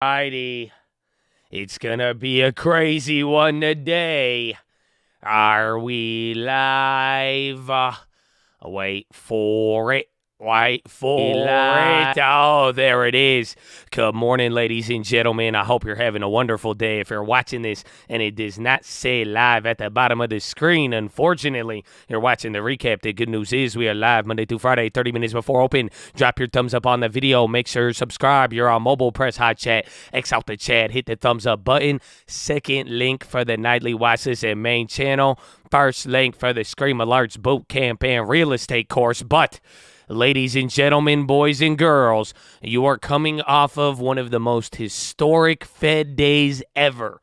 Alrighty, it's gonna be a crazy one today. Are we live? Wait for it. Wait for it. Oh, there it is. Good morning, ladies and gentlemen. I hope you're having a wonderful day. If you're watching this and it does not say live at the bottom of the screen, unfortunately, you're watching the recap. The good news is we are live Monday through Friday, 30 minutes before open. Drop your thumbs up on the video. Make sure you subscribe. You're on mobile. Press hot chat. X out the chat. Hit the thumbs up button. Second link for the nightly Watchlist and main channel. First link for the Scream Alerts boot camp and real estate course. But ladies and gentlemen, boys and girls, you are coming off of one of the most historic Fed days ever.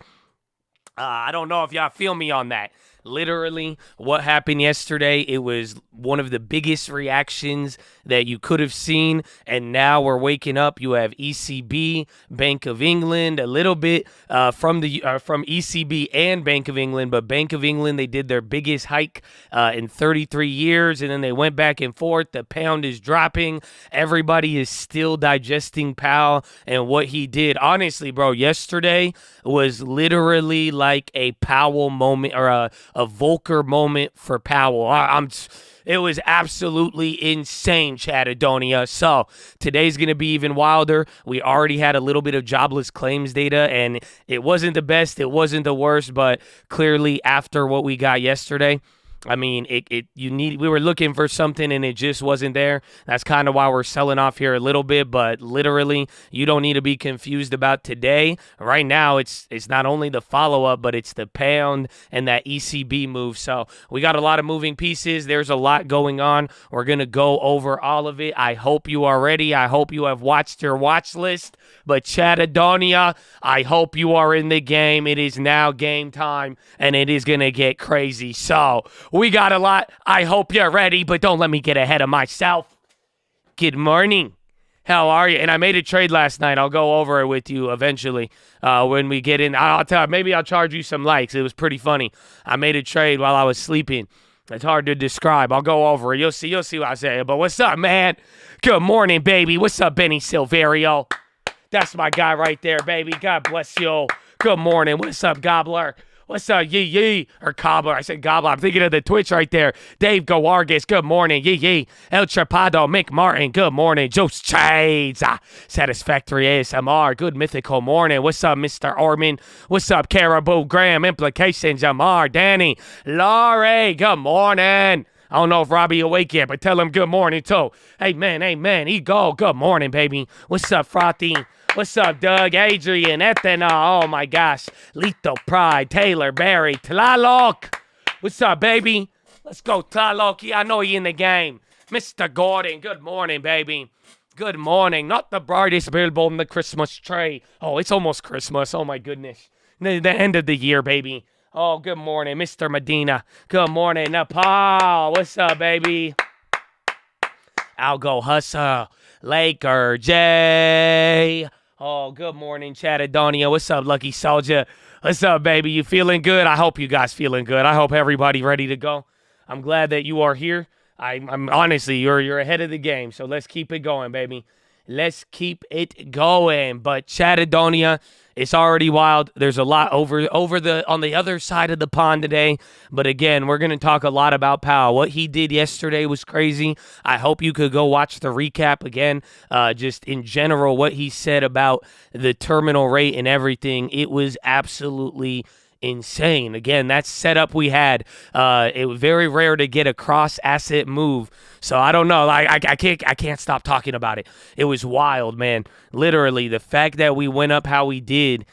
I don't know if y'all feel me on that. Literally, what happened yesterday, it was one of the biggest reactions that you could have seen, and now we're waking up. You have ECB, Bank of England, a little bit from ECB and Bank of England, but Bank of England, they did their biggest hike in 33 years, and then they went back and forth. The pound is dropping. Everybody is still digesting Powell and what he did. Honestly, bro, yesterday was literally like a Powell moment or a Volcker moment for Powell. It was absolutely insane, Chatadonia. So today's going to be even wilder. We already had a little bit of jobless claims data, and it wasn't the best. It wasn't the worst, but clearly after what we got yesterday, I mean, we were looking for something and it just wasn't there. That's kind of why we're selling off here a little bit, but literally, you don't need to be confused about today. Right now, it's not only the follow-up, but it's the pound and that ECB move. So we got a lot of moving pieces. There's a lot going on. We're going to go over all of it. I hope you are ready. I hope you have watched your watch list. But Chatadonia, I hope you are in the game. It is now game time, and it is going to get crazy. So we got a lot. I hope you're ready, but don't let me get ahead of myself. Good morning. How are you? And I made a trade last night. I'll go over it with you eventually when we get in. I'll tell you, maybe I'll charge you some likes. It was pretty funny. I made a trade while I was sleeping. It's hard to describe. I'll go over it. You'll see what I say. But what's up, man? Good morning, baby. What's up, Benny Silverio? That's my guy right there, baby. God bless you. Good morning. What's up, Gobbler? What's up, Yee Yee? Or Cobbler. I said Gobbler. I'm thinking of the Twitch right there. Dave Gawargis. Good morning. Yee Yee. El Trapado. Mick Martin. Good morning. Jose Chades. Satisfactory ASMR. Good mythical morning. What's up, Mr. Orman? What's up, Caribou Graham? Implications. Jamar. Danny. Laurie. Good morning. I don't know if Robbie awake yet, but tell him good morning, too. Amen, amen. Ego, good morning, baby. What's up, Frothy? What's up, Doug? Adrian, Ethena. Oh, my gosh. Lito Pride, Taylor, Barry, Tlaloc. What's up, baby? Let's go, Tlaloc. I know you in the game. Mr. Gordon, good morning, baby. Good morning. Not the brightest billboard on the Christmas tree. Oh, it's almost Christmas. Oh, my goodness. The end of the year, baby. Oh, good morning, Mr. Medina. Good morning, Nepal. What's up, baby? I'll go hustle. Laker J. Oh, good morning, Chatadonia. What's up, Lucky Soldier? What's up, baby? You feeling good? I hope you guys feeling good. I hope everybody ready to go. I'm glad that you are here. I'm honestly, you're ahead of the game. So let's keep it going, baby. Let's keep it going. But Chatadonia, it's already wild. There's a lot on the other side of the pond today. But again, we're going to talk a lot about Powell. What he did yesterday was crazy. I hope you could go watch the recap again. Just in general, what he said about the terminal rate and everything. It was absolutely insane. Again, that setup we had, it was very rare to get a cross asset move. So I don't know. I can't stop talking about it. It was wild, man. Literally, the fact that we went up how we did.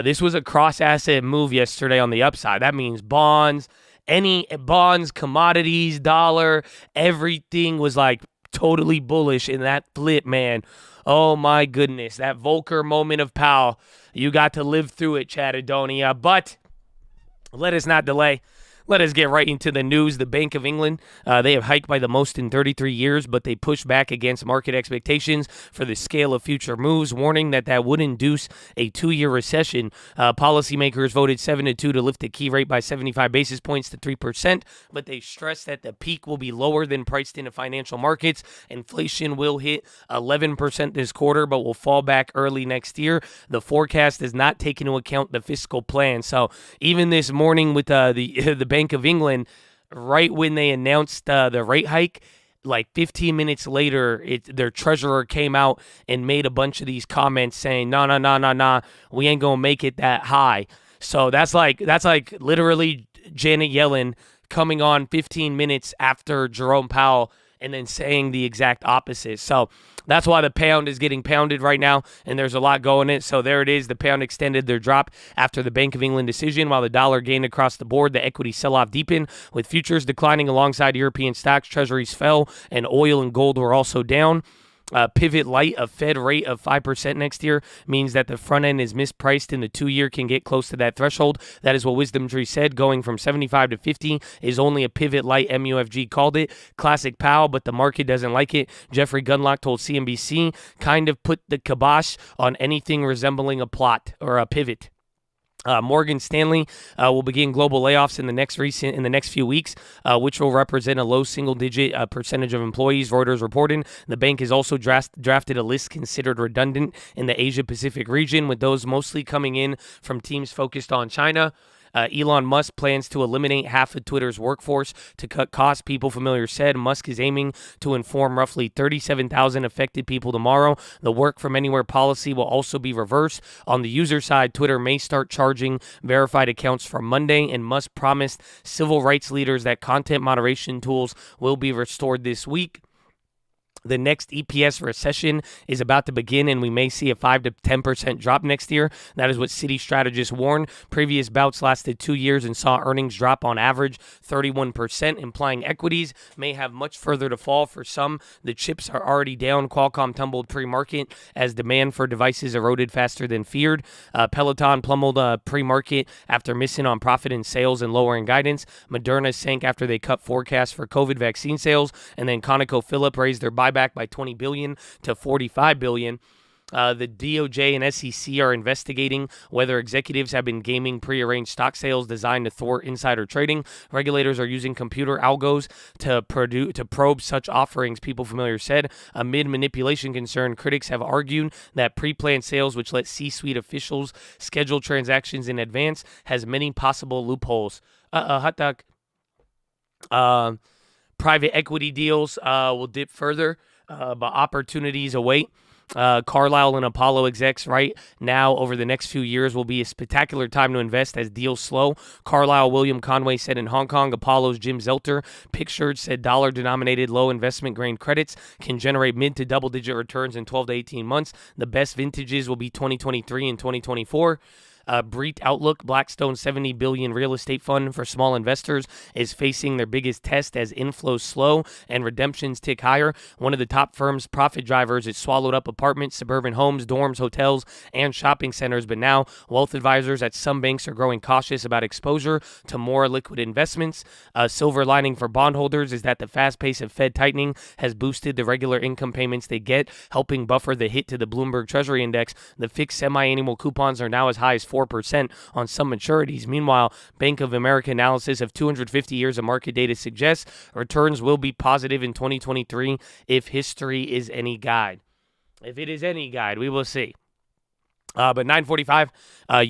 This was a cross asset move yesterday on the upside. That means bonds, commodities, dollar, everything was like totally bullish in that flip, man. Oh my goodness, that Volcker moment of Powell. You got to live through it, Chatadonia. But let us not delay. Let us get right into the news. The Bank of England, they have hiked by the most in 33 years, but they pushed back against market expectations for the scale of future moves, warning that would induce a 2-year recession. Policymakers voted 7-2 to lift the key rate by 75 basis points to 3%, but they stressed that the peak will be lower than priced into financial markets. Inflation will hit 11% this quarter, but will fall back early next year. The forecast does not take into account the fiscal plan. So even this morning with the Bank of England, right when they announced the rate hike, like 15 minutes later, their treasurer came out and made a bunch of these comments saying, no, we ain't gonna make it that high. So that's like literally Janet Yellen coming on 15 minutes after Jerome Powell and then saying the exact opposite. So that's why the pound is getting pounded right now, and there's a lot going in it. So there it is. The pound extended their drop after the Bank of England decision, while the dollar gained across the board. The equity sell-off deepened, with futures declining alongside European stocks. Treasuries fell, and oil and gold were also down. Pivot light, a Fed rate of 5% next year, means that the front end is mispriced and the 2-year can get close to that threshold. That is what Wisdom Tree said. Going from 75 to 50 is only a pivot light. MUFG called it classic Powell, but the market doesn't like it. Jeffrey Gundlach told CNBC, kind of put the kibosh on anything resembling a plot or a pivot. Morgan Stanley will begin global layoffs in the next few weeks, which will represent a low single-digit percentage of employees, Reuters reported. The bank has also drafted a list considered redundant in the Asia-Pacific region, with those mostly coming in from teams focused on China. Elon Musk plans to eliminate half of Twitter's workforce to cut costs. People Familiar said Musk is aiming to inform roughly 37,000 affected people tomorrow. The work from anywhere policy will also be reversed. On the user side, Twitter may start charging verified accounts from Monday, and Musk promised civil rights leaders that content moderation tools will be restored this week. The next EPS recession is about to begin, and we may see a 5 to 10% drop next year. That is what Citi strategists warned. Previous bouts lasted 2 years and saw earnings drop on average 31%, implying equities may have much further to fall. For some, the chips are already down. Qualcomm tumbled pre-market as demand for devices eroded faster than feared. Peloton plummeled pre-market after missing on profit and sales and lowering guidance. Moderna sank after they cut forecasts for COVID vaccine sales, and then ConocoPhillips raised their buyback by $20 billion to $45 billion. The DOJ and SEC are investigating whether executives have been gaming prearranged stock sales designed to thwart insider trading. Regulators are using computer algos to probe such offerings, People Familiar said. Amid manipulation concern, critics have argued that pre-planned sales, which let C-suite officials schedule transactions in advance, has many possible loopholes. Hot dog. Private equity deals will dip further, but opportunities await. Carlyle and Apollo execs right now over the next few years will be a spectacular time to invest as deals slow. Carlyle William Conway said in Hong Kong. Apollo's Jim Zelter pictured said dollar-denominated low investment-grade credits can generate mid to double-digit returns in 12 to 18 months. The best vintages will be 2023 and 2024. Breed Outlook, Blackstone's $70 billion real estate fund for small investors, is facing their biggest test as inflows slow and redemptions tick higher. One of the top firm's profit drivers is swallowed up apartments, suburban homes, dorms, hotels, and shopping centers. But now, wealth advisors at some banks are growing cautious about exposure to more liquid investments. A silver lining for bondholders is that the fast pace of Fed tightening has boosted the regular income payments they get, helping buffer the hit to the Bloomberg Treasury Index. The fixed semi-annual coupons are now as high as 4% on some maturities. Meanwhile, Bank of America analysis of 250 years of market data suggests returns will be positive in 2023 if history is any guide. If it is any guide, we will see. But 9:45,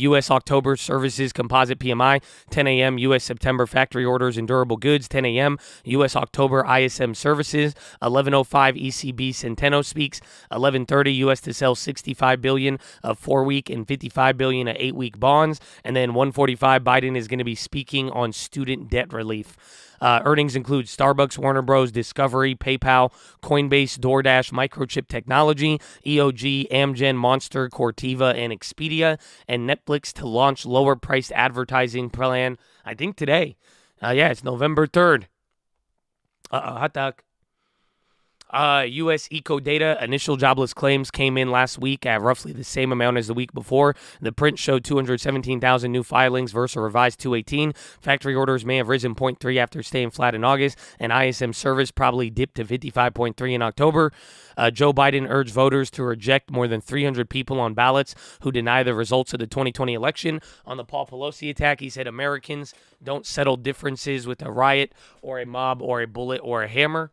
U.S. October services composite PMI, 10 a.m. U.S. September factory orders and durable goods, 10 a.m. U.S. October ISM services, 11:05 ECB Centeno speaks, 11:30 U.S. to sell $65 billion of 4-week and $55 billion of 8-week bonds, and then 1:45 Biden is going to be speaking on student debt relief. Earnings include Starbucks, Warner Bros., Discovery, PayPal, Coinbase, DoorDash, Microchip Technology, EOG, Amgen, Monster, Corteva, and Expedia, and Netflix to launch lower-priced advertising plan, I think today. It's November 3rd. Hot dog. U.S. eco data, initial jobless claims came in last week at roughly the same amount as the week before. The print showed 217,000 new filings versus a revised 218. Factory orders may have risen 0.3 after staying flat in August, and ISM service probably dipped to 55.3 in October. Joe Biden urged voters to reject more than 300 people on ballots who deny the results of the 2020 election. On the Paul Pelosi attack, he said Americans don't settle differences with a riot or a mob or a bullet or a hammer.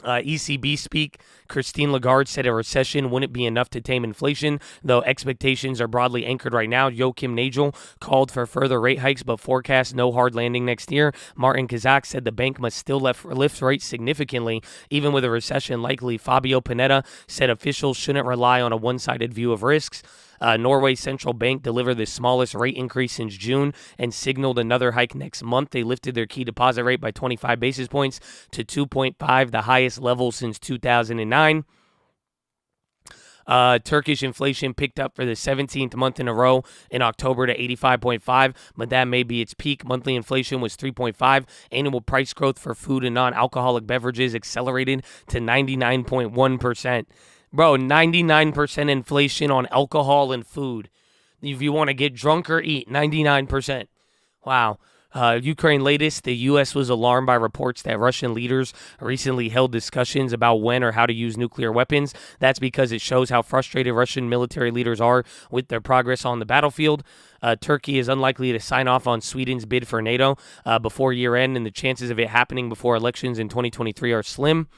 ECB speak, Christine Lagarde said a recession wouldn't be enough to tame inflation, though expectations are broadly anchored right now. Joachim Nagel called for further rate hikes, but forecast no hard landing next year. Martin Kazak said the bank must still lift rates significantly, even with a recession likely. Fabio Panetta said officials shouldn't rely on a one-sided view of risks. Norway's central bank delivered the smallest rate increase since June and signaled another hike next month. They lifted their key deposit rate by 25 basis points to 2.5, the highest level since 2009. Turkish inflation picked up for the 17th month in a row in October to 85.5, but that may be its peak. Monthly inflation was 3.5. Annual price growth for food and non-alcoholic beverages accelerated to 99.1%. Bro, 99% inflation on alcohol and food. If you want to get drunk or eat, 99%. Wow. Ukraine latest, the U.S. was alarmed by reports that Russian leaders recently held discussions about when or how to use nuclear weapons. That's because it shows how frustrated Russian military leaders are with their progress on the battlefield. Turkey is unlikely to sign off on Sweden's bid for NATO before year end, and the chances of it happening before elections in 2023 are slim.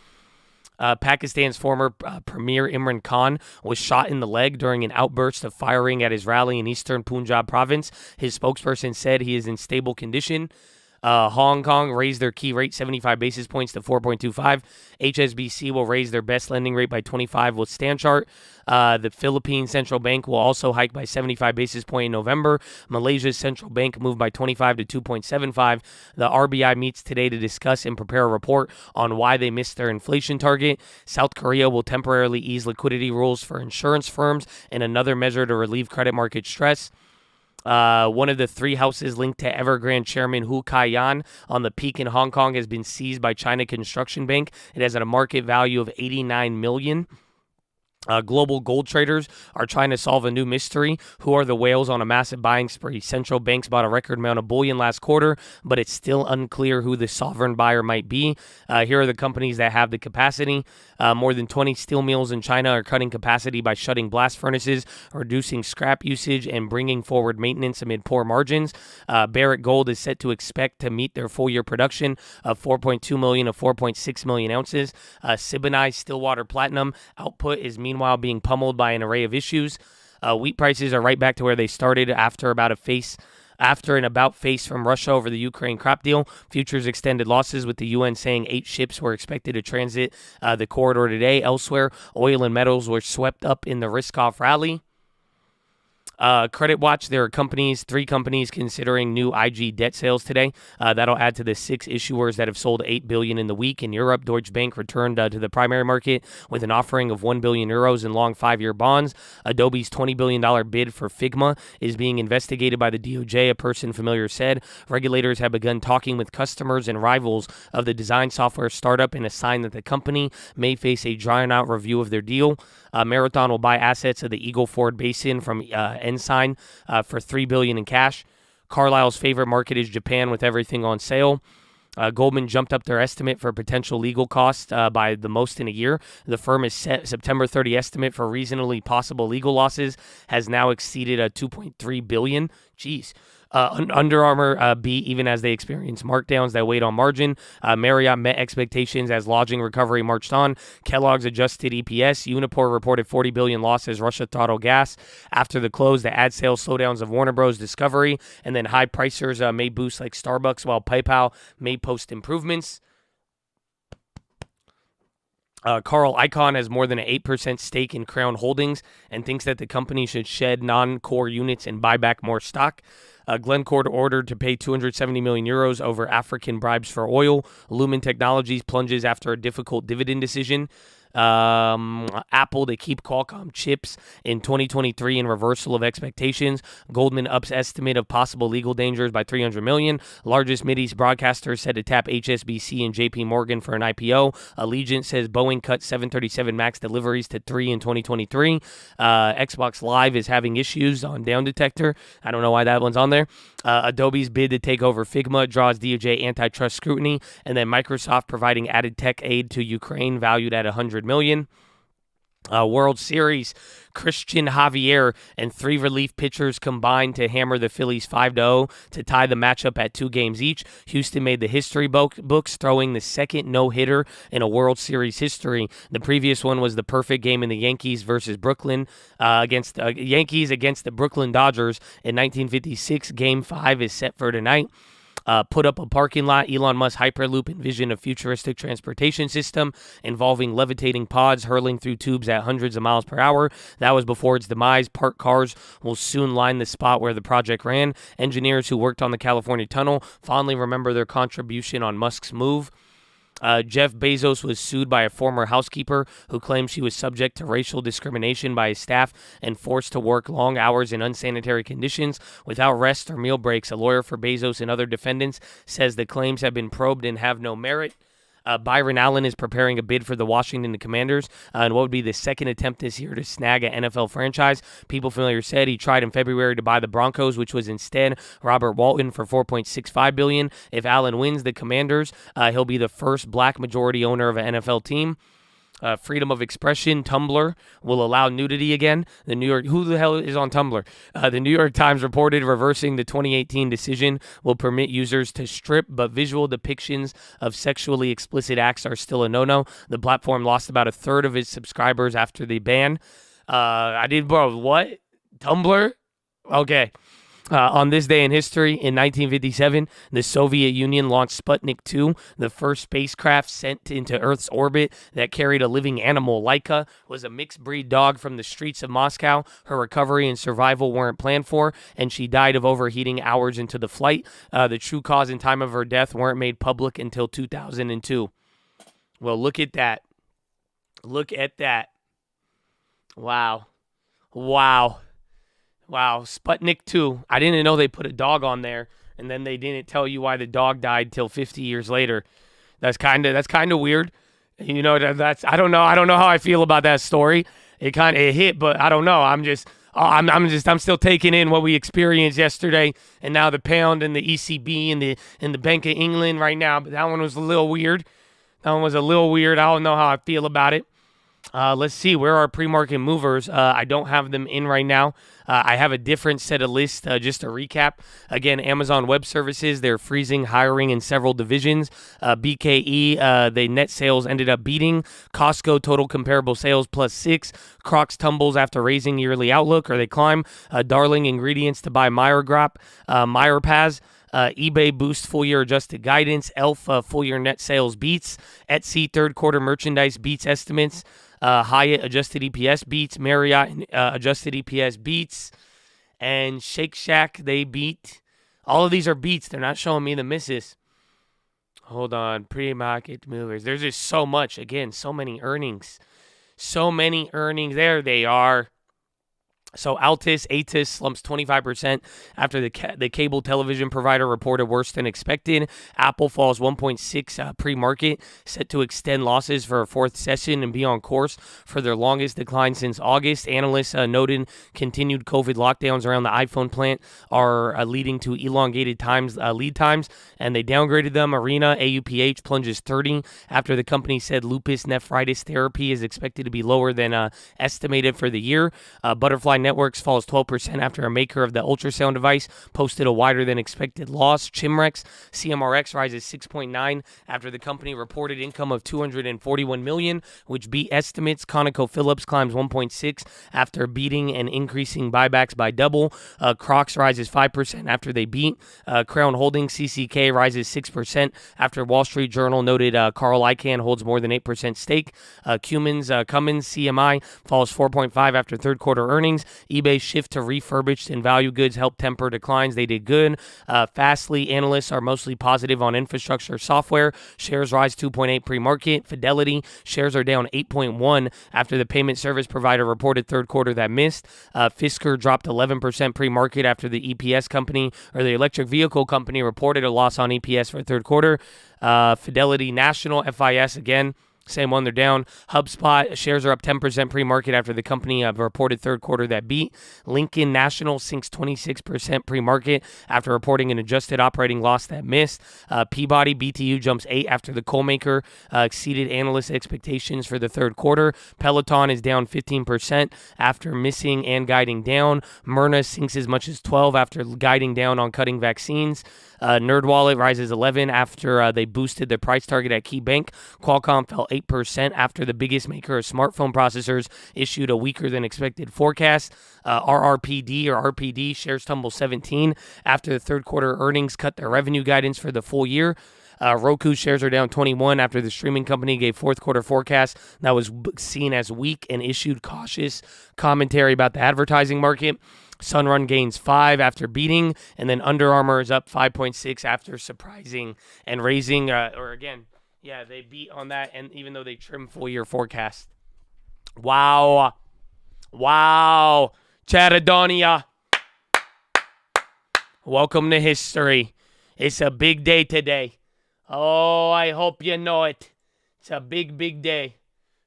Pakistan's former Premier Imran Khan was shot in the leg during an outburst of firing at his rally in eastern Punjab province. His spokesperson said he is in stable condition. Hong Kong raised their key rate 75 basis points to 4.25. HSBC will raise their best lending rate by 25 with Stanchart. The Philippine Central Bank will also hike by 75 basis points in November. Malaysia's central bank moved by 25 to 2.75. The RBI meets today to discuss and prepare a report on why they missed their inflation target. South Korea will temporarily ease liquidity rules for insurance firms in another measure to relieve credit market stress. One of the three houses linked to Evergrande chairman Hu Kai-yan on the Peak in Hong Kong has been seized by China Construction Bank. It has a market value of $89 million. Global gold traders are trying to solve a new mystery. Who are the whales on a massive buying spree? Central banks bought a record amount of bullion last quarter, but it's still unclear who the sovereign buyer might be. Here are the companies that have the capacity. More than 20 steel mills in China are cutting capacity by shutting blast furnaces, reducing scrap usage, and bringing forward maintenance amid poor margins. Barrick Gold is set to expect to meet their full-year production of 4.2 million to 4.6 million ounces. Siboney's Stillwater Platinum output is meanwhile being pummeled by an array of issues. Wheat prices are right back to where they started after an about face from Russia over the Ukraine crop deal. Futures extended losses, with the UN saying 8 ships were expected to transit the corridor today. Elsewhere, oil and metals were swept up in the risk-off rally. Credit Watch, there are three companies considering new IG debt sales today. That'll add to the 6 issuers that have sold $8 billion in the week. In Europe, Deutsche Bank returned to the primary market with an offering of €1 billion in long 5-year bonds. Adobe's $20 billion bid for Figma is being investigated by the DOJ, a person familiar said. Regulators have begun talking with customers and rivals of the design software startup in a sign that the company may face a drawn-out review of their deal. Marathon will buy assets of the Eagle Ford Basin from Ensign for $3 billion in cash. Carlyle's favorite market is Japan, with everything on sale. Goldman jumped up their estimate for potential legal costs by the most in a year. The firm has set September 30 estimate for reasonably possible legal losses has now exceeded $2.3 billion. Jeez. Under Armour beat even as they experienced markdowns that weighed on margin. Marriott met expectations as lodging recovery marched on. Kellogg's adjusted EPS. Uniper reported $40 billion loss as Russia throttled gas. After the close, the ad sales slowdowns of Warner Bros. Discovery, and then high pricers may boost like Starbucks, while PayPal may post improvements. Carl Icahn has more than an 8% stake in Crown Holdings and thinks that the company should shed non-core units and buy back more stock. Glencore ordered to pay €270 million over African bribes for oil. Lumen Technologies plunges after a difficult dividend decision. Apple to keep Qualcomm chips in 2023 in reversal of expectations. Goldman ups estimate of possible legal dangers by $300 million. Largest Mideast broadcaster said to tap HSBC and JP Morgan for an IPO. Allegiant says Boeing cut 737 MAX deliveries to 3 in 2023. Xbox Live is having issues on Down Detector. I don't know why that one's on there. Adobe's bid to take over Figma draws DOJ antitrust scrutiny. And then Microsoft providing added tech aid to Ukraine valued at $100 million. World Series, Christian Javier and 3 relief pitchers combined to hammer the Phillies 5-0 to tie the matchup at 2 games each. Houston made the history books, throwing the second no-hitter in a World Series history. The previous one was the perfect game in the Yankees versus Brooklyn against the Brooklyn Dodgers in 1956. Game 5 is set for tonight. Put up a parking lot. Elon Musk Hyperloop envisioned a futuristic transportation system involving levitating pods hurling through tubes at hundreds of miles per hour. That was before its demise. Parked cars will soon line the spot where the project ran. Engineers who worked on the California tunnel fondly remember their contribution on Musk's move. Jeff Bezos was sued by a former housekeeper who claimed she was subject to racial discrimination by his staff and forced to work long hours in unsanitary conditions without rest or meal breaks. A lawyer for Bezos and other defendants says the claims have been probed and have no merit. Byron Allen is preparing a bid for the Washington Commanders and what would be the second attempt this year to snag an NFL franchise. People familiar said he tried in February to buy the Broncos, which was instead Robert Walton for $4.65 billion. If Allen wins the Commanders, he'll be the first black majority owner of an NFL team. Freedom of expression. Tumblr will allow nudity again. Who the hell is on Tumblr? The New York Times reported reversing the 2018 decision will permit users to strip, but visual depictions of sexually explicit acts are still a no-no. The platform lost about a third of its subscribers after the ban. What? Tumblr? Okay. On this day in history, in 1957, the Soviet Union launched Sputnik 2, the first spacecraft sent into Earth's orbit that carried a living animal. Laika was a mixed-breed dog from the streets of Moscow. Her recovery and survival weren't planned for, and she died of overheating hours into the flight. The true cause and time of her death weren't made public until 2002. Well, look at that. Look at that. Wow. Sputnik 2. I didn't know they put a dog on there, and then they didn't tell you why the dog died till 50 years later. That's kind of weird. You know, I don't know how I feel about that story. It hit, but I don't know. I'm still taking in what we experienced yesterday, and now the pound and the ECB and the Bank of England right now. But that one was a little weird. I don't know how I feel about it. Let's see, where are pre-market movers? I don't have them in right now. I have a different set of lists. Just to recap, again, Amazon Web Services, they're freezing hiring in several divisions. BKE, the net sales ended up beating. Costco, total comparable sales +6. Crocs tumbles after raising yearly outlook, or they climb. Darling Ingredients to buy Meyer Paz. eBay boost full-year adjusted guidance. Elf full-year net sales beats. Etsy third-quarter merchandise beats estimates. Hyatt adjusted EPS beats. Marriott adjusted EPS beats. And Shake Shack, they beat. All of these are beats. They're not showing me the misses. Hold on. Pre-market movers. There's just so much. Again, so many earnings. There they are. So Atis slumps 25% after the cable television provider reported worse than expected. Apple falls 1.6 pre-market, set to extend losses for a fourth session and be on course for their longest decline since August. Analysts noted continued COVID lockdowns around the iPhone plant are leading to elongated lead times, and they downgraded them. Arena AUPH plunges 30 after the company said lupus nephritis therapy is expected to be lower than estimated for the year. Butterfly Networks falls 12% after a maker of the ultrasound device posted a wider than expected loss. Chimrex CMRX rises 6.9 after the company reported income of $241 million, which beat estimates. ConocoPhillips climbs 1.6 after beating and increasing buybacks by double. Crocs rises 5% after they beat. Crown Holdings CCK rises 6% after Wall Street Journal noted Carl Icahn holds more than 8% stake. Cummins CMI falls 4.5 after third quarter earnings. eBay's shift to refurbished and value goods helped temper declines. They did good. Fastly, analysts are mostly positive on infrastructure software. Shares rise 2.8 pre-market. Fidelity, shares are down 8.1 after the payment service provider reported third quarter that missed. Fisker dropped 11% pre-market after the EPS company, or the electric vehicle company, reported a loss on EPS for third quarter. Fidelity National, FIS, again, same one, they're down. HubSpot, shares are up 10% pre-market after the company reported third quarter that beat. Lincoln National sinks 26% pre-market after reporting an adjusted operating loss that missed. Peabody BTU jumps 8 after the coal maker exceeded analyst expectations for the third quarter. Peloton is down 15% after missing and guiding down. Myrna sinks as much as 12 after guiding down on cutting vaccines. NerdWallet rises 11 after they boosted the price target at KeyBank. Qualcomm fell 8% after the biggest maker of smartphone processors issued a weaker than expected forecast. RRPD shares tumble 17 after the third quarter earnings cut their revenue guidance for the full year. Roku shares are down 21 after the streaming company gave fourth quarter forecast that was seen as weak and issued cautious commentary about the advertising market. Sunrun gains 5 after beating, and then Under Armour is up 5.6 after surprising and raising, they beat on that, and even though they trimmed full year forecast. Wow. Chatadonia. Welcome to history. It's a big day today. Oh, I hope you know it. It's a big, big day.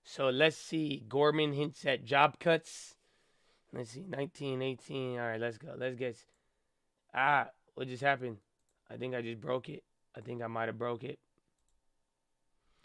So let's see. Gorman hints at job cuts. Let's see. 1918. All right, let's go. Let's get. What just happened? I think I just broke it. I think I might have broke it.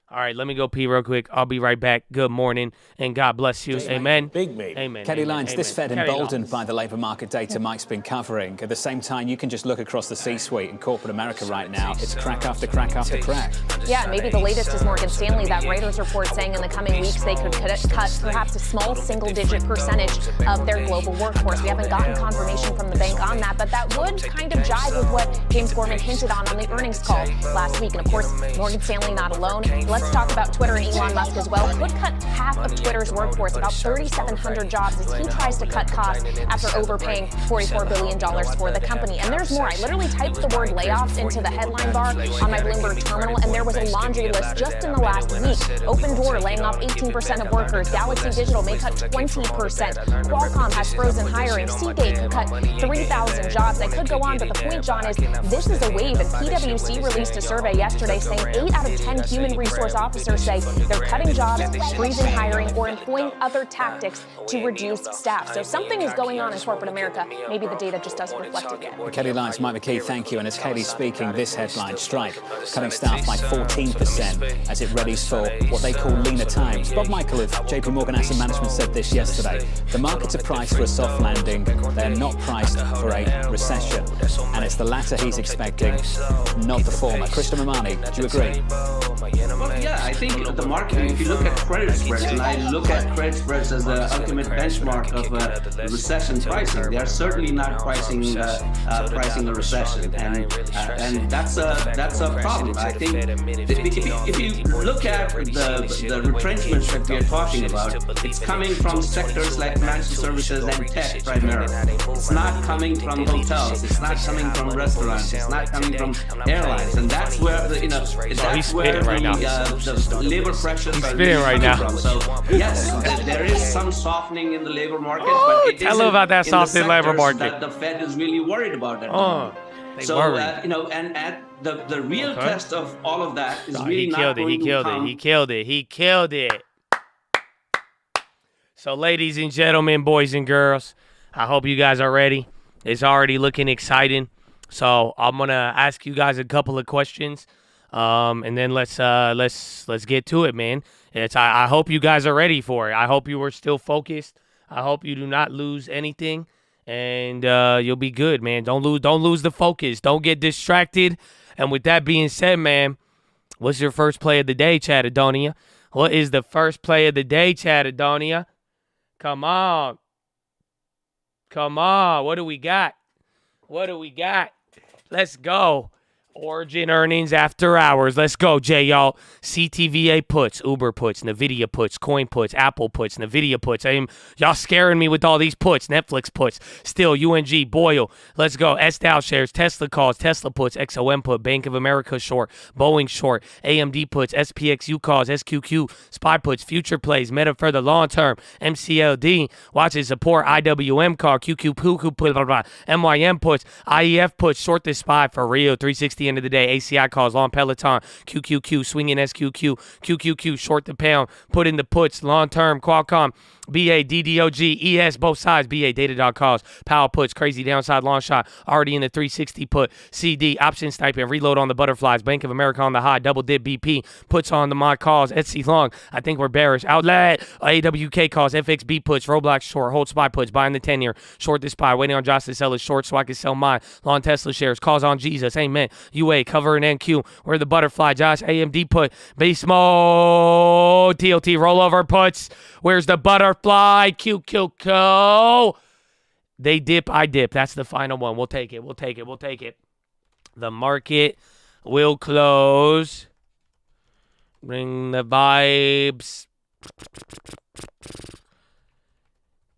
All right, let me go pee real quick. I'll be right back. Good morning, and God bless you. Amen. Big maybe. Amen. Kelly Amen. Lyons, Amen. this Fed Kelly emboldened Lyons. by the labour market data Mike's been covering. At the same time, you can just look across the C-suite in corporate America right now. It's crack after crack after crack. Yeah, maybe the latest is Morgan Stanley, that Reuters report saying in the coming weeks they could cut perhaps a small single-digit percentage of their global workforce. We haven't gotten confirmation from the bank on that, but that would kind of jive with what James Gorman hinted on the earnings call last week. And of course, Morgan Stanley not alone. Let's talk about Twitter and Elon Musk as well. Could cut half of Twitter's workforce, about 3,700 jobs, as he tries to cut costs after overpaying $44 billion for the company. And there's more. I literally typed the word layoffs into the headline bar on my Bloomberg terminal, and there was a laundry list just in the last week. Opendoor laying off 18% of workers. Galaxy Digital may cut 20%. Qualcomm has frozen hiring. Seagate could cut 3,000 jobs. I could go on, but the point, John, is this is a wave. And PwC released a survey yesterday saying 8 out of 10 human resource officers say they're cutting jobs, freezing hiring, or employing other tactics to reduce staff. So something is going on in corporate America. Maybe the data just doesn't reflect it yet. Kelly Lyons, Mike McKee, thank you. And as Kelly's speaking, this headline, Stripe, cutting staff by 14% as it readies for what they call leaner times. Bob Michael of JP Morgan Asset Management said this yesterday. The markets are priced for a soft landing. They're not priced for a recession. And it's the latter he's expecting, not the former. Krishna Mamani, do you agree? Well, yeah, I think the market, if you look at credit spreads, and I look at credit spreads as the ultimate benchmark of recession pricing, they are certainly not pricing a recession, and that's a problem. I think if you look at the retrenchments that we are talking about, it's coming from sectors like financial services and tech primarily. It's not coming from hotels. It's not coming from restaurants. It's not coming from airlines, and that's where that's where the labor pressures are really right now. from. So yes, there is some softening in the labor market, but it tell them about that softening labor market that the Fed is really worried about at the moment. So and the real test of all of that is really not going to come. He killed it. So, ladies and gentlemen, boys and girls, I hope you guys are ready. It's already looking exciting. So I'm gonna ask you guys a couple of questions. And then let's get to it, man. I hope you guys are ready for it. I hope you are still focused. I hope you do not lose anything, and you'll be good, man. Don't lose the focus. Don't get distracted. And with that being said, man, what's your first play of the day, Chatadonia? What is the first play of the day, Chatadonia? Come on. What do we got? Let's go. Origin earnings after hours. Let's go, Jay, y'all. CTVA puts, Uber puts, Nvidia puts, Coin puts, Apple puts, Nvidia puts. Y'all scaring me with all these puts. Netflix puts. Still, UNG, Boyle. Let's go. S-Dow shares, Tesla calls, Tesla puts, XOM put, Bank of America short, Boeing short, AMD puts, SPXU calls, SQQ, SPY puts, Future plays, Meta for the long term, MCLD, watches support, IWM call, QQ put, blah, blah, MYM puts, IEF puts, short this SPY for real, 360 end of the day, ACI calls, long Peloton, QQQ, swinging SQQ, QQQ, short the pound, put in the puts, long term, Qualcomm, BA, DDOG, ES, both sides, BA, Datadog calls, Powell puts, crazy downside, long shot, already in the 360 put, CD, option sniping, reload on the butterflies, Bank of America on the high, double dip BP, puts on the mod calls, Etsy long, I think we're bearish, outlet, AWK calls, FXB puts, Roblox short, hold SPY puts, buying the 10-year, short the SPY, waiting on Josh to sell his short so I can sell mine, long Tesla shares, calls on Jesus, amen, UA, cover an NQ, we're the butterfly, Josh, AMD put, base mode, TLT rollover puts, where's the butterfly, QQQ, they dip, I dip, that's the final one, we'll take it, we'll take it, we'll take it, the market will close, bring the vibes,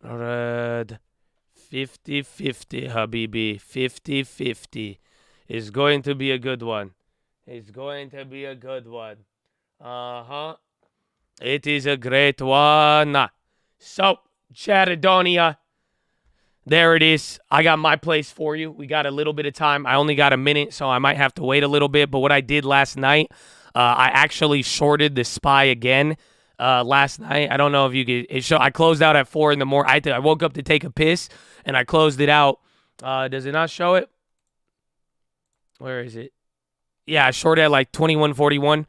red, 50-50, Habibi, 50-50, is going to be a good one, it's going to be a good one, it is a great one. So, Chatadonia, there it is. I got my place for you. We got a little bit of time. I only got a minute, so I might have to wait a little bit. But what I did last night, I actually shorted the SPY again last night. I don't know if you could. I closed out at 4 in the morning. I woke up to take a piss, and I closed it out. Does it not show it? Where is it? Yeah, I shorted at like 21.41.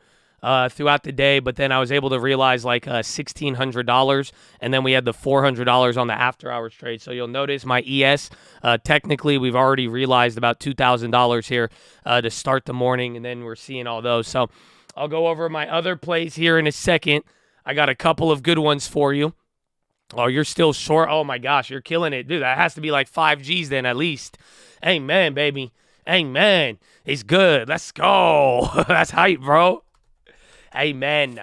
Throughout the day, but then I was able to realize like $1,600, and then we had the $400 on the after hours trade. So you'll notice my ES, technically we've already realized about $2,000 here to start the morning, and then we're seeing all those. So I'll go over my other plays here in a second. I got a couple of good ones for you. Oh, you're still short? Oh my gosh, you're killing it. Dude, that has to be like 5 G's then at least. Amen, baby. Amen. It's good. Let's go. That's hype, bro. Amen.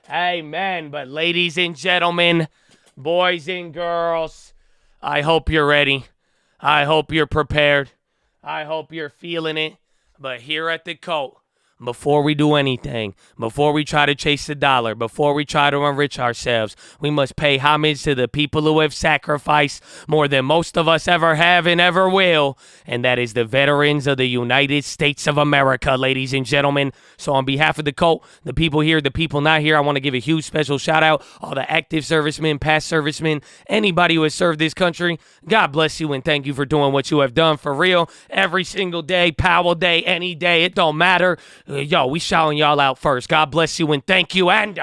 Amen. But ladies and gentlemen, boys and girls, I hope you're ready. I hope you're prepared. I hope you're feeling it. But here at the Coat, before we do anything, before we try to chase the dollar, before we try to enrich ourselves, we must pay homage to the people who have sacrificed more than most of us ever have and ever will, and that is the veterans of the United States of America, ladies and gentlemen. So on behalf of the Cult, the people here, the people not here, I want to give a huge special shout out, all the active servicemen, past servicemen, anybody who has served this country. God bless you and thank you for doing what you have done for real every single day, Powell Day, any day, it don't matter. Yo, we shouting y'all out first. God bless you and thank you. And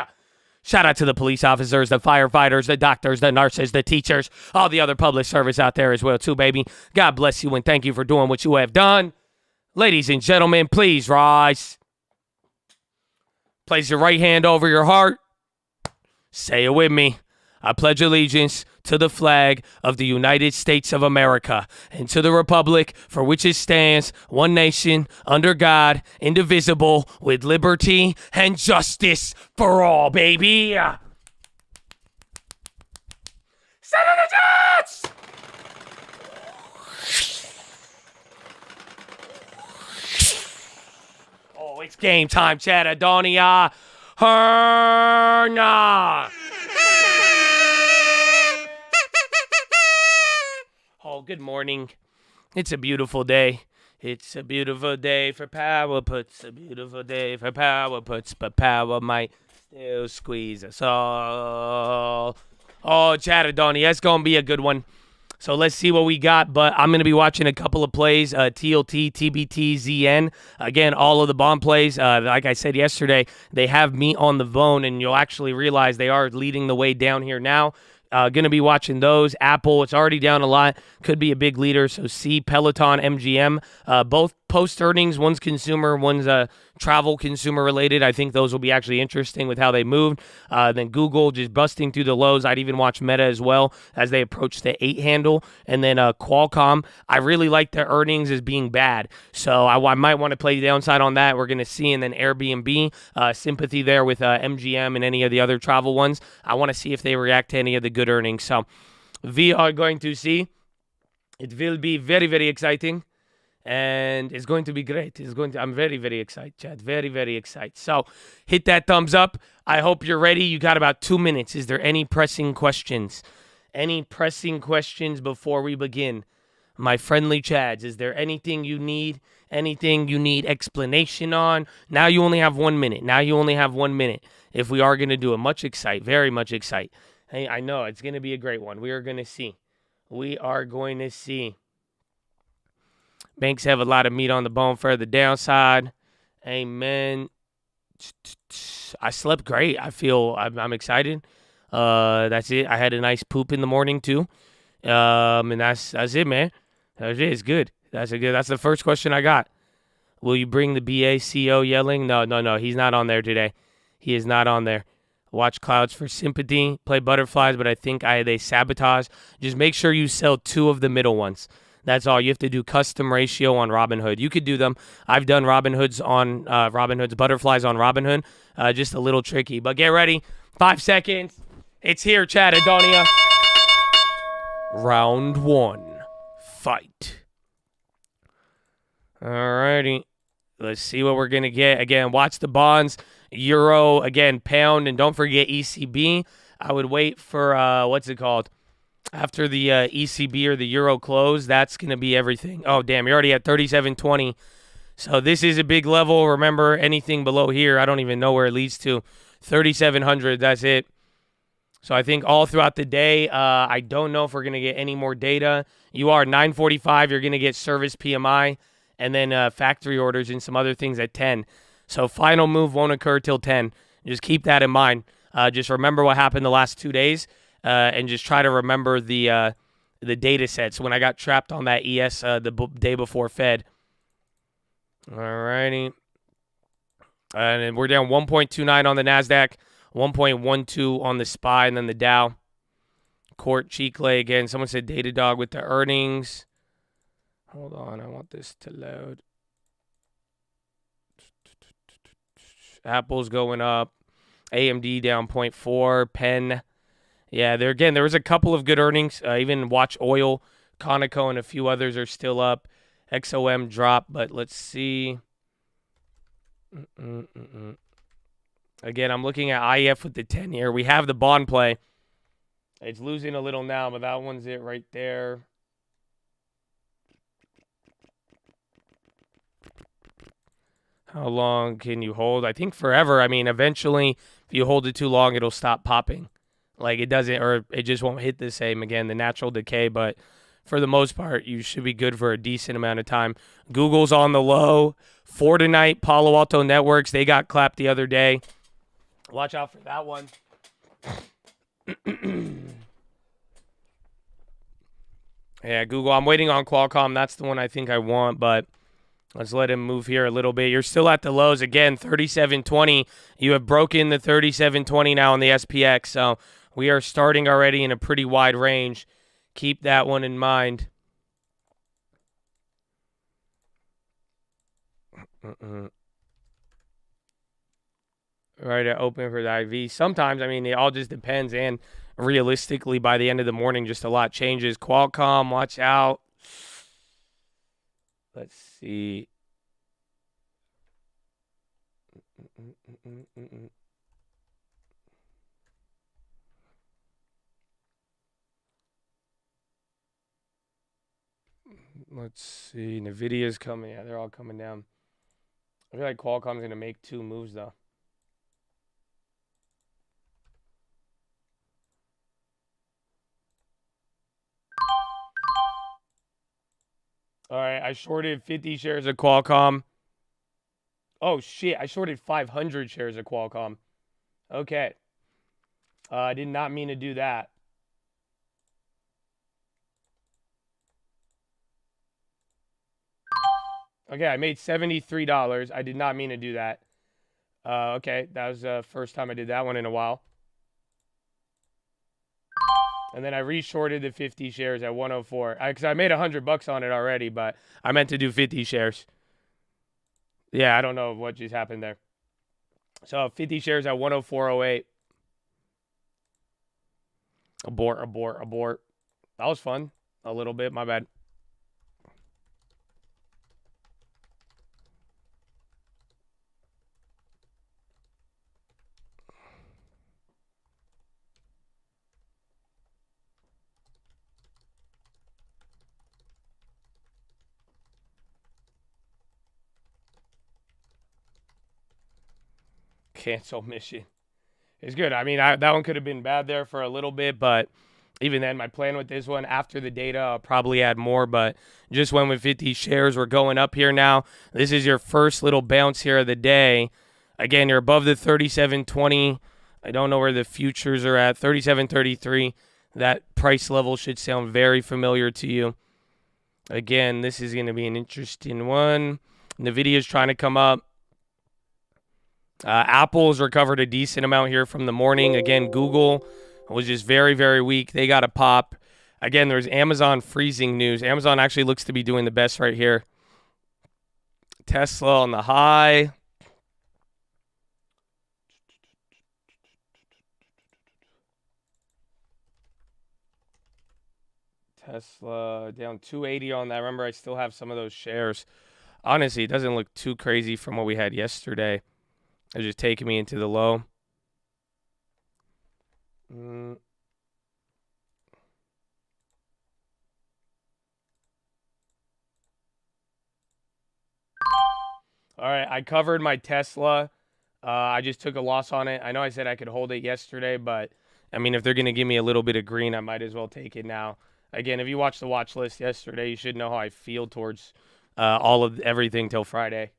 shout out to the police officers, the firefighters, the doctors, the nurses, the teachers, all the other public service out there as well too, baby. God bless you and thank you for doing what you have done. Ladies and gentlemen, please rise. Place your right hand over your heart. Say it with me. I pledge allegiance to the flag of the United States of America and to the republic for which it stands, one nation, under God, indivisible, with liberty and justice for all, baby. Set of the Jets! Oh, it's game time, Chatadonia. Herna! Oh, good morning. It's a beautiful day. It's a beautiful day for power puts. A beautiful day for power puts, but power might still squeeze us all. Oh, Chatadonia, that's going to be a good one. So let's see what we got, but I'm going to be watching a couple of plays, TLT, TBT, ZN. Again, all of the bond plays, like I said yesterday, they have meat on the bone, and you'll actually realize they are leading the way down here now. Going to be watching those. Apple, it's already down a lot. Could be a big leader. So C, Peloton, MGM, both post earnings. One's consumer, one's travel consumer related. I think those will be actually interesting with how they moved. Then Google just busting through the lows. I'd even watch Meta as well as they approach the 8 handle. And then Qualcomm, I really like their earnings as being bad. So I might want to play downside on that. We're going to see. And then Airbnb, sympathy there with MGM and any of the other travel ones. I want to see if they react to any of the good earnings. So we are going to see. It will be very, very exciting, and it's going to be great. I'm very, very excited, Chad. Very, very excited. So hit that thumbs up. I hope you're ready. You got about 2 minutes. Is there any pressing questions? Any pressing questions before we begin? My friendly Chads, is there anything you need? Anything you need explanation on? Now you only have 1 minute. If we are going to do it, very much excite. Hey, I know it's going to be a great one. We are going to see. Banks have a lot of meat on the bone for the downside. Amen. I slept great. I'm excited. That's it. I had a nice poop in the morning too. And that's it, man. That's it. It's good. That's the first question I got. Will you bring the BA CEO yelling? No. He's not on there today. He is not on there. Watch clouds for sympathy. Play butterflies, but I think they sabotage. Just make sure you sell 2 of the middle ones. That's all. You have to do custom ratio on Robinhood. You could do them. I've done Robinhood's butterflies on Robinhood. Just a little tricky. But get ready. 5 seconds. It's here, Chad Adonia. Round 1. Fight. Alrighty. Let's see what we're going to get. Again, watch the bonds. Euro, again, pound, and don't forget ECB. I would wait for, what's it called? After the ECB or the Euro close, that's going to be everything. Oh, damn, you're already at 37.20. So this is a big level. Remember, anything below here, I don't even know where it leads to. 3,700, that's it. So I think all throughout the day, I don't know if we're going to get any more data. You are 9:45, you're going to get service PMI, and then factory orders and some other things at 10. So final move won't occur till 10. Just keep that in mind. Just remember what happened the last 2 days, and just try to remember the data sets when I got trapped on that ES the day before Fed. Alrighty. And we're down 1.29 on the NASDAQ, 1.12 on the SPY, and then the Dow. Court Chicle again. Someone said Datadog with the earnings. Hold on, I want this to load. Apple's going up. AMD down 0.4. Penn. Yeah, there was a couple of good earnings. Even Watch Oil, Conoco, and a few others are still up. XOM dropped, but let's see. Again, I'm looking at IF with the 10-year. We have the bond play. It's losing a little now, but that one's it right there. How long can you hold? I think forever. I mean, eventually, if you hold it too long, it'll stop popping. Like it doesn't, or it just won't hit the same again, the natural decay. But for the most part, you should be good for a decent amount of time. Google's on the low. Fortnite, Palo Alto Networks, they got clapped the other day. Watch out for that one. Yeah, Google. I'm waiting on Qualcomm. That's the one I think I want, but let's let him move here a little bit. You're still at the lows again, 37.20. You have broken the 37.20 now on the SPX, so we are starting already in a pretty wide range. Keep that one in mind. Right at open for the IV. Sometimes, I mean, it all just depends, and realistically, by the end of the morning, just a lot changes. Qualcomm, watch out. Let's see. Let's see. NVIDIA's coming. Yeah, they're all coming down. I feel like Qualcomm's going to make 2 moves, though. All right, I shorted 50 shares of Qualcomm. Oh, shit. I shorted 500 shares of Qualcomm. Okay. I did not mean to do that. Okay, I made $73. I did not mean to do that. Okay, that was the first time I did that one in a while. And then I reshorted the 50 shares at 104. Because I made $100 on it already, but I meant to do 50 shares. Yeah, I don't know what just happened there. So 50 shares at 104.08. Abort. That was fun. A little bit, my bad. Cancel mission. It's good. I mean, that one could have been bad there for a little bit, but even then, my plan with this one, after the data, I'll probably add more, but just went with 50 shares. We're going up here now. This is your first little bounce here of the day. Again, you're above the 37.20. I don't know where the futures are at. 37.33. That price level should sound very familiar to you. Again, this is going to be an interesting one. NVIDIA's trying to come up. Apple's recovered a decent amount here from the morning. Again, Google was just very, very weak. They got a pop. Again, there's Amazon freezing news. Amazon actually looks to be doing the best right here. Tesla on the high. Tesla down 280 on that. Remember, I still have some of those shares. Honestly, it doesn't look too crazy from what we had yesterday. It's just taking me into the low. All right, I covered my Tesla. I just took a loss on it. I know I said I could hold it yesterday, but, I mean, if they're going to give me a little bit of green, I might as well take it now. Again, if you watched the watch list yesterday, you should know how I feel towards everything till Friday.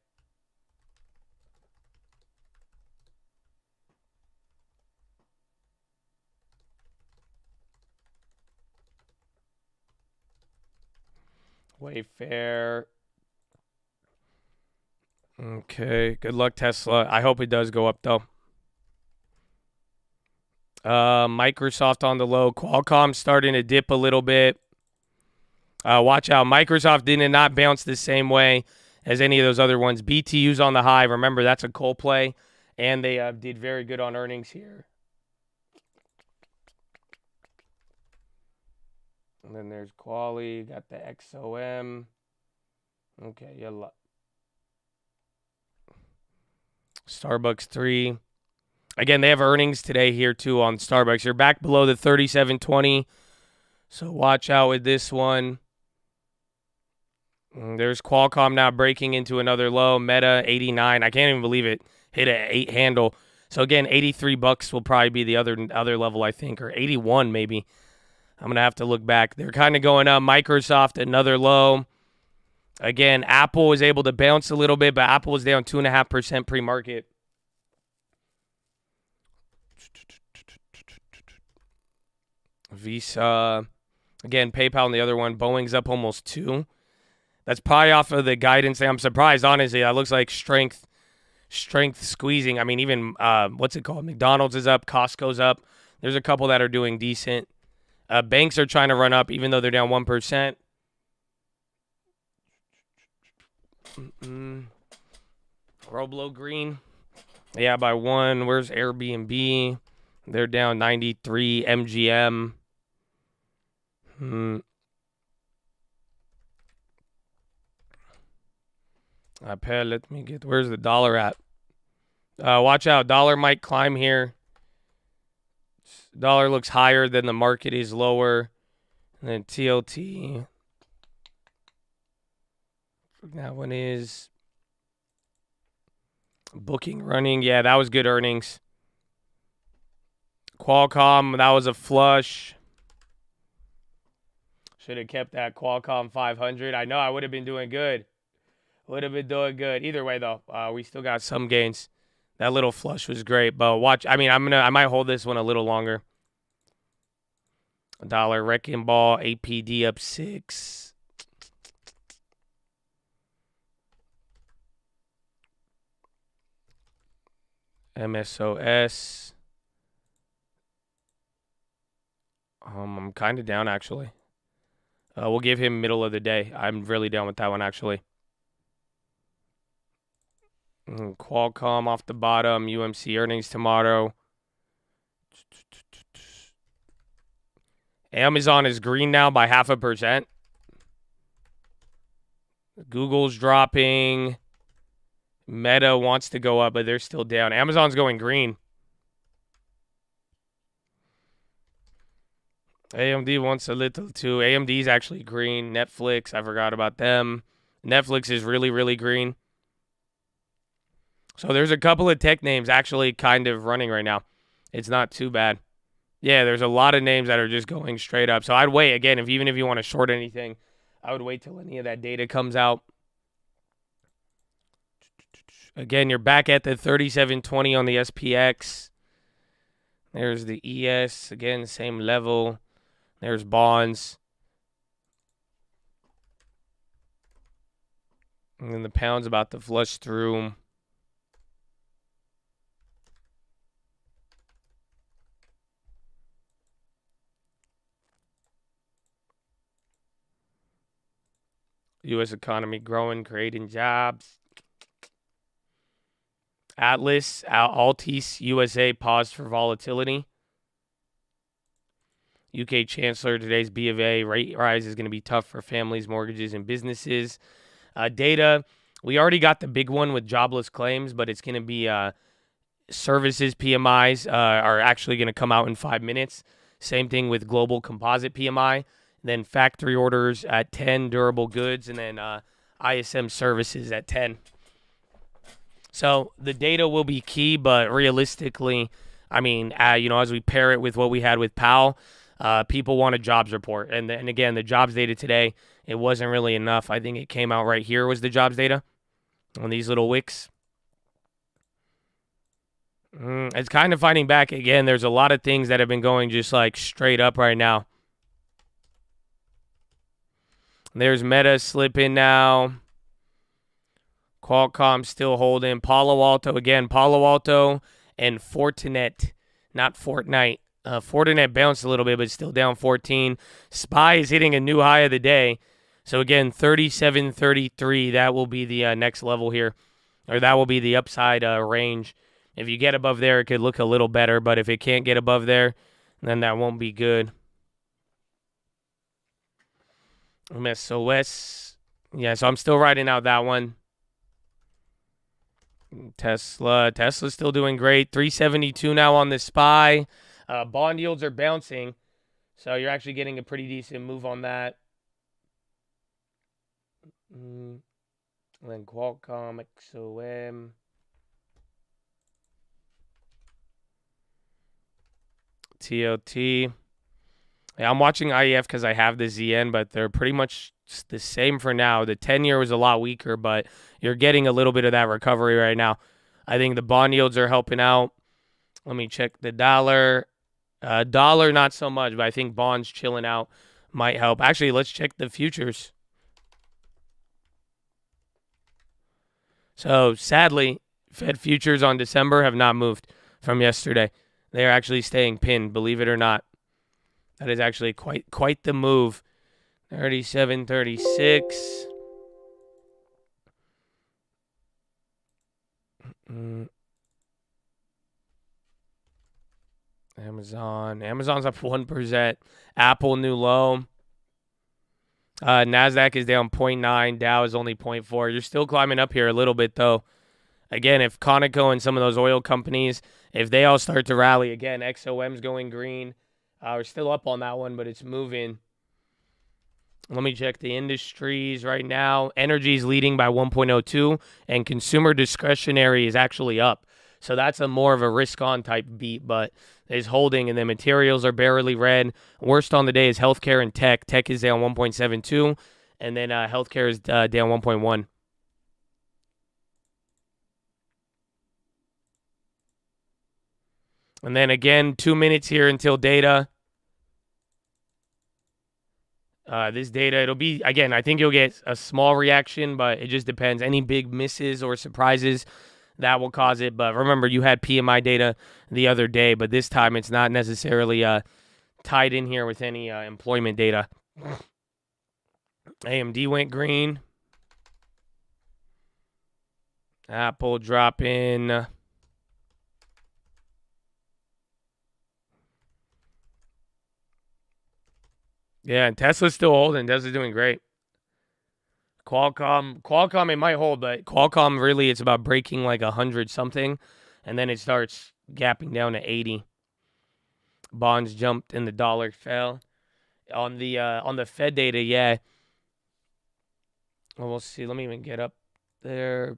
Wayfair. Okay, good luck, Tesla. I hope it does go up, though. Microsoft on the low. Qualcomm starting to dip a little bit. Watch out. Microsoft did not bounce the same way as any of those other ones. BTU's on the high. Remember, that's a coal play. And they did very good on earnings here. And then there's Quali. Got the XOM. Okay, yalla. Starbucks 3. Again, they have earnings today here, too, on Starbucks. You're back below the 37.20. So watch out with this one. There's Qualcomm now breaking into another low. Meta, 89. I can't even believe it. Hit an 8 handle. So, again, $83 will probably be the other level, I think, or 81 maybe. I'm going to have to look back. They're kind of going up. Microsoft, another low. Again, Apple was able to bounce a little bit, but Apple was down 2.5% pre-market. Visa. Again, PayPal and the other one. Boeing's up almost 2. That's probably off of the guidance. I'm surprised, honestly. That looks like strength squeezing. I mean, even, what's it called? McDonald's is up. Costco's up. There's a couple that are doing decent. Banks are trying to run up, even though they're down 1%. Roblo Green. Yeah, by 1. Where's Airbnb? They're down 93. MGM. Let me get. Where's the dollar at? Watch out. Dollar might climb here. Dollar looks higher than the market is lower. And then TLT. That one is booking running. Yeah, that was good earnings. Qualcomm, that was a flush. Should have kept that Qualcomm 500. I know I would have been doing good. Would have been doing good. Either way, though, we still got some gains. That little flush was great, but watch. I mean, I might hold this one a little longer. Dollar Wrecking Ball, APD up 6. MSOS. I'm kind of down, actually. We'll give him middle of the day. I'm really down with that one, actually. Qualcomm off the bottom. UMC earnings tomorrow. Amazon is green now by 0.5%. Google's dropping. Meta wants to go up, but they're still down. Amazon's going green. AMD wants a little too. AMD's actually green. Netflix, I forgot about them. Netflix is really, really green. So there's a couple of tech names actually kind of running right now. It's not too bad. Yeah, there's a lot of names that are just going straight up. So I'd wait, again, even if you want to short anything, I would wait till any of that data comes out. Again, you're back at the 3720 on the SPX. There's the ES, again, same level. There's bonds. And then the pound's about to flush through. U.S. economy growing, creating jobs. Atlas, Altice, USA paused for volatility. UK Chancellor, today's B of A rate rise is going to be tough for families, mortgages, and businesses. Data, we already got the big one with jobless claims, but it's going to be services PMIs are actually going to come out in 5 minutes. Same thing with global composite PMI. Then factory orders at 10, durable goods, and then ISM services at 10. So the data will be key, but realistically, I mean, as we pair it with what we had with Powell, people want a jobs report. And again, the jobs data today, it wasn't really enough. I think it came out right here was the jobs data on these little wicks. It's kind of fighting back. Again, there's a lot of things that have been going just like straight up right now. There's Meta slipping now. Qualcomm still holding. Palo Alto, again, Palo Alto and Fortinet, not Fortnite. Fortinet bounced a little bit, but still down 14. SPY is hitting a new high of the day. So, again, 37.33, that will be the next level here. Or that will be the upside range. If you get above there, it could look a little better. But if it can't get above there, then that won't be good. MSOS. Yeah, so I'm still riding out that one. Tesla's still doing great. 372 now on the SPY. Bond yields are bouncing. So you're actually getting a pretty decent move on that. And then Qualcomm, XOM. TLT. Yeah, I'm watching IEF because I have the ZN, but they're pretty much the same for now. The 10-year was a lot weaker, but you're getting a little bit of that recovery right now. I think the bond yields are helping out. Let me check the dollar. Dollar, not so much, but I think bonds chilling out might help. Actually, let's check the futures. So, sadly, Fed futures on December have not moved from yesterday. They're actually staying pinned, believe it or not. That is actually quite the move. 37.36. Amazon's up 1%. Apple new low. NASDAQ is down 0.9. Dow is only 0.4. You're still climbing up here a little bit, though. Again, if Conoco and some of those oil companies, if they all start to rally, again, XOM's going green. We're still up on that one, but it's moving. Let me check the industries right now. Energy is leading by 1.02, and consumer discretionary is actually up. So that's a more of a risk-on type beat, but is holding, and then materials are barely red. Worst on the day is healthcare and tech. Tech is down 1.72, and then healthcare is down 1.1. And then again, 2 minutes here until data. This data, it'll be, again, I think you'll get a small reaction, but it just depends. Any big misses or surprises, that will cause it. But remember, you had PMI data the other day, but this time it's not necessarily tied in here with any employment data. AMD went green. Apple dropping. Yeah, and Tesla's still holding. Tesla's doing great. Qualcomm, it might hold, but Qualcomm really, it's about breaking like 100 something, and then it starts gapping down to 80. Bonds jumped and the dollar fell. On the Fed data, yeah. Well, we'll see. Let me even get up there.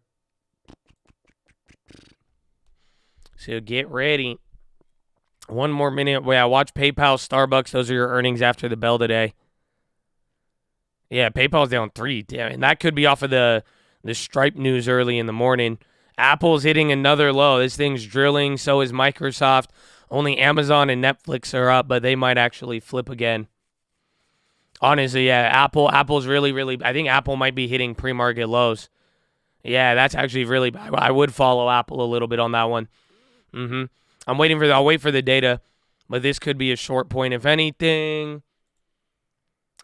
So get ready. One more minute. Wait, I watch PayPal, Starbucks. Those are your earnings after the bell today. Yeah, PayPal's down 3. Damn, and that could be off of the Stripe news early in the morning. Apple's hitting another low. This thing's drilling. So is Microsoft. Only Amazon and Netflix are up, but they might actually flip again. Honestly, yeah, Apple's really, really. I think Apple might be hitting pre-market lows. Yeah, that's actually really. I would follow Apple a little bit on that one. I'll wait for the data, but this could be a short point if anything.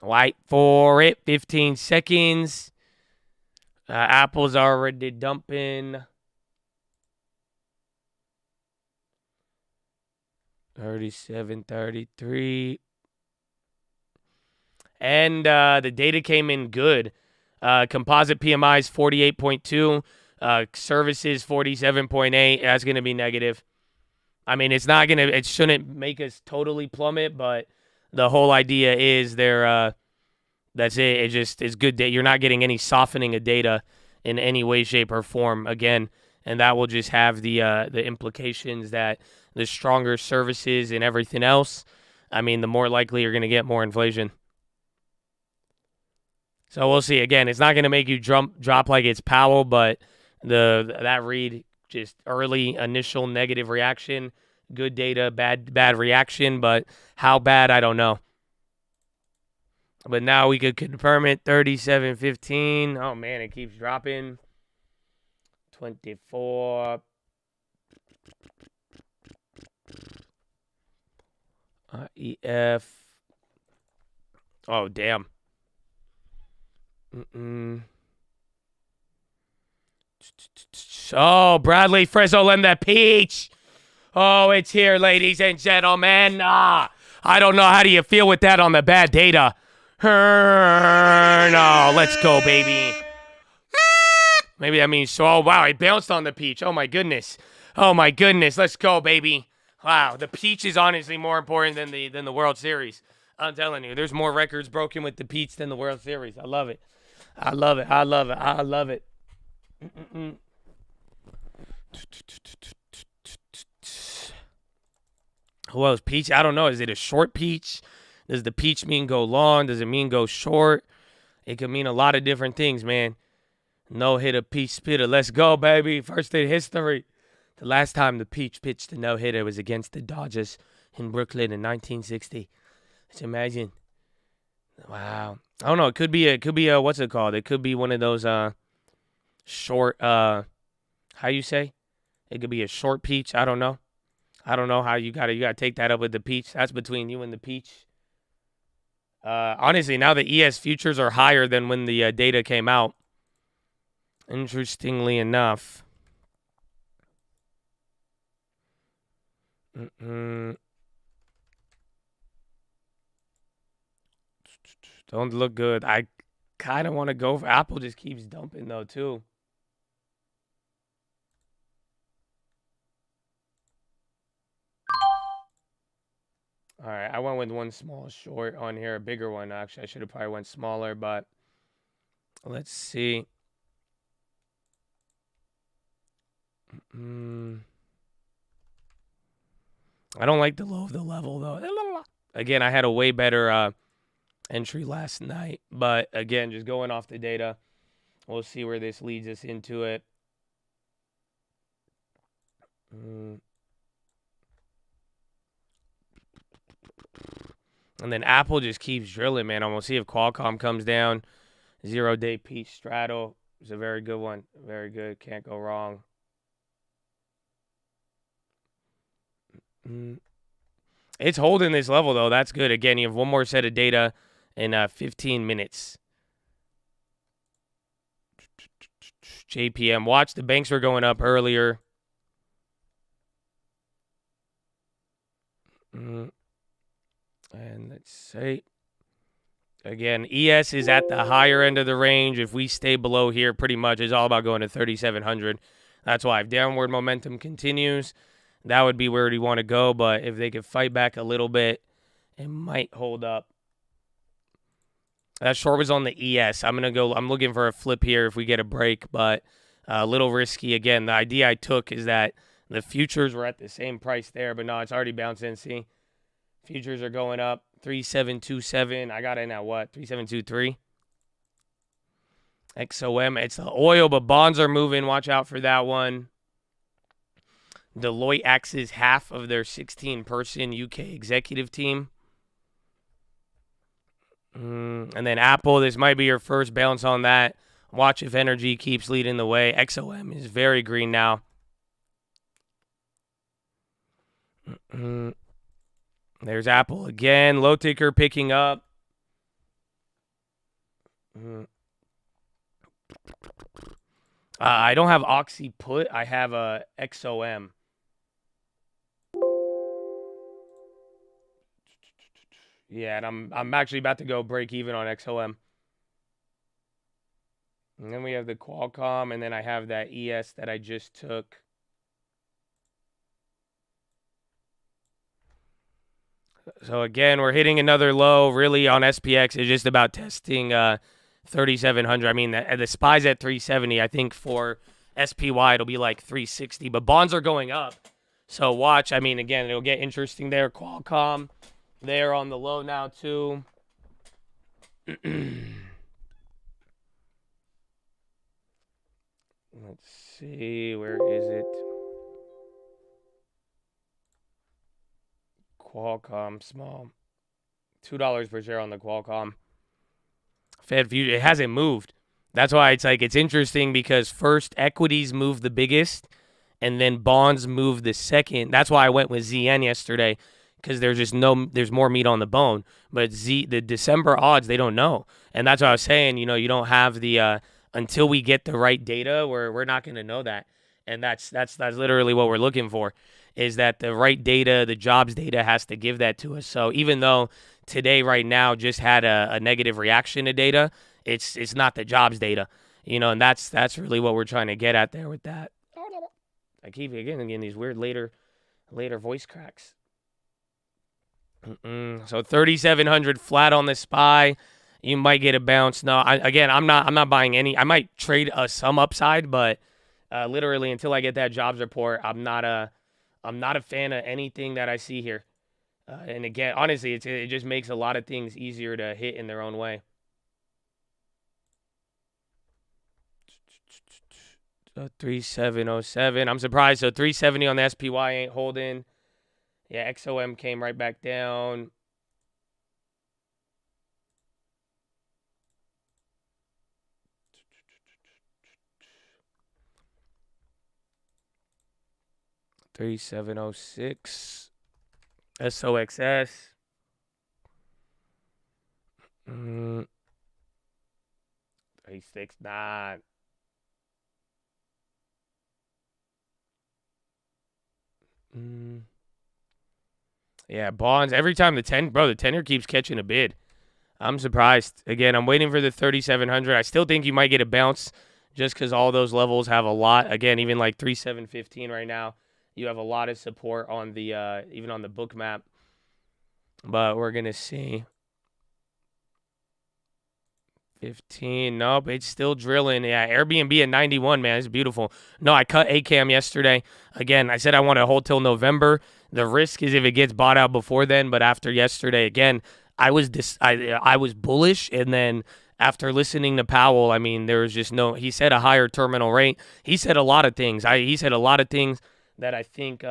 Wait for it. 15 seconds. Apple's already dumping. 37.33. And the data came in good. Composite PMI is 48.2. Services 47.8. That's going to be negative. I mean, it shouldn't make us totally plummet, but the whole idea is that's it. It's good that you're not getting any softening of data in any way, shape, or form again, and that will just have the implications that the stronger services and everything else. I mean, the more likely you're going to get more inflation. So we'll see. Again, it's not going to make you drop like it's Powell, but that read, just early initial negative reaction, good data, bad reaction, but how bad, I don't know. But now we could confirm it. 37.15. Oh man, it keeps dropping. 24. EF. Oh damn. Oh, Bradley Frizzo, lend that peach. Oh, it's here, ladies and gentlemen. I don't know. How do you feel with that on the bad data? No, let's go, baby. Maybe that means so. Oh, wow, it bounced on the peach. Oh, my goodness. Oh, my goodness. Let's go, baby. Wow, the peach is honestly more important than the World Series. I'm telling you, there's more records broken with the peach than the World Series. I love it. I love it. I love it. I love it. Who else? Peach? I don't know. Is it a short peach? Does the peach mean go long? Does it mean go short? It could mean a lot of different things, man. No-hitter, peach spitter. Let's go, baby. First in history. The last time the peach pitched a no-hitter was against the Dodgers in Brooklyn in 1960. Let's imagine. Wow. I don't know. It could be a what's it called? It could be one of those short how you say? It could be a short peach. I don't know. I don't know how you gotta take that up with the peach. That's between you and the peach. Honestly, now the ES futures are higher than when the data came out. Interestingly enough. Don't look good. I kind of want to go for Apple. Just keeps dumping though too. All right, I went with one small short on here, a bigger one. Actually, I should have probably went smaller, but let's see. I don't like the low of the level though. Again, I had a way better entry last night, but again, just going off the data, we'll see where this leads us into it. And then Apple just keeps drilling, man. I'm going to see if Qualcomm comes down. 0-day peach straddle is a very good one. Very good. Can't go wrong. It's holding this level, though. That's good. Again, you have one more set of data in 15 minutes. JPM. Watch, the banks were going up earlier. And let's say, again, ES is at the higher end of the range. If we stay below here, pretty much it's all about going to 3,700. That's why if downward momentum continues, that would be where we want to go. But if they could fight back a little bit, it might hold up. That short was on the ES. I'm looking for a flip here if we get a break, but a little risky. Again, the idea I took is that the futures were at the same price there, but no, it's already bouncing. See, futures are going up 3,727. I got in at what? 3,723. XOM. It's the oil, but bonds are moving. Watch out for that one. Deloitte axes half of their 16-person UK executive team. And then Apple, this might be your first bounce on that. Watch if energy keeps leading the way. XOM is very green now. There's Apple again. Low ticker picking up. I don't have Oxy Put. I have a XOM. Yeah, and I'm actually about to go break even on XOM. And then we have the Qualcomm, and then I have that ES that I just took. So again, we're hitting another low. Really on SPX, it's just about testing 3,700. I mean, the SPY's at 370. I think for SPY it'll be like 360. But bonds are going up, so watch. I mean, again, it'll get interesting there. Qualcomm. They're on the low now, too. Let's see. Where is it? Qualcomm, small. $2 per share on the Qualcomm. Fed view, it hasn't moved. That's why it's interesting because first equities move the biggest, and then bonds move the second. That's why I went with ZN yesterday. Because there's more meat on the bone. But the December odds, they don't know. And that's what I was saying, you don't have the, until we get the right data, we're not going to know that. And that's literally what we're looking for, is that the right data, the jobs data has to give that to us. So even though today, right now, just had a negative reaction to data, it's not the jobs data, and that's really what we're trying to get at there with that. I keep getting these weird later voice cracks. So 3,700 flat on the SPY. You might get a bounce. No, I'm not buying any. I might trade some upside, but literally until I get that jobs report, I'm not a fan of anything that I see here. And again, honestly, it just makes a lot of things easier to hit in their own way. So 3,707. I'm surprised. So 370 on the SPY ain't holding. Yeah, XOM came right back down. $3,706. SOXS. 369. Yeah, bonds. Every time the 10-year keeps catching a bid. I'm surprised. Again, I'm waiting for the 3,700. I still think you might get a bounce just because all those levels have a lot. Again, even like 3,715 right now, you have a lot of support on the even on the book map. But we're going to see. 15. Nope, it's still drilling. Yeah, Airbnb at 91, man. It's beautiful. No, I cut ACAM yesterday. Again, I said I want to hold till November. The risk is if it gets bought out before then, but after yesterday, again, I was bullish, and then after listening to Powell, I mean, there was just no. He said a higher terminal rate. He said a lot of things. He said a lot of things that I think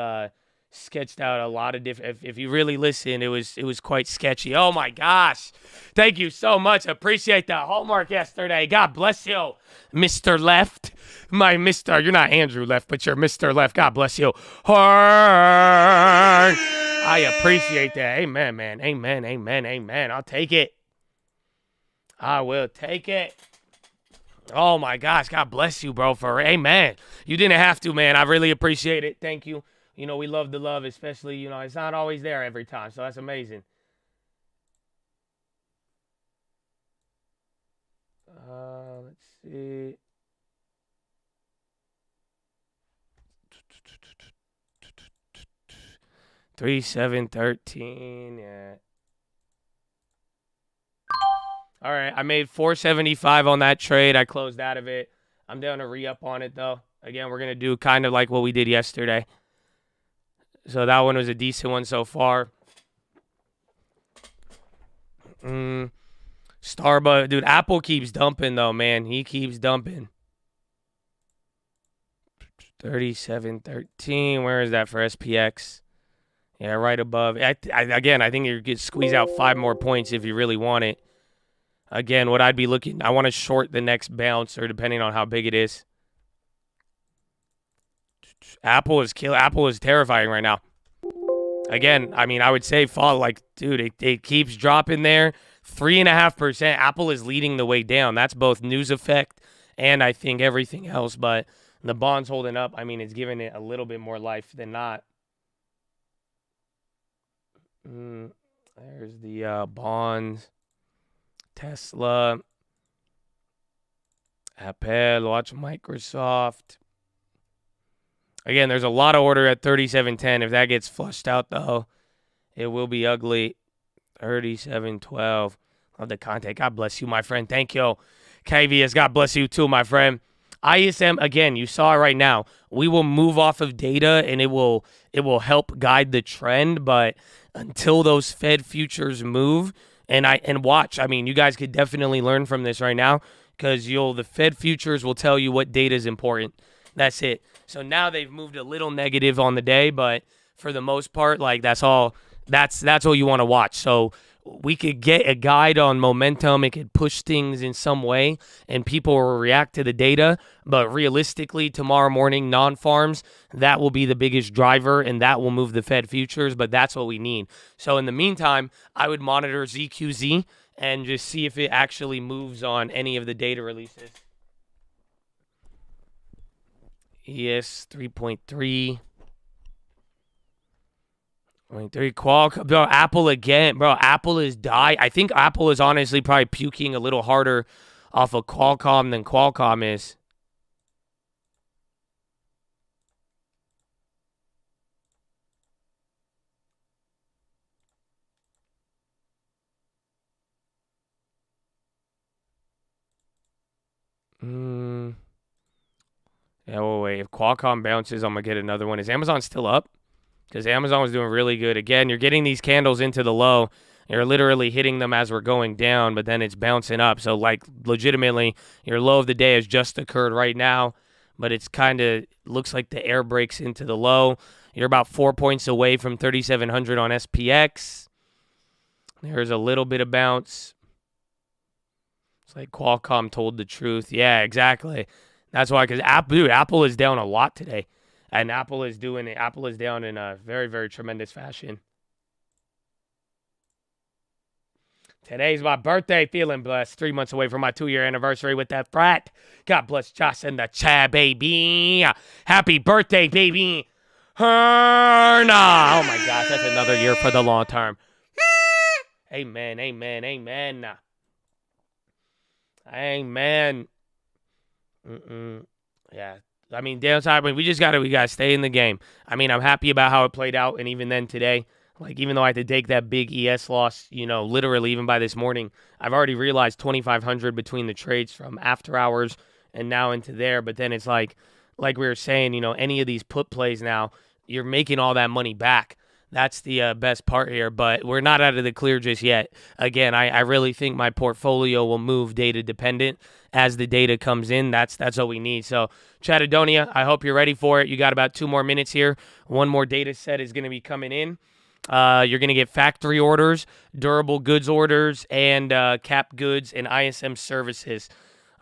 sketched out a lot of different. If you really listen, it was quite sketchy. Oh my gosh! Thank you so much. Appreciate the homework yesterday. God bless you, Mr. Left. My Mr. You're not Andrew Left, but you're Mr. Left. God bless you. I appreciate that. Amen, man. Amen. Amen. Amen. I'll take it. I will take it. Oh my gosh, God bless you, bro. For amen. You didn't have to, man. I really appreciate it. Thank you. You know, we love the love, especially, you know, it's not always there every time, so that's amazing. Let's see. $3,713, yeah. All right, I made $475 on that trade. I closed out of it. I'm down to re-up on it, though. Again, we're going to do kind of like what we did yesterday. So that one was a decent one so far. Starbucks. Dude, Apple keeps dumping, though, man. He keeps dumping. 37.13. Where is that for SPX? Yeah, right above. Again, I think you could squeeze out 5 more points if you really want it. Again, what I'd be looking, I want to short the next bounce, or depending on how big it is. Apple is terrifying right now. Again, I mean, I would say fall, like, dude, it keeps dropping there. 3.5%. Apple is leading the way down. That's both news effect and I think everything else. But the bond's holding up. I mean, it's giving it a little bit more life than not. There's the bonds. Tesla. Apple. Watch Microsoft. Again, there's a lot of order at 37.10. If that gets flushed out, though, it will be ugly. 37.12. Love the content. God bless you, my friend. Thank you. KVS, God bless you too, my friend. ISM, again, you saw it right now. We will move off of data, and it will help guide the trend. But until those Fed futures move, and watch, I mean, you guys could definitely learn from this right now, because the Fed futures will tell you what data is important. That's it. So now they've moved a little negative on the day, but for the most part, like, that's all you want to watch. So we could get a guide on momentum. It could push things in some way, and people will react to the data. But realistically, tomorrow morning, non-farms, that will be the biggest driver, and that will move the Fed futures, but that's what we need. So in the meantime, I would monitor ZQZ and just see if it actually moves on any of the data releases. ES 3.3. 3 Qualcomm. Bro, Apple again. Bro, Apple is dying. I think Apple is honestly probably puking a little harder off of Qualcomm than Qualcomm is. Yeah, well, wait. If Qualcomm bounces, I'm going to get another one. Is Amazon still up? Because Amazon was doing really good. Again, you're getting these candles into the low. You're literally hitting them as we're going down, but then it's bouncing up. So, like, legitimately, your low of the day has just occurred right now, but it's kind of looks like the air breaks into the low. You're about 4 points away from 3,700 on SPX. There's a little bit of bounce. It's like Qualcomm told the truth. Yeah, exactly. That's why, because Apple is down a lot today. And Apple is doing it. Apple is down in a very, very tremendous fashion. Today's my birthday. Feeling blessed. 3 months away from my 2-year anniversary with that frat. God bless Josh and the Chad, baby. Happy birthday, baby. Herna. Oh, my gosh. That's another year for the long term. Amen, amen, amen. Amen. Yeah. I mean, downside, we gotta stay in the game. I mean, I'm happy about how it played out, and even then today, like, even though I had to take that big ES loss, literally even by this morning, I've already realized 2,500 between the trades from after hours and now into there. But then it's like we were saying, any of these put plays now, you're making all that money back. That's the best part here, but we're not out of the clear just yet. Again, I really think my portfolio will move data dependent as the data comes in. That's all we need. So, Chattadonia, I hope you're ready for it. You got about 2 more minutes here. One more data set is going to be coming in. You're going to get factory orders, durable goods orders, and cap goods and ISM services.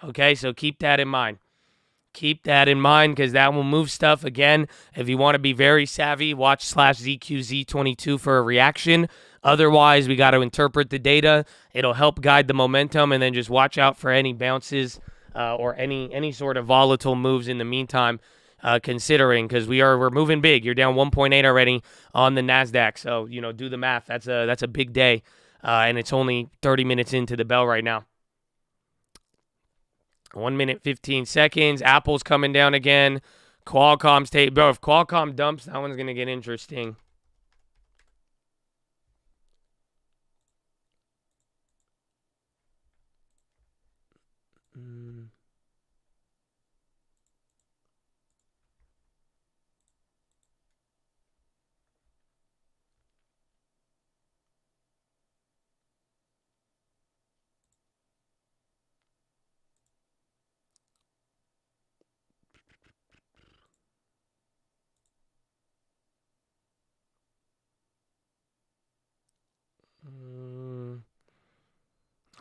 Okay, so keep that in mind. Keep that in mind because that will move stuff. Again, if you want to be very savvy, watch /ZQZ22 for a reaction. Otherwise, we got to interpret the data. It'll help guide the momentum, and then just watch out for any bounces or any sort of volatile moves in the meantime, considering because we're moving big. You're down 1.8 already on the NASDAQ. So, do the math. That's a big day, and it's only 30 minutes into the bell right now. 1 minute, 15 seconds. Apple's coming down again. Qualcomm's bro, if Qualcomm dumps, that one's going to get interesting.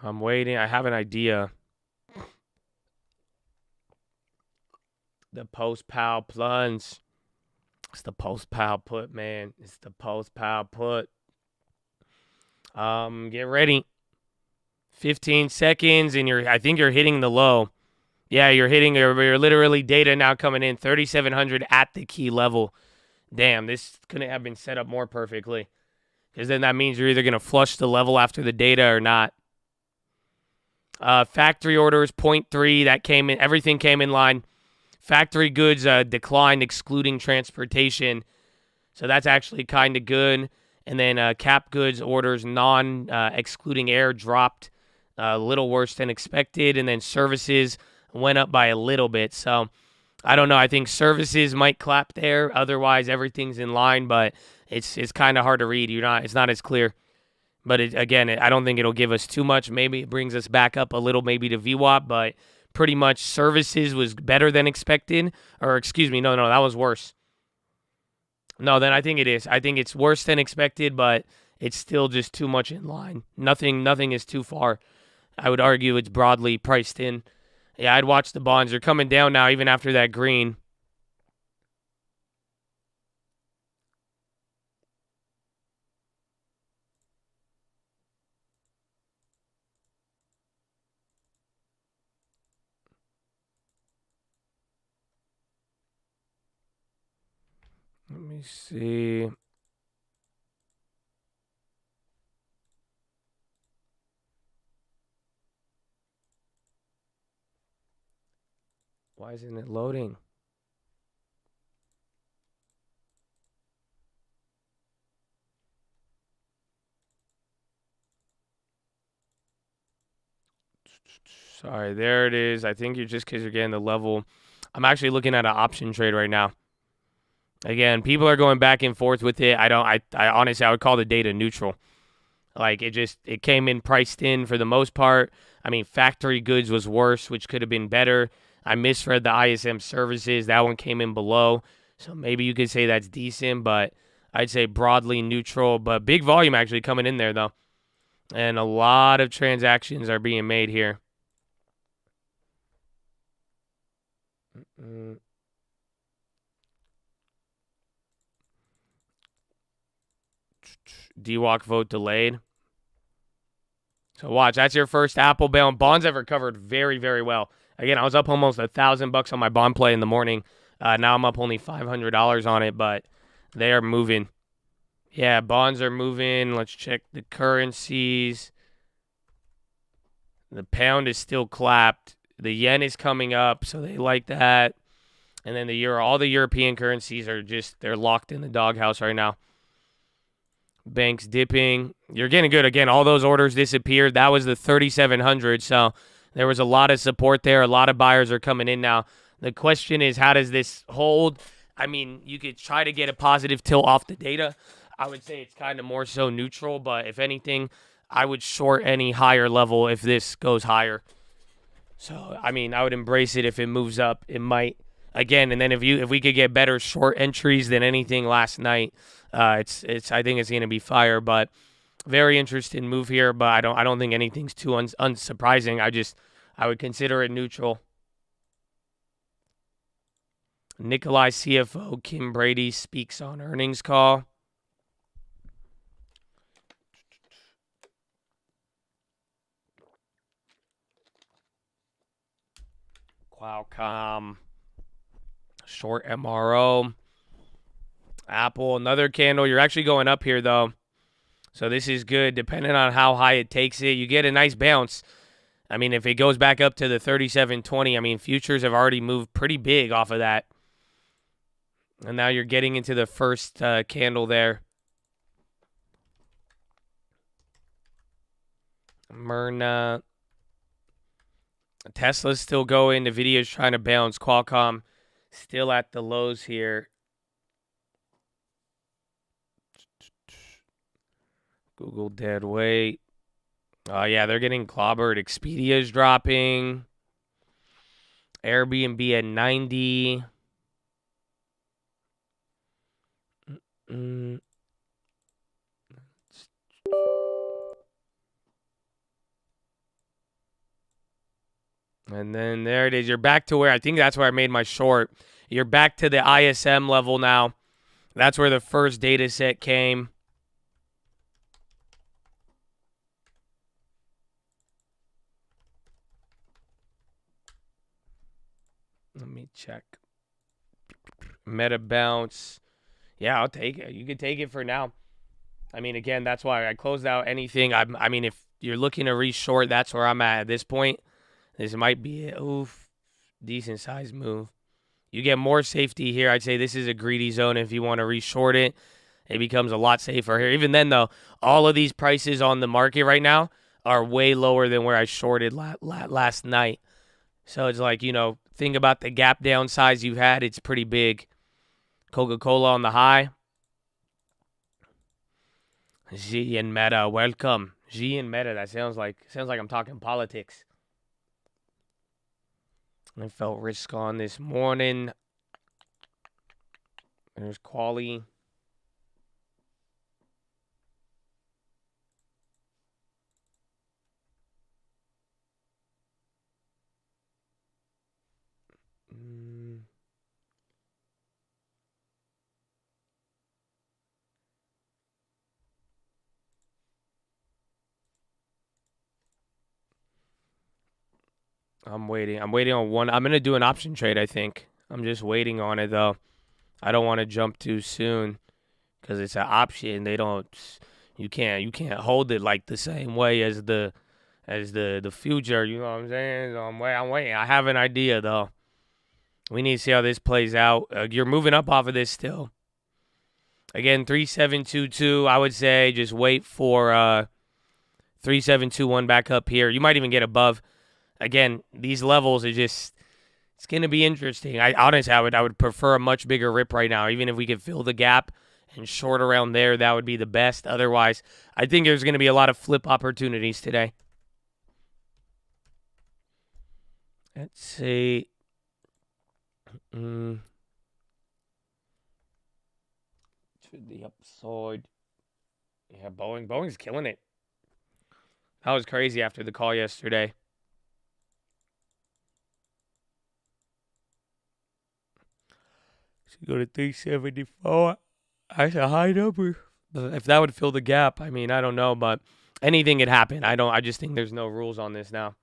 I'm waiting. I have an idea. The Post Powell plunge. It's the Post Powell put, man. It's the Post Powell put. Get ready. 15 seconds, and I think you're hitting the low. Yeah, you're literally data now coming in. 3,700 at the key level. Damn, this couldn't have been set up more perfectly. Because then that means you're either going to flush the level after the data or not. Factory orders, 0.3. That came in. Everything came in line. Factory goods declined, excluding transportation. So that's actually kind of good. And then cap goods orders, excluding air, dropped a little worse than expected. And then services went up by a little bit. So I don't know. I think services might clap there. Otherwise, everything's in line. But it's kind of hard to read. It's not as clear. But again, I don't think it'll give us too much. Maybe it brings us back up a little, maybe to VWAP, but pretty much services was better than expected. Or excuse me, no, that was worse. No, then I think it is. I think it's worse than expected, but it's still just too much in line. Nothing is too far. I would argue it's broadly priced in. Yeah, I'd watch the bonds. They're coming down now, even after that green. Let me see. Why isn't it loading? Sorry, there it is. I think you're just because you're getting the level. I'm actually looking at an option trade right now. Again, people are going back and forth with it. I honestly, I would call the data neutral. Like, it came in priced in for the most part. I mean, factory goods was worse, which could have been better. I misread the ISM services. That one came in below. So maybe you could say that's decent, but I'd say broadly neutral. But big volume actually coming in there, though. And a lot of transactions are being made here. DWAC vote delayed. So watch, that's your first Apple bail. Bonds have recovered very, very well. Again, I was up almost $1,000 on my bond play in the morning. Now I'm up only $500 on it, but they are moving. Yeah, bonds are moving. Let's check the currencies. The pound is still clapped. The yen is coming up, so they like that. And then the euro, all the European currencies are they're locked in the doghouse right now. Banks dipping. You're getting good. Again, all those orders disappeared. That was the 3,700. So there was a lot of support there. A lot of buyers are coming in now. The question is, how does this hold? I mean, you could try to get a positive tilt off the data. I would say it's kind of more so neutral, but if anything, I would short any higher level if this goes higher. So, I mean, I would embrace it if it moves up. It might again, and then if we could get better short entries than anything last night, I think it's going to be fire, but very interesting move here, but I don't think anything's too unsurprising. I would consider it neutral. Nikolai CFO Kim Brady speaks on earnings call. Qualcomm, short MRO. Apple, another candle. You're actually going up here, though. So this is good. Depending on how high it takes it, you get a nice bounce. I mean, if it goes back up to the 37.20, I mean, futures have already moved pretty big off of that. And now you're getting into the first candle there. Myrna. Tesla's still going. NVIDIA's trying to bounce. Qualcomm still at the lows here. Google dead weight. Oh, yeah, they're getting clobbered. Expedia's dropping. Airbnb at 90. And then there it is. You're back to where I think that's where I made my short. You're back to the ISM level now. That's where the first data set came. Let me check. Meta bounce. Yeah, I'll take it. You can take it for now. I mean, again, that's why I closed out anything. I mean, if you're looking to re-short, that's where I'm at this point. This might be a decent size move. You get more safety here. I'd say this is a greedy zone if you want to re-short it. It becomes a lot safer here. Even then, though, all of these prices on the market right now are way lower than where I shorted last night. So it's like, think about the gap down size you've had. It's pretty big. Coca-Cola on the high. Xi and Meta, welcome. Xi and Meta, that sounds like I'm talking politics. I felt risk on this morning. There's Quali. I'm waiting. I'm waiting on one. I'm going to do an option trade, I think. I'm just waiting on it, though. I don't want to jump too soon because it's an option. You can't hold it like the same way as the future. You know what I'm saying? So I'm waiting. I have an idea, though. We need to see how this plays out. You're moving up off of this still. Again, 3722. I would say just wait for 3721 back up here. You might even get above. Again, these levels are just, it's going to be interesting. Honestly, I would prefer a much bigger rip right now. Even if we could fill the gap and short around there, that would be the best. Otherwise, I think there's going to be a lot of flip opportunities today. Let's see. To the upside. Yeah, Boeing's killing it. That was crazy after the call yesterday. Go to 374. That's a high number. If that would fill the gap, I mean, I don't know, but anything could happen. I just think there's no rules on this now.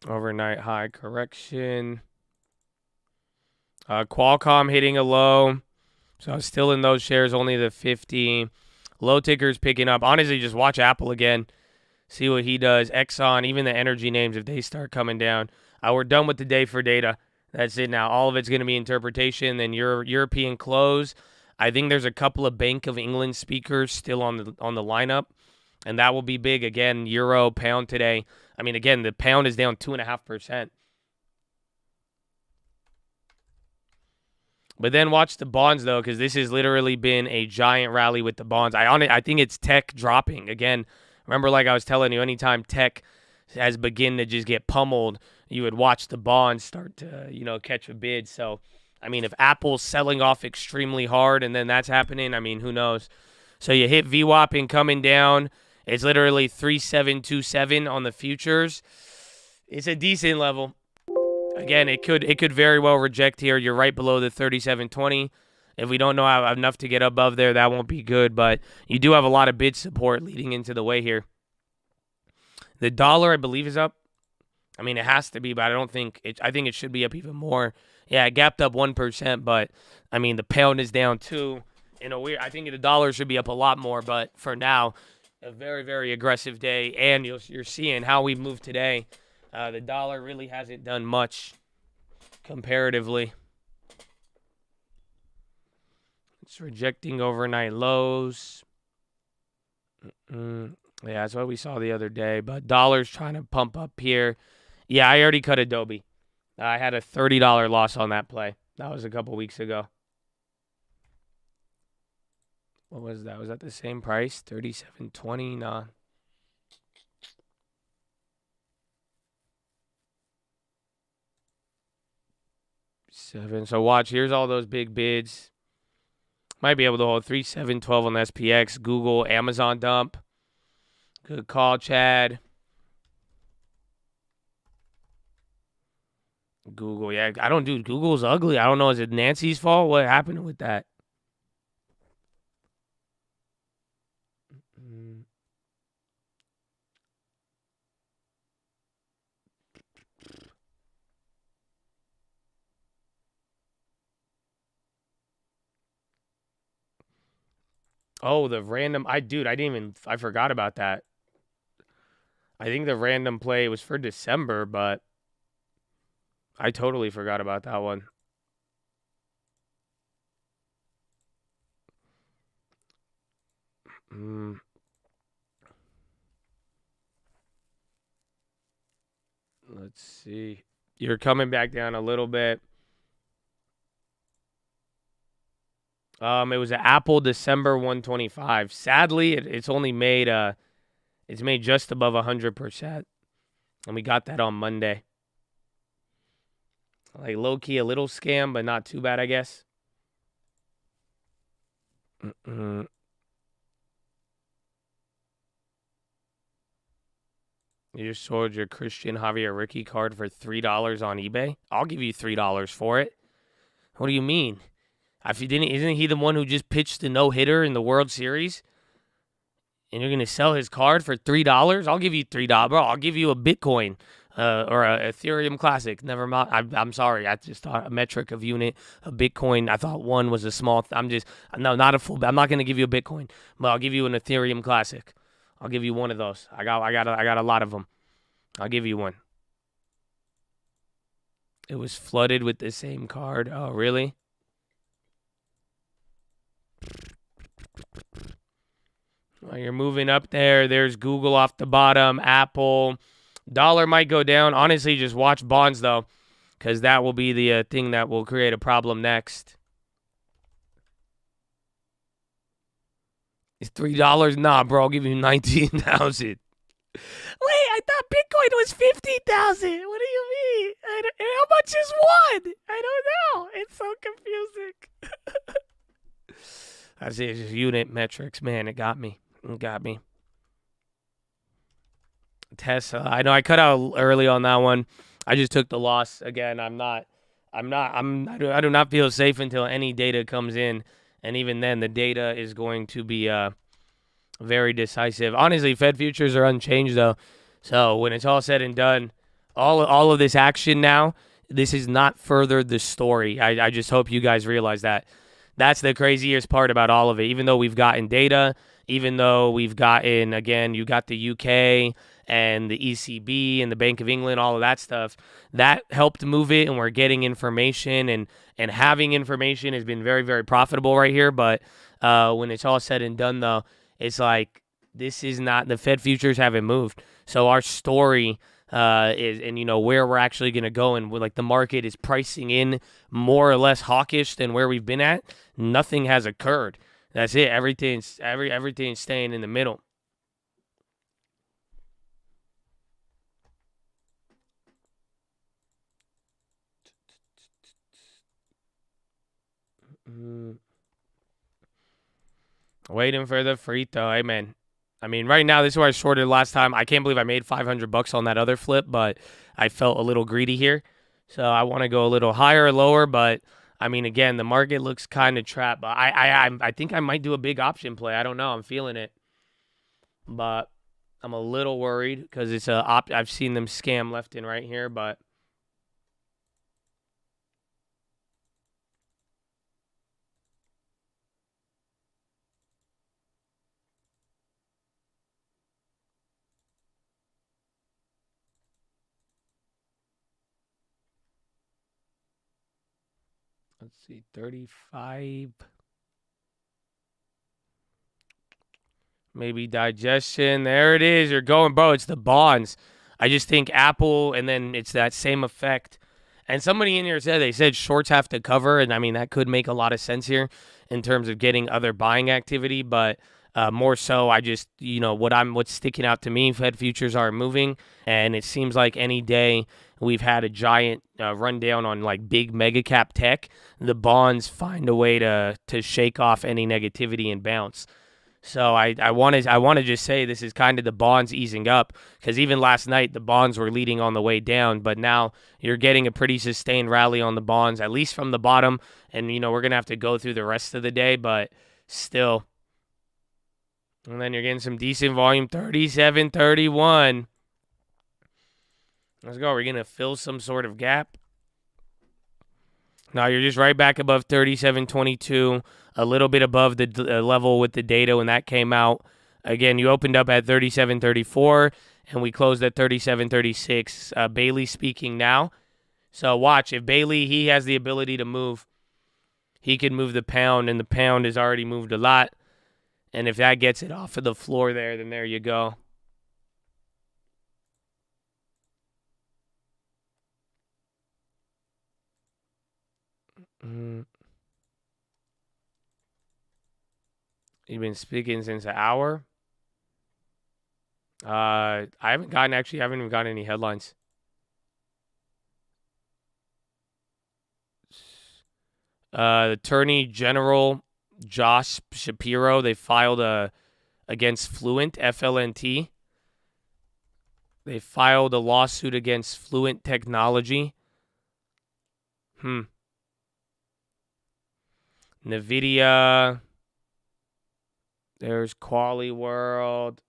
Overnight high correction. Qualcomm hitting a low. So still in those shares, only the 50. Low tickers picking up. Honestly, just watch Apple again. See what he does. Exxon, even the energy names, if they start coming down. We're done with the day for data. That's it now. All of it's going to be interpretation. Then your European close. I think there's a couple of Bank of England speakers still on the lineup, and that will be big. Again, euro, pound today. I mean, again, the pound is down 2.5%. But then watch the bonds, though, because this has literally been a giant rally with the bonds. I think it's tech dropping. Again, remember, like I was telling you, anytime tech has begun to just get pummeled, you would watch the bonds start to, catch a bid. So, I mean, if Apple's selling off extremely hard and then that's happening, I mean, who knows? So you hit VWAP and coming down. It's literally 3727 on the futures. It's a decent level. Again, it could very well reject here. You're right below the 3720. If we don't know how enough to get above there, that won't be good. But you do have a lot of bid support leading into the way here. The dollar, I believe, is up. I mean, it has to be, but I think it should be up even more. Yeah, it gapped up 1%, but I mean, the pound is down too. I think the dollar should be up a lot more, but for now, a very, very aggressive day. And you're seeing how we've moved today. The dollar really hasn't done much comparatively. It's rejecting overnight lows. Yeah, that's what we saw the other day. But dollar's trying to pump up here. Yeah, I already cut Adobe. I had a $30 loss on that play. That was a couple weeks ago. What was that? Was that the same price? 37.20? Nah. So watch, here's all those big bids. Might be able to hold 3712 on the SPX, Google, Amazon dump. Good call, Chad. Google, yeah, I don't do Google's ugly. I don't know, is it Nancy's fault? What happened with that? Oh, the random. I forgot about that. I think the random play was for December, but I totally forgot about that one. Let's see. You're coming back down a little bit. It was an Apple December 125. Sadly, it's only made it's made just above 100%, and we got that on Monday. Like low key, a little scam, but not too bad, I guess. You just sold your Christian Javier Ricky card for $3 on eBay. I'll give you $3 for it. What do you mean? If you didn't, isn't he the one who just pitched the no-hitter in the World Series? And you're gonna sell his card for $3? I'll give you $3, bro. I'll give you a Bitcoin or a Ethereum Classic. Never mind. I'm sorry. I just thought a metric of unit, a Bitcoin. I thought one was a small. Not a full. I'm not gonna give you a Bitcoin, but I'll give you an Ethereum Classic. I'll give you one of those. I got a lot of them. I'll give you one. It was flooded with the same card. Oh, really? Well, you're moving up there. There's Google off the bottom, Apple. Dollar might go down. Honestly, just watch bonds, though, because that will be the thing that will create a problem next. It's $3? Nah, bro, I'll give you $19,000. Wait, I thought Bitcoin was $50,000. What do you mean? How much is one? I don't know. It's so confusing. I say it's just unit metrics, man. It got me. Tesla. I know I cut out early on that one. I just took the loss again. I do not feel safe until any data comes in, and even then, the data is going to be very decisive. Honestly, Fed futures are unchanged though. So when it's all said and done, all of this action now, this has not furthered the story. I just hope you guys realize that. That's the craziest part about all of it. Even though we've gotten data, even though we've gotten, again, you got the UK and the ECB and the Bank of England, all of that stuff, that helped move it, and we're getting information, and having information has been very, very profitable right here. But when it's all said and done, though, it's like this is not, the Fed futures haven't moved. So our story is, and where we're actually going to go, and like the market is pricing in more or less hawkish than where we've been at. Nothing has occurred. That's it. Everything's staying in the middle. Waiting for the free throw. Hey, man. I mean, right now, this is where I shorted last time. I can't believe I made $500 on that other flip, but I felt a little greedy here. So I want to go a little higher or lower, but I mean, again, the market looks kind of trapped. But I think I might do a big option play. I don't know. I'm feeling it. But I'm a little worried because it's I've seen them scam left and right here, but let's see, 35. Maybe digestion. There it is. You're going, bro. It's the bonds. I just think Apple, and then it's that same effect. And somebody in here they said shorts have to cover, and I mean, that could make a lot of sense here in terms of getting other buying activity, but more so, I just, what's sticking out to me, Fed futures are moving, and it seems like any day we've had a giant rundown on like big mega cap tech, the bonds find a way to shake off any negativity and bounce. So I want to just say this is kind of the bonds easing up, because even last night the bonds were leading on the way down, but now you're getting a pretty sustained rally on the bonds, at least from the bottom, and we're going to have to go through the rest of the day, but still. And then you're getting some decent volume, 37.31. Let's go. We're going to fill some sort of gap. Now you're just right back above 37.22, a little bit above the level with the data when that came out. Again, you opened up at 37.34, and we closed at 37.36. Bailey speaking now. So watch, if Bailey, he has the ability to move, he can move the pound, and the pound has already moved a lot. And if that gets it off of the floor there, then there you go. You've been speaking since an hour? I haven't even gotten any headlines. Attorney General Josh Shapiro, they filed against Fluent, FLNT. They filed a lawsuit against Fluent Technology. NVIDIA. There's Quali World.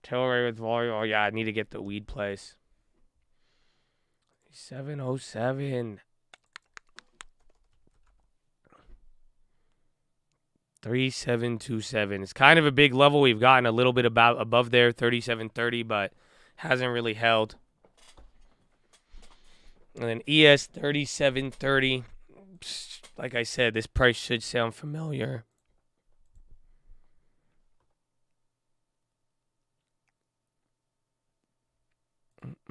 Tillery with volume. Oh, yeah, I need to get the weed place. 707. 3727. It's kind of a big level. We've gotten a little bit above there, 3730, but hasn't really held. And then ES 3730. Like I said, this price should sound familiar.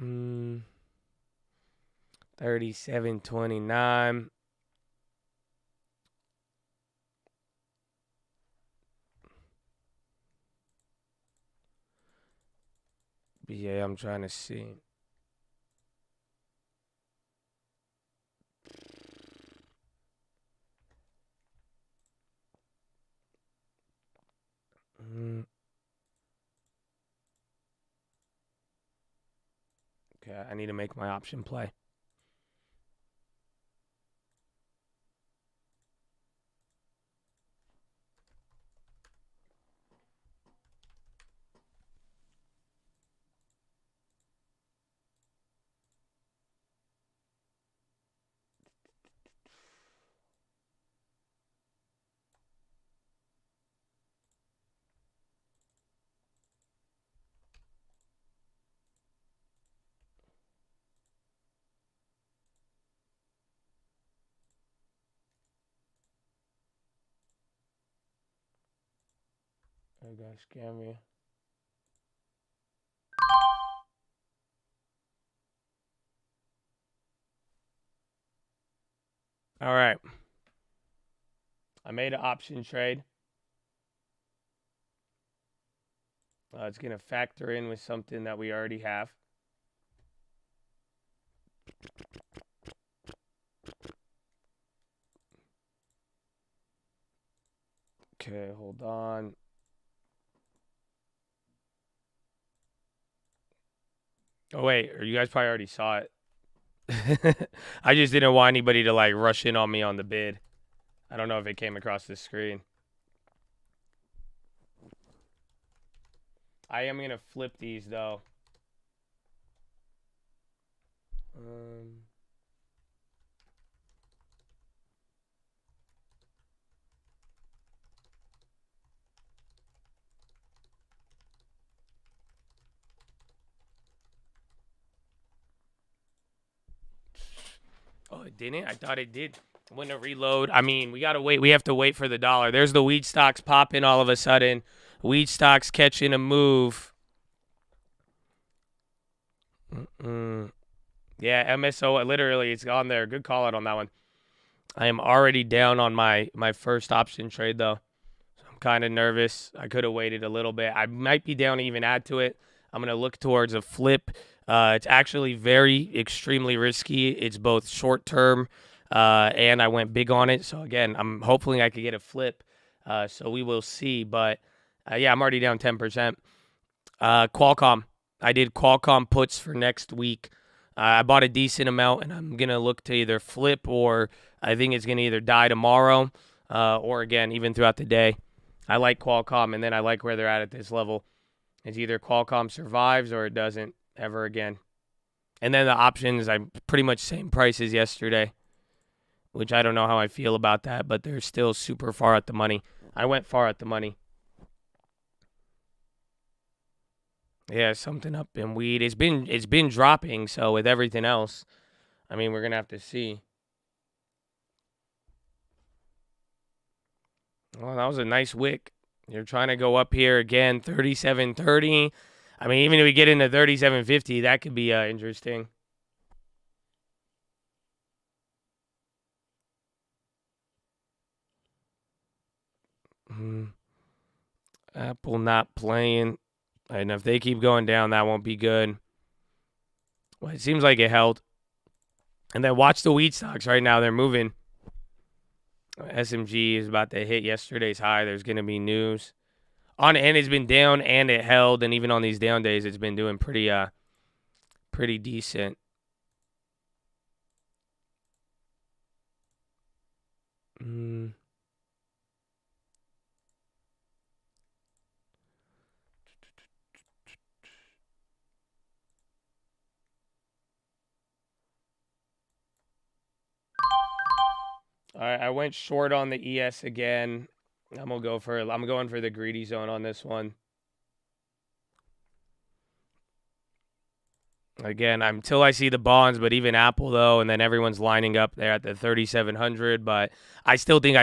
Mm-mm. 3729. Yeah, I'm trying to see. Okay, I need to make my option play. They're gonna scam me. All right. I made an option trade. It's going to factor in with something that we already have. Okay, hold on. Oh, wait. You guys probably already saw it. I just didn't want anybody to, like, rush in on me on the bid. I don't know if it came across the screen. I am going to flip these, though. Oh, it didn't? I thought it did. When to reload. I mean, we got to wait. We have to wait for the dollar. There's the weed stocks popping all of a sudden. Weed stocks catching a move. Yeah, MSO, literally, it's on there. Good call out on that one. I am already down on my first option trade, though. So I'm kind of nervous. I could have waited a little bit. I might be down to even add to it. I'm going to look towards a flip. It's actually extremely risky. It's both short-term and I went big on it. So, again, I'm hoping I could get a flip. So we will see. But, yeah, I'm already down 10%. Qualcomm. I did Qualcomm puts for next week. I bought a decent amount, and I'm going to look to either flip or I think it's going to either die tomorrow or, again, even throughout the day. I like Qualcomm, and then I like where they're at this level. It's either Qualcomm survives or it doesn't ever again. And then the options, I'm pretty much same price as yesterday, which I don't know how I feel about that, but they're still super far at the money. I went far at the money. Yeah, something up in weed. It's been dropping, so with everything else, I mean, we're going to have to see. Well, that was a nice wick. You're trying to go up here again, 37.30. I mean, even if we get into 37.50, that could be interesting. Apple not playing. And if they keep going down, that won't be good. Well, it seems like it held. And then watch the wheat stocks right now. They're moving. SMG is about to hit yesterday's high. There's going to be news. And it's been down and it held. And even on these down days, it's been doing pretty decent. All right, I went short on the ES again. I'm going for the greedy zone on this one. Again, until I see the bonds, but even Apple though, and then everyone's lining up there at the 3,700. But I still think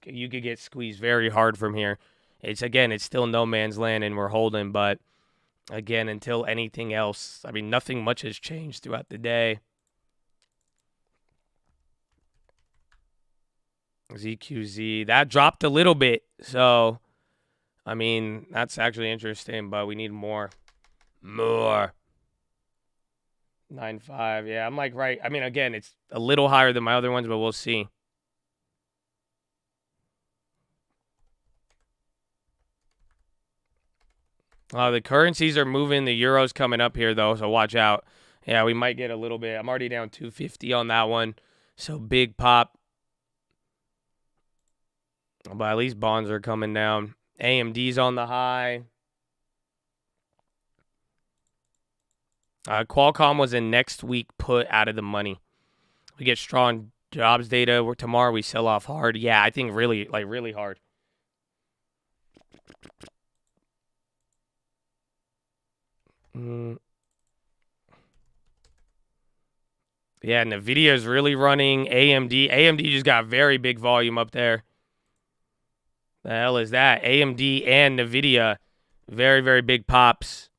you could get squeezed very hard from here. It's still no man's land, and we're holding. But again, until anything else, I mean, nothing much has changed throughout the day. ZQZ, that dropped a little bit. So, I mean, that's actually interesting, but we need more. 9.5. Yeah, I'm like right. I mean, again, it's a little higher than my other ones, but we'll see. The currencies are moving. The euro's coming up here, though, so watch out. Yeah, we might get a little bit. I'm already down 250 on that one, so big pop. But at least bonds are coming down. AMD's on the high. Qualcomm was a next week put out of the money. We get strong jobs data. Tomorrow we sell off hard. Yeah, I think really hard. Yeah, NVIDIA's really running. AMD just got very big volume up there. The hell is that? AMD and NVIDIA, very, very big pops.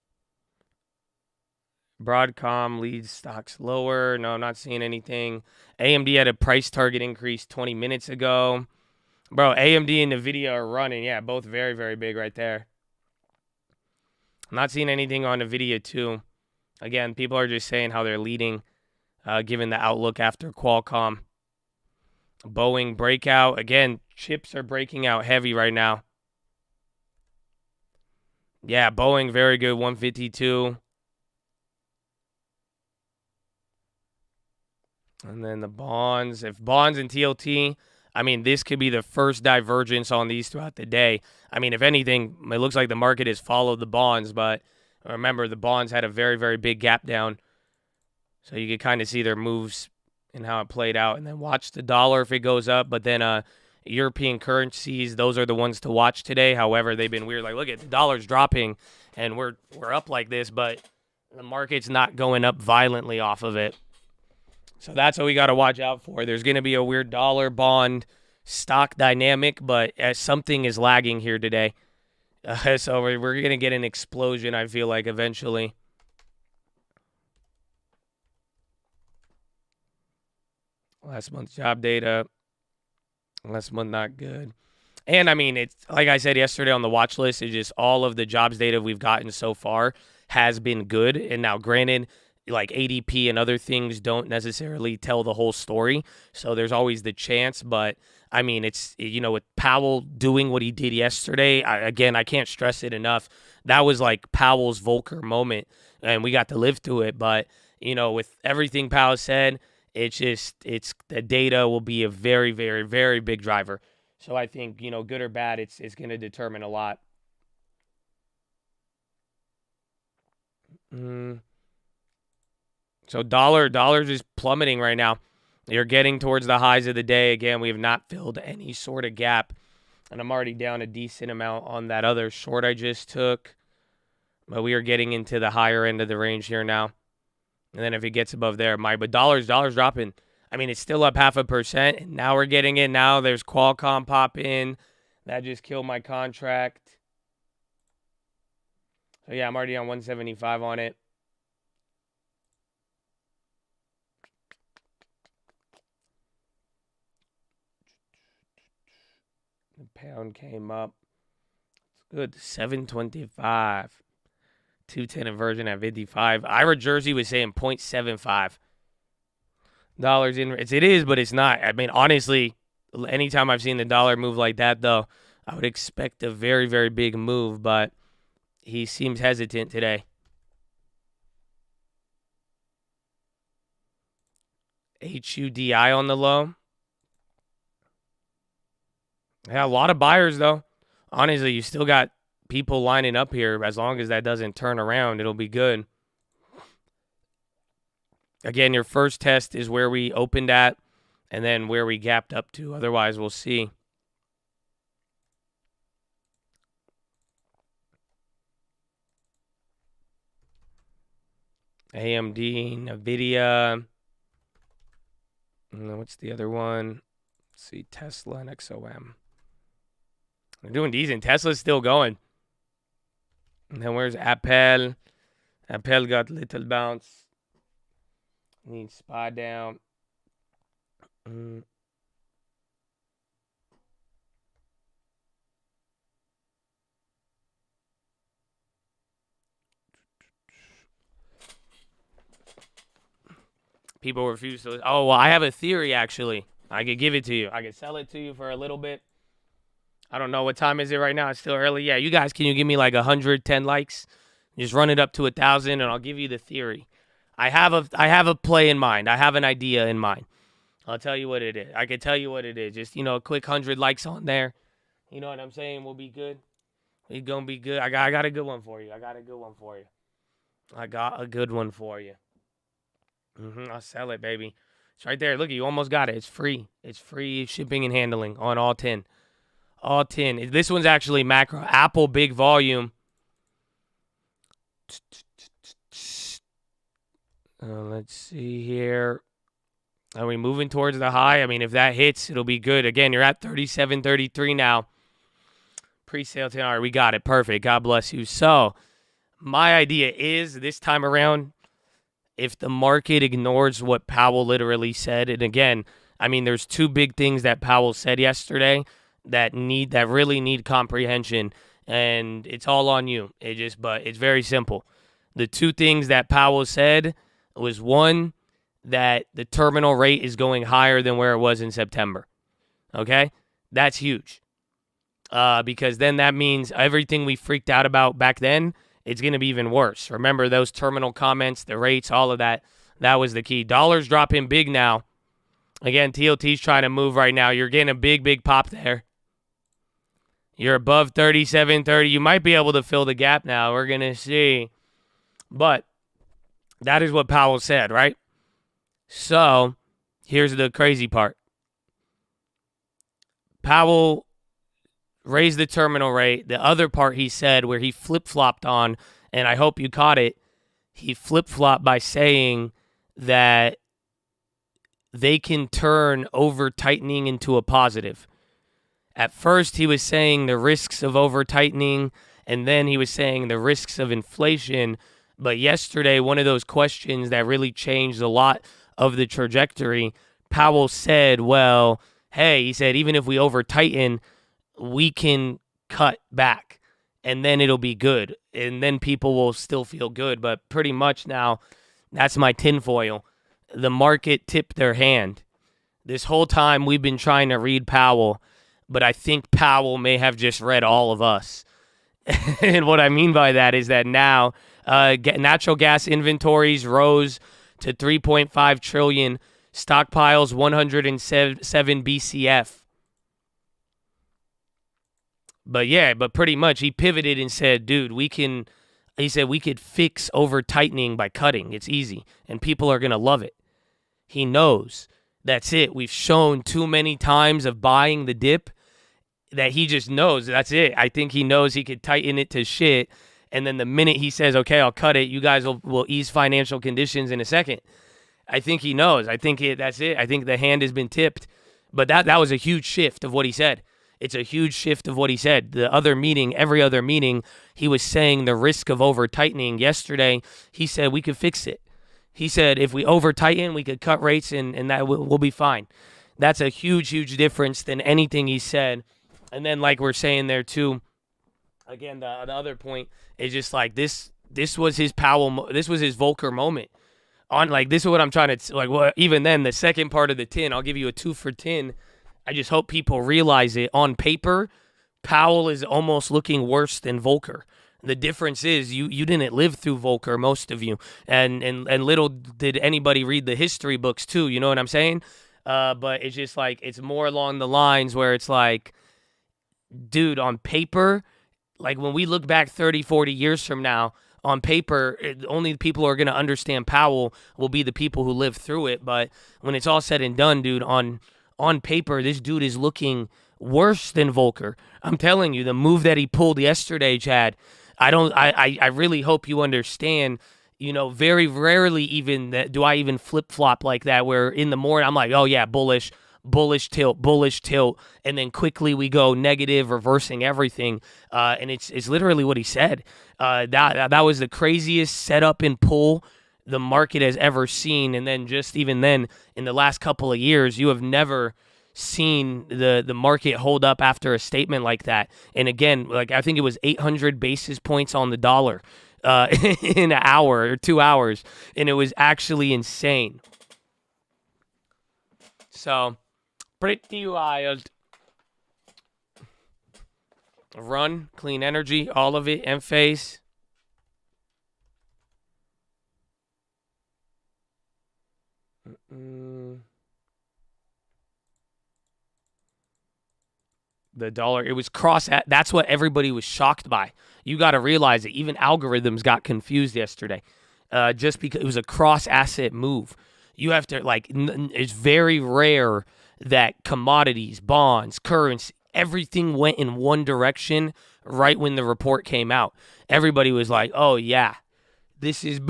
Broadcom leads stocks lower. No, I'm not seeing anything. AMD had a price target increase 20 minutes ago. Bro, AMD and NVIDIA are running. Yeah, both very, very big right there. I'm not seeing anything on NVIDIA too. Again, people are just saying how they're leading, given the outlook after Qualcomm. Boeing breakout. Again, chips are breaking out heavy right now. Yeah, Boeing, very good, 152. And then the bonds. If bonds and TLT, I mean, this could be the first divergence on these throughout the day. I mean, if anything, it looks like the market has followed the bonds, but remember, the bonds had a very, very big gap down. So you could kind of see their moves and how it played out. And then watch the dollar if it goes up. But then European currencies, those are the ones to watch today. However, they've been weird. Like, look at the dollar's dropping, and we're up like this, but the market's not going up violently off of it. So that's what we got to watch out for. There's going to be a weird dollar bond stock dynamic, but something is lagging here today. So we're going to get an explosion, I feel like, eventually. Last month's job data. Last month, not good. And, I mean, it's like I said yesterday on the watch list, it's just all of the jobs data we've gotten so far has been good. And now, granted, like ADP and other things don't necessarily tell the whole story. So there's always the chance. But, I mean, it's, you know, with Powell doing what he did yesterday, I can't stress it enough. That was like Powell's Volcker moment, and we got to live through it. But, you know, with everything Powell said, it's the data will be a very, very, very big driver. So I think, you know, good or bad, it's going to determine a lot. So dollar's just plummeting right now. You're getting towards the highs of the day. Again, we have not filled any sort of gap. And I'm already down a decent amount on that other short I just took. But we are getting into the higher end of the range here now. And then if it gets above there, but dollar's dropping. I mean, it's still up 0.5%. And now we're getting in. Now there's Qualcomm pop in. That just killed my contract. So yeah, I'm already on 175 on it. The pound came up. It's good. 725. 210 inversion at 55. Ira Jersey was saying 0.75 dollars in. It is, but it's not. I mean, honestly, anytime I've seen the dollar move like that, though, I would expect a very, very big move, but he seems hesitant today. HUDI on the low. Yeah, a lot of buyers, though. Honestly, you still got people lining up here. As long as that doesn't turn around, it'll be good. Again, your first test is where we opened at and then where we gapped up to. Otherwise, we'll see. AMD, NVIDIA. And what's the other one? Let's see, Tesla and XOM. They're doing decent. Tesla's still going. And then where's Apple? Apple got little bounce. Needs SPY down. People refuse to. Oh, well, I have a theory, actually. I could give it to you. I could sell it to you for a little bit. I don't know. What time is it right now? It's still early. Yeah, you guys, can you give me like 110 likes? Just run it up to 1,000, and I'll give you the theory. I have a play in mind. I have an idea in mind. I'll tell you what it is. I can tell you what it is. Just, you know, a quick 100 likes on there. You know what I'm saying? We'll be good. It's going to be good. I got a good one for you. I got a good one for you. I'll sell it, baby. It's right there. Look, you almost got it. It's free. It's free shipping and handling on all 10. All 10. This one's actually macro. Apple, big volume. Let's see here. Are we moving towards the high? I mean, if that hits, it'll be good. Again, you're at 37.33 now. Pre-sale 10. All right, we got it. Perfect. God bless you. So, my idea is this time around, if the market ignores what Powell literally said, and again, I mean, there's two big things that Powell said yesterday that really need comprehension, and it's all on you. But it's very simple. The two things that Powell said was, one, that the terminal rate is going higher than where it was in September. Okay? That's huge. Because then that means everything we freaked out about back then, it's going to be even worse. Remember those terminal comments, the rates, all of that. That was the key. Dollar's dropping big now. Again, TLT's trying to move right now. You're getting a big, big pop there. You're above 37.30. You might be able to fill the gap now. We're going to see. But that is what Powell said, right? So here's the crazy part. Powell raised the terminal rate. The other part he said where he flip-flopped on, and I hope you caught it, he flip-flopped by saying that they can turn over-tightening into a positive. At first, he was saying the risks of over-tightening, and then he was saying the risks of inflation. But yesterday, one of those questions that really changed a lot of the trajectory, Powell said, well, hey, he said, even if we over-tighten, we can cut back, and then it'll be good, and then people will still feel good. But pretty much now, that's my tinfoil. The market tipped their hand. This whole time we've been trying to read Powell, but I think Powell may have just read all of us. And what I mean by that is that now natural gas inventories rose to 3.5 trillion, stockpiles 107 BCF. But pretty much he pivoted and said, dude, we could fix over tightening by cutting. It's easy. And people are going to love it. He knows. That's it. We've shown too many times of buying the dip that he just knows. That's it. I think he knows he could tighten it to shit. And then the minute he says, okay, I'll cut it, you guys will ease financial conditions in a second. I think he knows. That's it. I think the hand has been tipped. But that was a huge shift of what he said. It's a huge shift of what he said. The other meeting, every other meeting, he was saying the risk of over-tightening. Yesterday, he said we could fix it. He said if we over-tighten, we could cut rates and that we'll be fine. That's a huge, huge difference than anything he said. And then like we're saying there too, again, the other point is just like this was his Powell, this was his Volcker moment. This is what I'm trying to, even then, the second part of the 10, I'll give you a 2 for 10. I just hope people realize it. On paper, Powell is almost looking worse than Volcker. The difference is you didn't live through Volcker, most of you, and little did anybody read the history books too. You know what I'm saying? But it's just like it's more along the lines where it's like, dude, on paper, like when we look back 30, 40 years from now, on paper, only the people who are going to understand Powell will be the people who lived through it. But when it's all said and done, dude, on paper, this dude is looking worse than Volcker. I'm telling you, the move that he pulled yesterday, Chad, I really hope you understand, very rarely even do I even flip-flop like that where in the morning I'm like, oh yeah, bullish tilt, and then quickly we go negative, reversing everything. And it's literally what he said. That was the craziest setup and pull the market has ever seen. And then just even then, in the last couple of years, you have never seen the market hold up after a statement like that. And again, like I think it was 800 basis points on the dollar in an hour or 2 hours, and it was actually insane. So pretty wild. Run, clean energy, all of it, Enphase. The dollar, it was that's what everybody was shocked by. You got to realize that even algorithms got confused yesterday, just because it was a cross asset move. You have to it's very rare that commodities, bonds, currency, everything went in one direction right when the report came out. Everybody was like, oh yeah, this is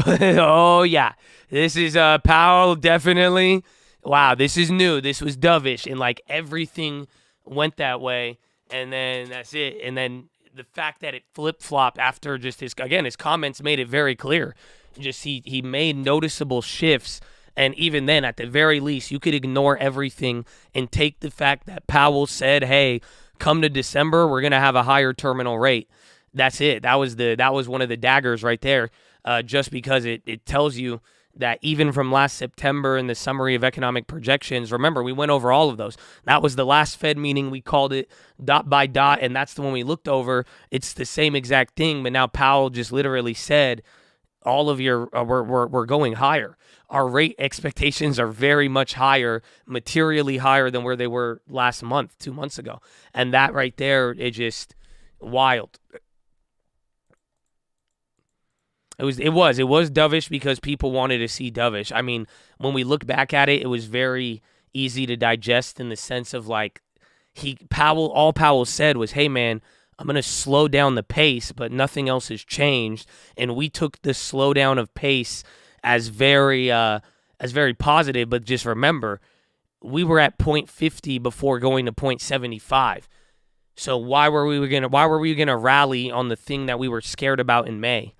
Powell, definitely. Wow, this is new. This was dovish, and everything went that way, and then that's it. And then the fact that it flip-flopped after just his comments made it very clear. Just he made noticeable shifts, and even then, at the very least, you could ignore everything and take the fact that Powell said, hey, come to December, we're going to have a higher terminal rate. That's it. That was one of the daggers right there, just because it tells you that even from last September in the summary of economic projections, remember, we went over all of those. That was the last Fed meeting. We called it dot by dot, and that's the one we looked over. It's the same exact thing, but now Powell just literally said, all of your, we're going higher. Our rate expectations are very much higher, materially higher than where they were last month, 2 months ago. And that right there, it just wild. It was dovish because people wanted to see dovish. I mean, when we look back at it, it was very easy to digest in the sense of like all Powell said was, hey man, I'm going to slow down the pace, but nothing else has changed. And we took the slowdown of pace as very positive, but just remember, we were at 0.50 before going to 0.75. So why were we gonna rally on the thing that we were scared about in May?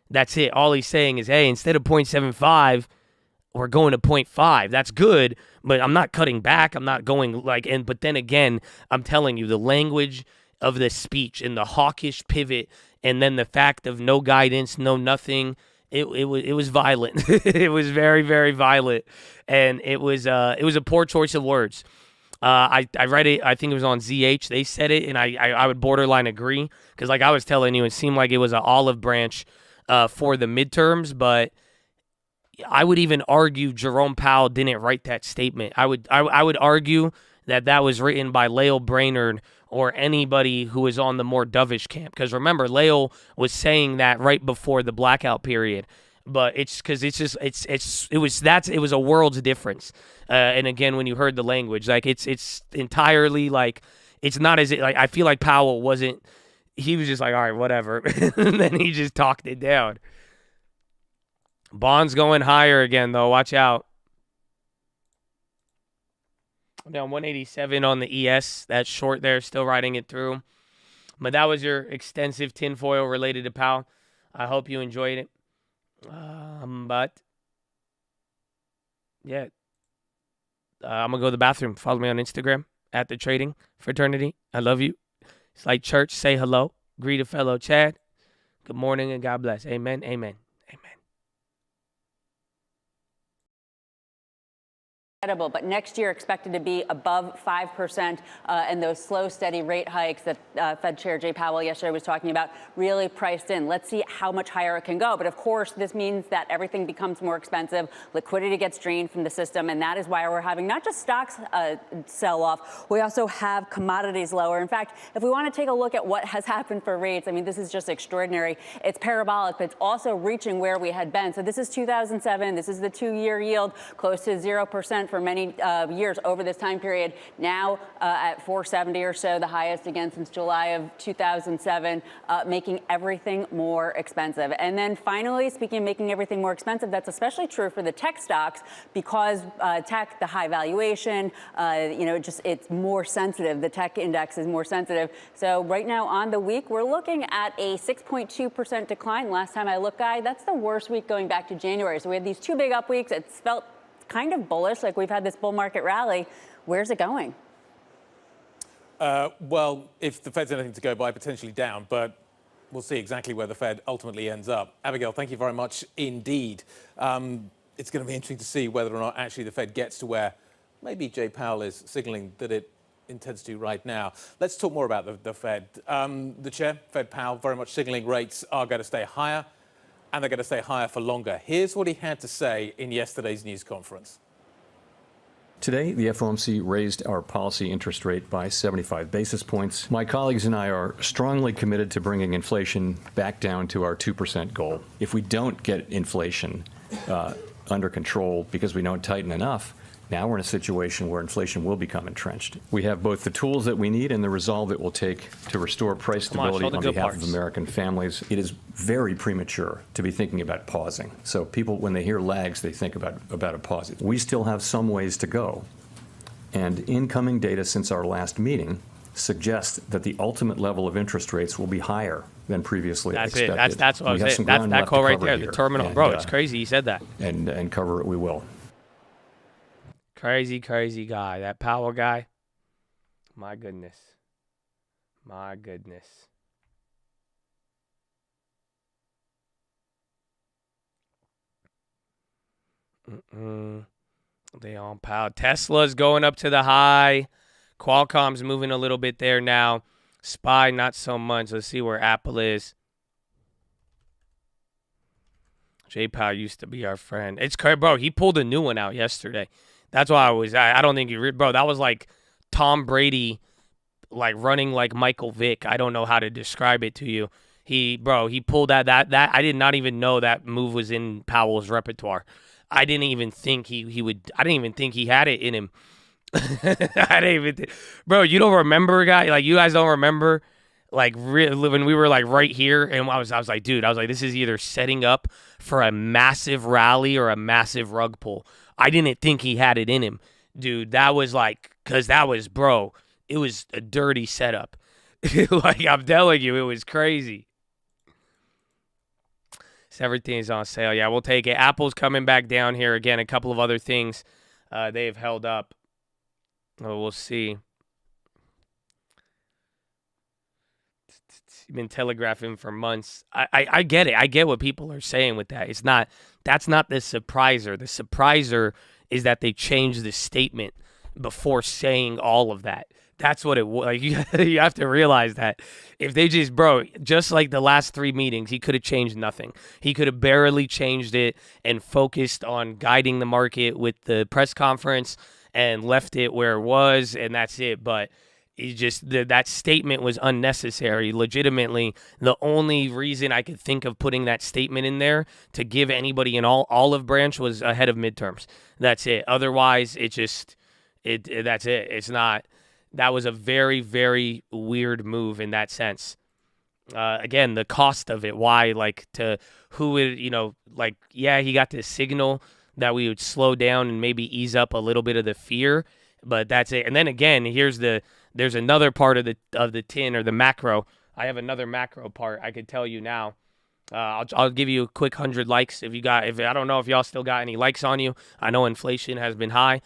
That's it. All he's saying is, hey, instead of 0.75, we're going to 0.5. That's good, but I'm not cutting back. I'm not going but then again, I'm telling you, the language of the speech and the hawkish pivot, and then the fact of no guidance, no nothing, it was violent. It was very, very violent, and it was a poor choice of words. I read it. I think it was on ZH. They said it, and I would borderline agree because, like I was telling you, it seemed like it was an olive branch for the midterms, but I would even argue Jerome Powell didn't write that statement. I would argue that was written by Lael Brainerd or anybody who is on the more dovish camp. Because remember, Lael was saying that right before the blackout period. But it's because it was a world's difference. And again, when you heard the language, like it's entirely like it's not as like I feel like Powell wasn't. He was just like, all right, whatever, and then he just talked it down. Bonds going higher again, though. Watch out. Down 187 on the ES. That's short there, still riding it through. But that was your extensive tinfoil related to Powell. I hope you enjoyed it. But yeah, I'm gonna go to the bathroom. Follow me on Instagram at The Trading Fraternity. I love you. It's like church. Say hello. Greet a fellow Chad. Good morning and God bless. Amen. Amen. But next year expected to be above 5%, and those slow, steady rate hikes that Fed Chair Jay Powell yesterday was talking about really priced in. Let's see how much higher it can go. But of course, this means that everything becomes more expensive. Liquidity gets drained from the system, and that is why we're having not just stocks sell off. We also have commodities lower. In fact, if we want to take a look at what has happened for rates, I mean, this is just extraordinary. It's parabolic, but it's also reaching where we had been. So this is 2007. This is the 2-year yield, close to 0% for many years over this time period. Now at 470 or so, the highest again since July of 2007, making everything more expensive. And then finally, speaking of making everything more expensive, that's especially true for the tech stocks because tech, the high valuation, it's more sensitive. The tech index is more sensitive. So right now on the week, we're looking at a 6.2% decline. Last time I looked, Guy, that's the worst week going back to January. So we had these 2 big up weeks. It's felt kind of bullish, like we've had this bull market rally. Where's it going? Well, if the Fed's anything to go by, potentially down, but we'll see exactly where the Fed ultimately ends up. Abigail, thank you very much indeed. It's going to be interesting to see whether or not actually the Fed gets to where maybe Jay Powell is signaling that it intends to right now. Let's talk more about the Fed. The chair, Fed Powell, very much signaling rates are going to stay higher, and they're going to stay higher for longer. Here's what he had to say in yesterday's news conference. Today, the FOMC raised our policy interest rate by 75 basis points. My colleagues and I are strongly committed to bringing inflation back down to our 2% goal. If we don't get inflation under control because we don't tighten enough, now we're in a situation where inflation will become entrenched. We have both the tools that we need and the resolve it will take to restore price stability on behalf of American families. It is very premature to be thinking about pausing. So people, when they hear lags, they think about a pause. We still have some ways to go. And incoming data since our last meeting suggest that the ultimate level of interest rates will be higher than previously That's expected. it. That's what I was We have saying. some That's ground that left quote to right cover there. here, The terminal, and, bro. It's crazy. He said that. And cover it we will. Crazy guy. That Powell guy. My goodness. My goodness. They on Powell. Tesla's going up to the high. Qualcomm's moving a little bit there now. SPY, not so much. Let's see where Apple is. J Powell used to be our friend. It's crazy, bro. He pulled a new one out yesterday. That's why I don't think bro, that was like Tom Brady, like running like Michael Vick. I don't know how to describe it to you. He pulled that I did not even know that move was in Powell's repertoire. I didn't even think he would. I didn't even think he had it in him. I didn't even bro, you don't remember, guy? Like, you guys don't remember, like, when we were like right here, and I was like, dude, this is either setting up for a massive rally or a massive rug pull. I didn't think he had it in him, dude. That was like, cause that was, bro, it was a dirty setup. Like, I'm telling you, it was crazy. So everything's on sale. Yeah, we'll take it. Apple's coming back down here again. A couple of other things they've held up. Oh, we'll see. You've been telegraphing for months. I get it. I get what people are saying with that. That's not the surpriser. The surpriser is that they changed the statement before saying all of that. That's what it was. Like, you have to realize that if they just like the last 3 meetings, he could have changed nothing. He could have barely changed it and focused on guiding the market with the press conference and left it where it was, and that's it. But that statement was unnecessary. Legitimately, the only reason I could think of putting that statement in there to give anybody an olive branch was ahead of midterms. That's it. Otherwise, that's it. It's not. That was a very, very weird move in that sense. Again, the cost of it. Why? Like, to who would, he got the signal that we would slow down and maybe ease up a little bit of the fear, but that's it. And then again, there's another part of the tin, or the macro. I have another macro part I could tell you now. I'll give you a quick 100 likes if I don't know if y'all still got any likes on you. I know inflation has been high.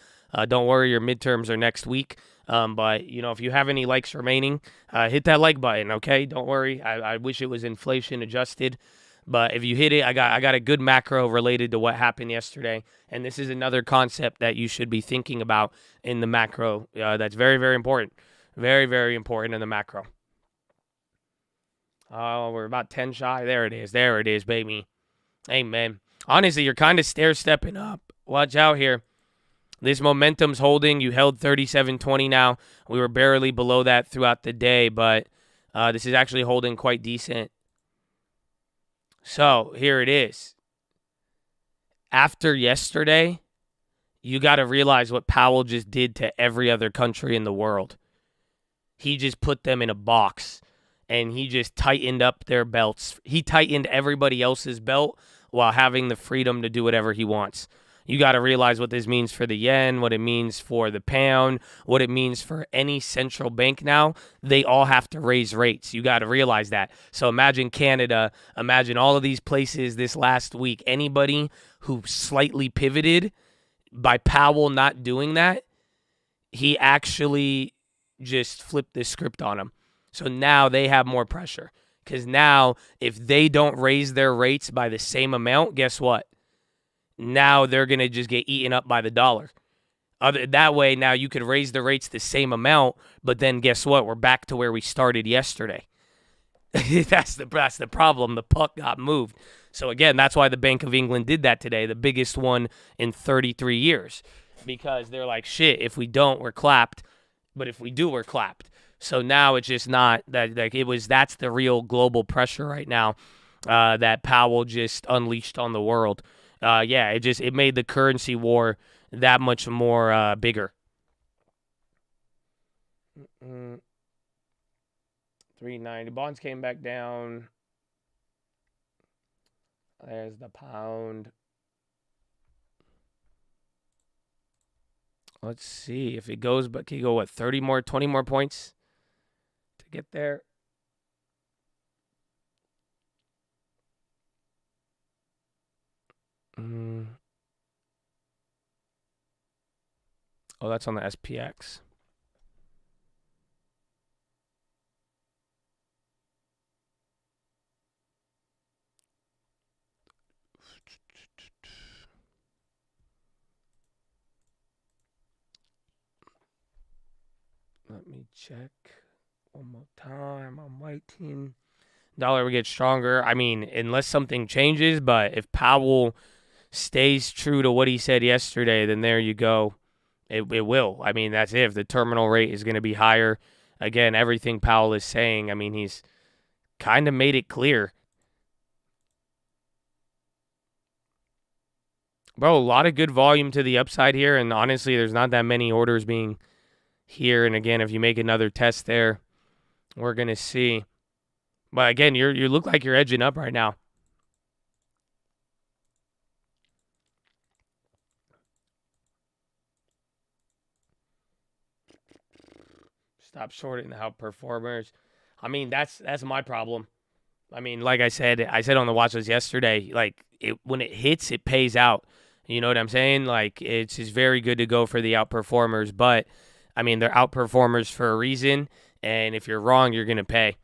Don't worry, your midterms are next week. But if you have any likes remaining, hit that like button. Okay, don't worry. I wish it was inflation adjusted. But if you hit it, I got a good macro related to what happened yesterday. And this is another concept that you should be thinking about in the macro. That's very, very important. Very, very important in the macro. Oh, we're about 10 shy. There it is. There it is, baby. Amen. Honestly, you're kind of stair-stepping up. Watch out here. This momentum's holding. You held 37.20 now. We were barely below that throughout the day, but this is actually holding quite decent. So here it is. After yesterday, you got to realize what Powell just did to every other country in the world. He just put them in a box, and he just tightened up their belts. He tightened everybody else's belt while having the freedom to do whatever he wants. You got to realize what this means for the yen, what it means for the pound, what it means for any central bank now. They all have to raise rates. You got to realize that. So imagine Canada, imagine all of these places this last week. Anybody who slightly pivoted by Powell not doing that, he actually just flipped the script on them. So now they have more pressure. Because now if they don't raise their rates by the same amount, guess what? Now they're going to just get eaten up by the dollar. That way, now you could raise the rates the same amount, but then guess what? We're back to where we started yesterday. That's the problem. The puck got moved. So again, that's why the Bank of England did that today, the biggest one in 33 years. Because they're like, shit, if we don't, we're clapped. But if we do, we're clapped. So now it's just not that, like, that's the real global pressure right now that Powell just unleashed on the world. It made the currency war that much more bigger. 390. Bonds came back down. There's the pound. Let's see if it goes, but can you go, 20 more points? get there. Oh, that's on the SPX. Let me check one more time. I'm waiting. Dollar will get stronger. I mean, unless something changes, but if Powell stays true to what he said yesterday, then there you go. It will. I mean, that's it. If the terminal rate is going to be higher, again, everything Powell is saying, I mean, he's kind of made it clear. Bro, a lot of good volume to the upside here, and honestly, there's not that many orders being here. And again, if you make another test there, we're going to see. But again, you look like you're edging up right now. Stop shorting the outperformers. I mean, that's my problem. I mean, like I said on the watch list yesterday, like when it hits, it pays out. You know what I'm saying? Like it's just very good to go for the outperformers, but I mean, they're outperformers for a reason, and if you're wrong, you're gonna pay.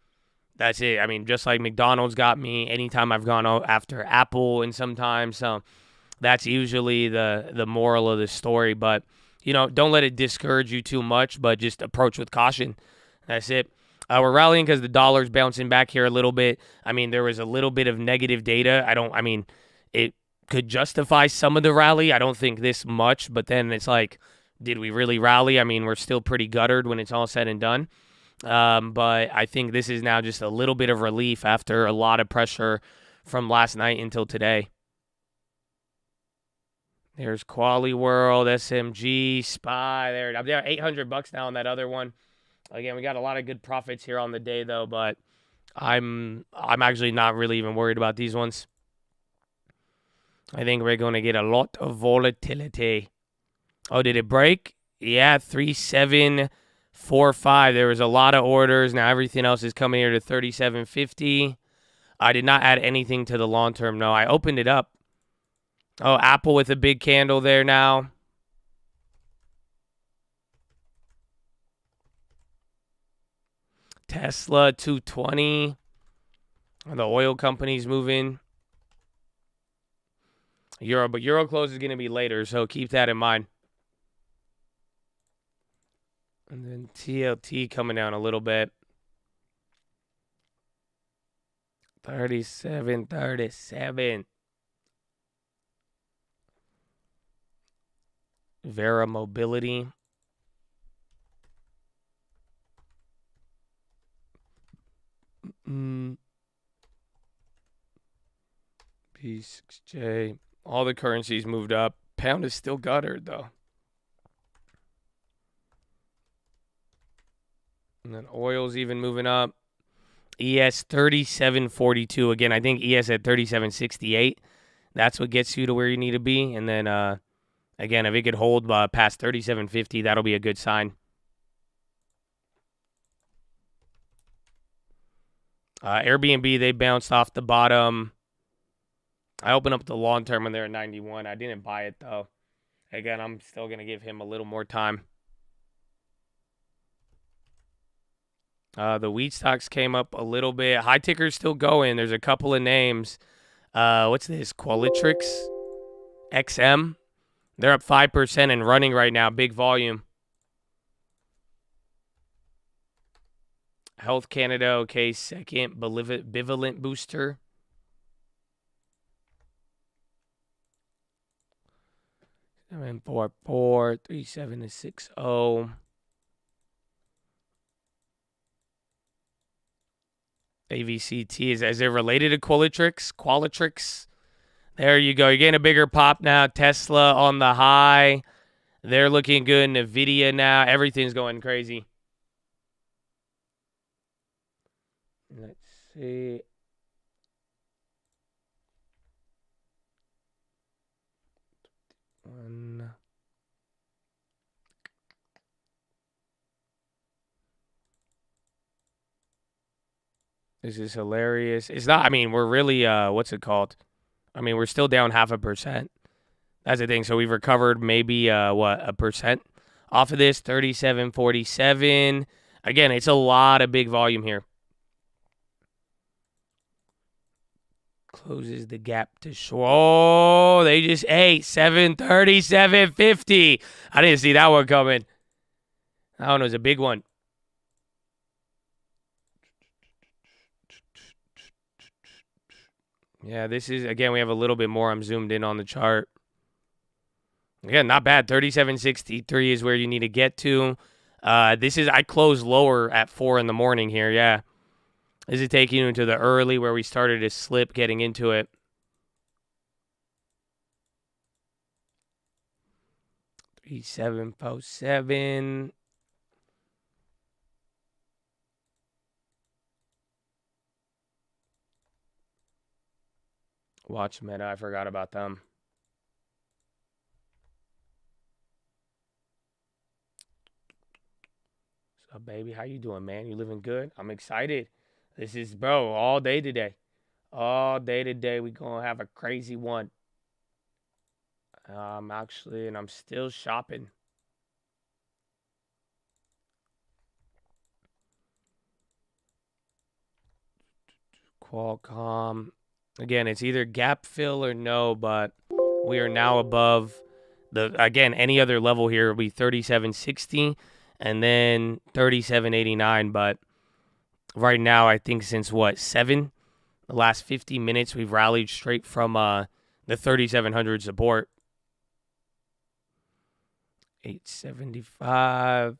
That's it. I mean, just like McDonald's got me anytime I've gone after Apple, and sometimes so that's usually the moral of the story. But you know, don't let it discourage you too much, but just approach with caution. That's it. We're rallying because the dollar's bouncing back here a little bit. I mean, there was a little bit of negative data. I mean, it could justify some of the rally. I don't think this much, but then it's like, did we really rally? I mean, we're still pretty guttered when it's all said and done. But I think this is now just a little bit of relief after a lot of pressure from last night until today. There's Quali World, SMG, Spy. There, I'm down $800 now on that other one. Again, we got a lot of good profits here on the day though, but I'm actually not really even worried about these ones. I think we're going to get a lot of volatility. Oh, did it break? Yeah, 3745. There was a lot of orders. Now everything else is coming here to 3750. I did not add anything to the long term. No, I opened it up. Oh, Apple with a big candle there now. Tesla 220. The oil company's moving. Euro, but Euro close is going to be later, so keep that in mind. And then TLT coming down a little bit. 37. Vera Mobility. P6J. All the currencies moved up. Pound is still guttered, though. And then oil's even moving up. ES 3742. Again, I think ES at 3768. That's what gets you to where you need to be. And then, again, if it could hold past 3750, that'll be a good sign. Airbnb, they bounced off the bottom. I opened up the long term when they're at 91. I didn't buy it, though. Again, I'm still going to give him a little more time. The wheat stocks came up a little bit. High ticker's still going. There's a couple of names. What's this? Qualitrix XM. They're up 5% and running right now. Big volume. Health Canada, okay, second. Bivalent booster. 744 3760. AVCT is it related to Qualitrix? There you go. You're getting a bigger pop now. Tesla on the high. They're looking good. Nvidia now. Everything's going crazy. Let's see. One. This is hilarious. It's not, I mean, we're really, what's it called? I mean, we're still down 0.5%. That's the thing. So we've recovered maybe, 1% off of this, 37.47. Again, it's a lot of big volume here. Closes the gap to short. Oh, they just ate 737.50. I didn't see that one coming. That one was a big one. Yeah, this is, again, we have a little bit more. I'm zoomed in on the chart. Again, not bad. 37.63 is where you need to get to. This is, I closed lower at 4 in the morning here, yeah. This is taking you into the early where we started to slip getting into it. $37.07. Watch Meta, I forgot about them. So, baby, how you doing, man? You living good? I'm excited. This is, bro, all day today. All day today, we going to have a crazy one. Actually, and I'm still shopping. Qualcomm. Again, it's either gap fill or no, but we are now above the, again, any other level here will be 37.60 and then 37.89, but right now, I think since what, 7? The last 50 minutes, we've rallied straight from the 3,700 support. 875.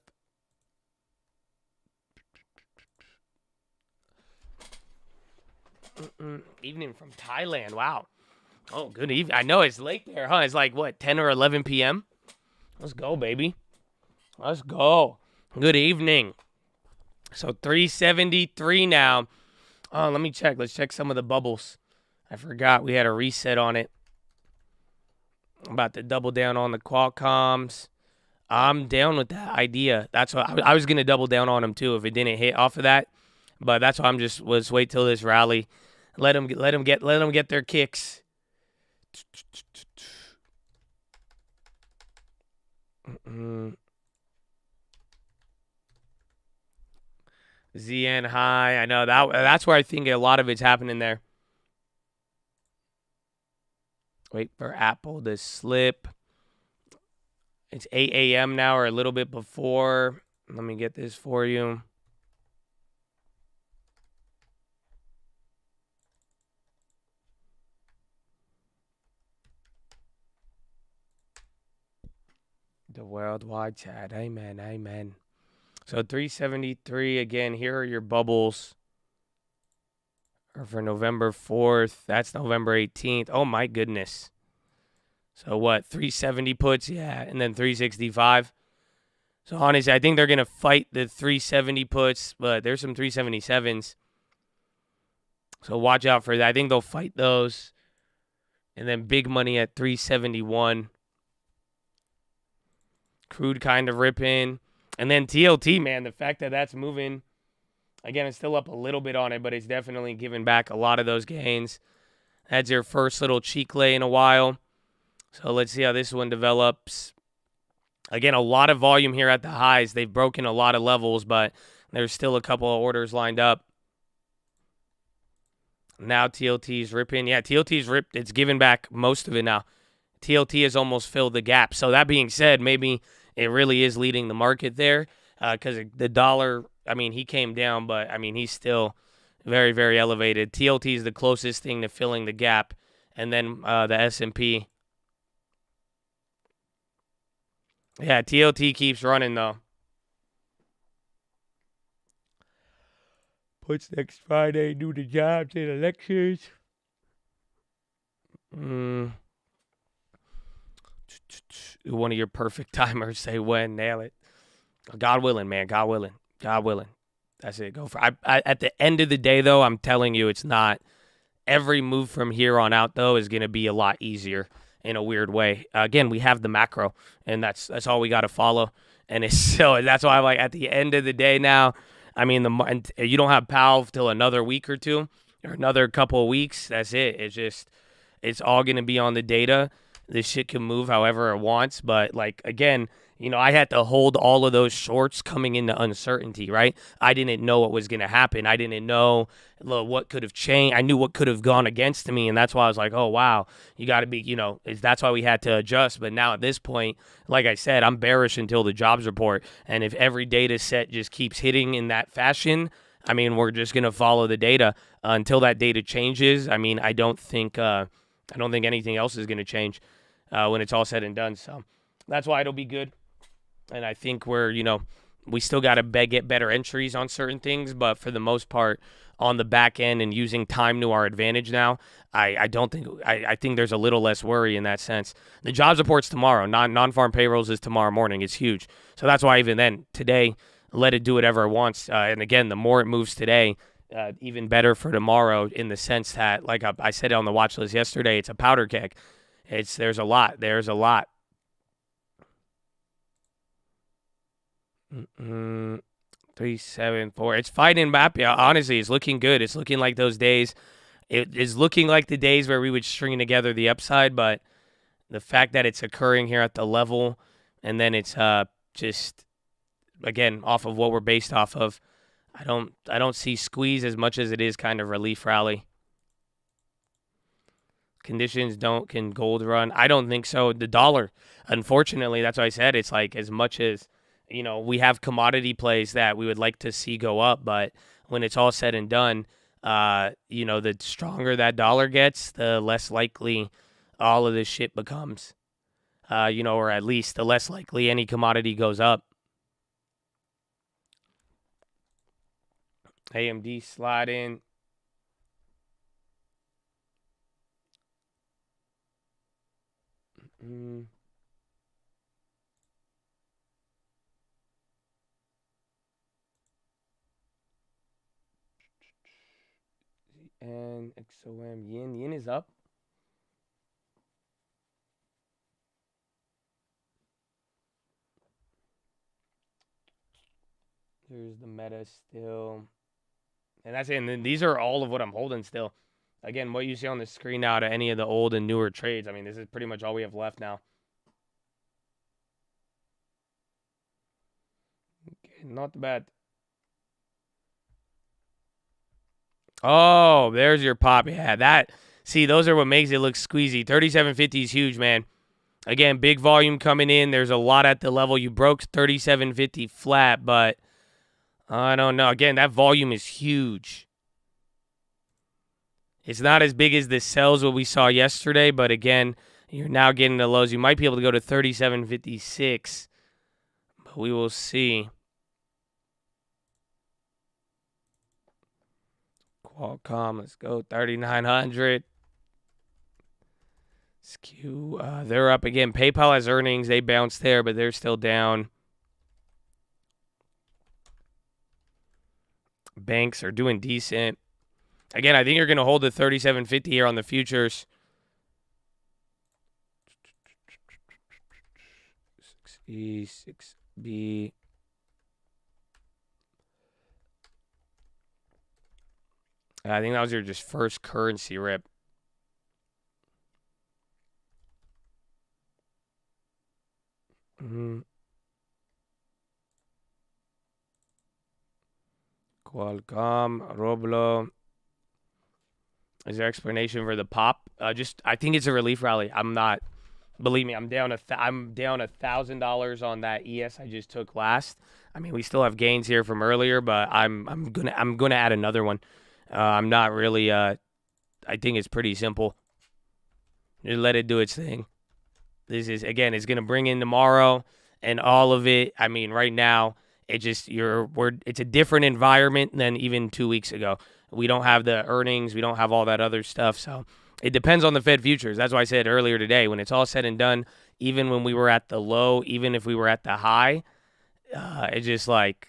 Evening from Thailand. Wow. Oh, good evening. I know it's late there, huh? It's like, what, 10 or 11 p.m.? Let's go, baby. Let's go. Good evening. So 373 now. Oh, let me check. Let's check some of the bubbles. I forgot we had a reset on it. I'm about to double down on the Qualcomms. I'm down with that idea. That's what I was going to double down on them too if it didn't hit off of that. But that's why was wait till this rally. Let them get their kicks. ZN high. I know that's where I think a lot of it's happening there. Wait for Apple to slip. It's 8 a.m. now or a little bit before. Let me get this for you. The worldwide chat. Amen. Amen. So 373 again. Here are your bubbles. Or for November 4th. That's November 18th. Oh my goodness. So what? 370 puts, yeah, and then 365. So honestly, I think they're gonna fight the 370 puts, but there's some 377s. So watch out for that. I think they'll fight those. And then big money at 371. Crude kind of ripping. And then TLT, man, the fact that that's moving. Again, it's still up a little bit on it, but it's definitely giving back a lot of those gains. That's your first little cheek lay in a while. So let's see how this one develops. Again, a lot of volume here at the highs. They've broken a lot of levels, but there's still a couple of orders lined up. Now TLT's ripping. Yeah, TLT's ripped. It's given back most of it now. TLT has almost filled the gap. So that being said, maybe it really is leading the market there because the dollar, I mean, he came down, but, I mean, he's still very, very elevated. TLT is the closest thing to filling the gap, and then the S&P. Yeah, TLT keeps running, though. Puts next Friday, do the jobs and the lectures. One of your perfect timers, say when, nail it. God willing, man, God willing. God willing. That's it. Go for it. At the end of the day, though, I'm telling you, it's not. Every move from here on out, though, is going to be a lot easier in a weird way. Again, we have the macro, and that's all we got to follow. And it's so that's why I'm like, at the end of the day now, I mean, and you don't have Powell till another week or two, or another couple of weeks. That's it. It's all going to be on the data. This shit can move however it wants. But, like, again, I had to hold all of those shorts coming into uncertainty, right? I didn't know what was going to happen. I didn't know what could have changed. I knew what could have gone against me, and that's why I was like, oh, wow, you got to be, that's why we had to adjust. But now at this point, like I said, I'm bearish until the jobs report. And if every data set just keeps hitting in that fashion, I mean, we're just going to follow the data until that data changes. I mean, I don't think anything else is going to change when it's all said and done. So that's why it'll be good. And I think we still got to get better entries on certain things, but for the most part, on the back end and using time to our advantage now, I think there's a little less worry in that sense. The jobs report's tomorrow. Non-farm payrolls is tomorrow morning. It's huge. So that's why even then, today, let it do whatever it wants. And again, the more it moves today, even better for tomorrow in the sense that, like I said on the watch list yesterday, it's a powder keg. There's a lot. 374. It's fighting Mbappe. Honestly, it's looking good. It's looking like those days. It is looking like the days where we would string together the upside, but the fact that it's occurring here at the level, and then it's just again off of what we're based off of, I don't see squeeze as much as it is kind of relief rally. Conditions can gold run? I don't think so. The dollar, unfortunately, that's why I said it's like as much as we have commodity plays that we would like to see go up, but when it's all said and done, the stronger that dollar gets, the less likely all of this shit becomes, or at least the less likely any commodity goes up. AMD slide in. And XOM yin is up. There's the meta still. And that's it. And then these are all of what I'm holding still. Again, what you see on the screen now to any of the old and newer trades, I mean, this is pretty much all we have left now. Okay, not bad. Oh, there's your pop. Yeah, those are what makes it look squeezy. 37.50 is huge, man. Again, big volume coming in. There's a lot at the level. You broke 37.50 flat, but I don't know. Again, that volume is huge. It's not as big as the sells what we saw yesterday, but again, you're now getting the lows. You might be able to go to 37.56, but we will see. Qualcomm, let's go 3,900. Skew, they're up again. PayPal has earnings. They bounced there, but they're still down. Banks are doing decent. Again, I think you're going to hold the 37.50 here on the futures. 6E, 6B. I think that was your just first currency rip. Qualcomm, Roblo. Is there explanation for the pop? I think it's a relief rally. Believe me, I'm down $1,000 on that ES I just took last. I mean, we still have gains here from earlier, but I'm gonna add another one. I'm not really. I think it's pretty simple. Just let it do its thing. This is it's gonna bring in tomorrow and all of it. I mean, right now it's a different environment than even 2 weeks ago. We don't have the earnings. We don't have all that other stuff. So it depends on the Fed futures. That's why I said earlier today, when it's all said and done, even when we were at the low, even if we were at the high, it's just like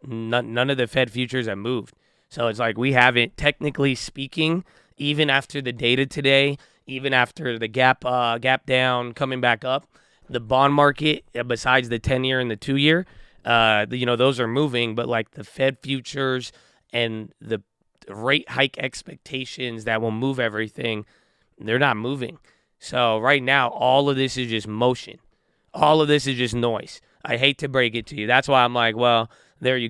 none of the Fed futures have moved. So it's like we haven't, technically speaking, even after the data today, even after the gap down, coming back up, the bond market, besides the 10-year and the 2-year, those are moving, but like the Fed futures and the rate hike expectations that will move everything, they're not moving. So right now, all of this is just motion. All of this is just noise. I hate to break it to you. That's why I'm like, well,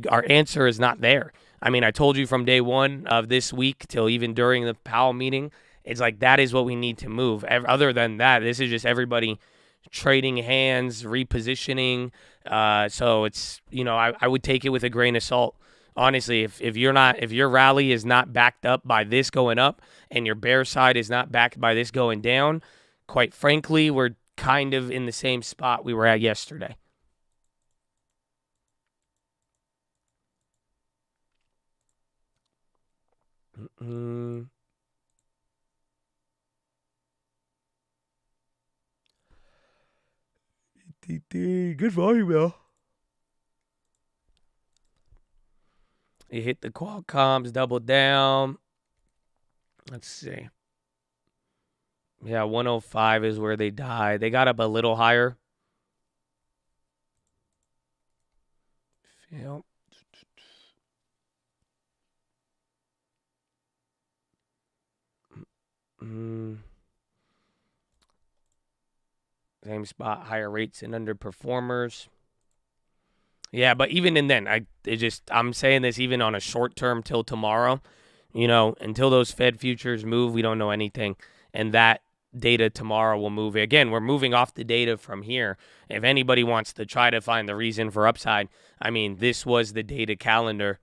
our answer is not there. I mean, I told you from day one of this week till even during the Powell meeting, it's like that is what we need to move. Other than that, this is just everybody trading hands, repositioning. So it's, I would take it with a grain of salt. Honestly, if your rally is not backed up by this going up and your bear side is not backed by this going down, quite frankly, we're kind of in the same spot we were at yesterday. Good volume, though. It hit the Qualcomms, double down. Let's see. Yeah, 105 is where they died. They got up a little higher. Yep. Same spot, higher rates and underperformers. Yeah, but even in then, I'm saying this even on a short term till tomorrow. Until those Fed futures move, we don't know anything. And that data tomorrow will move. Again, we're moving off the data from here. If anybody wants to try to find the reason for upside, I mean, this was the data calendar.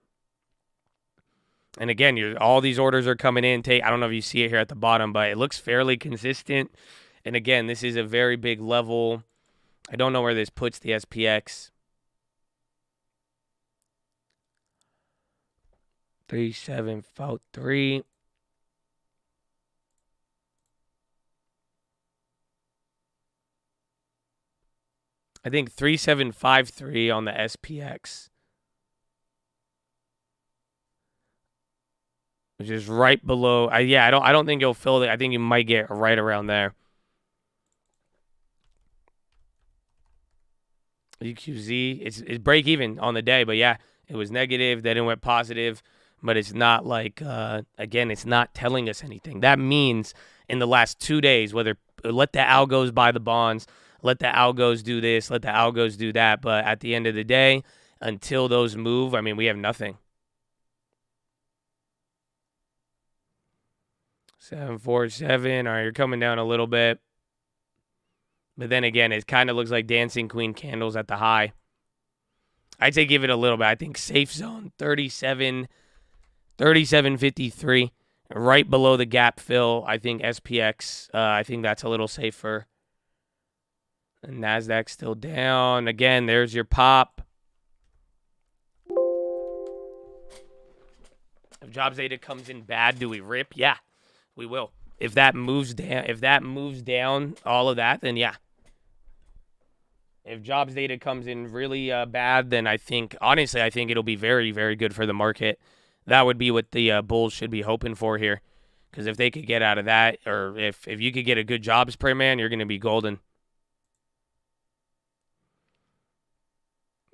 And again, all these orders are coming in. I don't know if you see it here at the bottom, but it looks fairly consistent. And again, this is a very big level. I don't know where this puts the SPX. 3743. I think 3753 on the SPX. Which is right below. I don't think you'll fill it. I think you might get right around there. EQZ, it's break even on the day, but yeah, it was negative. Then it went positive, but it's not like, again, it's not telling us anything. That means in the last 2 days, whether let the algos buy the bonds, let the algos do this, let the algos do that, but at the end of the day, until those move, I mean, we have nothing. 747, all right, you're coming down a little bit. But then again, it kind of looks like dancing queen candles at the high. I'd say give it a little bit. I think safe zone 37.53, right below the gap fill. I think SPX, I think that's a little safer. And NASDAQ still down. Again, there's your pop. If jobs data comes in bad, do we rip? Yeah, we will. If that moves down, all of that, then yeah. If jobs data comes in really bad, then honestly, I think it'll be very, very good for the market. That would be what the bulls should be hoping for here. Because if they could get out of that, or if you could get a good jobs print, man, you're going to be golden.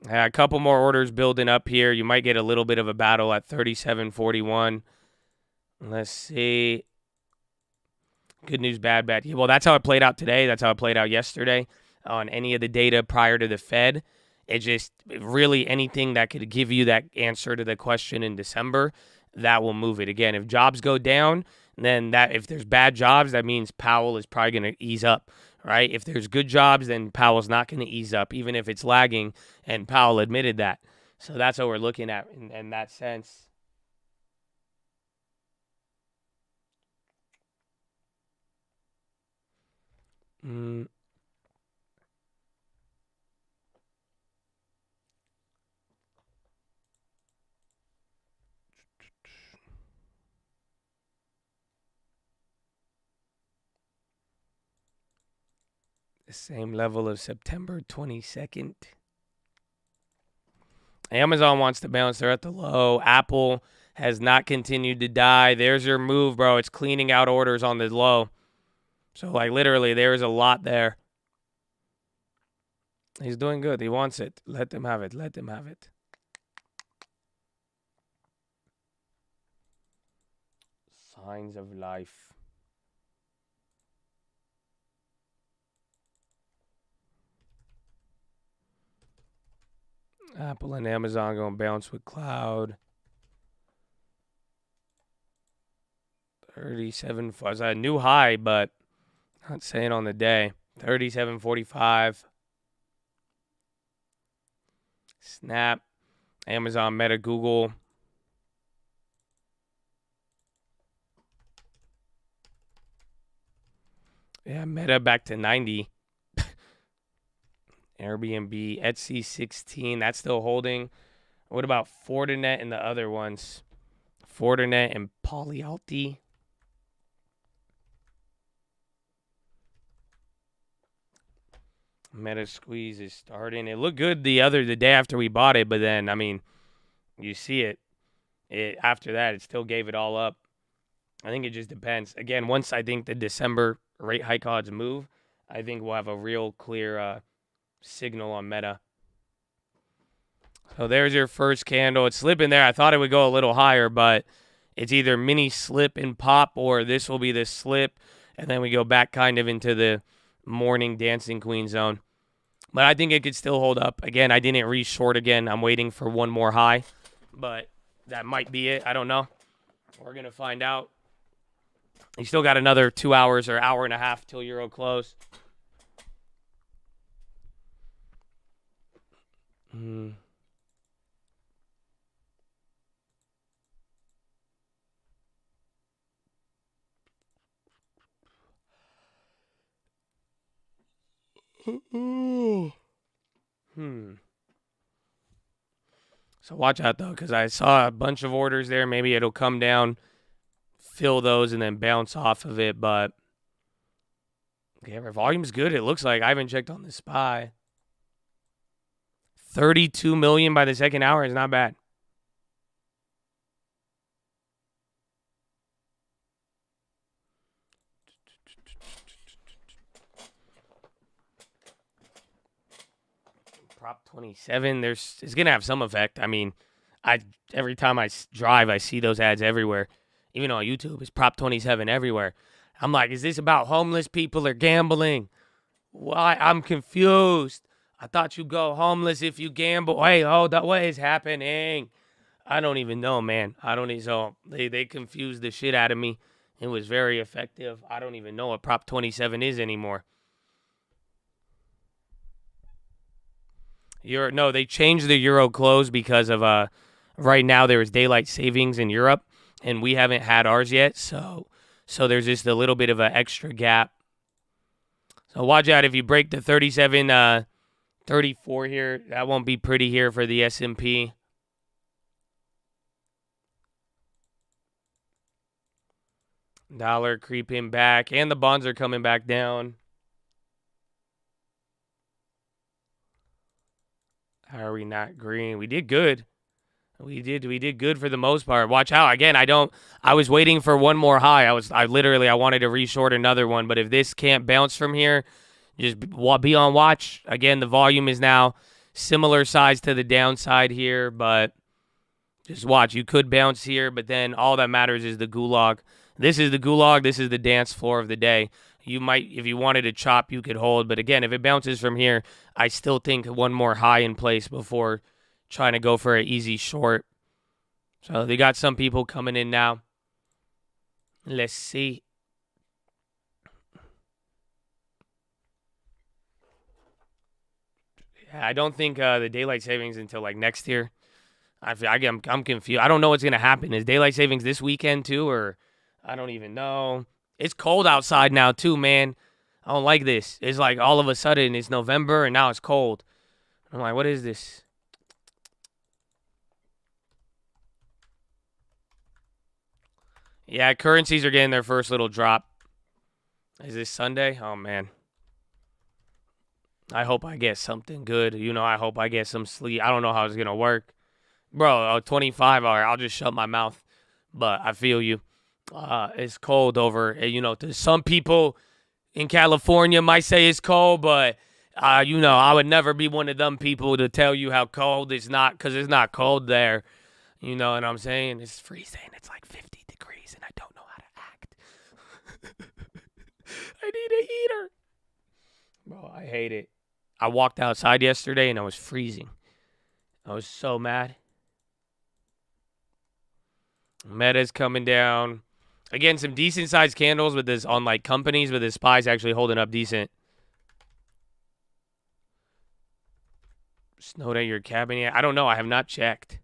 A couple more orders building up here. You might get a little bit of a battle at 37.41. Let's see. Good news, bad. Well, that's how it played out today. That's how it played out yesterday. On any of the data prior to the Fed. It's just really anything that could give you that answer to the question in December, that will move it. Again, if jobs go down, then if there's bad jobs, that means Powell is probably going to ease up, right? If there's good jobs, then Powell's not going to ease up, even if it's lagging, and Powell admitted that. So that's what we're looking at in that sense. Same level of September 22nd. Amazon wants to bounce. They're at the low. Apple has not continued to die. There's your move, bro. It's cleaning out orders on the low. So, like, literally, there's a lot there. He's doing good. He wants it. Let him have it. Let him have it. Signs of life. Apple and Amazon going to bounce with cloud. 37 was a new high, but not saying on the day. 37.45. Snap. Amazon, Meta, Google. Yeah, Meta back to 90. Airbnb, Etsy 16. That's still holding. What about Fortinet and the other ones? Fortinet and Polyalti. Meta squeeze is starting. It looked good the day after we bought it, but then, I mean, you see it. After that, it still gave it all up. I think it just depends. Again, once I think the December rate hike odds move, I think we'll have a real clear signal on Meta. So there's your first candle. It's slipping there. I thought it would go a little higher, but it's either mini slip and pop, or this will be the slip, and then we go back kind of into the morning dancing queen zone. But I think it could still hold up. Again, I didn't re-short again. I'm waiting for one more high, but that might be it. I don't know. We're going to find out. You still got another 2 hours or hour and a half till Euro close. So watch out, though, because I saw a bunch of orders there. Maybe it'll come down, fill those, and then bounce off of it. But yeah, our volume's good. It looks like. I haven't checked on the SPY. 32 million by the second hour is not bad. Prop 27, it's going to have some effect. I mean, every time I drive, I see those ads everywhere. Even on YouTube, it's Prop 27 everywhere. I'm like, is this about homeless people or gambling? Why? I'm confused. I thought you go homeless if you gamble. Hey, hold up, what is happening? I don't even know, man. So they confused the shit out of me. It was very effective. I don't even know what Prop 27 is anymore. They changed the Euro close because of right now there is daylight savings in Europe, and we haven't had ours yet. So there's just a little bit of an extra gap. So watch out if you break the 37, 34 here. That won't be pretty here for the S&P. Dollar creeping back, and the bonds are coming back down. How are we not green? We did good. We did good for the most part. Watch out. Again, I was waiting for one more high. I wanted to re-short another one, but if this can't bounce from here, just be on watch. Again, the volume is now similar size to the downside here, but just watch. You could bounce here, but then all that matters is the gulag. This is the gulag. This is the dance floor of the day. You might, if you wanted to chop, you could hold. But again, if it bounces from here, I still think one more high in place before trying to go for an easy short. So they got some people coming in now. Let's see. Yeah, I don't think the daylight savings until like next year. I'm confused. I don't know what's going to happen. Is daylight savings this weekend too, or I don't even know. It's cold outside now too, man. I don't like this. It's like all of a sudden it's November and now it's cold. I'm like, what is this? Yeah, currencies are getting their first little drop. Is this Sunday? Oh, man. I hope I get something good. I hope I get some sleep. I don't know how it's going to work. Bro, 25, all right, I'll just shut my mouth. But I feel you. It's cold over, to some people in California might say it's cold, but I would never be one of them people to tell you how cold it's not, because it's not cold there. You know what I'm saying? It's freezing. It's like 50 degrees, and I don't know how to act. I need a heater. Bro, I hate it. I walked outside yesterday, and I was freezing. I was so mad. Meta's coming down. Again, some decent-sized candles with this on, like, companies, with this SPY's actually holding up decent. Snowed at your cabin yet? I don't know. I have not checked.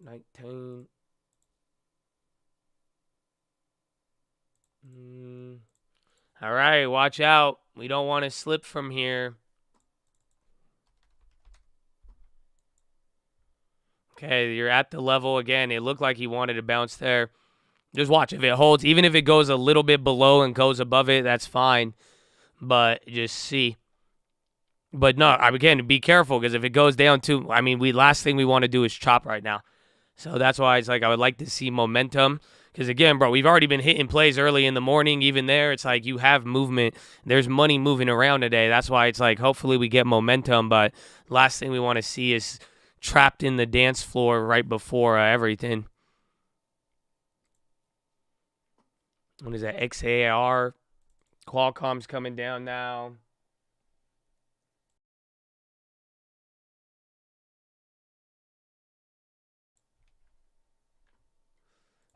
$19. All right, watch out. We don't want to slip from here. Okay, you're at the level again. It looked like he wanted to bounce there. Just watch. If it holds, even if it goes a little bit below and goes above it, that's fine. But just see. But no, again, be careful, because if it goes down too, I mean, last thing we want to do is chop right now. So that's why it's like I would like to see momentum. Because again, bro, we've already been hitting plays early in the morning. Even there, it's like you have movement. There's money moving around today. That's why it's like hopefully we get momentum. But last thing we want to see is trapped in the dance floor right before everything. What is that? XAR. Qualcomm's coming down now.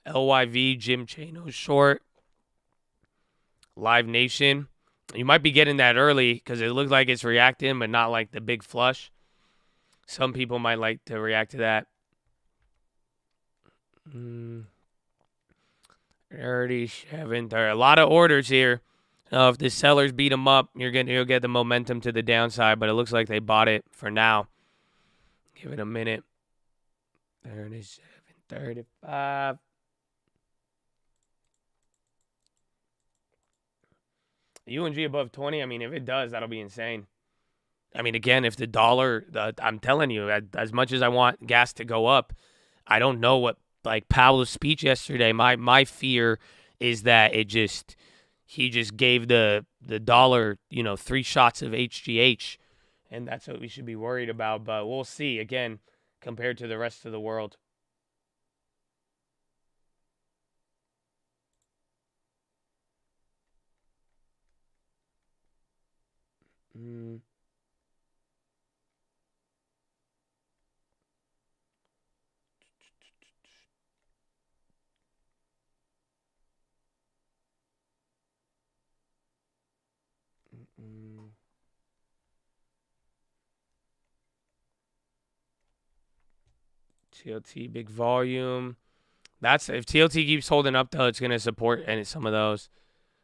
LYV, Jim Chano's short. Live Nation. You might be getting that early because it looks like it's reacting, but not like the big flush. Some people might like to react to that. 37. There are a lot of orders here. If the sellers beat them up, you'll get the momentum to the downside, but it looks like they bought it for now. Give it a minute. 37, 35. UNG above 20, I mean, if it does, that'll be insane. I mean, again, if the dollar, I'm telling you, as much as I want gas to go up, I don't know what, like Powell's speech yesterday, my fear is that he just gave the dollar, 3 shots of HGH, and that's what we should be worried about. But we'll see, again, compared to the rest of the world. TLT, big volume. If TLT keeps holding up, though, it's going to support some of those.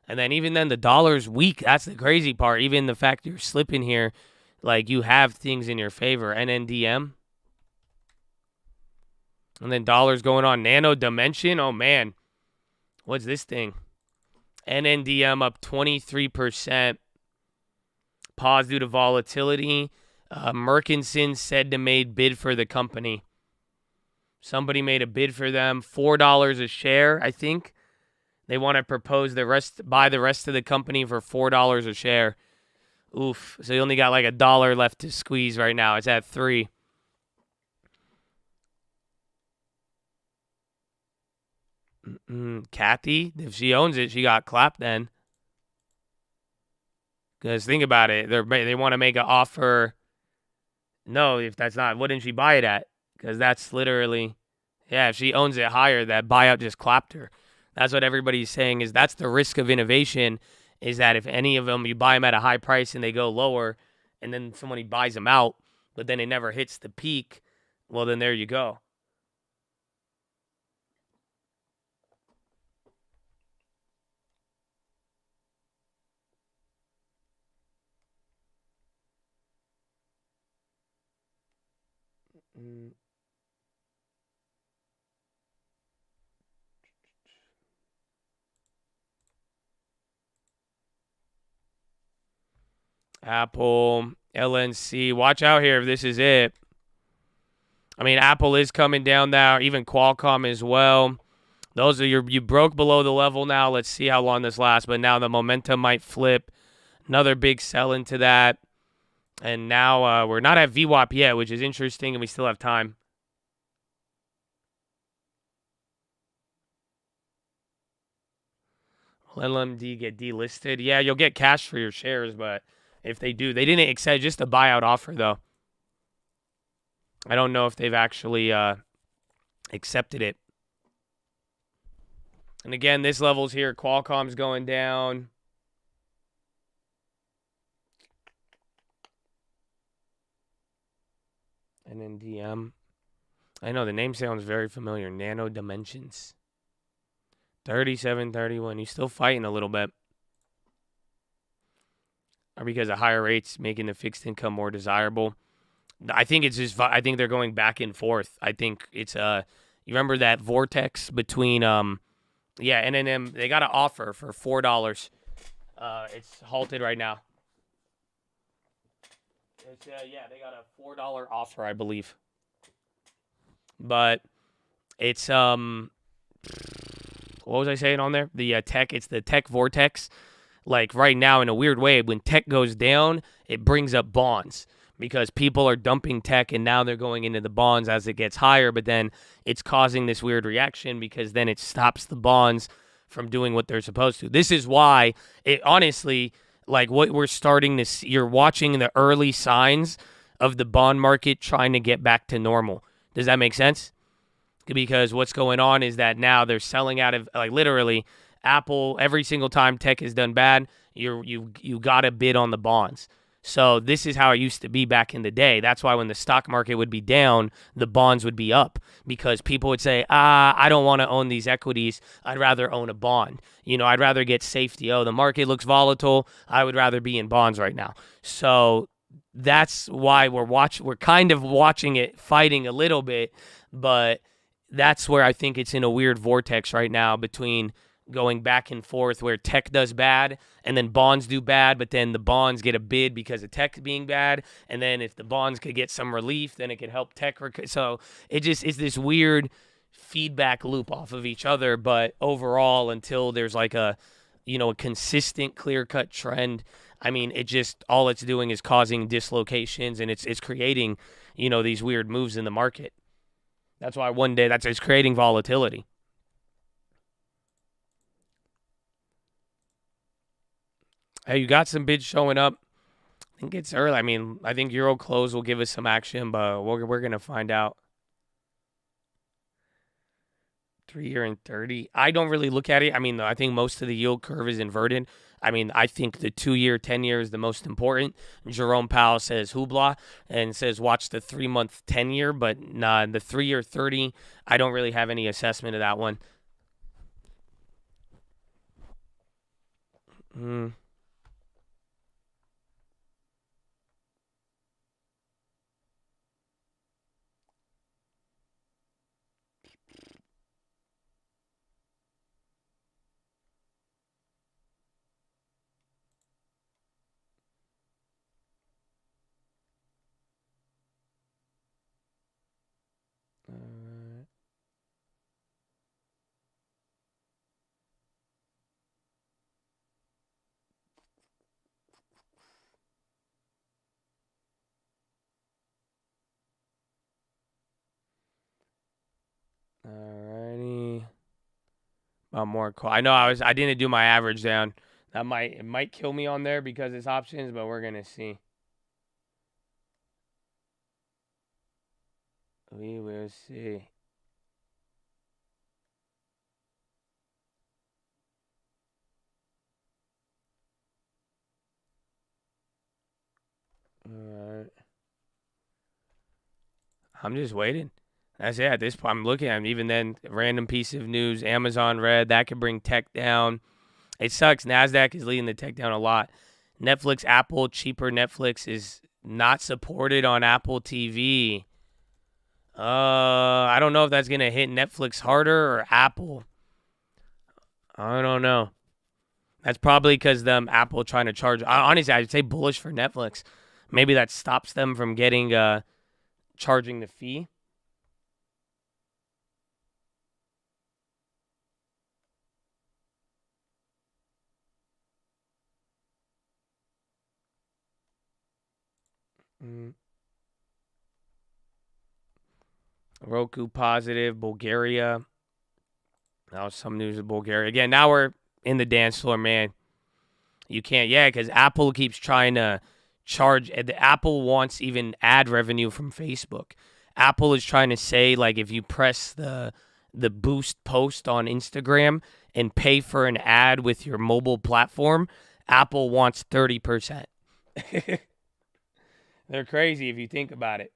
And then even then, the dollar's weak. That's the crazy part. Even the fact you're slipping here, like you have things in your favor. NNDM. And then dollars going on. Nano Dimension. Oh, man. What's this thing? NNDM up 23%. Pause due to volatility. Merkinson said to made bid for the company. Somebody made a bid for them. $4 a share, I think. They want to propose buy the rest of the company for $4 a share. Oof. So you only got like $1 left to squeeze right now. It's at 3. Kathy, if she owns it, she got clapped then. Because think about it. They want to make an offer. No, if that's not, wouldn't she buy it at? Because that's literally, yeah, if she owns it higher, that buyout just clapped her. That's what everybody's saying, is that's the risk of innovation, is that if any of them, you buy them at a high price and they go lower, and then somebody buys them out, but then it never hits the peak, well, then there you go. Apple, LNC. Watch out here if this is it. I mean, Apple is coming down now, even Qualcomm as well. Those are you broke below the level now. Let's see how long this lasts. But now the momentum might flip. Another big sell into that. And now we're not at VWAP yet, which is interesting, and we still have time. Will LMD get delisted? Yeah, you'll get cash for your shares, but if they do, they didn't accept just a buyout offer, though. I don't know if they've actually accepted it. And again, this level's here. Qualcomm's going down. And then DM. I know the name sounds very familiar. Nano Dimensions. 37.31. He's still fighting a little bit. Or because of higher rates making the fixed income more desirable. I think it's just. I think they're going back and forth. I think it's you remember that vortex between yeah, NNM. They got an offer for $4. It's halted right now. It's yeah, they got a $4 offer, I believe. But it's what was I saying on there? The tech. It's the tech vortex. Like right now, in a weird way, when tech goes down, it brings up bonds because people are dumping tech and now they're going into the bonds as it gets higher. But then it's causing this weird reaction because then it stops the bonds from doing what they're supposed to. This is why it honestly, like what we're starting to see, you're watching the early signs of the bond market trying to get back to normal. Does that make sense? Because what's going on is that now they're selling out of, like, literally Apple. Every single time tech has done bad, you got to bid on the bonds. So this is how it used to be back in the day. That's why when the stock market would be down, the bonds would be up because people would say, I don't want to own these equities. I'd rather own a bond. You know, I'd rather get safety. Oh, the market looks volatile. I would rather be in bonds right now. So that's why we're kind of watching it fighting a little bit, but that's where I think it's in a weird vortex right now between going back and forth where tech does bad and then bonds do bad, but then the bonds get a bid because of tech being bad. And then if the bonds could get some relief, then it could help tech. So it just is this weird feedback loop off of each other. But overall, until there's like a consistent clear-cut trend, I mean, it just, all it's doing is causing dislocations and it's creating, these weird moves in the market. That's why one day it's creating volatility. Hey, you got some bids showing up. I think it's early. I mean, I think Euro close will give us some action, but we're going to find out. 3-year and 30. I don't really look at it. I mean, I think most of the yield curve is inverted. I mean, I think the 2-year, 10-year is the most important. Jerome Powell says hoopla and says watch the 3-month 10-year, but nah, the 3-year 30, I don't really have any assessment of that one. Alrighty. More call. I know I didn't do my average down. It might kill me on there because it's options, but we're gonna see. We will see. Alright. I'm just waiting. That's it. At this point, I'm looking at them. Even then, random piece of news, Amazon red, that could bring tech down. It sucks. NASDAQ is leading the tech down a lot. Netflix, Apple, cheaper Netflix is not supported on Apple TV. I don't know if that's going to hit Netflix harder or Apple. I don't know. That's probably because Apple trying to charge. Honestly, I'd say bullish for Netflix. Maybe that stops them from getting charging the fee. Roku positive. Bulgaria. Now some news of Bulgaria. Again, now we're in the dance floor, man. You can't, because Apple keeps trying to charge. Apple wants even ad revenue from Facebook. Apple is trying to say, like, if you press the boost post on Instagram and pay for an ad with your mobile platform, Apple wants 30%. They're crazy if you think about it.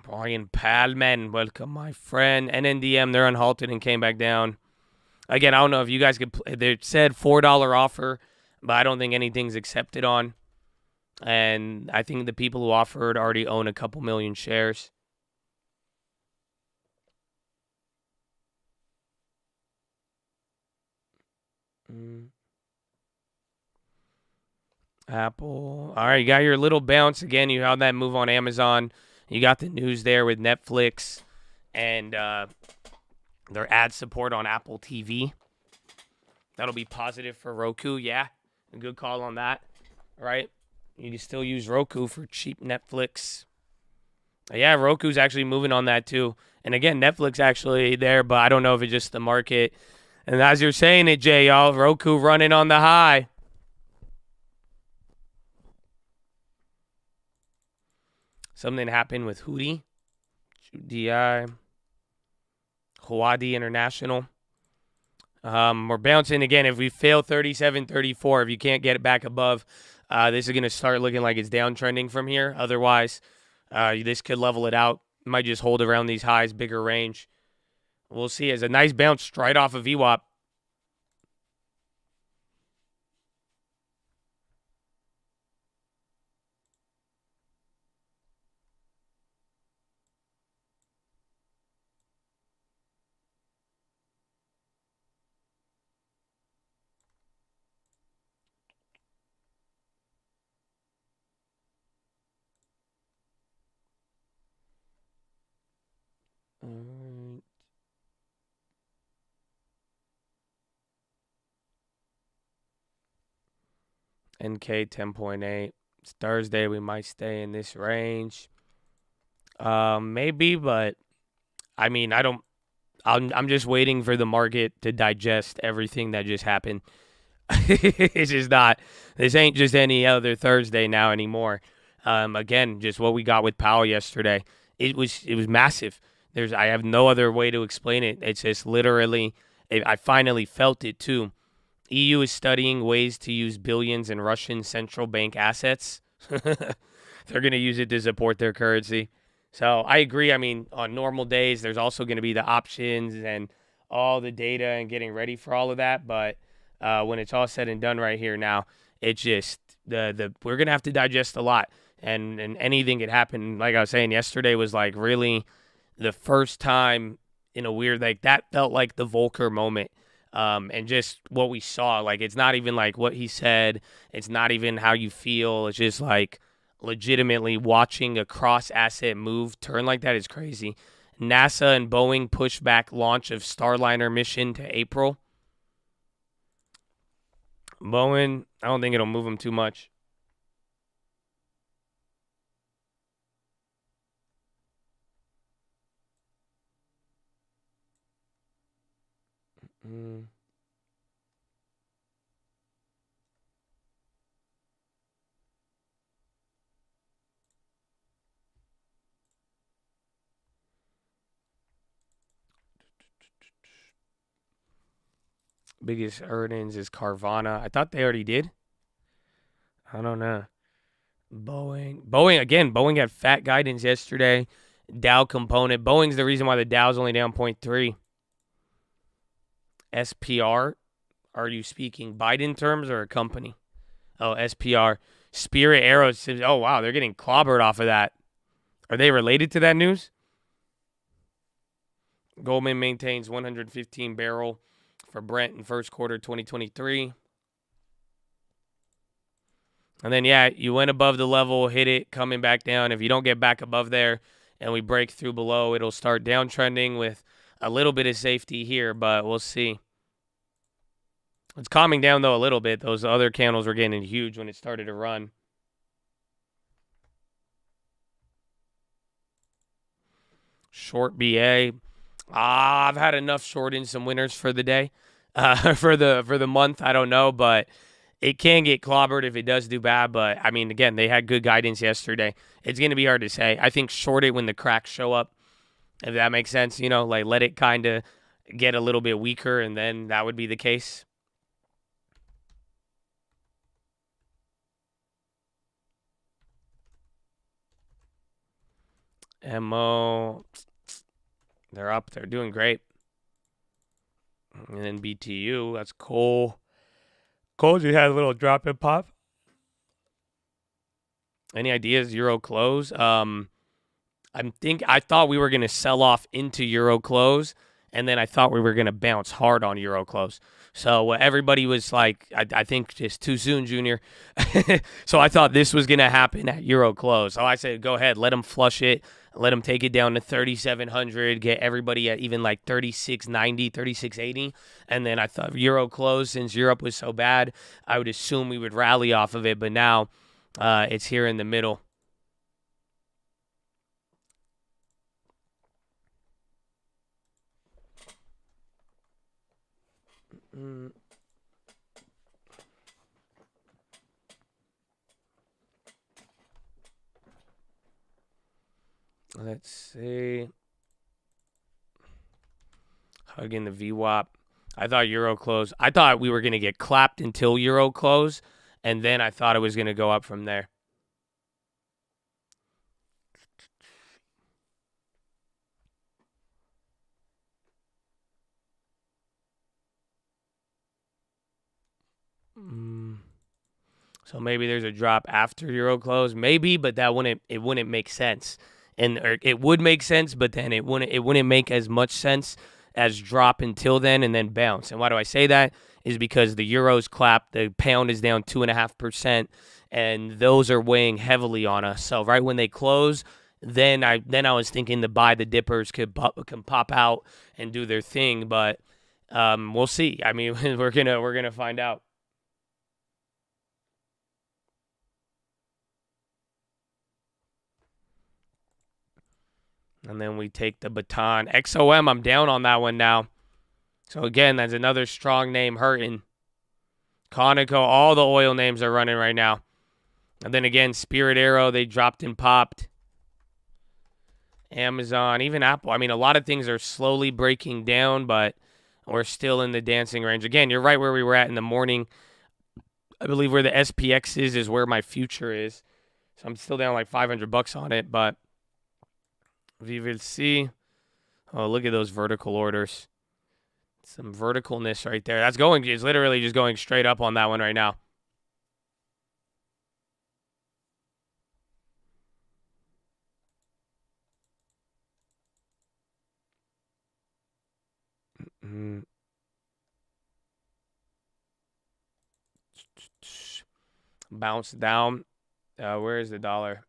Brian Palman, welcome, my friend. NNDM, they're unhalted and came back down. Again, I don't know if you guys could. They said $4 offer, but I don't think anything's accepted on. And I think the people who offered already own a couple million shares. Apple. All right, you got your little bounce again. You had that move on Amazon. You got the news there with Netflix and their ad support on Apple TV. That'll be positive for Roku. Yeah, a good call on that, right? You can still use Roku for cheap Netflix. Yeah, Roku's actually moving on that too. And again, Netflix actually there, but I don't know if it's just the market. And as you're saying it, Jay, y'all, Roku running on the high. Something happened with Houthi, DI, Hawadi International. We're bouncing again. If we fail 37, 34, if you can't get it back above, this is going to start looking like it's downtrending from here. Otherwise, this could level it out. Might just hold around these highs, bigger range. We'll see. It's a nice bounce right off of VWAP. NK 10.8. It's Thursday. We might stay in this range. Maybe, but I mean, I'm just waiting for the market to digest everything that just happened. It's just not. This ain't just any other Thursday now anymore. Again, just what we got with Powell yesterday. It was massive. I have no other way to explain it. It's just literally, I finally felt it too. EU is studying ways to use billions in Russian central bank assets. They're going to use it to support their currency. So I agree. I mean, on normal days, there's also going to be the options and all the data and getting ready for all of that. But when it's all said and done right here now, it's just we're going to have to digest a lot. And anything could happen. Like I was saying, yesterday was like really the first time in a weird, like that felt like the Volcker moment. And just what we saw, like, it's not even like what he said. It's not even how you feel. It's just like legitimately watching a cross asset move turn like that is crazy. NASA and Boeing push back launch of Starliner mission to April. Boeing, I don't think it'll move them too much. Biggest earnings is Carvana. I thought they already did. I don't know. Boeing had fat guidance yesterday. Dow component. Boeing's the reason why the Dow's only down 0.3. SPR. Are you speaking Biden terms or a company? Oh, SPR. Spirit Aero. Oh, wow. They're getting clobbered off of that. Are they related to that news? Goldman maintains 115 barrel for Brent in first quarter 2023. And then, yeah, you went above the level, hit it, coming back down. If you don't get back above there and we break through below, it'll start downtrending with a little bit of safety here, but we'll see. It's calming down, though, a little bit. Those other candles were getting huge when it started to run. Short BA. I've had enough short in some winners for the day. For the month, I don't know, but it can get clobbered if it does do bad. But, I mean, again, they had good guidance yesterday. It's going to be hard to say. I think short it when the cracks show up, if that makes sense. You know, like let it kind of get a little bit weaker, and then that would be the case. MO, they're up. They're doing great. And then BTU, that's cool. Cold, you had a little drop and pop. Any ideas? Euro close? I thought we were going to sell off into Euro close, and then I thought we were going to bounce hard on Euro close. So everybody was like, I think it's too soon, Junior. So I thought this was going to happen at Euro close. So I said, go ahead, let them flush it. Let them take it down to 3,700, get everybody at even like 3,690, 3,680. And then I thought Euro close, since Europe was so bad, I would assume we would rally off of it. But now it's here in the middle. Let's see. Hugging the VWAP. I thought Euro close. I thought we were going to get clapped until Euro close, and then I thought it was going to go up from there. So maybe there's a drop after Euro close, maybe, but it wouldn't make sense, or it would make sense, but then it wouldn't make as much sense as drop until then and then bounce. And why do I say that? Is because the Euro's clapped, the pound is down 2.5%, and those are weighing heavily on us. So right when they close, then I was thinking to buy the dippers can pop out and do their thing, but we'll see. I mean, we're gonna find out. And then we take the baton. XOM, I'm down on that one now. So, again, that's another strong name hurting. Conoco, all the oil names are running right now. And then, again, Spirit Arrow, they dropped and popped. Amazon, even Apple. I mean, a lot of things are slowly breaking down, but we're still in the dancing range. Again, you're right where we were at in the morning. I believe where the SPX is where my future is. So I'm still down like $500 on it, but we will see. Oh, look at those vertical orders. Some verticalness right there. It's literally just going straight up on that one right now. Bounce down. Where is the dollar?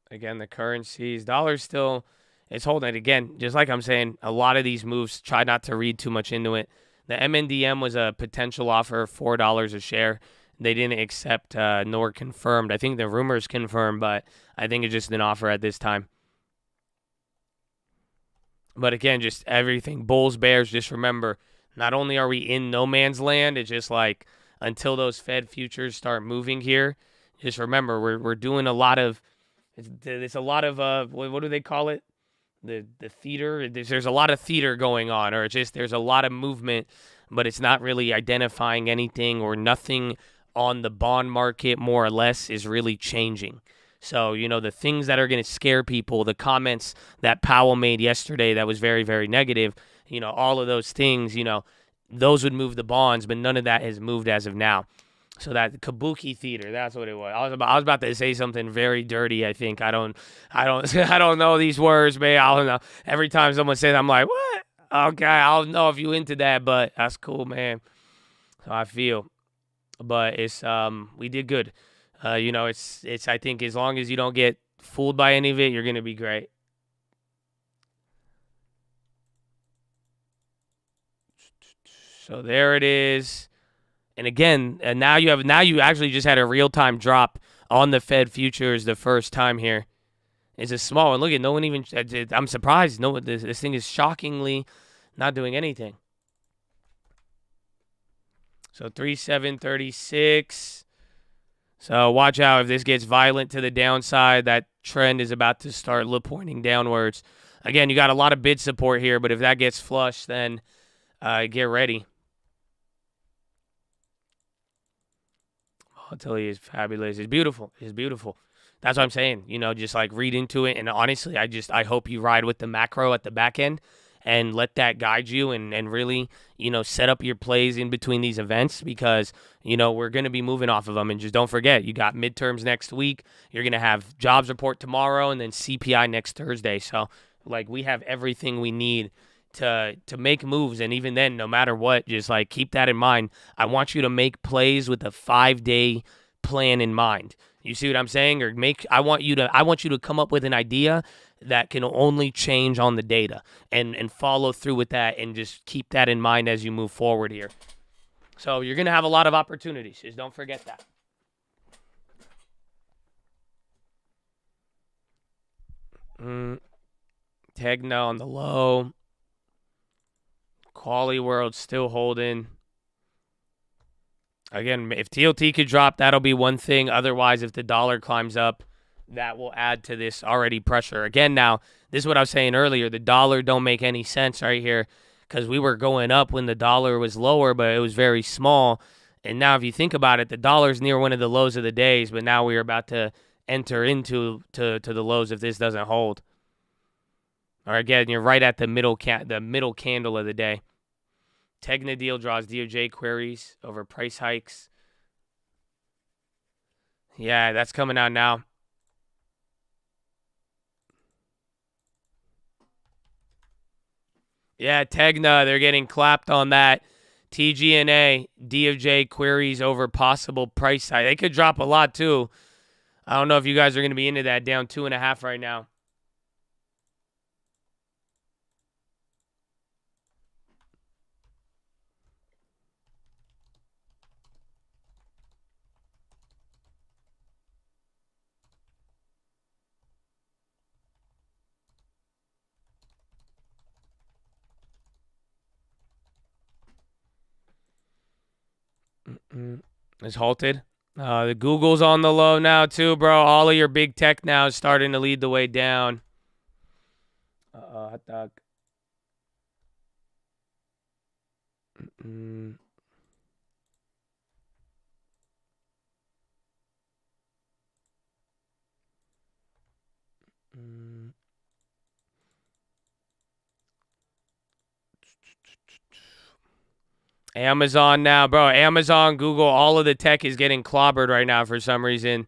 Again, the currencies. Dollar's still, it's holding it. Again, just like I'm saying, a lot of these moves, try not to read too much into it. The MNDM was a potential offer of $4 a share. They didn't accept nor confirmed. I think the rumors confirmed, but I think it's just an offer at this time. But again, just everything. Bulls, bears, just remember, not only are we in no man's land, it's just like until those Fed futures start moving here, just remember we're doing a lot of, it's a lot of, what do they call it? The theater. There's a lot of theater going on, or it's just there's a lot of movement, but it's not really identifying anything, or nothing on the bond market more or less is really changing. So, the things that are going to scare people, the comments that Powell made yesterday that was very, very negative, all of those things, those would move the bonds, but none of that has moved as of now. So that kabuki theater, that's what it was. I was about to say something very dirty, I think. I don't know these words, man. I don't know. Every time someone says, I'm like, what? Okay, I don't know if you into that, but that's cool, man. So I feel. But it's we did good. It's I think as long as you don't get fooled by any of it, you're gonna be great. So there it is. And again, now you actually just had a real-time drop on the Fed futures the first time here. It's a small one. Look at no one even. I'm surprised. No, this thing is shockingly not doing anything. So 3736. So watch out if this gets violent to the downside. That trend is about to start pointing downwards. Again, you got a lot of bid support here, but if that gets flush, then get ready. I'll tell you, it's fabulous. It's beautiful. It's beautiful. That's what I'm saying. You know, just like read into it. And honestly, I hope you ride with the macro at the back end and let that guide you and really, you know, set up your plays in between these events because, you know, we're going to be moving off of them. And just don't forget, you got midterms next week. You're going to have jobs report tomorrow and then CPI next Thursday. So, like, we have everything we need to make moves. And even then, no matter what, just like keep that in mind. I want you to make plays with a 5-day plan in mind. You see what I'm saying? Or I want you to come up with an idea that can only change on the data and follow through with that and just keep that in mind as you move forward here. So you're going to have a lot of opportunities. Just don't forget that. Tegna on the low. Quali World still holding. Again, if TLT could drop, that'll be one thing. Otherwise, if the dollar climbs up, that will add to this already pressure. Again, now, this is what I was saying earlier. The dollar don't make any sense right here because we were going up when the dollar was lower, but it was very small. And now if you think about it, the dollar's near one of the lows of the days, but now we're about to enter into the lows if this doesn't hold. Or again, you're right at the middle candle of the day. Tegna deal draws DOJ queries over price hikes. Yeah, that's coming out now. Yeah, Tegna, they're getting clapped on that. TGNA, DOJ queries over possible price hike. They could drop a lot too. I don't know if you guys are going to be into that, down 2.5 right now. It's halted. The Google's on the low now too, bro. All of your big tech now is starting to lead the way down. Hot dog. Amazon now, bro. Amazon, Google, all of the tech is getting clobbered right now for some reason.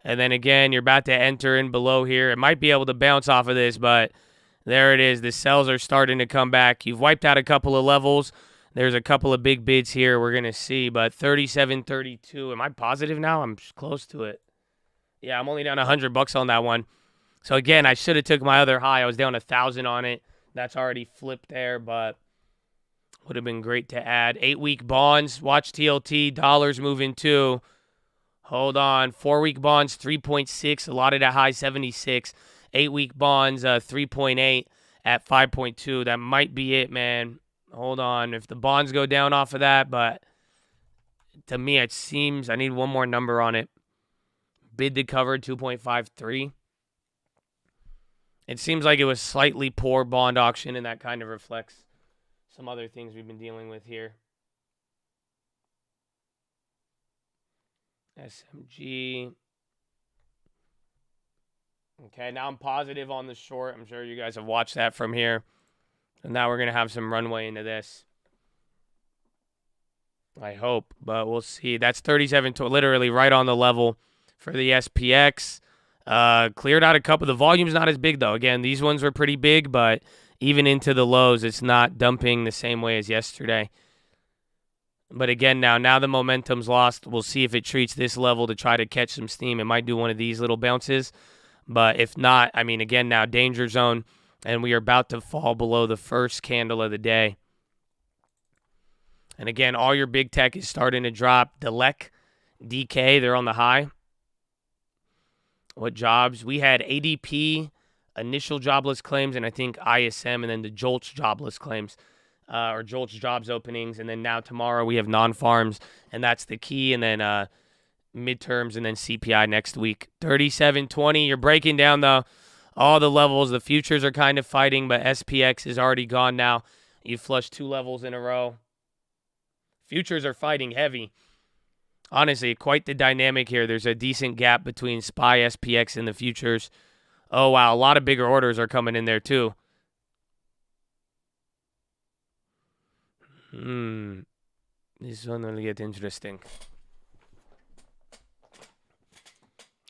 And then again, you're about to enter in below here. It might be able to bounce off of this, but there it is. The sells are starting to come back. You've wiped out a couple of levels. There's a couple of big bids here we're going to see, but 37.32. Am I positive now? I'm close to it. Yeah, I'm only down $100 on that one. So again, I should have took my other high. I was down 1,000 on it. That's already flipped there, but would have been great to add. 8-week bonds. Watch TLT. Dollars moving too. Hold on. 4-week bonds, 3.6. Allotted at high 76. 8-week bonds, 3.8 at 5.2. That might be it, man. Hold on. If the bonds go down off of that, but to me, it seems I need one more number on it. Bid to cover, 2.53. It seems like it was slightly poor bond auction, and that kind of reflects some other things we've been dealing with here. SMG. Okay, now I'm positive on the short. I'm sure you guys have watched that from here. And now we're going to have some runway into this. I hope, but we'll see. That's 37 to literally right on the level for the SPX. Cleared out a couple. The volume's not as big, though. Again, these ones were pretty big, but even into the lows, it's not dumping the same way as yesterday. But again, now the momentum's lost. We'll see if it treats this level to try to catch some steam. It might do one of these little bounces. But if not, I mean, again, now danger zone. And we are about to fall below the first candle of the day. And again, all your big tech is starting to drop. Delec, DK, they're on the high. What jobs? We had ADP, initial jobless claims, and I think ISM, and then the JOLTS jobless claims, or JOLTS jobs openings. And then now tomorrow we have non-farms, and that's the key. And then midterms, and then CPI next week. 37.20. You're breaking down all the levels. The futures are kind of fighting, but SPX is already gone now. You flushed 2 levels in a row. Futures are fighting heavy. Honestly, quite the dynamic here. There's a decent gap between SPY, SPX, and the futures. Oh, wow. A lot of bigger orders are coming in there, too. This one will get interesting.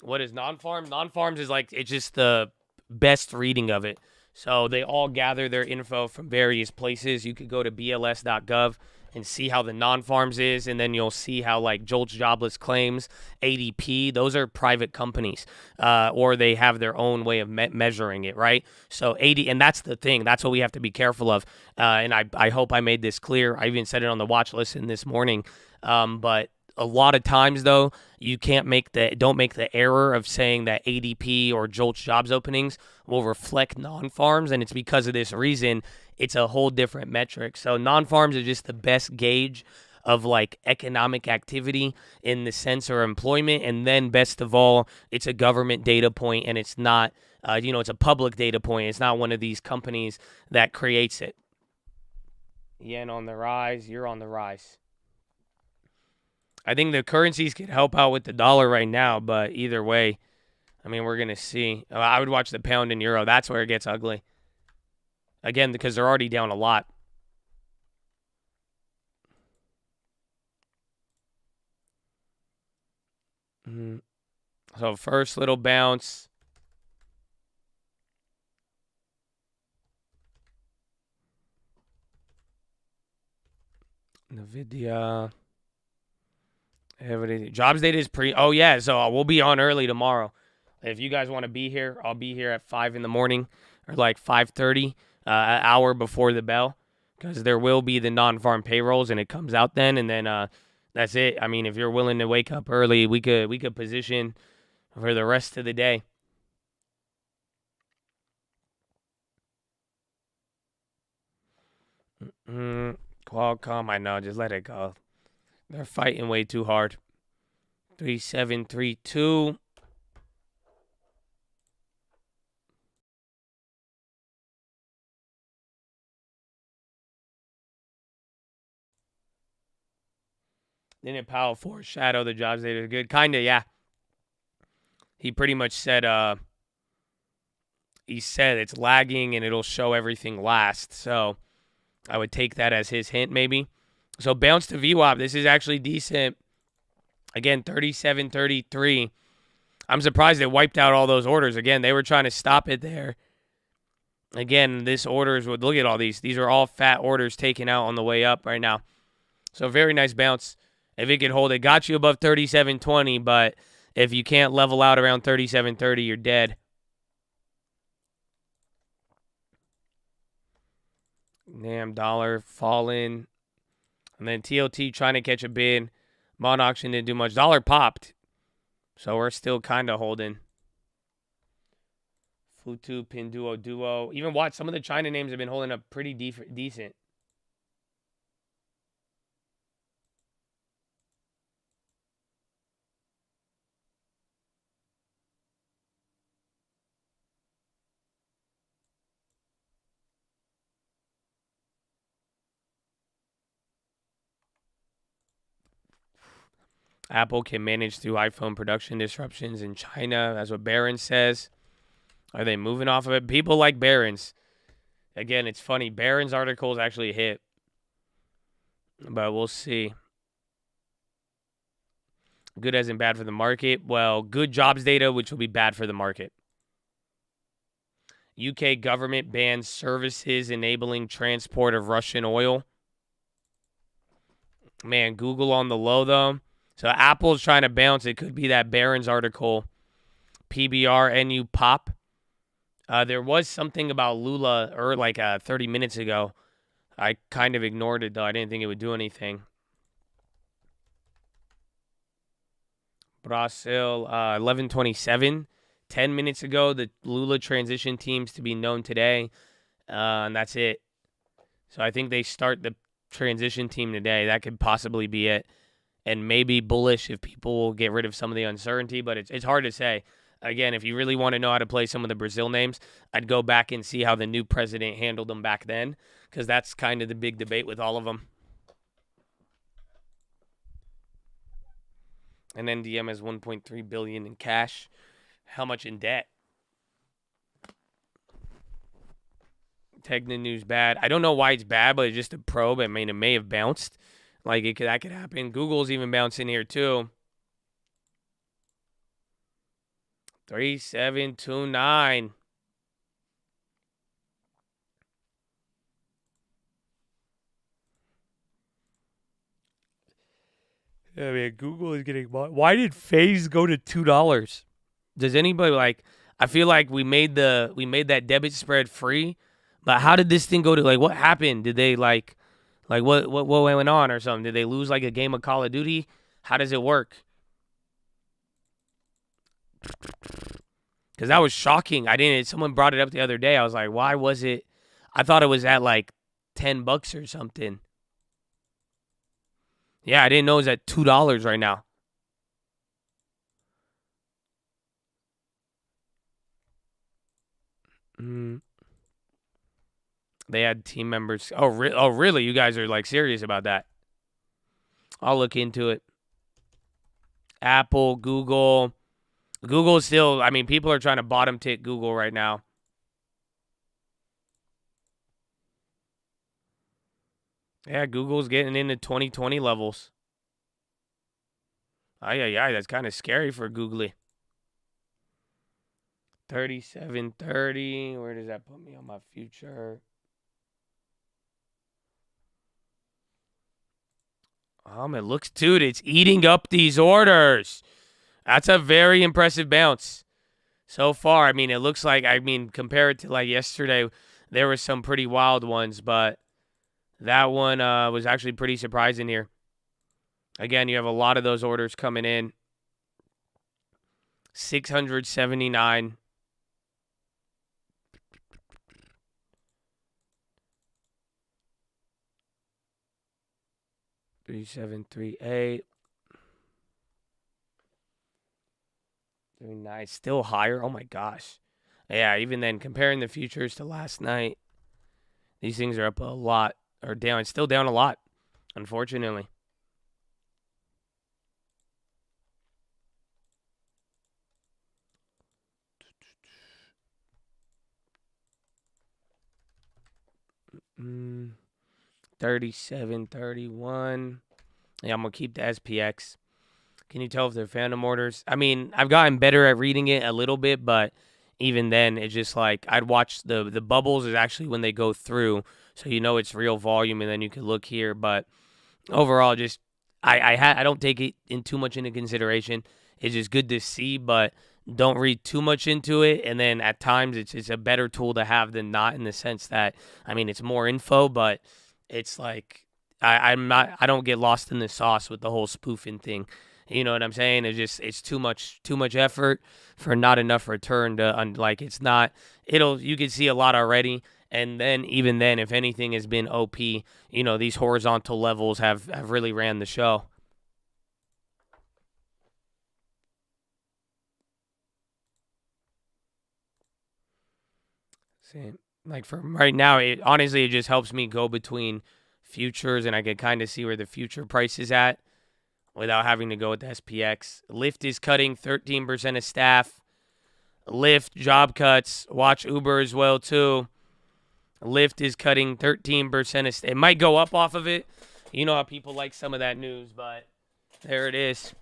What is non-farm? Non-farms is like, it's just the best reading of it. So they all gather their info from various places. You could go to bls.gov and see how the non-farms is, and then you'll see how like JOLTS jobless claims, ADP, those are private companies, or they have their own way of measuring it, right? So and that's the thing. That's what we have to be careful of. And I hope I made this clear. I even said it on the watch list in this morning. But a lot of times, though, you don't make the error of saying that ADP or JOLTS jobs openings will reflect non-farms, and it's because of this reason. It's a whole different metric. So non-farms are just the best gauge of like economic activity in the sense or employment, and then best of all, it's a government data point, and it's not, it's a public data point. It's not one of these companies that creates it. Yen on the rise, you're on the rise. I think the currencies can help out with the dollar right now, but either way, I mean, we're going to see. I would watch the pound and euro. That's where it gets ugly. Again, because they're already down a lot. So first little bounce. NVIDIA. Everything. Jobs data is oh yeah, so we'll be on early tomorrow. If you guys want to be here, I'll be here at 5 in the morning or like 5:30, an hour before the bell, because there will be the non-farm payrolls and it comes out then, and then that's it. I mean, if you're willing to wake up early, we could position for the rest of the day. Qualcomm, I know, just let it go. They're fighting way too hard. 3732. Didn't Powell foreshadow the jobs data good? Kind of, yeah. He pretty much said it's lagging and it'll show everything last. So I would take that as his hint maybe. So bounce to VWAP. This is actually decent. Again, 37.33. I'm surprised it wiped out all those orders. Again, they were trying to stop it there. Again, this orders would look at all these. These are all fat orders taken out on the way up right now. So very nice bounce. If it could hold it, got you above 37.20, but if you can't level out around 37.30, you're dead. Damn, dollar falling. And then TLT trying to catch a bid. Bond auction didn't do much. Dollar popped. So we're still kind of holding. Futu, Pinduo, Duo. Even watch, some of the China names have been holding up pretty decent. Apple can manage through iPhone production disruptions in China. That's what Barron says. Are they moving off of it? People like Barron's. Again, it's funny. Barron's article is actually a hit. But we'll see. Good as in bad for the market. Well, good jobs data, which will be bad for the market. UK government bans services enabling transport of Russian oil. Man, Google on the low, though. So Apple's trying to bounce. It could be that Barron's article. PBR, NU pop. There was something about Lula 30 minutes ago. I kind of ignored it, though. I didn't think it would do anything. Brazil, 11:27. 10 minutes ago, the Lula transition teams to be known today. And that's it. So I think they start the transition team today. That could possibly be it. And maybe bullish if people will get rid of some of the uncertainty, but it's hard to say. Again, if you really want to know how to play some of the Brazil names, I'd go back and see how the new president handled them back then, because that's kind of the big debate with all of them. And NDM has $1.3 billion in cash. How much in debt? Tegna News bad. I don't know why it's bad, but it's just a probe. I mean, it may have bounced. Like, that could happen. Google's even bouncing here, too. 3729. I mean, Google is getting bought. Why did phase go to $2? Does anybody like? I feel like we made that debit spread free, but how did this thing go to, like, what happened? Did they like what went on or something? Did they lose like a game of Call of Duty? How does it work? Because that was shocking. Someone brought it up the other day. I was like, why was it? I thought it was at like $10 or something. Yeah, I didn't know it was at $2 right now. They had team members. Oh, really? You guys are like serious about that? I'll look into it. Apple, Google. Google is still, I mean, people are trying to bottom tick Google right now. Yeah, Google's getting into 2020 levels. Yeah, that's kind of scary for Googly. 3730. Where does that put me on my future? It looks, dude, it's eating up these orders. That's a very impressive bounce so far. I mean, it looks like, compared to like yesterday, there were some pretty wild ones, but that one was actually pretty surprising here. Again, you have a lot of those orders coming in. 679. 3738. Very nice. Still higher. Oh my gosh. Yeah, even then, comparing the futures to last night, these things are up a lot, or down. It's still down a lot, unfortunately. Mm, 3731. Yeah, I'm going to keep the SPX. Can you tell if they're phantom orders? I mean, I've gotten better at reading it a little bit, but even then, it's just like I'd watch the bubbles is actually when they go through, so you know it's real volume, and then you can look here. But overall, just I don't take it in too much into consideration. It's just good to see, but don't read too much into it. And then at times, it's a better tool to have than not, in the sense that, I mean, it's more info, but it's like I don't get lost in the sauce with the whole spoofing thing. You know what I'm saying? It's too much effort for not enough return to, like, it's not, you can see a lot already. And then, even then, if anything has been OP, these horizontal levels have really ran the show. See, like, for right now, honestly, it just helps me go between futures, and I can kind of see where the future price is at without having to go with the SPX. Lyft is cutting 13% of staff. Lyft, job cuts. Watch Uber as well, too. Lyft is cutting 13% of staff. It might go up off of it. You know how people like some of that news, but there it is.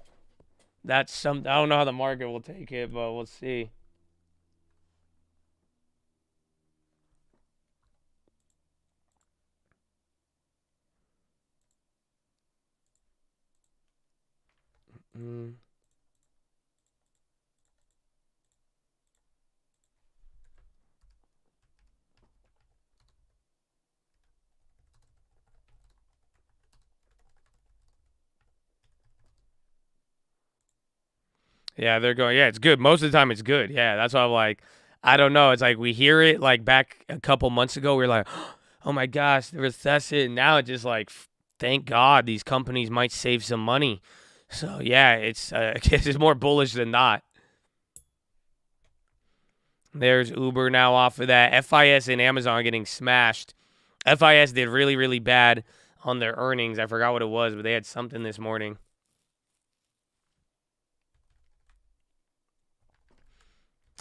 I don't know how the market will take it, but we'll see. Yeah, they're going, yeah, it's good. Most of the time it's good. Yeah, that's why I'm like, I don't know. It's like we hear it like back a couple months ago. We are like, oh my gosh, the recession. Now it's just like, thank God these companies might save some money. So yeah, it's it's more bullish than not. There's Uber now off of that. FIS and Amazon getting smashed. FIS did really, really bad on their earnings. I forgot what it was, but they had something this morning.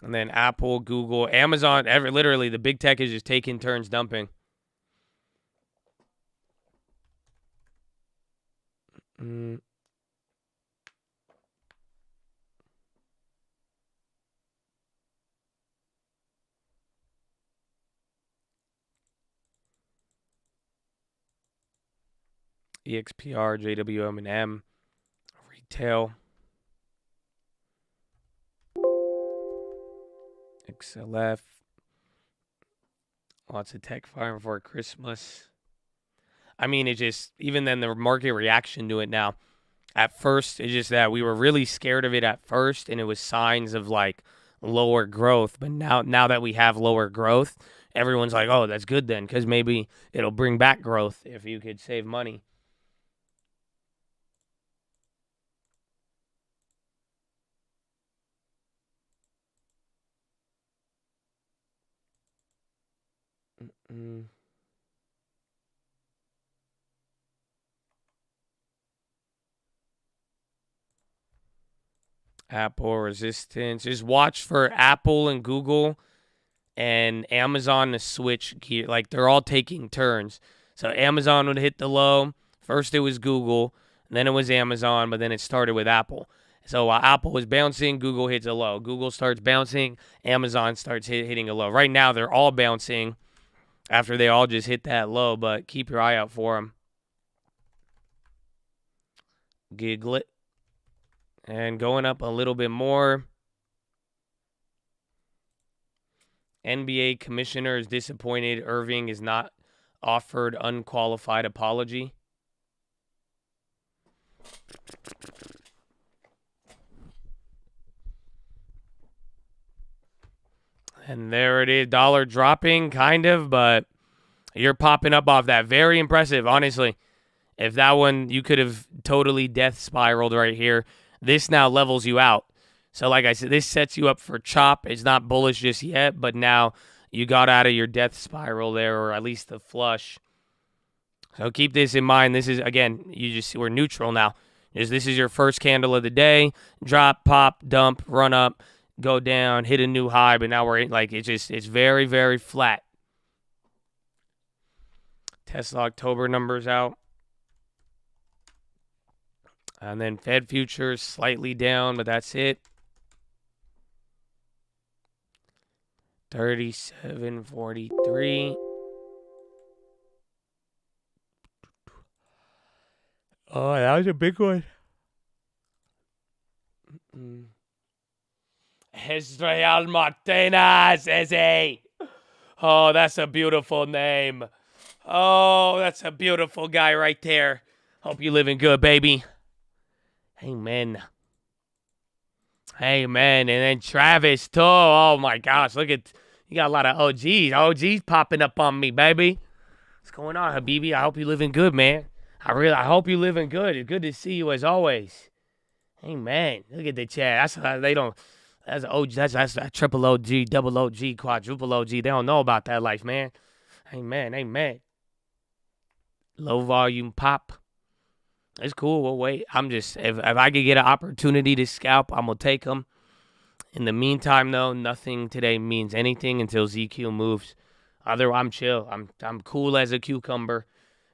And then Apple, Google, Amazon, literally the big tech is just taking turns dumping. EXPR, JWM&M, retail, XLF, lots of tech firing for Christmas. I mean, it just, even then the market reaction to it now, at first, it's just that we were really scared of it at first, and it was signs of like lower growth. But now that we have lower growth, everyone's like, oh, that's good then, because maybe it'll bring back growth if you could save money. Apple resistance. Just watch for Apple and Google and Amazon to switch gear. Like they're all taking turns. So Amazon would hit the low. First it was Google, and then it was Amazon, but then it started with Apple. So while Apple was bouncing, Google hits a low. Google starts bouncing, Amazon starts hitting a low. Right now they're all bouncing after they all just hit that low, but keep your eye out for them. Giglet. And going up a little bit more. NBA commissioner is disappointed Irving is not offered unqualified apology. And there it is. Dollar dropping, kind of, but you're popping up off that. Very impressive, honestly. If that one, you could have totally death spiraled right here. This now levels you out. So like I said, this sets you up for chop. It's not bullish just yet, but now you got out of your death spiral there, or at least the flush. So keep this in mind. This is, again, we're neutral now. This is your first candle of the day. Drop, pop, dump, run up, go down, hit a new high, but now we're like, it's very, very flat. Tesla October numbers out. And then Fed futures slightly down, but that's it. 37.43. Oh, that was a big one. Israel Martinez, is he? Oh, that's a beautiful name. Oh, that's a beautiful guy right there. Hope you living good, baby. Amen. Amen. And then Travis, too. Oh, my gosh. Look at, you got a lot of OGs. OGs popping up on me, baby. What's going on, Habibi? I hope you living good, man. I hope you living good. It's good to see you as always. Amen. Look at the chat. That's how they don't, that's OG, that's a triple OG, double OG, quadruple OG. They don't know about that life, man. Amen. Amen. Low volume pop. It's cool. We'll wait. I'm just, if I could get an opportunity to scalp, I'm going to take them. In the meantime, though, nothing today means anything until ZQ moves. Otherwise, I'm chill. I'm cool as a cucumber.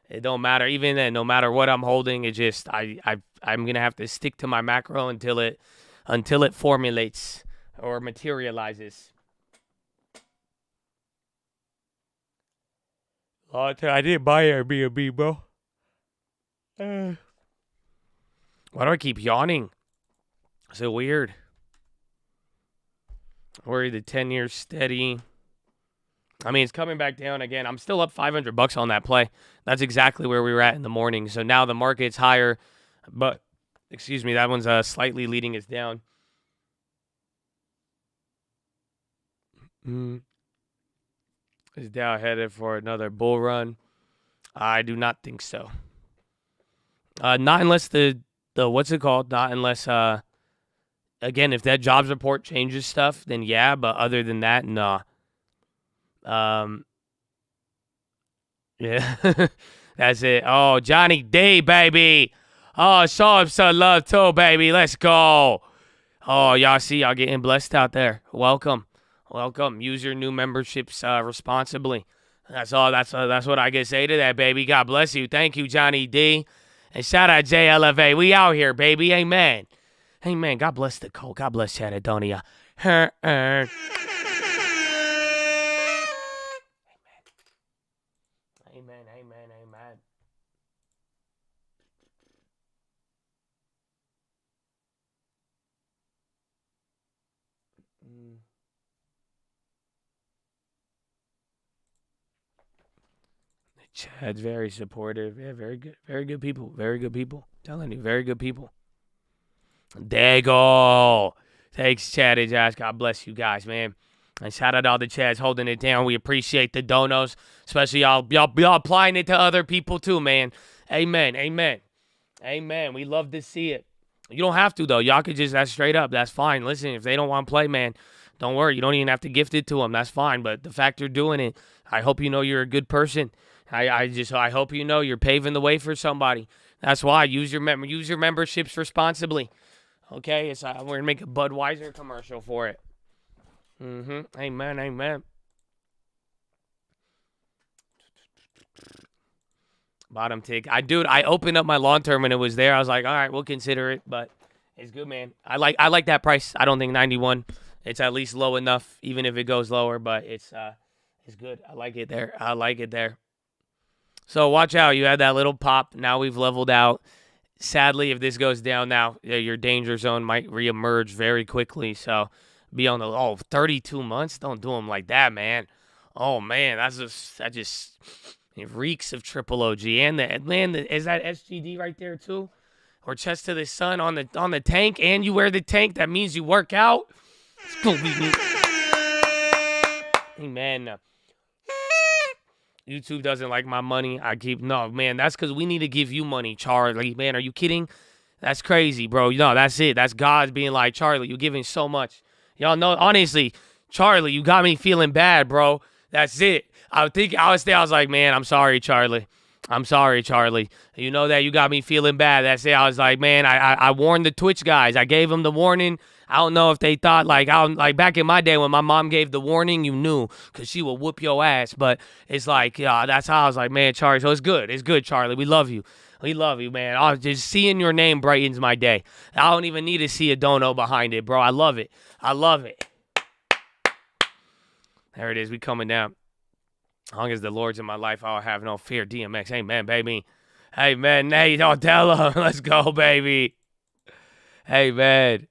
It don't matter. Even then, no matter what I'm holding, it just, I'm going to have to stick to my macro until it formulates or materializes. I didn't buy Airbnb, bro. Why do I keep yawning? So weird. Worried the 10 years steady. I mean, it's coming back down again. I'm still up $500 on that play. That's exactly where we were at in the morning. So now the market's higher, but, excuse me, that one's slightly leading us down. Is Dow headed for another bull run? I do not think so. Not unless the what's it called? Not unless again, if that jobs report changes stuff, then yeah. But other than that, nah. Yeah, that's it. Oh, Johnny D, baby. Oh, show him some love too, baby. Let's go. Oh, y'all see, y'all getting blessed out there. Welcome. Use your new memberships responsibly. That's all. That's what I can say to that, baby. God bless you. Thank you, Johnny D. And shout out JLFA. We out here, baby. Amen. Amen. God bless the cult. God bless Chatadonia. Amen. Chad's very supportive. Yeah, very good. Very good people. Very good people. Telling you, very good people. Dago. Thanks, Chad and Josh. God bless you guys, man. And shout out to all the Chads holding it down. We appreciate the donos, especially y'all applying it to other people too, man. Amen. We love to see it. You don't have to, though. Y'all could just, that's straight up. That's fine. Listen, if they don't want to play, man, don't worry. You don't even have to gift it to them. That's fine. But the fact you're doing it, I hope you know you're a good person. I hope you know you're paving the way for somebody. That's why use your memberships responsibly. Okay, we're gonna make a Budweiser commercial for it. Amen. Bottom tick. I opened up my long term and it was there. I was like, all right, we'll consider it, but it's good, man. I like that price. I don't think 91. It's at least low enough, even if it goes lower. But it's good. I like it there. So watch out. You had that little pop. Now we've leveled out. Sadly, if this goes down now, your danger zone might reemerge very quickly. So be on the 32 months. Don't do them like that, man. Oh man, that just it reeks of triple OG. And is that SGD right there too, or chest to the sun on the tank? And you wear the tank. That means you work out. It's gonna be me. Hey man. YouTube doesn't like my money. No, man, that's because we need to give you money, Charlie. Man, are you kidding? That's crazy, bro. No, that's it. That's God being like, Charlie, you're giving so much. Y'all know, honestly, Charlie, you got me feeling bad, bro. That's it. I was like, man, I'm sorry, Charlie. You know that you got me feeling bad. That's it. I was like, man, I warned the Twitch guys. I gave them the warning. I don't know if they thought, like back in my day when my mom gave the warning, you knew, because she would whoop your ass. But it's like, yeah, that's how I was like, man, Charlie. So it's good, Charlie. We love you, man. Just seeing your name brightens my day. I don't even need to see a dono behind it, bro. I love it. There it is. We coming down. As long as the Lord's in my life, I'll have no fear. DMX, amen, baby. Hey, man, Nate, don't tell him. Let's go, baby. Hey, man.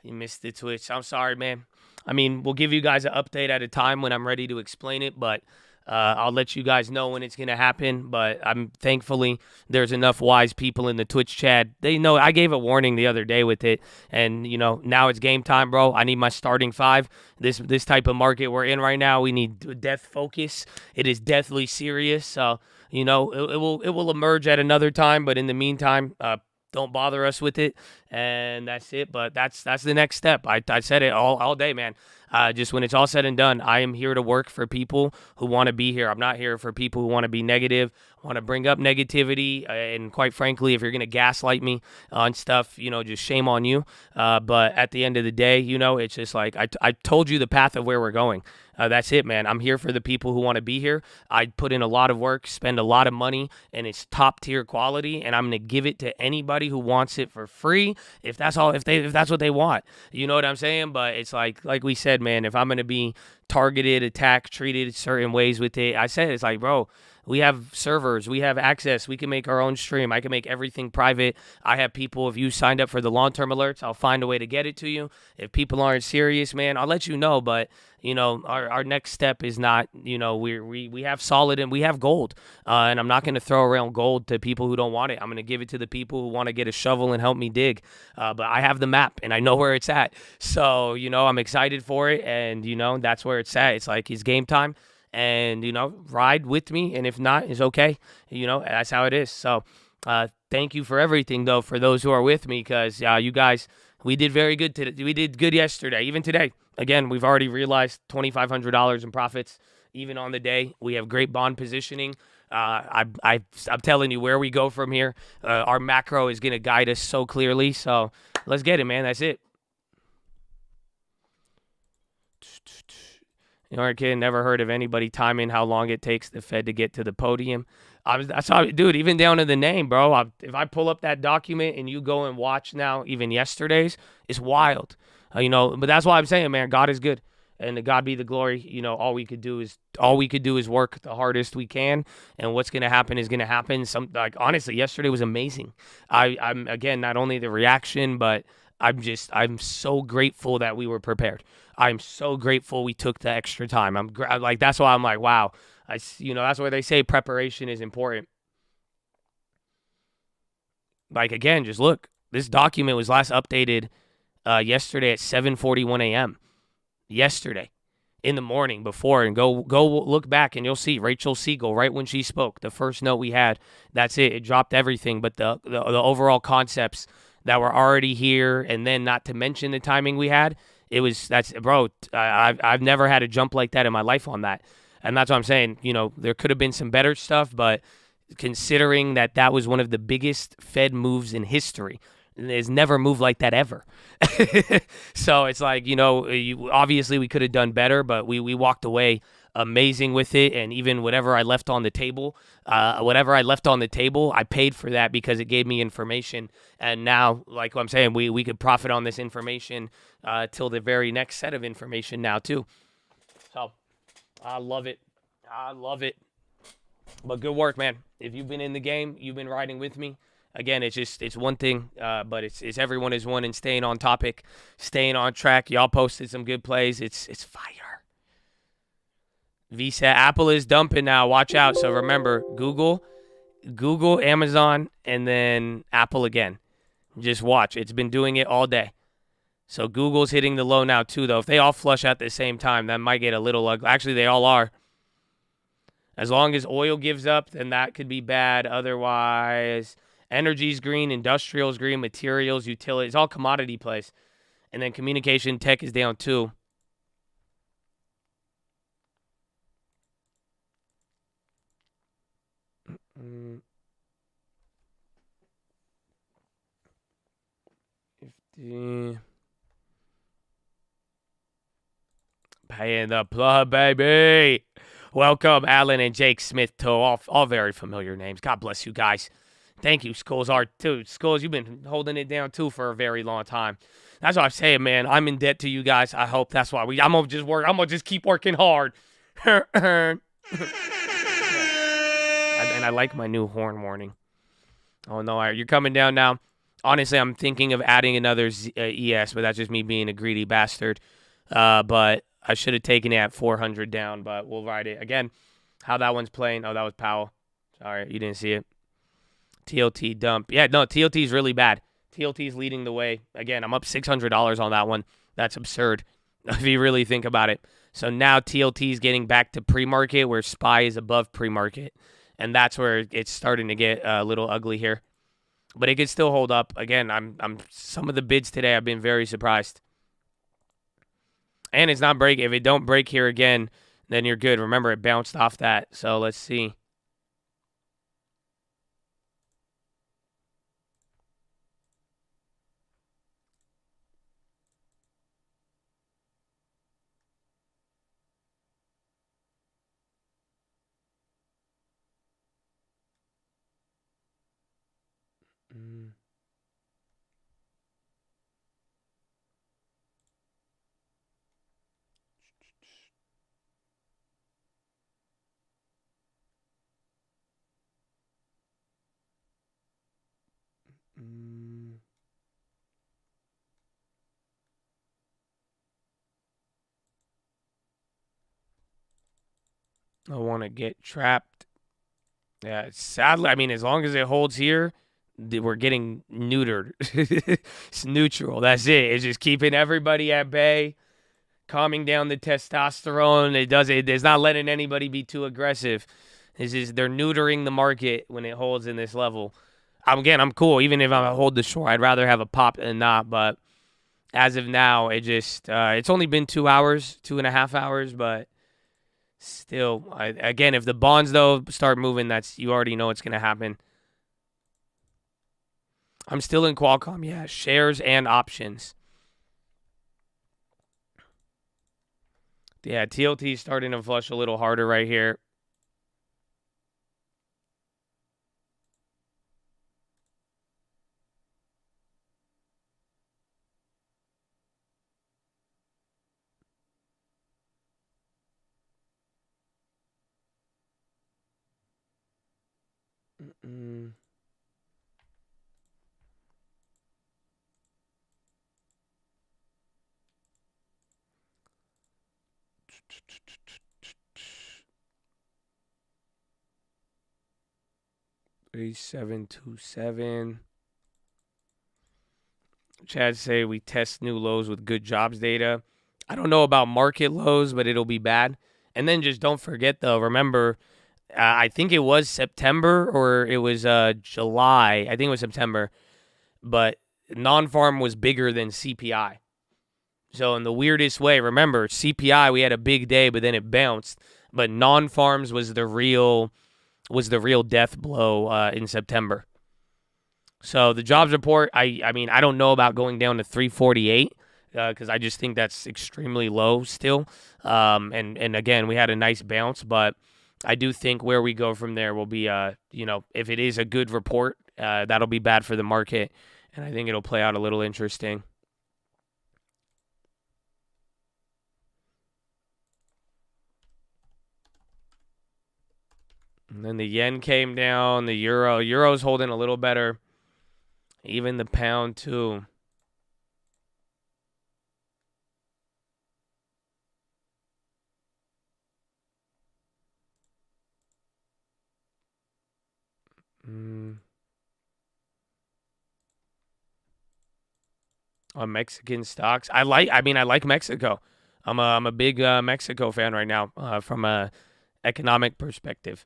You missed the Twitch. I'm sorry, man. I mean, we'll give you guys an update at a time when I'm ready to explain it, but I'll let you guys know when it's going to happen. But thankfully, there's enough wise people in the Twitch chat. They know I gave a warning the other day with it. And, now it's game time, bro. I need my starting five. This type of market we're in right now, we need death focus. It is deathly serious. So, it will emerge at another time. But in the meantime, don't bother us with it. And that's it. But that's the next step. I said it all day, man. Just when it's all said and done, I am here to work for people who want to be here. I'm not here for people who want to be negative, want to bring up negativity. And quite frankly, if you're going to gaslight me on stuff, just shame on you. But at the end of the day, it's just like I told you the path of where we're going. That's it, man. I'm here for the people who want to be here. I put in a lot of work, spend a lot of money, and it's top tier quality. And I'm going to give it to anybody who wants it for free. If that's what they want, you know what I'm saying? But it's like we said, man, if I'm going to be targeted, attacked, treated certain ways with it, I said, it's like, bro, We have servers. We have access. We can make our own stream. I can make everything private. I have people, if you signed up for the long-term alerts, I'll find a way to get it to you. If people aren't serious, man, I'll let you know. But, our next step is not, we have solid and we have gold. And I'm not going to throw around gold to people who don't want it. I'm going to give it to the people who want to get a shovel and help me dig. But I have the map and I know where it's at. So, I'm excited for it. And, that's where it's at. It's like it's game time. And, ride with me. And if not, it's okay. That's how it is. So thank you for everything, though, for those who are with me, because you guys, we did very good today. We did good yesterday, even today. Again, we've already realized $2,500 in profits, even on the day. We have great bond positioning. I'm telling you where we go from here. Our macro is going to guide us so clearly. So let's get it, man. That's it. Kid, never heard of anybody timing how long it takes the Fed to get to the podium. That's how, dude, even down to the name, bro. If I pull up that document and you go and watch now, even yesterday's, it's wild. But that's why I'm saying, man, God is good. And to God be the glory. All we could do is work the hardest we can, and what's gonna happen is gonna happen. Honestly, yesterday was amazing. I'm again, not only the reaction, but I'm so grateful that we were prepared. I'm so grateful we took the extra time. That's why I'm like, wow. That's why they say preparation is important. Again, just look. This document was last updated yesterday at 7:41 a.m. Yesterday in the morning before, and go look back and you'll see Rachel Siegel right when she spoke. The first note we had, that's it. It dropped everything, but the overall concepts that were already here, and then not to mention the timing we had. I've never had a jump like that in my life on that. And that's what I'm saying. There could have been some better stuff, but considering that was one of the biggest Fed moves in history, there's never moved like that ever. So it's like, obviously we could have done better, but we walked away amazing with it. And even whatever I left on the table, I paid for that because it gave me information. And now, like what I'm saying, we could profit on this information till the very next set of information now too. So I love it. But good work, man. If you've been in the game, you've been riding with me. Again, it's one thing, but it's everyone is one, and staying on topic, staying on track. Y'all posted some good plays. It's fire. Visa, Apple is dumping now. Watch out. So remember, Google, Amazon, and then Apple again. Just watch. It's been doing it all day. So Google's hitting the low now too, though. If they all flush at the same time, that might get a little ugly. Actually, they all are. As long as oil gives up, then that could be bad. Otherwise, energy's green, industrial's green, materials, utilities, all commodity plays. And then communication tech is down too. Paying the plug, baby. Welcome, Alan and Jake Smith, to all very familiar names. God bless you guys. Thank you, Skulls Art, too. Skulls, you've been holding it down, too, for a very long time. That's what I'm saying, man. I'm in debt to you guys. I hope that's why I'm going to just work. I'm going to just keep working hard. And I like my new horn warning. Oh, no, you're coming down now. Honestly, I'm thinking of adding another ES, but that's just me being a greedy bastard. But I should have taken it at 400 down, but we'll ride it. Again, how that one's playing. Oh, that was Powell. Sorry, you didn't see it. TLT dump. Yeah, no, TLT is really bad. TLT is leading the way. Again, I'm up $600 on that one. That's absurd if you really think about it. So now TLT is getting back to pre-market where SPY is above pre-market. And that's where it's starting to get a little ugly here. But it could still hold up. Again, I'm some of the bids today I've been very surprised. And it's not break. If it don't break here again, then you're good. Remember, it bounced off that. So let's see. I want to get trapped. Yeah, sadly, I mean, as long as it holds here, we're getting neutered. It's neutral. That's it. It's just keeping everybody at bay, calming down the testosterone. It's not letting anybody be too aggressive. They're neutering the market when it holds in this level. I'm cool. Even if I hold the short, I'd rather have a pop than not. But as of now, it's only been 2 hours, 2.5 hours, but still, again, if the bonds though start moving, you already know it's gonna happen. I'm still in Qualcomm, yeah, shares and options. Yeah, TLT is starting to flush a little harder right here. Mm-mm. $3727. Chad say we test new lows with good jobs data. I don't know about market lows, but it'll be bad. And then just don't forget though. Remember, I think it was September or it was July. I think it was September. But non-farm was bigger than CPI. So in the weirdest way, remember CPI we had a big day, but then it bounced. But non-farms was the real death blow in September. So the jobs report, I mean, I don't know about going down to 348 because I just think that's extremely low still. And again, we had a nice bounce, but I do think where we go from there will be, if it is a good report, that'll be bad for the market. And I think it'll play out a little interesting. And then the yen came down, the euro's holding a little better. Even the pound too. On Mexican stocks, I like Mexico. I'm a big Mexico fan right now from a economic perspective.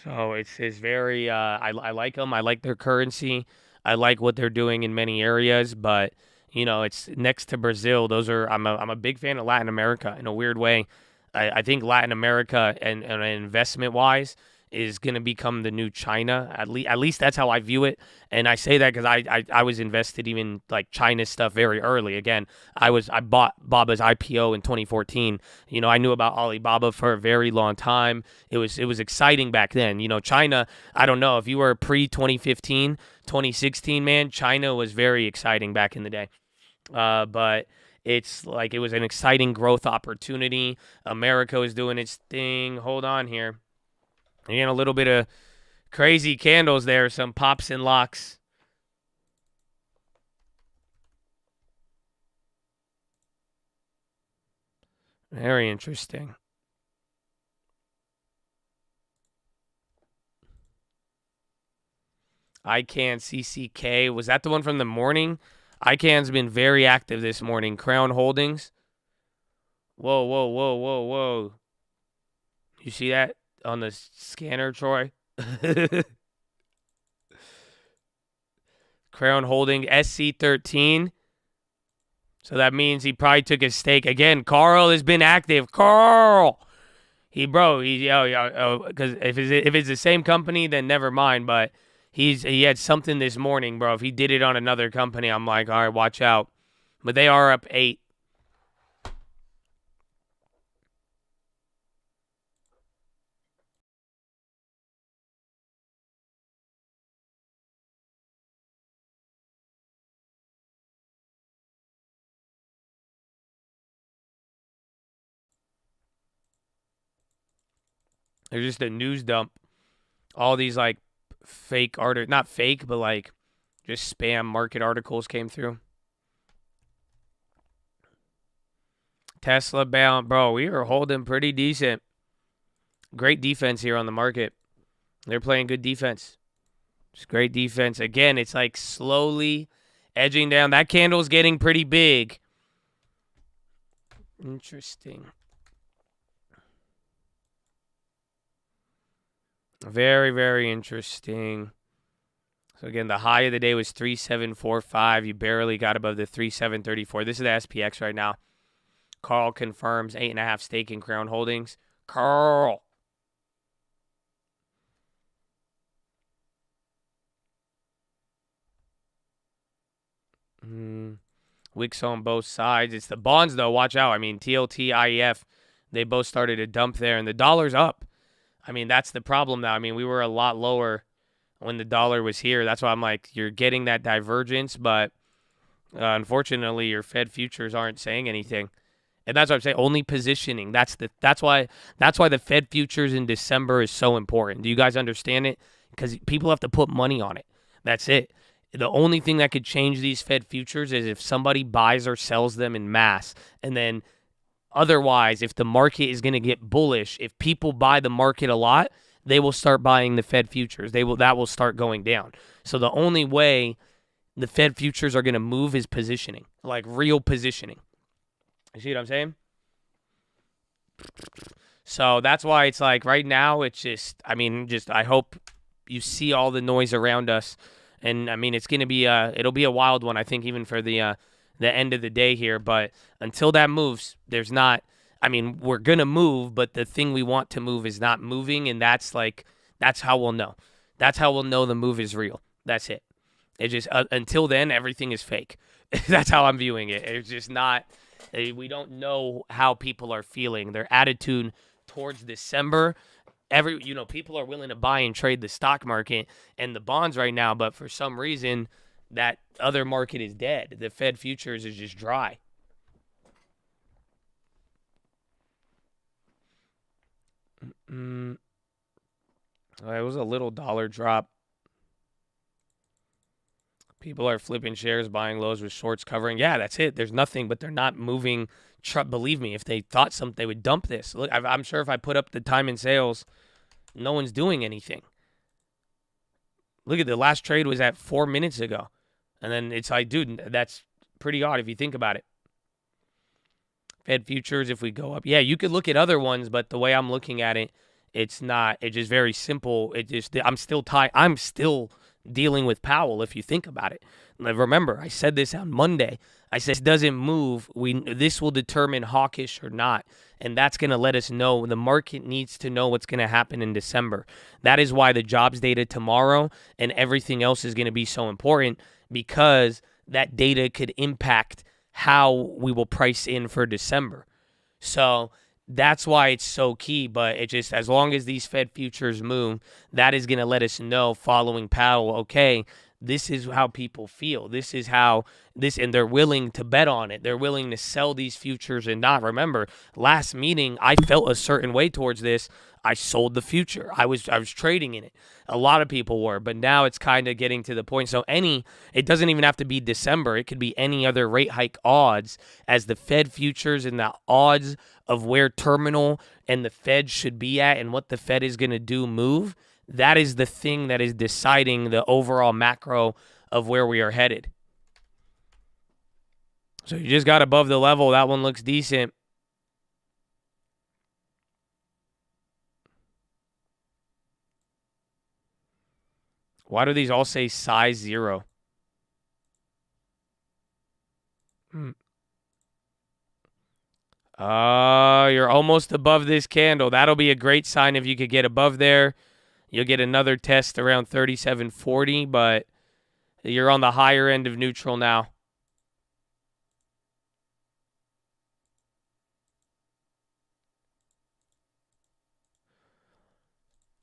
So it's very I like them. I like their currency. I like what they're doing in many areas, but it's next to Brazil. I'm a big fan of Latin America in a weird way. I think Latin America and investment wise is going to become the new China. At least that's how I view it. And I say that because I was invested even like China stuff very early. Again, I bought Baba's IPO in 2014. I knew about Alibaba for a very long time. It was exciting back then. China, I don't know if you were pre 2015, 2016, man, China was very exciting back in the day. But it's like it was an exciting growth opportunity. America was doing its thing. Hold on here. Again, a little bit of crazy candles there, some pops and locks. Very interesting. ICANN CCK. Was that the one from the morning? ICANN's been very active this morning. Crown Holdings. Whoa, whoa, whoa, whoa, whoa. You see that on the scanner, Troy? Crown Holding SC13. So that means he probably took his stake. Again, Carl has been active. Carl! Because if it's the same company, then never mind. But he had something this morning, bro. If he did it on another company, I'm like, all right, watch out. But they are up 8. They're just a news dump. All these like fake art, not fake, but like Just spam market articles came through. Tesla bound, bro. We are holding pretty decent. Great defense here on the market. They're playing good defense. It's great defense. Again, it's like slowly edging down. That candle's getting pretty big. Interesting. Very, very interesting. So again, the high of the day was 3745. You barely got above the 3734. This is the SPX right now. Carl confirms 8.5 stake in Crown Holdings. Carl. Wicks on both sides. It's the bonds, though. Watch out. I mean, TLT, IEF, they both started to dump there, and the dollar's up. I mean, that's the problem now. I mean, we were a lot lower when the dollar was here. That's why I'm like, you're getting that divergence, but unfortunately, your Fed futures aren't saying anything. And that's what I'm saying. Only positioning. That's why the Fed futures in December is so important. Do you guys understand it? Because people have to put money on it. That's it. The only thing that could change these Fed futures is if somebody buys or sells them in mass. And then otherwise, if the market is going to get bullish, if people buy the market a lot, they will start buying the Fed futures. That will start going down. So the only way the Fed futures are going to move is positioning, like real positioning. You see what I'm saying? So that's why it's like right now it's I hope you see all the noise around us. And I mean, it's going to be it'll be a wild one, I think, even for the end of the day here. But until that moves, we're going to move, but the thing we want to move is not moving. And that's how we'll know. That's how we'll know the move is real. That's it. It's just until then, everything is fake. That's how I'm viewing it. It's just not. We don't know how people are feeling. Their attitude towards December. People are willing to buy and trade the stock market and the bonds right now, but for some reason, that other market is dead. The Fed futures is just dry. It was a little dollar drop. People are flipping shares, buying lows with shorts covering. Yeah, that's it. There's nothing, but they're not moving. Believe me, if they thought something, they would dump this. Look, I'm sure if I put up the time in sales, no one's doing anything. Look at the last trade was at 4 minutes ago. And then it's like, dude, that's pretty odd if you think about it. Fed futures, if we go up. Yeah, you could look at other ones, but the way I'm looking at it, it's not. It's just very simple. I'm still dealing with Powell, if you think about it. Remember, I said this on Monday. I said, it doesn't move. This will determine hawkish or not. And that's going to let us know. The market needs to know what's going to happen in December. That is why the jobs data tomorrow and everything else is going to be so important, because that data could impact how we will price in for December. So that's why it's so key. But it just, as long as these Fed futures move, that is going to let us know following Powell, okay, this is how people feel. This is how and they're willing to bet on it. They're willing to sell these futures and not. Remember, last meeting, I felt a certain way towards this. I sold the future. I was trading in it. A lot of people were, but now it's kind of getting to the point. So it doesn't even have to be December. It could be any other rate hike odds, as the Fed futures and the odds of where terminal and the Fed should be at and what the Fed is going to do move. That is the thing that is deciding the overall macro of where we are headed. So you just got above the level. That one looks decent. Why do these all say size 0? You're almost above this candle. That'll be a great sign if you could get above there. You'll get another test around 37.40, but you're on the higher end of neutral now.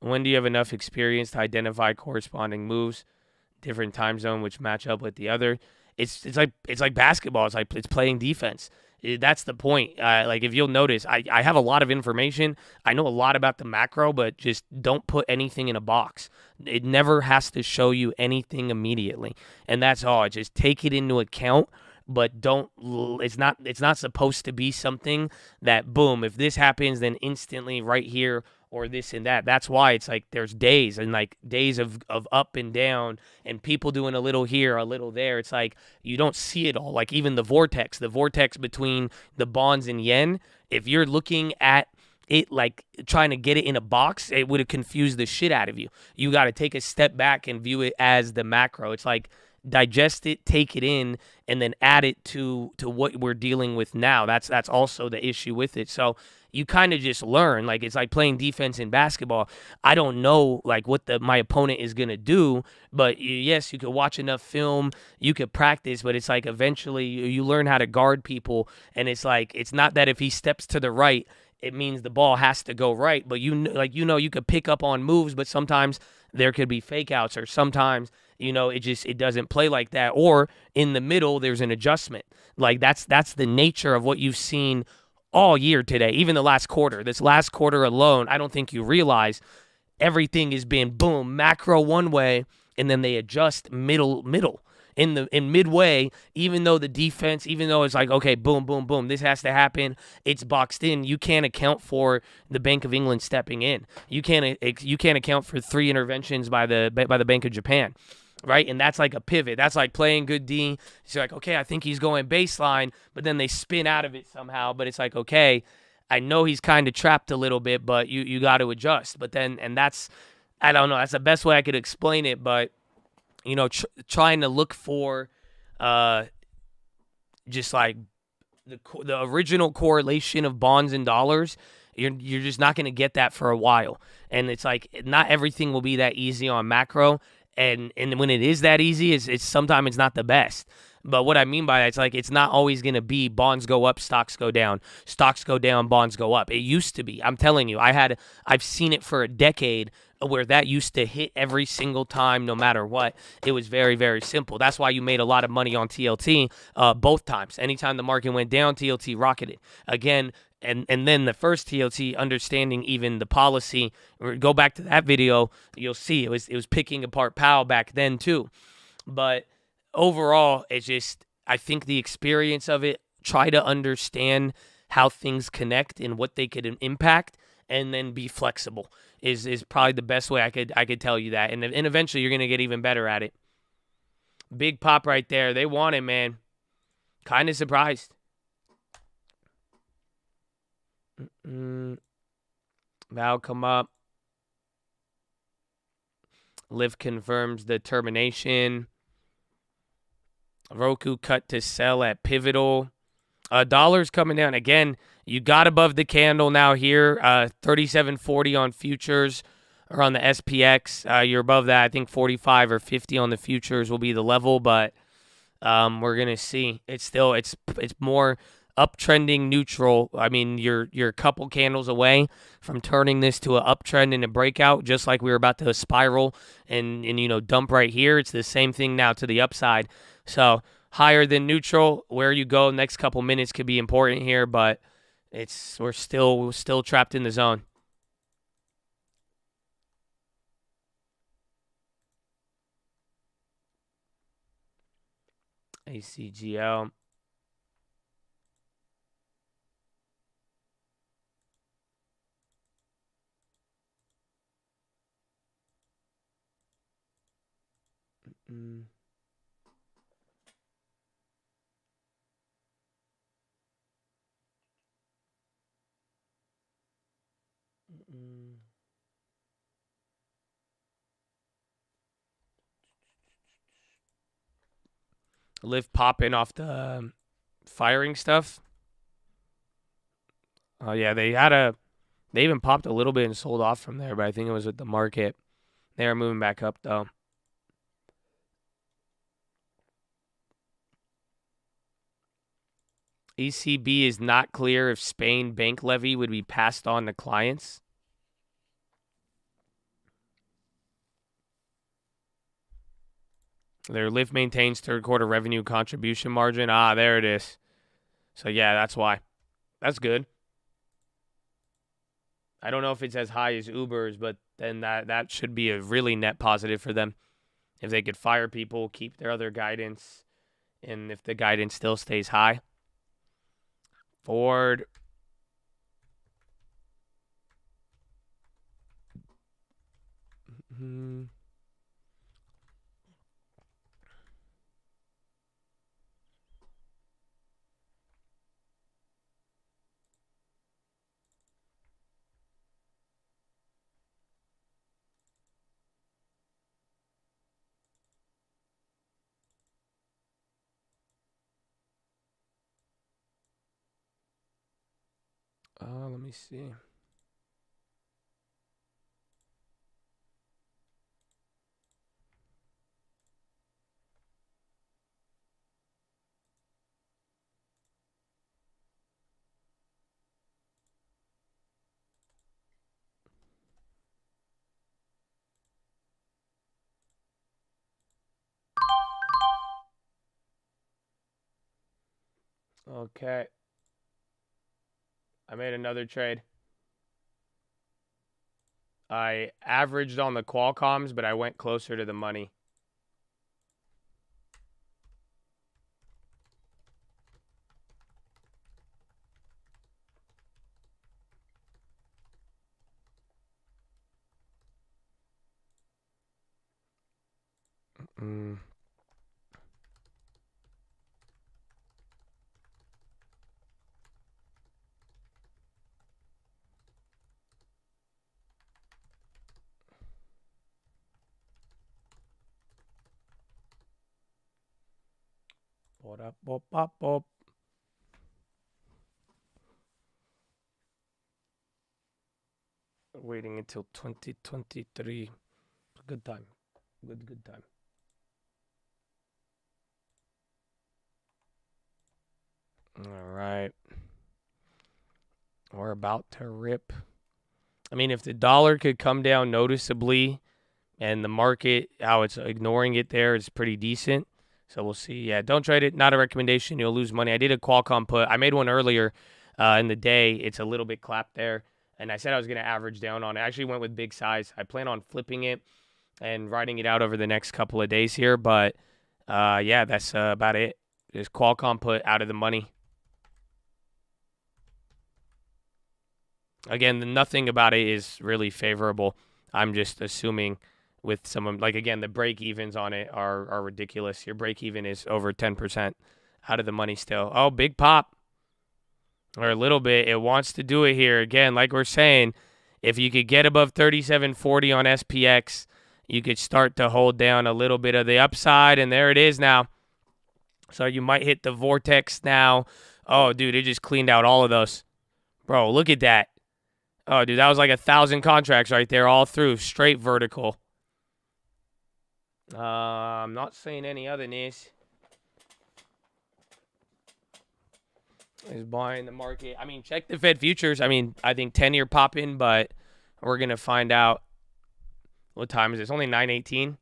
When do you have enough experience to identify corresponding moves, different time zone which match up with the other? It's like basketball. It's playing defense. That's the point. Like, if you'll notice, I have a lot of information. I know a lot about the macro, but just don't put anything in a box. It never has to show you anything immediately. And that's all. Just take it into account, but don't, it's not supposed to be something that, boom, if this happens, then instantly right here, or this and that. That's why it's like there's days and like days of up and down and people doing a little here, a little there. It's like you don't see it all. Like even the vortex between the bonds and yen, if you're looking at it like trying to get it in a box, it would have confused the shit out of you. You got to take a step back and view it as the macro. It's like digest it, take it in, and then add it to what we're dealing with now. That's also the issue with it. So you kind of just learn. Like, it's like playing defense in basketball. I don't know like what my opponent is gonna do, but yes, you could watch enough film, you could practice, but it's like eventually you learn how to guard people, and it's like it's not that if he steps to the right, it means the ball has to go right, but you could pick up on moves, but sometimes there could be fake outs, or sometimes it doesn't play like that, or in the middle there's an adjustment. Like that's the nature of what you've seen all year today, even the last quarter. This last quarter alone, I don't think you realize everything has been boom, macro one way, and then they adjust middle. In midway, even though the defense, even though it's like, okay, boom, boom, boom, this has to happen, it's boxed in. You can't account for the Bank of England stepping in. You can't account for 3 interventions by the Bank of Japan. Right? And that's like a pivot. That's like playing good D. It's like, okay, I think he's going baseline, but then they spin out of it somehow. But it's like, okay, I know he's kind of trapped a little bit, but you got to adjust. But then, and that's, I don't know, that's the best way I could explain it. But, trying to look for just like the original correlation of bonds and dollars, you're just not going to get that for a while. And it's like, not everything will be that easy on macro. And when it is that easy, it's sometimes it's not the best. But what I mean by that, it's like it's not always going to be bonds go up, stocks go down, stocks go down, bonds go up. It used to be. I'm telling you, I've seen it for a decade where that used to hit every single time, no matter what. It was very, very simple. That's why you made a lot of money on TLT both times. Anytime the market went down, TLT rocketed. Again, and then the first TLT, understanding even the policy, go back to that video, you'll see it was picking apart Powell back then too. But overall, it's just, I think the experience of it, try to understand how things connect and what they could impact, and then be flexible is probably the best way I could tell you that. And eventually you're going to get even better at it. Big pop right there. They want it, man. Kind of surprised. Val come up. Liv confirms the termination. Roku cut to sell at pivotal. Dollars coming down again. You got above the candle now here. 37.40 on futures or on the SPX. You're above that. I think 45 or 50 on the futures will be the level, but we're gonna see. It's more uptrending neutral. I mean, you're a couple candles away from turning this to an uptrend and a breakout, just like we were about to spiral and dump right here. It's the same thing now to the upside. So higher than neutral. Where you go next couple minutes could be important here, but we're still trapped in the zone. ACGL. Liv popping off the firing stuff. Oh yeah, they even popped a little bit and sold off from there, but I think it was with the market. They are moving back up though. ECB is not clear if Spain bank levy would be passed on to clients. Their Lyft maintains third quarter revenue contribution margin. There it is. So, yeah, that's why. That's good. I don't know if it's as high as Uber's, but then that should be a really net positive for them. If they could fire people, keep their other guidance, and if the guidance still stays high. Ford. Let me see. Okay. I made another trade. I averaged on the Qualcomms, but I went closer to the money. Waiting until 2023. Good time. Good time. All right. We're about to rip. I mean, if the dollar could come down noticeably and the market, how it's ignoring it there, is pretty decent. So we'll see. Yeah, don't trade it. Not a recommendation. You'll lose money. I did a Qualcomm put. I made one earlier in the day. It's a little bit clapped there. And I said I was going to average down on it. I actually went with big size. I plan on flipping it and writing it out over the next couple of days here. But, yeah, that's about it. Just Qualcomm put out of the money. Again, nothing about it is really favorable. I'm just assuming with some, like, again, the break-evens on it are ridiculous. Your break-even is over 10% out of the money still. Oh, big pop. Or a little bit. It wants to do it here. Again, like we're saying, if you could get above 37.40 on SPX, you could start to hold down a little bit of the upside, and there it is now. So you might hit the vortex now. Oh, dude, it just cleaned out all of those. Bro, look at that. Oh, dude, that was like 1,000 contracts right there all through, straight vertical. I'm not saying any other news. Is buying the market. I mean, check the Fed futures. I mean, I think 10-year popping, but we're going to find out. What time is it? It's only 9:18.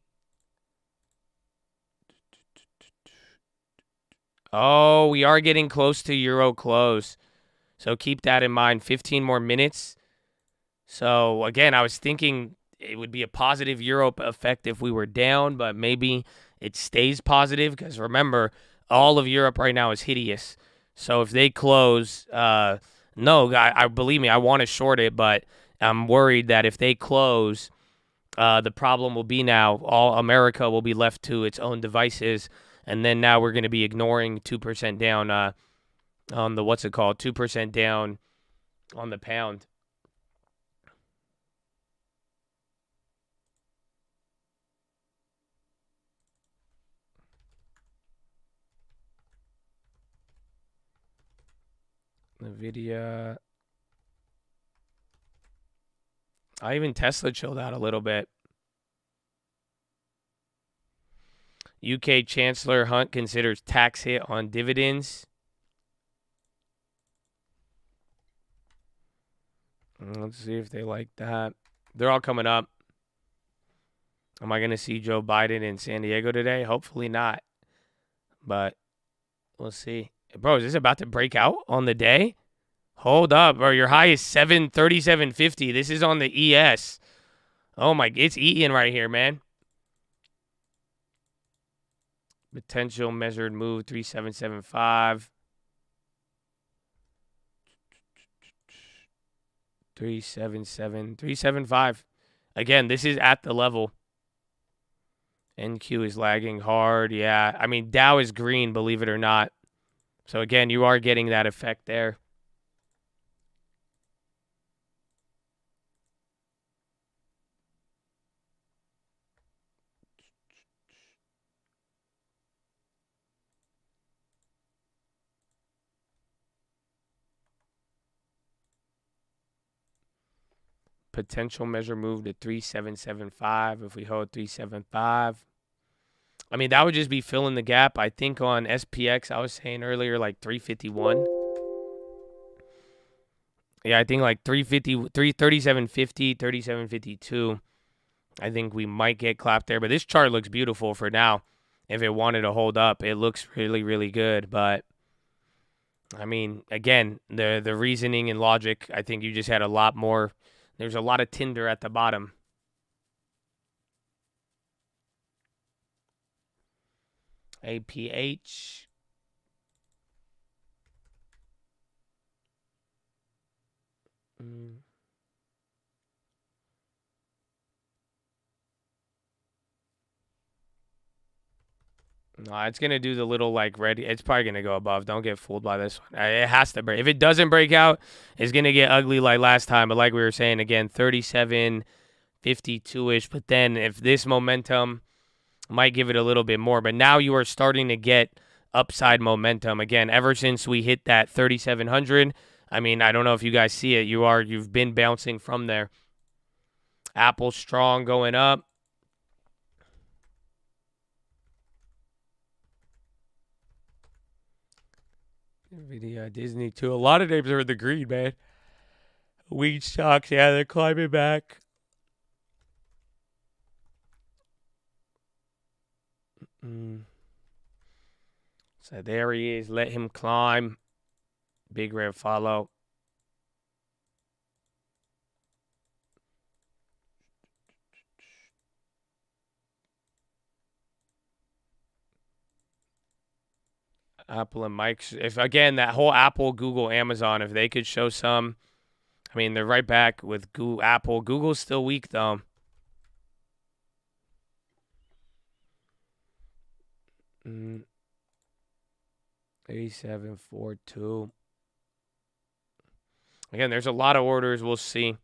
Oh, we are getting close to Euro close. So keep that in mind. 15 more minutes. So, again, I was thinking it would be a positive Euro effect if we were down, but maybe it stays positive because, remember, all of Europe right now is hideous. So if they close, no, I believe me, I want to short it, but I'm worried that if they close, the problem will be now all America will be left to its own devices, and then now we're going to be ignoring 2% down on the, 2% down on the pound. NVIDIA. Even Tesla chilled out a little bit. UK Chancellor Hunt considers tax hit on dividends. Let's see if they like that. They're all coming up. Am I going to see Joe Biden in San Diego today? Hopefully not. But we'll see. Bro, is this about to break out on the day? Hold up, bro. Your high is 737.50. This is on the ES. Oh my, it's eating right here, man. Potential measured move 3775. 377, 375. Again, this is at the level. NQ is lagging hard. Yeah, I mean, Dow is green, believe it or not. So again, you are getting that effect there. Potential measure move to 3775 if we hold 375. I mean, that would just be filling the gap. I think on SPX, I was saying earlier, like 351. Yeah, I think like 3750, 3752. I think we might get clapped there. But this chart looks beautiful for now. If it wanted to hold up, it looks really, really good. But, I mean, again, the reasoning and logic, I think you just had a lot more. There's a lot of tinder at the bottom. APH. No, it's going to do the little, like, red. It's probably going to go above. Don't get fooled by this one. It has to break. If it doesn't break out, it's going to get ugly like last time. But like we were saying, again, 37.52-ish. But then if this momentum might give it a little bit more. But now you are starting to get upside momentum. Again, ever since we hit that 3,700, I mean, I don't know if you guys see it. You've been bouncing from there. Apple strong going up. NVIDIA, Disney too. A lot of names are in the green, man. Weed stocks, yeah, they're climbing back. So there he is. Let him climb. Big red follow. Apple and Mike's. If again, that whole Apple, Google, Amazon, if they could show some, I mean, they're right back with Google, Apple. Google's still weak though. Mm. 8742. Again, there's a lot of orders. We'll see.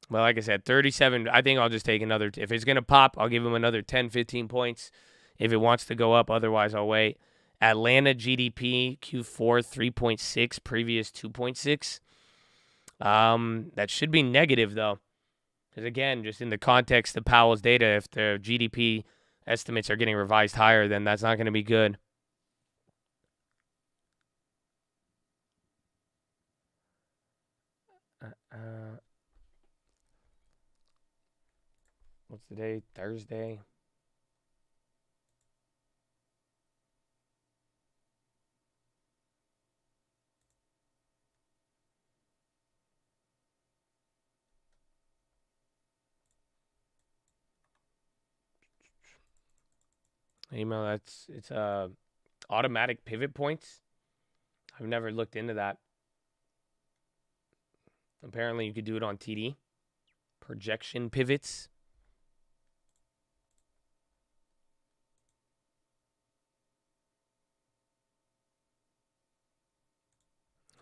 Well, like I said, 37. I think I'll just take another. If it's going to pop, I'll give him another 10, 15 points. If it wants to go up, otherwise, I'll wait. Atlanta GDP Q4 3.6, previous 2.6. That should be negative, though. Because, again, just in the context of Powell's data, if the GDP estimates are getting revised higher, then that's not going to be good. What's the day? Thursday. Email, it's automatic pivot points. I've never looked into that. Apparently you could do it on TD. Projection pivots.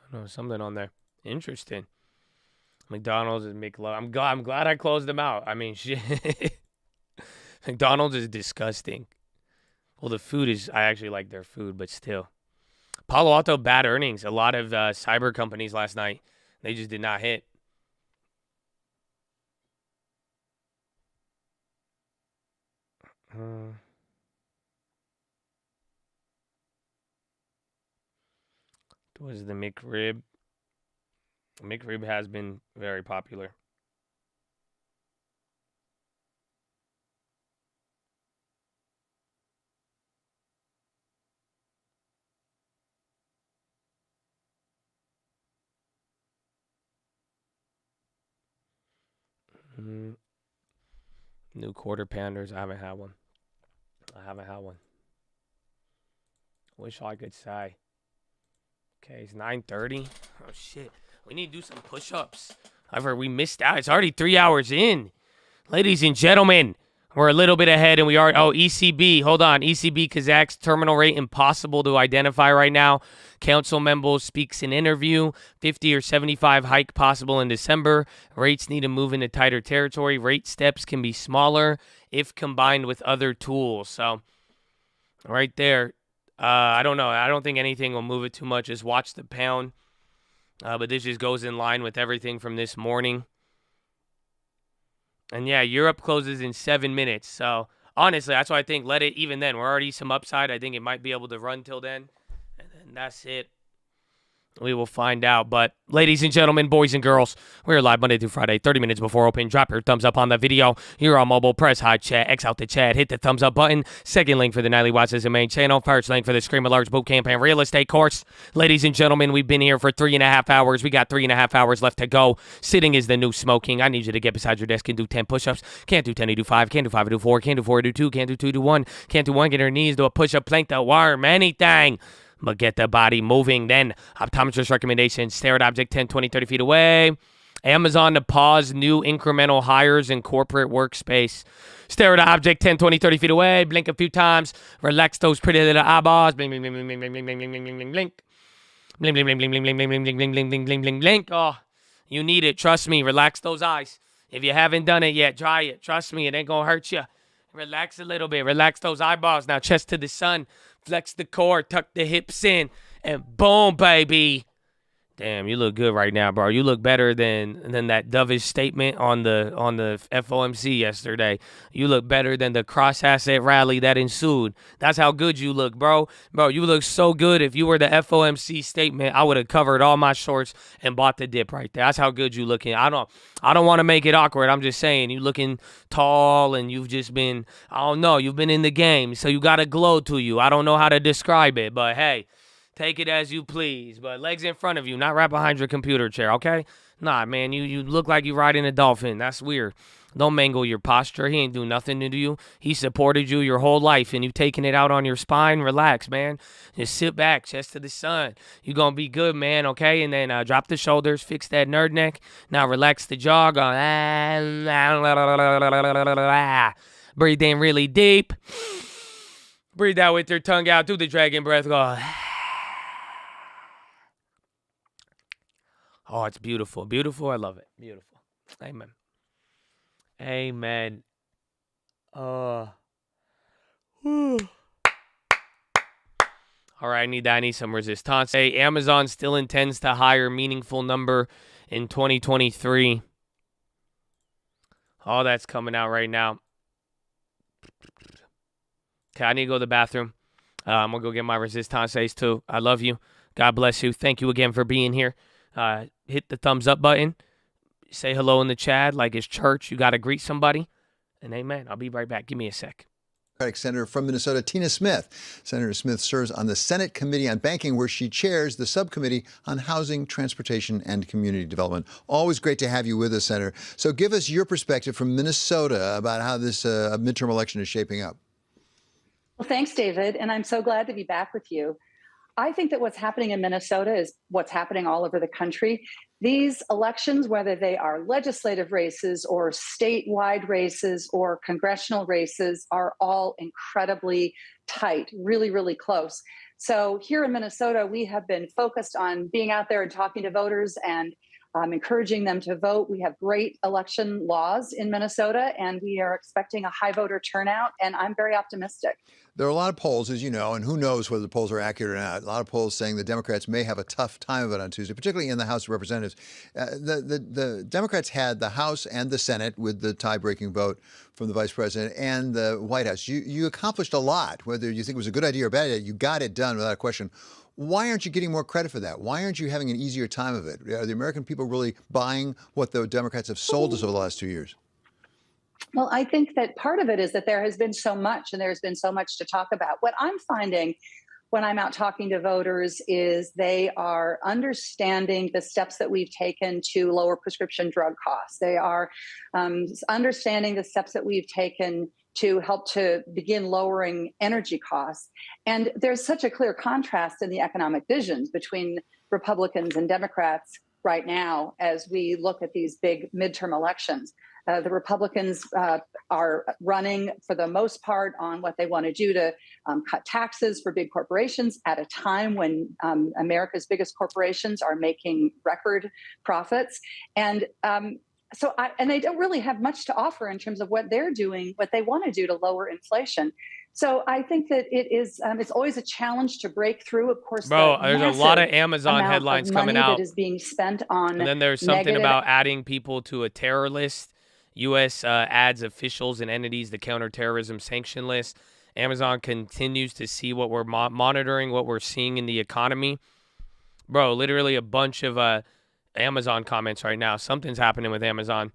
I don't know, something on there. Interesting. McDonald's is McLovin. I'm glad I closed them out. I mean, shit. McDonald's is disgusting. Well, the food is, I actually like their food, but still. Palo Alto, bad earnings. A lot of cyber companies last night, they just did not hit. What is the McRib? McRib has been very popular. New quarter pounders. I haven't had one. Wish I could say. Okay, it's 9:30. Oh, shit. We need to do some push-ups. However, we missed out. It's already 3 hours in. Ladies and gentlemen, we're a little bit ahead, and we are... Oh, ECB. Hold on. ECB Kazakh's terminal rate impossible to identify right now. Council member speaks in interview. 50 or 75 hike possible in December. Rates need to move into tighter territory. Rate steps can be smaller if combined with other tools. So, right there. I don't know. I don't think anything will move it too much. Just watch the pound. But this just goes in line with everything from this morning. And yeah, Europe closes in 7 minutes. So honestly, that's why I think let it even then. We're already some upside. I think it might be able to run till then. And then that's it. We will find out. But ladies and gentlemen, boys and girls, we're live Monday through Friday, 30 minutes before open. Drop your thumbs up on the video. You're on mobile. Press high chat. X out the chat. Hit the thumbs up button. Second link for the Nightly Watch as the main channel. First link for the Scream Alerts Boot Camp and Real Estate course. Ladies and gentlemen, we've been here for 3.5 hours. We got 3.5 hours left to go. Sitting is the new smoking. I need you to get beside your desk and do 10 push-ups. Can't do 10, you do 5. Can't do 5, you do 4. Can't do 4, you do 2. Can't do 2, do 1. Can't do 1, get your knees, do a push-up, plank the worm, anything. But get the body moving. Then, optometrist recommendation, stare at object 10, 20, 30 feet away. Amazon to pause new incremental hires in corporate workspace. Stare at object 10, 20, 30 feet away. Blink a few times. Relax those pretty little eyeballs. Blink, blink, blink, blink, blink, blink, blink, blink, blink, blink, blink. Blink, blink, blink, blink, blink, blink, blink, blink, blink, blink, blink, blink, blink, blink. Oh, you need it. Trust me. Relax those eyes. If you haven't done it yet, try it. Trust me. It ain't going to hurt you. Relax a little bit. Relax those eyeballs. Now, chest to the sun. Flex the core. Tuck the hips in. And boom, baby. Damn, you look good right now, bro. You look better than that dovish statement on the FOMC yesterday. You look better than the cross-asset rally that ensued. That's how good you look, bro. Bro, you look so good. If you were the FOMC statement, I would have covered all my shorts and bought the dip right there. That's how good you looking. I don't want to make it awkward. I'm just saying, you looking tall and you've just been, I don't know, you've been in the game, so you got a glow to you. I don't know how to describe it, but hey. Take it as you please, but legs in front of you, not right behind your computer chair, okay? Nah, man, you look like you riding a dolphin. That's weird. Don't mangle your posture. He ain't do nothing to you. He supported you your whole life, and you taking it out on your spine. Relax, man. Just sit back, chest to the sun. You gonna be good, man, okay? And then drop the shoulders, fix that nerd neck. Now relax the jaw. Go, breathe in really deep. Breathe out with your tongue out. Do the dragon breath. Go. Oh, it's beautiful. Beautiful. I love it. Beautiful. Amen. Amen. All right, I need some resistance. Hey, Amazon still intends to hire meaningful number in 2023. All that's coming out right now. Okay, I need to go to the bathroom. I'm going to go get my resistance too. I love you. God bless you. Thank you again for being here. Hit the thumbs up button. Say hello in the chat like it's church. You got to greet somebody. And amen. I'll be right back. Give me a sec. Senator from Minnesota, Tina Smith. Senator Smith serves on the Senate Committee on Banking, where she chairs the subcommittee on housing, transportation, and community development. Always great to have you with us, Senator. So give us your perspective from Minnesota about how this midterm election is shaping up. Well, thanks, David. And I'm so glad to be back with you. I think that what's happening in Minnesota is what's happening all over the country. These elections, whether they are legislative races or statewide races or congressional races, are all incredibly tight, really, really close. So here in Minnesota, we have been focused on being out there and talking to voters and encouraging them to vote. We have great election laws in Minnesota, and we are expecting a high voter turnout, and I'm very optimistic. There are a lot of polls, as you know, and who knows whether the polls are accurate or not. A lot of polls saying the Democrats may have a tough time of it on Tuesday, particularly in the House of Representatives. The Democrats had the House and the Senate with the tie-breaking vote from the Vice President and the White House. You accomplished a lot. Whether you think it was a good idea or a bad idea, you got it done without a question. Why aren't you getting more credit for that? Why aren't you having an easier time of it? Are the American people really buying what the Democrats have sold us over the last 2 years? Well, I think that part of it is that there has been so much, and there's been so much to talk about. What I'm finding when I'm out talking to voters is they are understanding the steps that we've taken to lower prescription drug costs. They are understanding the steps that we've taken to help to begin lowering energy costs. And there's such a clear contrast in the economic visions between Republicans and Democrats right now as we look at these big midterm elections. The Republicans are running, for the most part, on what they want to do to cut taxes for big corporations at a time when America's biggest corporations are making record profits. And and they don't really have much to offer in terms of what they're doing, what they want to do to lower inflation. So I think that it's always a challenge to break through. Of course, bro, there's a lot of Amazon headlines coming out that is being spent on. And then there's something about adding people to a terror list. U.S. adds officials and entities to counterterrorism sanction list. Amazon continues to see what we're monitoring, what we're seeing in the economy. Bro, literally a bunch of Amazon comments right now. Something's happening with Amazon.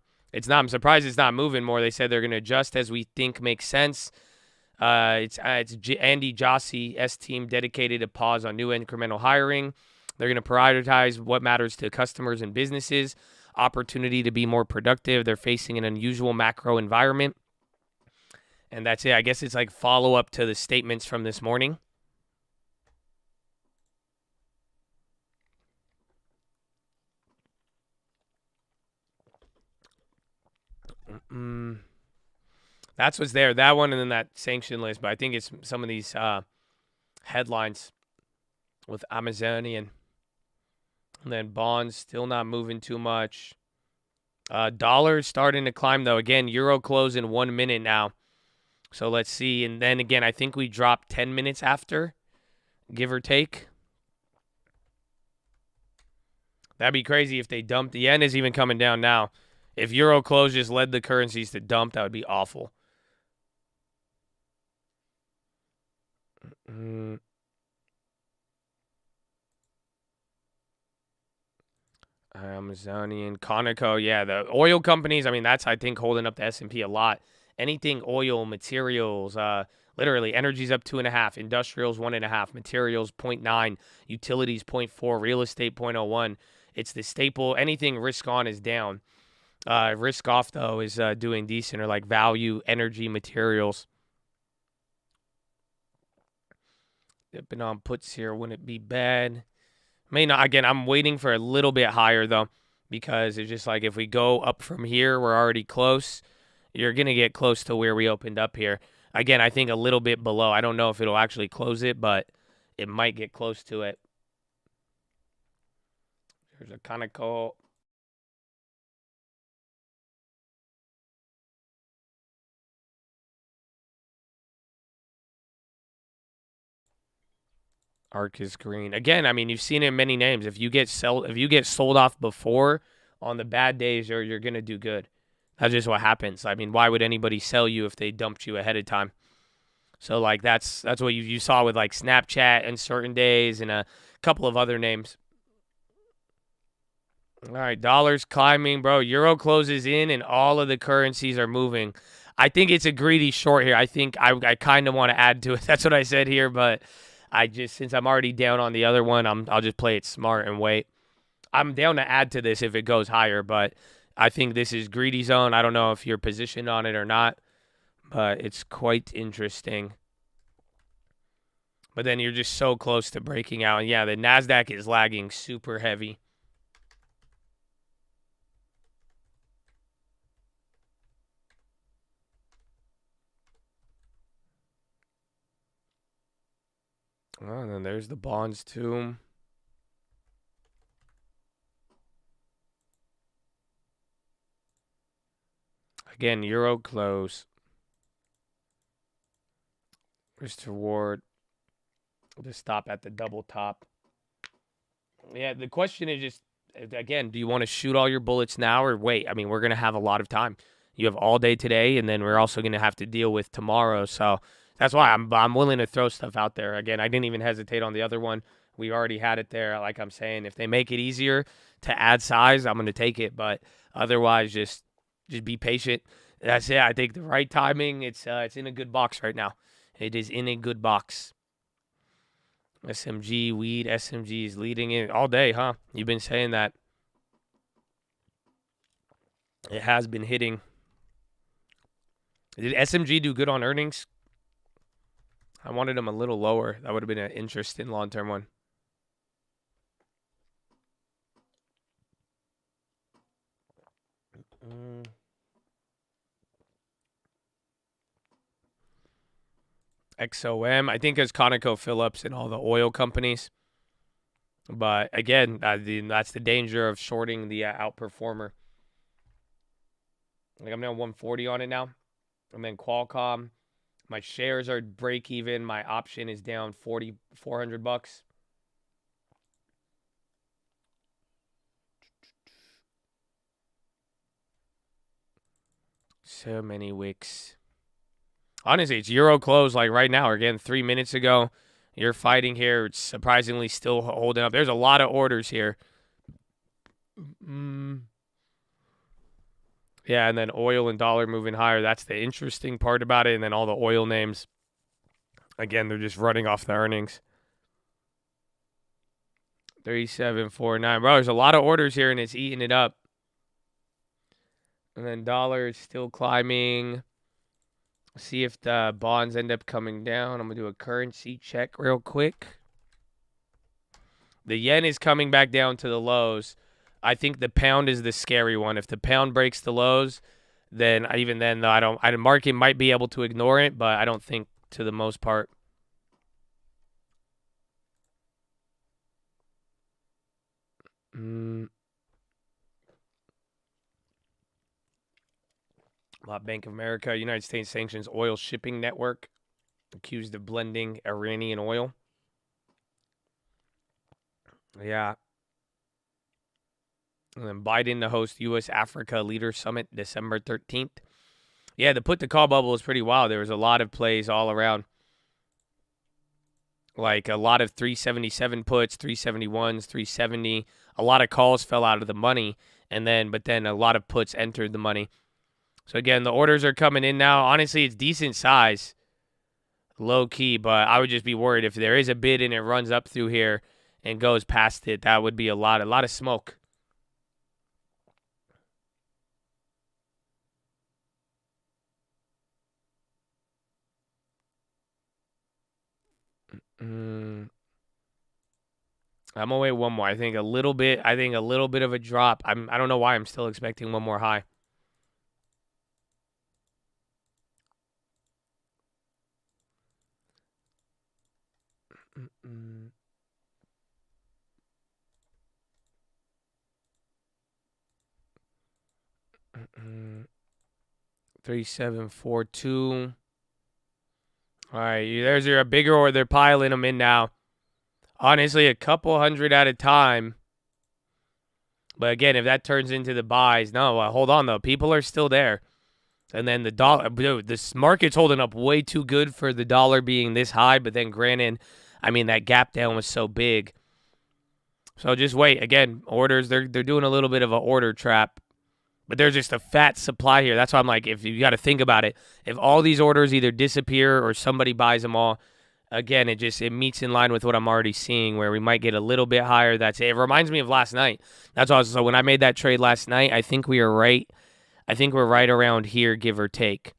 I'm surprised it's not moving more. They said they're going to adjust as we think makes sense. It's Andy Jassy, S-Team, dedicated to pause on new incremental hiring. They're going to prioritize what matters to customers and businesses. Opportunity to be more productive. They're facing an unusual macro environment. And that's it. I guess it's like follow-up to the statements from this morning. That's what's there. That one and then that sanction list. But I think it's some of these headlines with Amazonian. And then bonds still not moving too much. Dollars starting to climb, though. Again, euro close in 1 minute now. So let's see. And then again, I think we dropped 10 minutes after, give or take. That'd be crazy if they dumped. The yen is even coming down now. If euro close just led the currencies to dump, that would be awful. Amazonian, Conoco, yeah, the oil companies, I mean, that's, I think, holding up the S&P a lot. Anything oil, materials, literally, energy's up 2.5, industrials 1.5, materials 0.9, utilities 0.4, real estate 0.01. It's the staple. Anything risk on is down. Risk off, though, is doing decent, or like value, energy, materials. Dipping on puts here wouldn't be bad. May not. Again, I'm waiting for a little bit higher, though, because it's just like if we go up from here, we're already close. You're going to get close to where we opened up here. Again, I think a little bit below. I don't know if it'll actually close it, but it might get close to it. There's a Conoco. Arc is green. Again, I mean, you've seen it in many names. If you get sold off before on the bad days, you're going to do good. That's just what happens. I mean, why would anybody sell you if they dumped you ahead of time? So, like, that's what you saw with, like, Snapchat and certain days and a couple of other names. All right, dollars climbing, bro. Euro closes in and all of the currencies are moving. I think it's a greedy short here. I think I kind of want to add to it. That's what I said here, but since I'm already down on the other one, I'll just play it smart and wait. I'm down to add to this if it goes higher, but I think this is greedy zone. I don't know if you're positioned on it or not, but it's quite interesting. But then you're just so close to breaking out. And yeah, the NASDAQ is lagging super heavy. Oh, and then there's the bonds too. Again, euro close. Risk to reward. We'll just stop at the double top. Yeah, the question is just, again, do you want to shoot all your bullets now or wait? I mean, we're going to have a lot of time. You have all day today, and then we're also going to have to deal with tomorrow. So that's why I'm willing to throw stuff out there. Again, I didn't even hesitate on the other one. We already had it there. Like I'm saying, if they make it easier to add size, I'm going to take it. But otherwise, just be patient. That's it. I think the right timing. It's in a good box right now. It is in a good box. SMG, weed, SMG is leading it all day, huh? You've been saying that. It has been hitting. Did SMG do good on earnings? I wanted them a little lower. That would have been an interesting long-term one. XOM, I think it's ConocoPhillips and all the oil companies. But again, that's the danger of shorting the outperformer. Like I'm now 140 on it now. I'm in Qualcomm. My shares are break even. My option is down $400. So many wicks. Honestly, it's Euro close like right now. Again, 3 minutes ago. You're fighting here. It's surprisingly still holding up. There's a lot of orders here. Yeah, and then oil and dollar moving higher. That's the interesting part about it. And then all the oil names, again, they're just running off the earnings. 3749. Bro, there's a lot of orders here, and it's eating it up. And then dollar is still climbing. See if the bonds end up coming down. I'm going to do a currency check real quick. The yen is coming back down to the lows. I think the pound is the scary one. If the pound breaks the lows, then even then, though, the market might be able to ignore it, but I don't think to the most part. Bank of America, United States sanctions oil shipping network, accused of blending Iranian oil. Yeah. And then Biden to host U.S. Africa Leader Summit December 13th. Yeah, the put to call bubble was pretty wild. There was a lot of plays all around. Like a lot of 377 puts, 371s, 370. A lot of calls fell out of the money. But then a lot of puts entered the money. So, again, the orders are coming in now. Honestly, it's decent size, low key, but I would just be worried if there is a bid and it runs up through here and goes past it. That would be a lot of smoke. I'm gonna wait one more. I think a little bit of a drop. I don't know why I'm still expecting one more high. Mm-mm. 3742. All right, there's a bigger order. They're piling them in now. Honestly, a couple hundred at a time. But again, if that turns into the buys, hold on though. People are still there. And then the dollar, dude, this market's holding up way too good for the dollar being this high. But then granted, that gap down was so big. So just wait. Again, orders, they're doing a little bit of an order trap. But there's just a fat supply here. That's why I'm like, if you got to think about it, if all these orders either disappear or somebody buys them all, again, it meets in line with what I'm already seeing, where we might get a little bit higher. That's it. It reminds me of last night. So when I made that trade last night, I think we are right. I think we're right around here, give or take,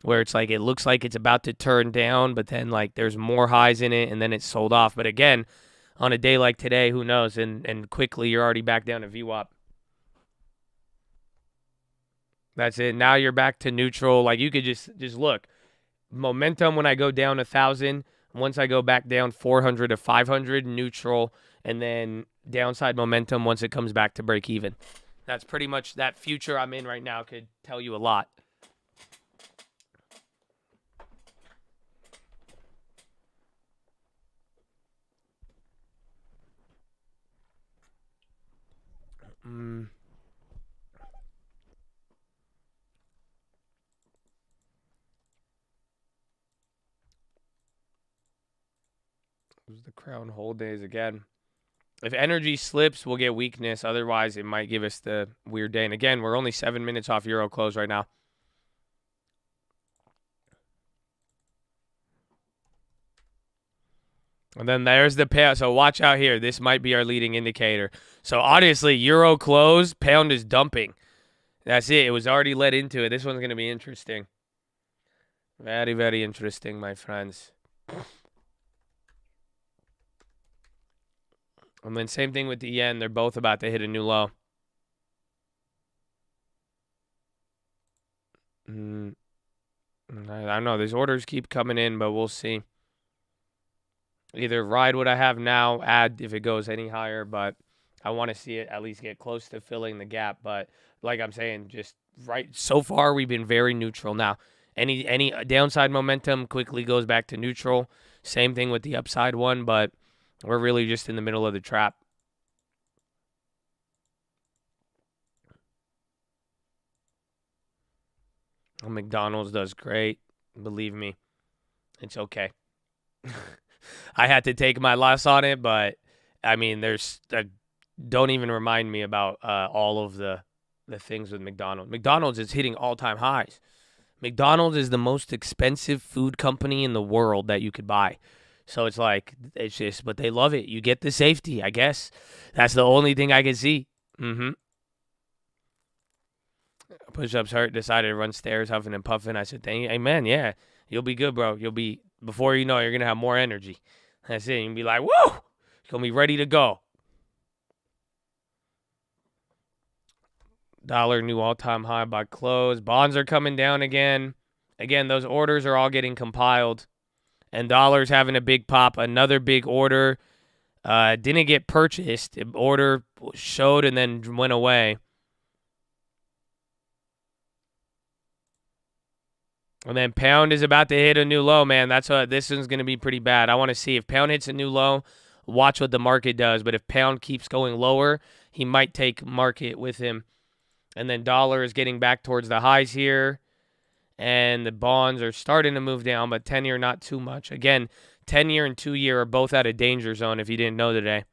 where it's like it looks like it's about to turn down, but then like there's more highs in it, and then it's sold off. But again, on a day like today, who knows? And quickly, you're already back down to VWAP. That's it. Now you're back to neutral. Like you could just look. Momentum when I go down 1,000. Once I go back down 400 to 500, neutral. And then downside momentum once it comes back to break even. That's pretty much that future I'm in right now could tell you a lot. The crown hold days again. If energy slips, we'll get weakness. Otherwise, it might give us the weird day. And again, we're only 7 minutes off Euro close right now. And then there's the pound. So watch out here. This might be our leading indicator. So obviously, euro close, pound is dumping. That's it. It was already led into it. This one's going to be interesting. Very, very interesting, my friends. And then same thing with the yen. They're both about to hit a new low. I don't know. These orders keep coming in, but we'll see. Either ride what I have now, add if it goes any higher, but I want to see it at least get close to filling the gap. But like I'm saying, just right so far we've been very neutral. Now, any downside momentum quickly goes back to neutral. Same thing with the upside one, but we're really just in the middle of the trap. McDonald's does great. Believe me, it's okay. I had to take my loss on it, but I mean, don't even remind me about all of the things with McDonald's. McDonald's is hitting all-time highs. McDonald's is the most expensive food company in the world that you could buy. So it's like, it's just, but they love it. You get the safety, I guess. That's the only thing I can see. Push-ups hurt. Decided to run stairs, huffing and puffing. I said, hey, man, yeah, you'll be good, bro. You'll be, before you know it, you're going to have more energy. That's it. You'll be like, woo! You're going to be ready to go. Dollar new all-time high by close. Bonds are coming down again. Again, those orders are all getting compiled. And dollar's having a big pop. Another big order. Didn't get purchased. Order showed and then went away. And then pound is about to hit a new low, man. That's what this one's going to be pretty bad. I want to see if pound hits a new low, watch what the market does. But if pound keeps going lower, he might take market with him. And then dollar is getting back towards the highs here. And the bonds are starting to move down, but 10-year not too much. Again, 10-year and 2-year are both at a danger zone if you didn't know today.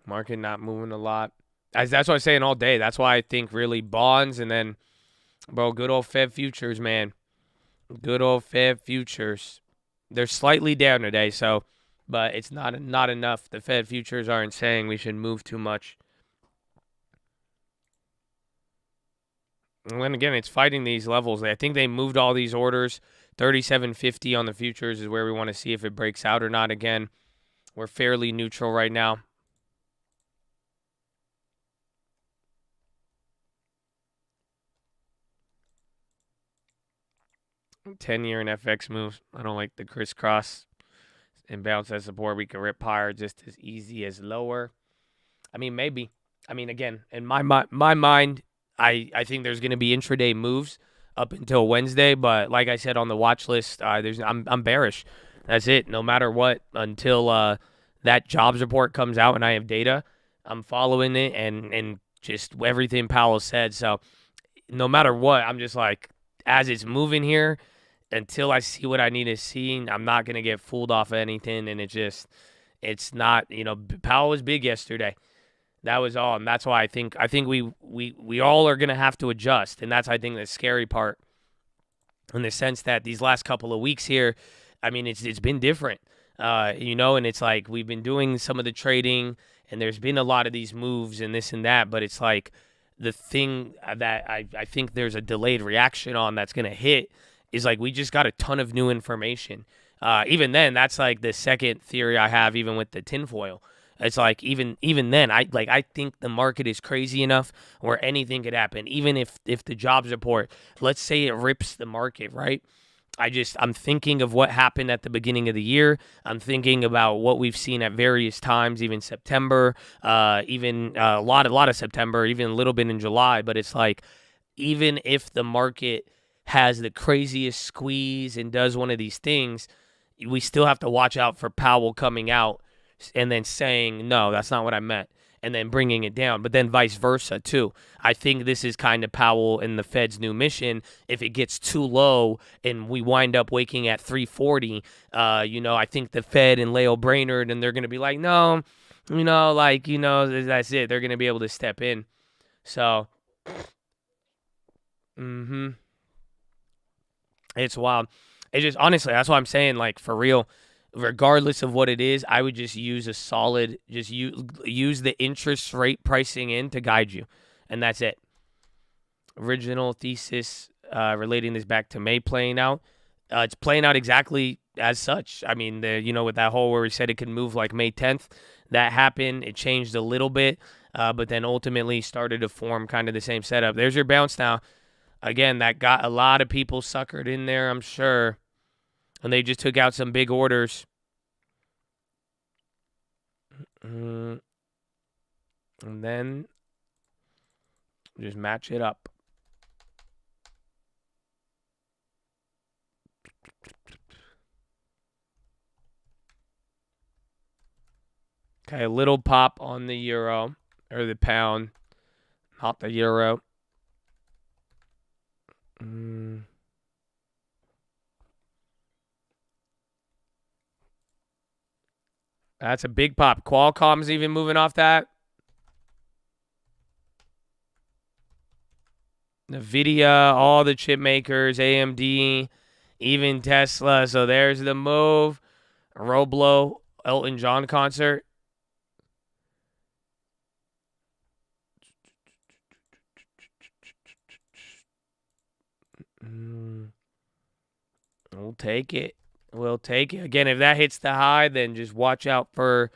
Market not moving a lot. That's what I was saying all day. That's why I think really bonds and then, bro, good old Fed futures, man. Good old Fed futures. They're slightly down today, so, but it's not enough. The Fed futures aren't saying we should move too much. And then again, it's fighting these levels. I think they moved all these orders. 37.50 on the futures is where we want to see if it breaks out or not again. We're fairly neutral right now. – 10-year and FX moves. I don't like the crisscross and bounce as support. We can rip higher just as easy as lower. I mean, maybe. I mean, again, in my mind, I think there's going to be intraday moves up until Wednesday. But like I said on the watch list, I'm bearish. That's it. No matter what, until that jobs report comes out and I have data, I'm following it and just everything Powell said. So no matter what, I'm just like, as it's moving here, until I see what I need to see, I'm not going to get fooled off of anything. And it's not, Powell was big yesterday. That was all. And that's why I think we all are going to have to adjust. And that's, I think, the scary part in the sense that these last couple of weeks here, I mean, it's been different, and it's like we've been doing some of the trading and there's been a lot of these moves and this and that. But it's like the thing that I think there's a delayed reaction on that's going to hit is like we just got a ton of new information. Even then, that's like the second theory I have, even with the tinfoil. It's like even then, I think the market is crazy enough where anything could happen. Even if the jobs report, let's say it rips the market, right? I'm thinking of what happened at the beginning of the year. I'm thinking about what we've seen at various times, even September, even a lot of September, even a little bit in July. But it's like, even if the market has the craziest squeeze and does one of these things, we still have to watch out for Powell coming out and then saying, no, that's not what I meant. and then bringing it down, but then vice versa too. I think this is kind of Powell and the Fed's new mission. If it gets too low and we wind up waking at 340, I think the Fed and Leo Brainerd, and they're going to be like, no, that's it. They're going to be able to step in. So, it's wild. It's just, honestly, that's what I'm saying, like, for real. Regardless of what it is, I would just use a solid, use the interest rate pricing in to guide you. And that's it. Original thesis relating this back to May playing out. It's playing out exactly as such. I mean, with that whole where we said it could move like May 10th, that happened. It changed a little bit, but then ultimately started to form kind of the same setup. There's your bounce now. Again, that got a lot of people suckered in there, I'm sure. And they just took out some big orders. And then just match it up. Okay, a little pop on the euro or the pound, not the euro. That's a big pop. Qualcomm's even moving off that. NVIDIA, all the chip makers, AMD, even Tesla. So there's the move. Roblo, Elton John concert. We'll take it. We'll take it. Again, if that hits the high, then just watch out for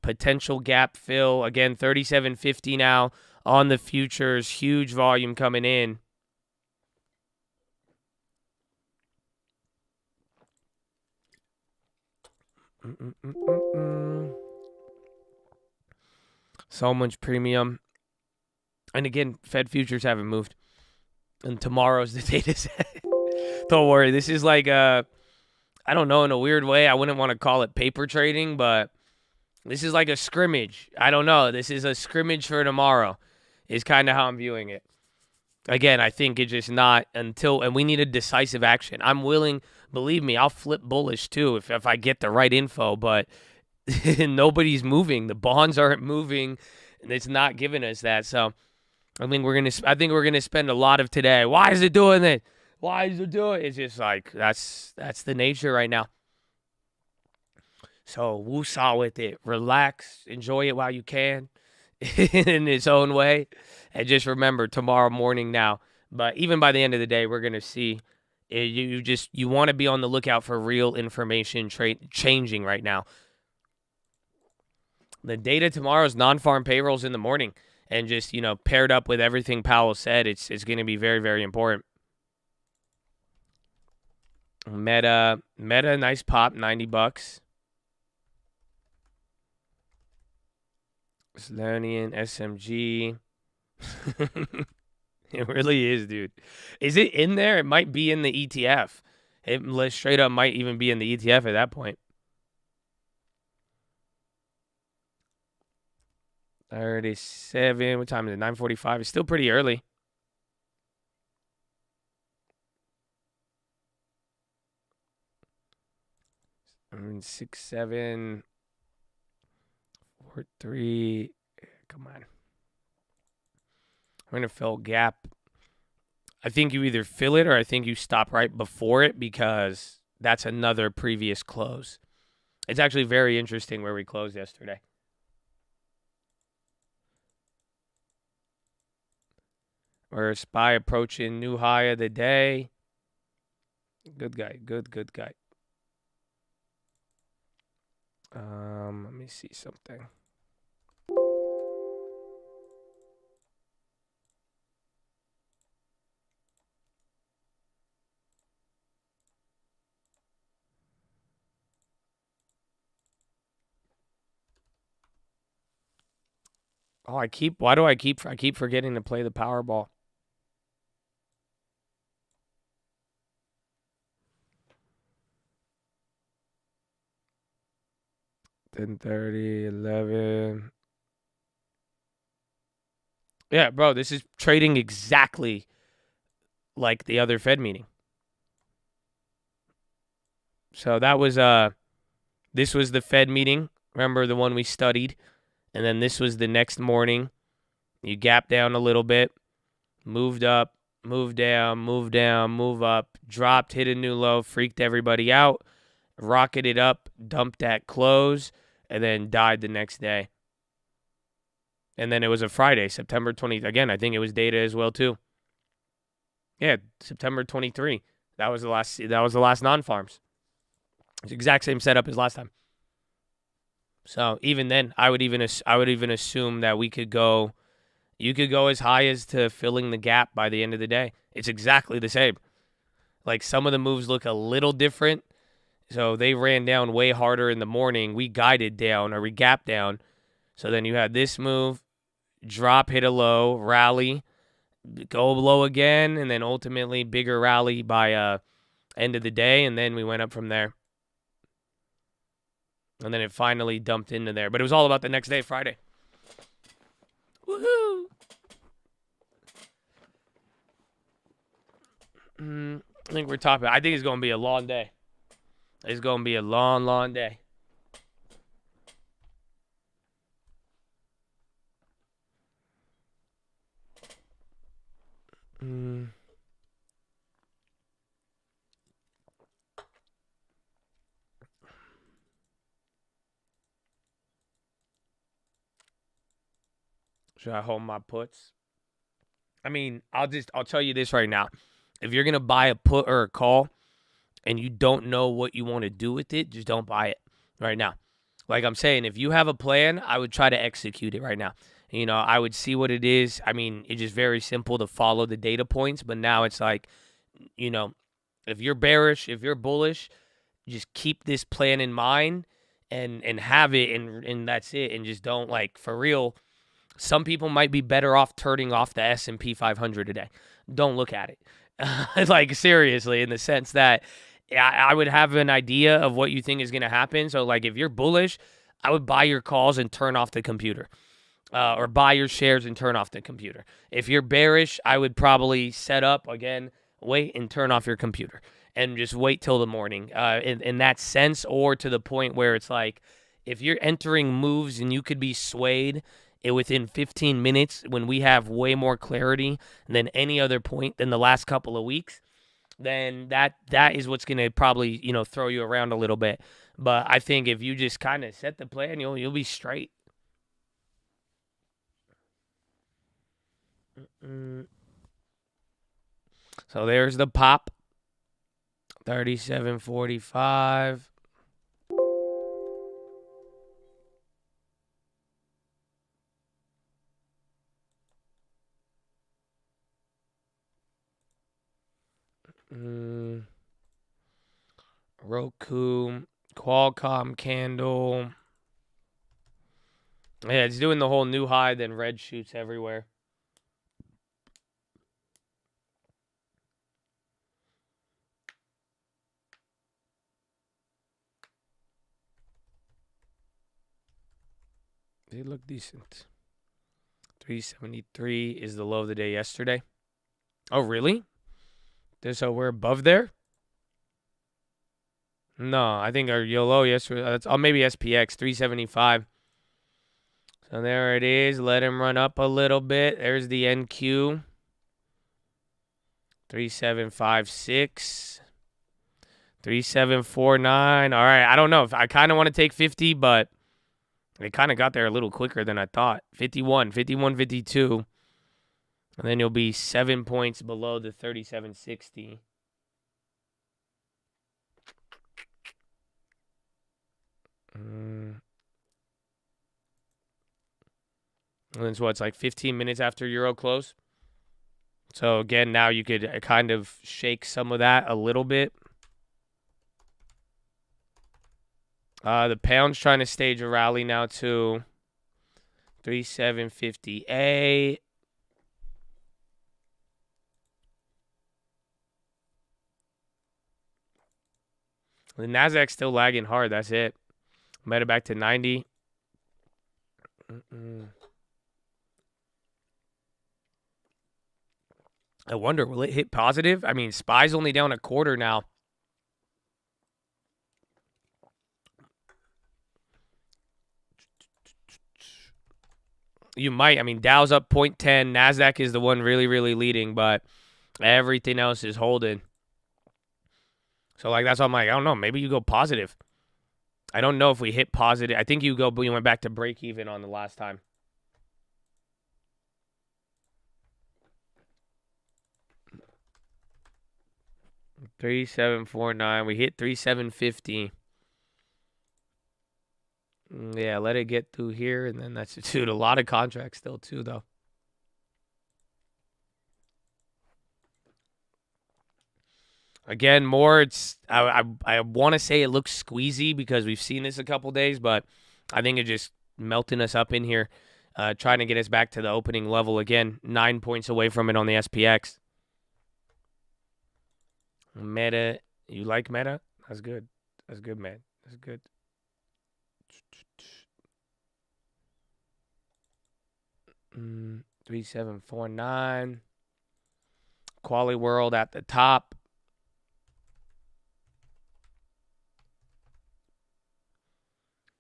potential gap fill. Again, 37.50 now on the futures. Huge volume coming in. So much premium. And again, Fed futures haven't moved. And tomorrow's the data set. Don't worry. This is like I don't know, in a weird way, I wouldn't want to call it paper trading, but this is like a scrimmage. I don't know. This is a scrimmage for tomorrow is kind of how I'm viewing it. Again, I think it's just not until, and we need a decisive action. I'm willing, believe me, I'll flip bullish too if I get the right info, but nobody's moving. The bonds aren't moving, and it's not giving us that. So I think we're gonna spend a lot of today. Why is it doing it? Why is it doing it? It's just like that's the nature right now. So woosah with it. Relax. Enjoy it while you can in its own way. And just remember tomorrow morning now. But even by the end of the day, we're gonna see. You want to be on the lookout for real information changing right now. The data tomorrow is non-farm payrolls in the morning. And just, paired up with everything Powell said, it's going to be very, very important. Meta, nice pop, $90. Slanian, SMG. It really is, dude. Is it in there? It might be in the ETF. It straight up might even be in the ETF at that point. 37. What time is it? 9:45. It's still pretty early. I mean, 6, 7, 4, 3. Come on. I'm going to fill gap. I think you either fill it or I think you stop right before it because that's another previous close. It's actually very interesting where we closed yesterday. We're SPY approaching new high of the day. Good guy. Good guy. Let me see something. Oh, I keep forgetting to play the Powerball. $10:30, 11. Yeah, bro, this is trading exactly like the other Fed meeting. So that was this was the Fed meeting. Remember the one we studied? And then this was the next morning. You gap down a little bit, moved up, moved down, move up, dropped, hit a new low, freaked everybody out, rocketed up, dumped at close, and then died the next day. And then it was a Friday, September 20th. Again, I think it was data as well too. Yeah, September 23. That was the last non-farms. It's the exact same setup as last time. So even then, I would even assume that you could go as high as to filling the gap by the end of the day. It's exactly the same. Like some of the moves look a little different. So they ran down way harder in the morning. We guided down or we gapped down. So then you had this move, drop, hit a low, rally, go low again, and then ultimately bigger rally by end of the day, and then we went up from there. And then it finally dumped into there. But it was all about the next day, Friday. Woohoo! I think I think it's going to be a long day. It's going to be a long, long day. Should I hold my puts? I mean, I'll tell you this right now. If you're going to buy a put or a call and you don't know what you want to do with it, just don't buy it right now. Like I'm saying, if you have a plan, I would try to execute it right now. You know, I would see what it is. I mean, it's just very simple to follow the data points, but now it's like, you know, if you're bearish, if you're bullish, just keep this plan in mind and have it and that's it. And just don't, like, for real, some people might be better off turning off the S&P 500 today. Don't look at it. Like, seriously, in the sense that I would have an idea of what you think is going to happen. So, like, if you're bullish, I would buy your calls and turn off the computer. Or buy your shares and turn off the computer. If you're bearish, I would probably set up, again, wait and turn off your computer. And just wait till the morning in that sense, or to the point where it's like, if you're entering moves and you could be swayed within 15 minutes when we have way more clarity than any other point than the last couple of weeks, then that is what's going to probably, you know, throw you around a little bit. But I think if you just kind of set the plan, you'll be straight. So there's the pop. 37.45. Roku, Qualcomm candle. Yeah, it's doing the whole new high, then red shoots everywhere. They look decent. 373 is the low of the day yesterday. Oh, really? So we're above there? No, I think our low yesterday, maybe SPX, 375. So there it is. Let him run up a little bit. There's the NQ. 3756. 3749. All right, I don't know. I kind of want to take 50, but it kind of got there a little quicker than I thought. 51, 52. And then you'll be 7 points below the 3760. And then it's like 15 minutes after Euro close. So again, now you could kind of shake some of that a little bit. The pound's trying to stage a rally now too. 3758. The Nasdaq's still lagging hard. That's it. Meta back to 90. I wonder, will it hit positive? I mean, SPY's only down a quarter now. You might. I mean, Dow's up 0.10. NASDAQ is the one really, really leading, but everything else is holding. So, like, that's why I'm like, I don't know. Maybe you go positive. I don't know if we hit positive. I think you went back to break even on the last time. $3,749. We hit 3,750. Yeah, let it get through here, and then that's it. Dude, a lot of contracts still, too, though. Again, more, I want to say it looks squeezy because we've seen this a couple days, but I think it's just melting us up in here, trying to get us back to the opening level again. 9 points away from it on the SPX. Meta, you like Meta? That's good. That's good, man. That's good. Mm, 3749. Quali World at the top.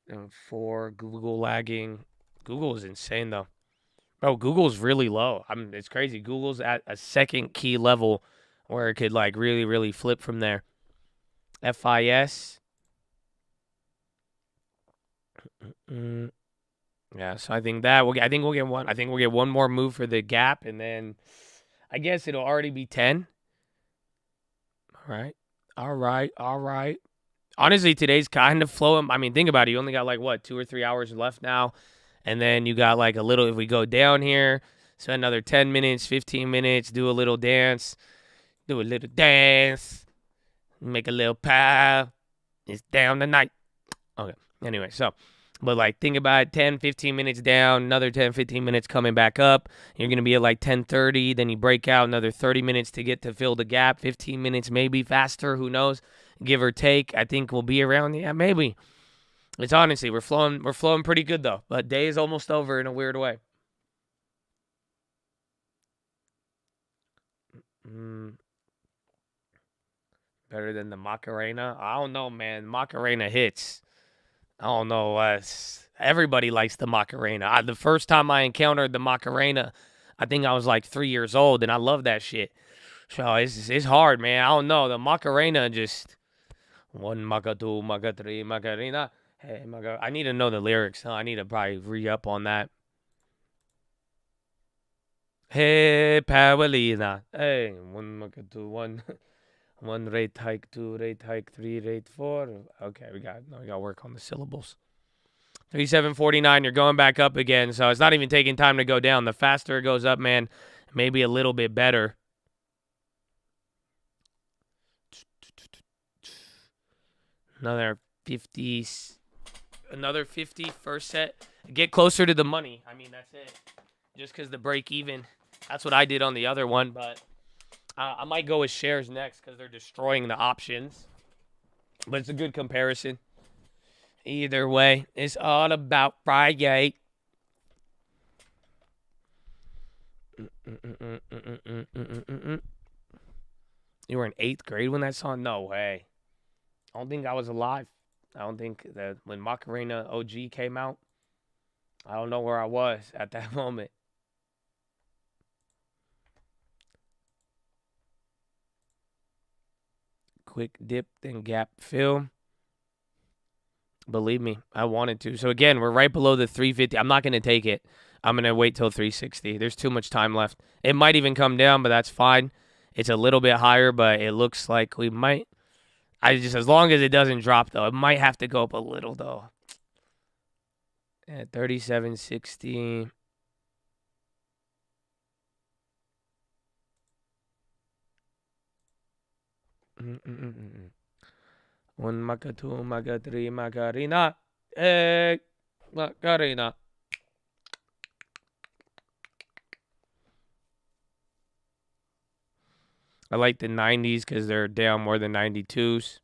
And 4, Google lagging. Google is insane, though. Bro, Google's really low. It's crazy. Google's at a second key level where it could, like, really, really flip from there. FIS. Yeah, so I think that I think we'll get one. I think we'll get one more move for the gap, and then I guess it'll already be 10. All right. Honestly, today's kind of flowing. I mean, think about it. You only got like, what, 2 or 3 hours left now. And then you got like a little, if we go down here, spend another 10 minutes, 15 minutes, do a little dance, make a little pile. It's down tonight. Okay. Anyway, so, but like, think about it, 10, 15 minutes down, another 10, 15 minutes coming back up. You're going to be at like 10:30. Then you break out another 30 minutes to get to fill the gap. 15 minutes, maybe faster. Who knows? Give or take. I think we'll be around. Yeah, maybe. It's honestly, we're flowing pretty good though. But day is almost over in a weird way. Better than the Macarena? I don't know, man. Macarena hits. I don't know. Everybody likes the Macarena. The first time I encountered the Macarena, I think I was like 3 years old, and I love that shit. So it's hard, man. I don't know. The Macarena just... 1 Maca, 2 Maca, 3 Macarena. Hey, Maca. I need to know the lyrics. Huh? I need to probably re-up on that. Hey, Pawelina. Hey, 1 Maca, 2, 1... 1 rate hike, 2 rate hike, 3 rate 4. Okay, we got to work on the syllables. 3749, you're going back up again, so it's not even taking time to go down. The faster it goes up, man, maybe a little bit better. Another 50, first set. Get closer to the money. I mean, that's it. Just because the break even. That's what I did on the other one, but I might go with shares next because they're destroying the options. But it's a good comparison. Either way, it's all about Friday. You were in 8th grade when that song? No way. I don't think I was alive. I don't think that when Macarena OG came out, I don't know where I was at that moment. Quick dip, then gap fill. Believe me, I wanted to. So again, we're right below the 350. I'm not going to take it. I'm going to wait till 360. There's too much time left. It might even come down, but that's fine. It's a little bit higher, but it looks like we might. As long as it doesn't drop, though. It might have to go up a little, though. At 3760. One Maca, 2 Maca, 3 Macarena. Hey, Macarena. I like the 90s because they're down more than 92s.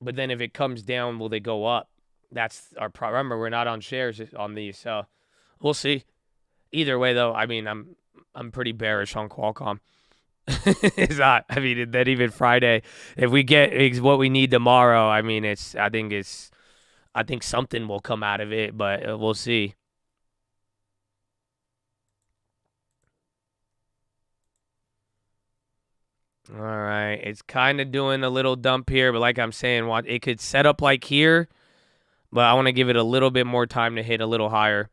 But then if it comes down, will they go up? That's our problem. Remember, we're not on shares on these, so we'll see. Either way, though, I mean, I'm pretty bearish on Qualcomm. It's not. I mean, then even Friday, if we get what we need tomorrow, I mean, I think something will come out of it, but we'll see. All right, it's kind of doing a little dump here, but like I'm saying, it could set up like here, but I want to give it a little bit more time to hit a little higher.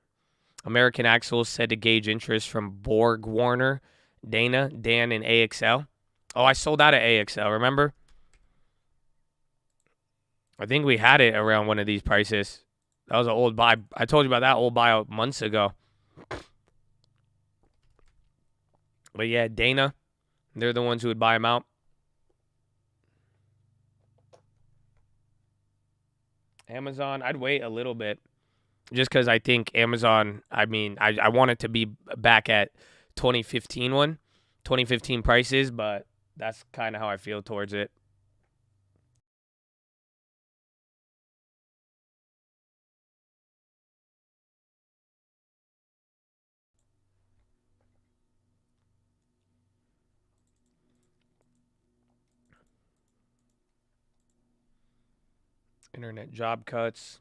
American Axle said to gauge interest from Borg Warner, Dana, Dan, and AXL. Oh, I sold out of AXL, remember? I think we had it around one of these prices. That was an old buy. I told you about that old buy months ago. But yeah, Dana, they're the ones who would buy them out. Amazon, I'd wait a little bit. Just because I think Amazon, I mean, I want it to be back at 2015 prices, but that's kind of how I feel towards it. Internet job cuts.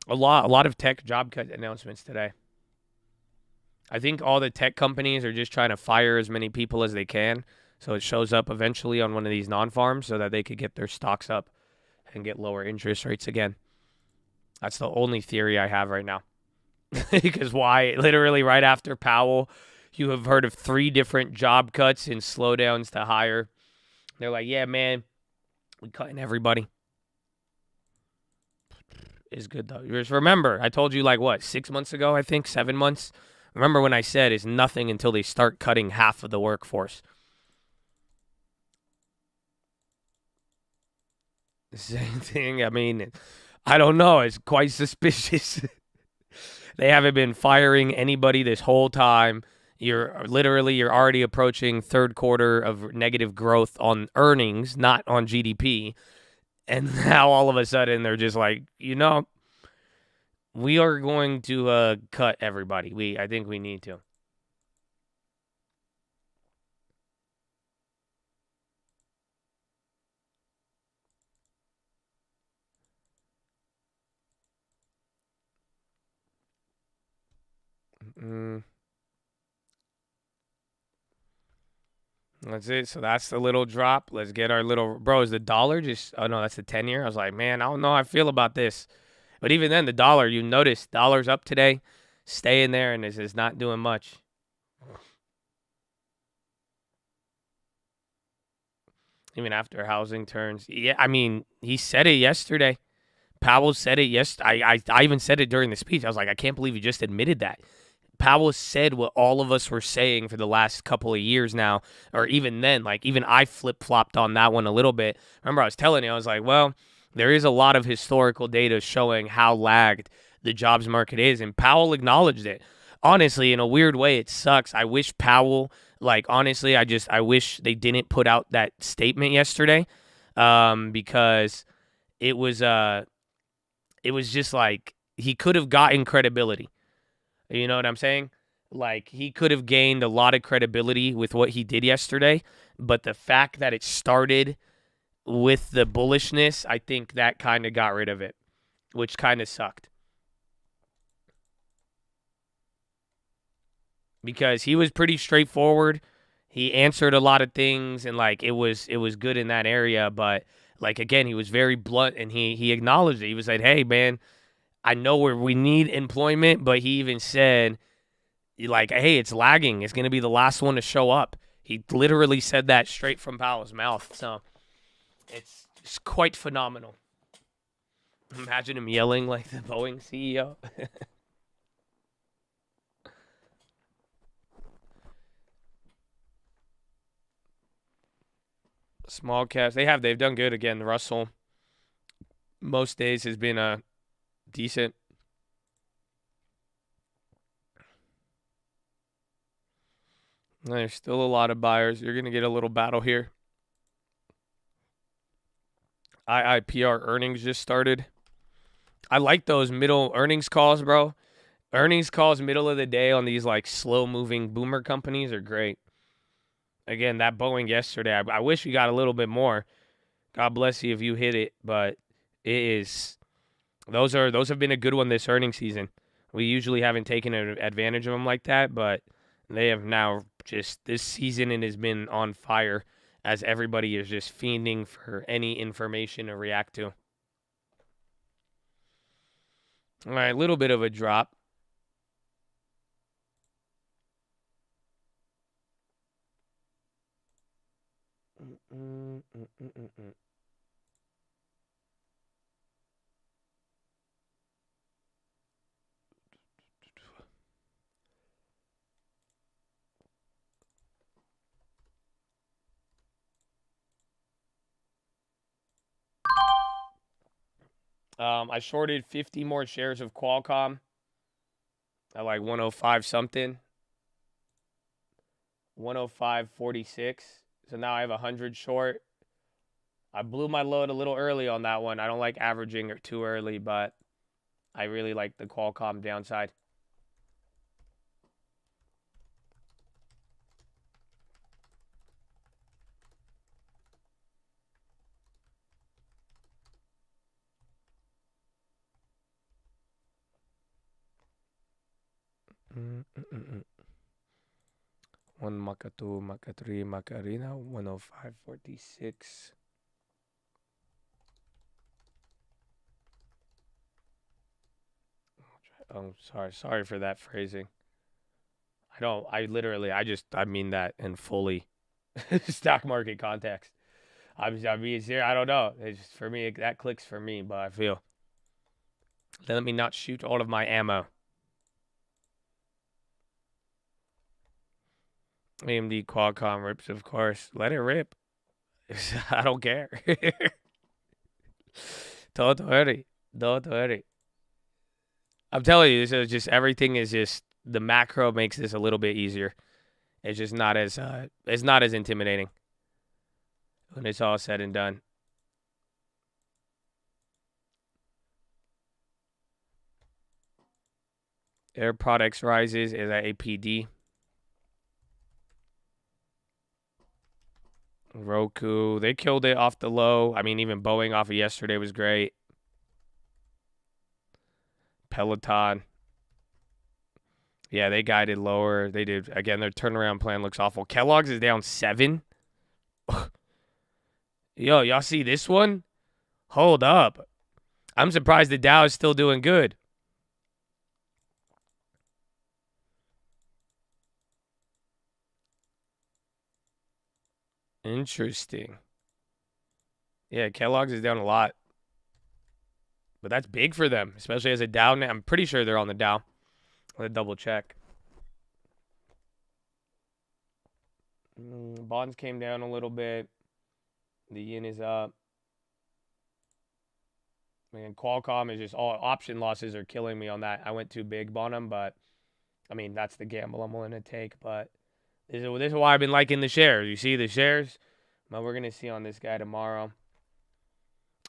A lot of tech job cut announcements today. I think all the tech companies are just trying to fire as many people as they can, so it shows up eventually on one of these non-farms so that they could get their stocks up and get lower interest rates again. That's the only theory I have right now. Because why? Literally right after Powell, you have heard of 3 different job cuts and slowdowns to hire. They're like, yeah, man, we're cutting everybody. Is good though. Just remember, I told you 6 months ago, I think 7 months. Remember when I said it's nothing until they start cutting half of the workforce. Same thing. I mean, I don't know. It's quite suspicious. They haven't been firing anybody this whole time. You're already approaching third quarter of negative growth on earnings, not on GDP. And now all of a sudden they're just like, we are going to cut everybody. I think we need to. That's it. So that's the little drop. Let's get our little... Bro, is the dollar just... Oh, no, that's the 10-year. I was like, man, I don't know how I feel about this. But even then, the dollar, you notice, dollar's up today, staying there, and is not doing much. Even after housing turns. Yeah, I mean, he said it yesterday. Powell said it yesterday. I even said it during the speech. I was like, I can't believe he just admitted that. Powell said what all of us were saying for the last couple of years now, or even then, even I flip-flopped on that one a little bit. Remember, I was telling you, I was like, well, there is a lot of historical data showing how lagged the jobs market is, and Powell acknowledged it. Honestly, in a weird way, it sucks. I wish Powell, honestly, I wish they didn't put out that statement yesterday, because it was just he could have gotten credibility. You know what I'm saying? He could have gained a lot of credibility with what he did yesterday, but the fact that it started with the bullishness, I think that kind of got rid of it, which kind of sucked. Because he was pretty straightforward. He answered a lot of things, and it was good in that area, but again, he was very blunt, and he acknowledged it. He was like, hey, man, I know we need employment, but he even said, hey, it's lagging. It's going to be the last one to show up. He literally said that straight from Powell's mouth. So it's just quite phenomenal. Imagine him yelling like the Boeing CEO. Small caps. They've done good again. Russell, most days has been decent. There's still a lot of buyers. You're going to get a little battle here. IIPR earnings just started. I like those middle earnings calls, bro. Earnings calls middle of the day on these like slow-moving boomer companies are great. Again, that Boeing yesterday, I wish we got a little bit more. God bless you if you hit it, but it is those have been a good one this earnings season. We usually haven't taken advantage of them like that, but they have now just this season and has been on fire as everybody is just fiending for any information to react to. All right, a little bit of a drop. I shorted 50 more shares of Qualcomm at like 105 something. 105.46. So now I have 100 short. I blew my load a little early on that one. I don't like averaging it too early, but I really like the Qualcomm downside. One Maka 2, Maka 3, Macarena, 105.46. Oh, sorry for that phrasing. I mean that in fully stock market context. I'm being serious. I don't know. It's just, for me, that clicks for me, but I feel. Let me not shoot all of my ammo. AMD Qualcomm rips, of course. Let it rip. I don't care. Don't worry. I'm telling you, this is just everything is just the macro makes this a little bit easier. It's just not as intimidating when it's all said and done. Air Products rises is at APD. Roku, they killed it off the low. I mean, even Boeing off of yesterday was great. Peloton. Yeah, they guided lower. They did. Again, their turnaround plan looks awful. Kellogg's is down 7. Yo, y'all see this one? Hold up. I'm surprised the Dow is still doing good. Interesting. Yeah, Kellogg's is down a lot. But that's big for them, especially as a Dow. I'm pretty sure they're on the Dow. Let's double check. Bonds came down a little bit. The yen is up. Man, Qualcomm is just all option losses are killing me on that. I went too big on them, but I mean, that's the gamble I'm willing to take. But this is why I've been liking the shares. You see the shares? Well, we're going to see on this guy tomorrow.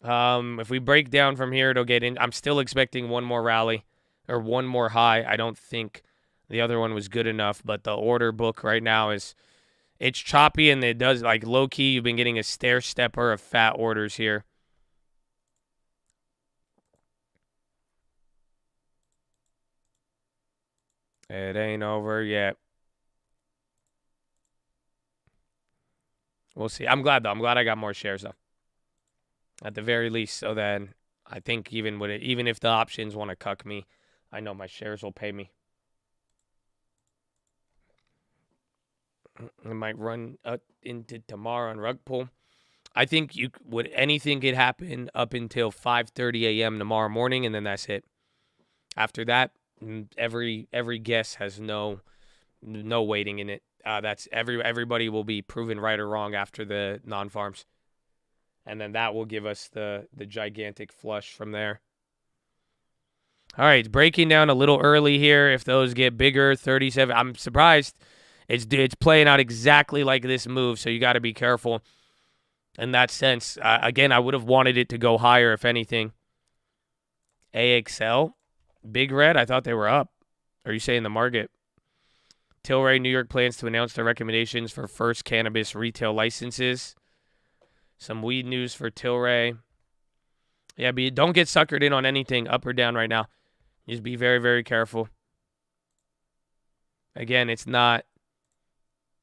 If we break down from here, it'll get in. I'm still expecting one more rally or one more high. I don't think the other one was good enough, but the order book right now it's choppy, and it does, like, low-key, you've been getting a stair-stepper of fat orders here. It ain't over yet. We'll see. I'm glad, though. I'm glad I got more shares, though. At the very least. So then I think even if the options want to cuck me, I know my shares will pay me. I might run up into tomorrow on rug pull. I think anything could happen up until 5:30 a.m. tomorrow morning, and then that's it. After that, every guess has no weighting in it. That's everybody will be proven right or wrong after the non-farms. And then that will give us the gigantic flush from there. All right, it's breaking down a little early here. If those get bigger, 37. I'm surprised. It's playing out exactly like this move, so you got to be careful in that sense. Again, I would have wanted it to go higher, if anything. AXL, Big Red, I thought they were up. Are you saying the market? Tilray, New York plans to announce their recommendations for first cannabis retail licenses. Some weed news for Tilray. Yeah, but don't get suckered in on anything up or down right now. Just be very, very careful. Again, it's not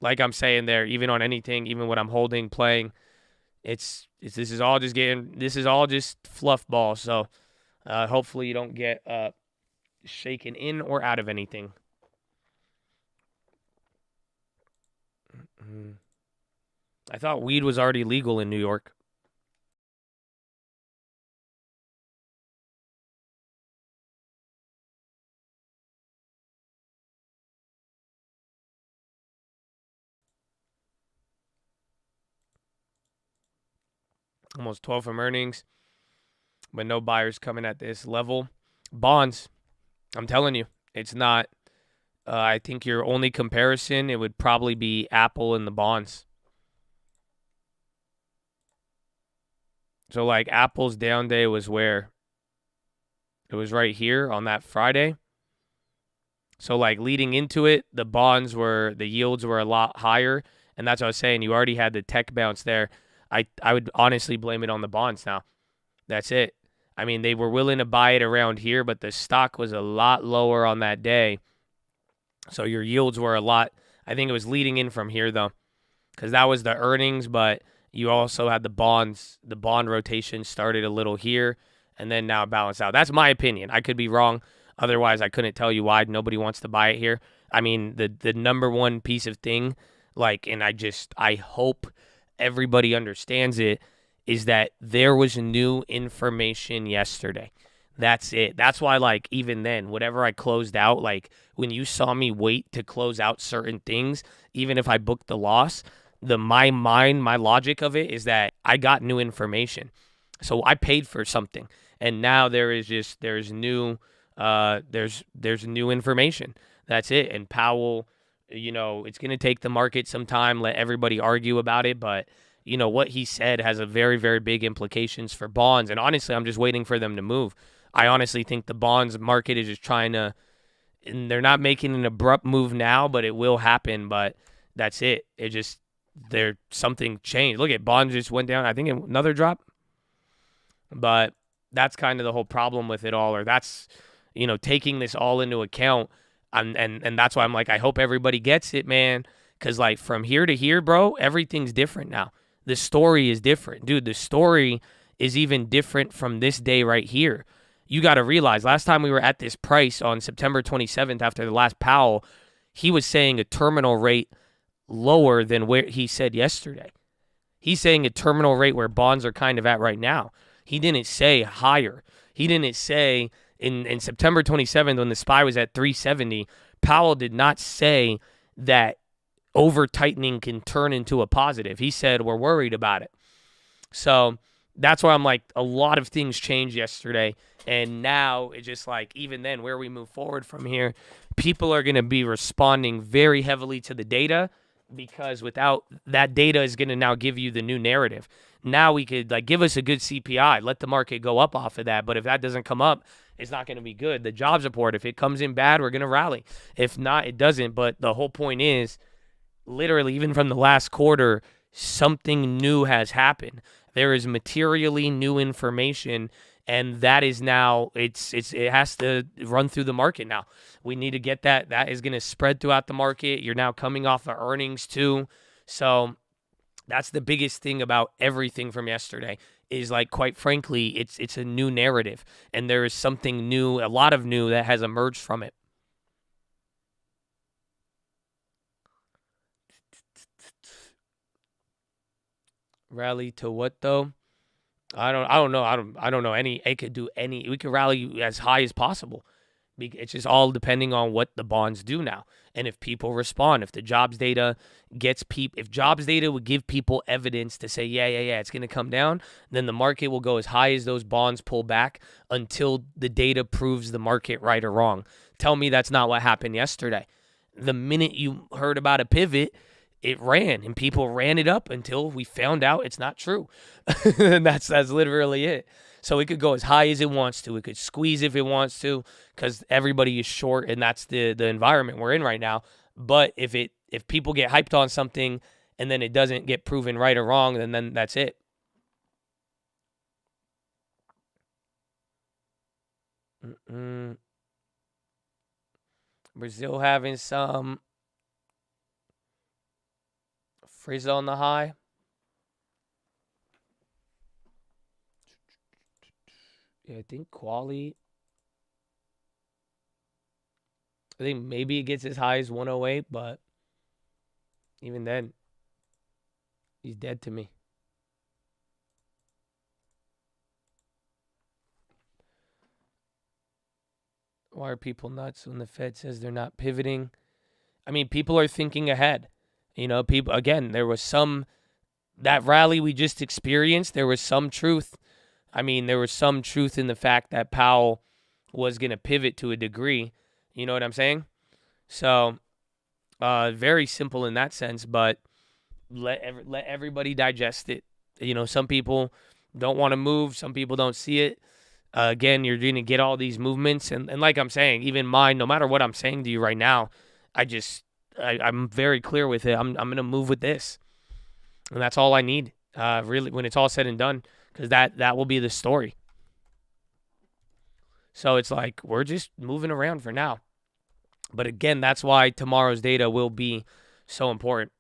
like I'm saying there, even on anything, even what I'm holding, playing. This is all just fluff ball. So hopefully you don't get shaken in or out of anything. I thought weed was already legal in New York. Almost 12 from earnings, but no buyers coming at this level. Bonds, I'm telling you, it's not. I think your only comparison, it would probably be Apple and the bonds. So, like, Apple's down day was where? It was right here on that Friday. So, like, leading into it, the yields were a lot higher. And that's what I was saying. You already had the tech bounce there. I would honestly blame it on the bonds now. That's it. I mean, they were willing to buy it around here, but the stock was a lot lower on that day. So your yields were a lot. I think it was leading in from here, though, because that was the earnings, but you also had the bonds. The bond rotation started a little here, and then now balanced out. That's my opinion. I could be wrong. Otherwise, I couldn't tell you why nobody wants to buy it here. I mean, the number one piece of thing, like, and I hope everybody understands it, is that there was new information yesterday. That's it. That's why, like, even then, whatever I closed out, like, when you saw me wait to close out certain things, even if I booked the loss, my logic of it is that I got new information. So I paid for something. And now there's new information. That's it. And Powell, it's going to take the market some time, let everybody argue about it, but what he said has a very, very big implications for bonds. And honestly, I'm just waiting for them to move. I honestly think the bonds market is just trying to, and they're not making an abrupt move now, but it will happen. But that's it. Something changed. Look at bonds just went down. I think another drop. But that's kind of the whole problem with it all, or that's, taking this all into account. And that's why I'm like, I hope everybody gets it, man. Because, like, from here to here, bro, everything's different now. The story is different. Dude, the story is even different from this day right here. You got to realize, last time we were at this price on September 27th after the last Powell, he was saying a terminal rate lower than where he said yesterday. He's saying a terminal rate where bonds are kind of at right now. He didn't say higher. He didn't say in September 27th when the SPY was at 370, Powell did not say that over tightening can turn into a positive. He said we're worried about it. So that's why I'm like, a lot of things changed yesterday. And now it's just like, even then, where we move forward from here, people are going to be responding very heavily to the data, because without that data is going to now give you the new narrative. Now we could, like, give us a good CPI, let the market go up off of that. But if that doesn't come up, it's not going to be good. The jobs report, if it comes in bad, we're going to rally. If not, it doesn't. But the whole point is, literally, even from the last quarter, something new has happened. There is materially new information, and that is now, it has to run through the market now. We need to get that. That is going to spread throughout the market. You're now coming off of earnings too. So that's the biggest thing about everything from yesterday is, like, quite frankly, it's a new narrative, and there is something new, a lot of new that has emerged from it. Rally to what though? I don't know. I don't know any. It could do any. We could rally as high as possible. It's just all depending on what the bonds do now, and if people respond. If the jobs data if jobs data would give people evidence to say, yeah, it's going to come down, then the market will go as high as those bonds pull back until the data proves the market right or wrong. Tell me that's not what happened yesterday. The minute you heard about a pivot, it ran, and people ran it up until we found out it's not true. And that's literally it. So it could go as high as it wants to. It could squeeze if it wants to because everybody is short, and that's the environment we're in right now. But if people get hyped on something and then it doesn't get proven right or wrong, then that's it. Brazil having some frizz on the high. Yeah, I think quali. I think maybe it gets as high as 108, but even then, he's dead to me. Why are people nuts when the Fed says they're not pivoting? I mean, people are thinking ahead. You know, people, again, there was that rally we just experienced, there was some truth. I mean, there was some truth in the fact that Powell was going to pivot to a degree. You know what I'm saying? So, very simple in that sense, but let everybody digest it. You know, some people don't want to move. Some people don't see it. Again, you're going to get all these movements. And like I'm saying, even mine, no matter what I'm saying to you right now, I'm very clear with it. I'm going to move with this. And that's all I need, really, when it's all said and done, because that will be the story. So it's like we're just moving around for now. But again, that's why tomorrow's data will be so important.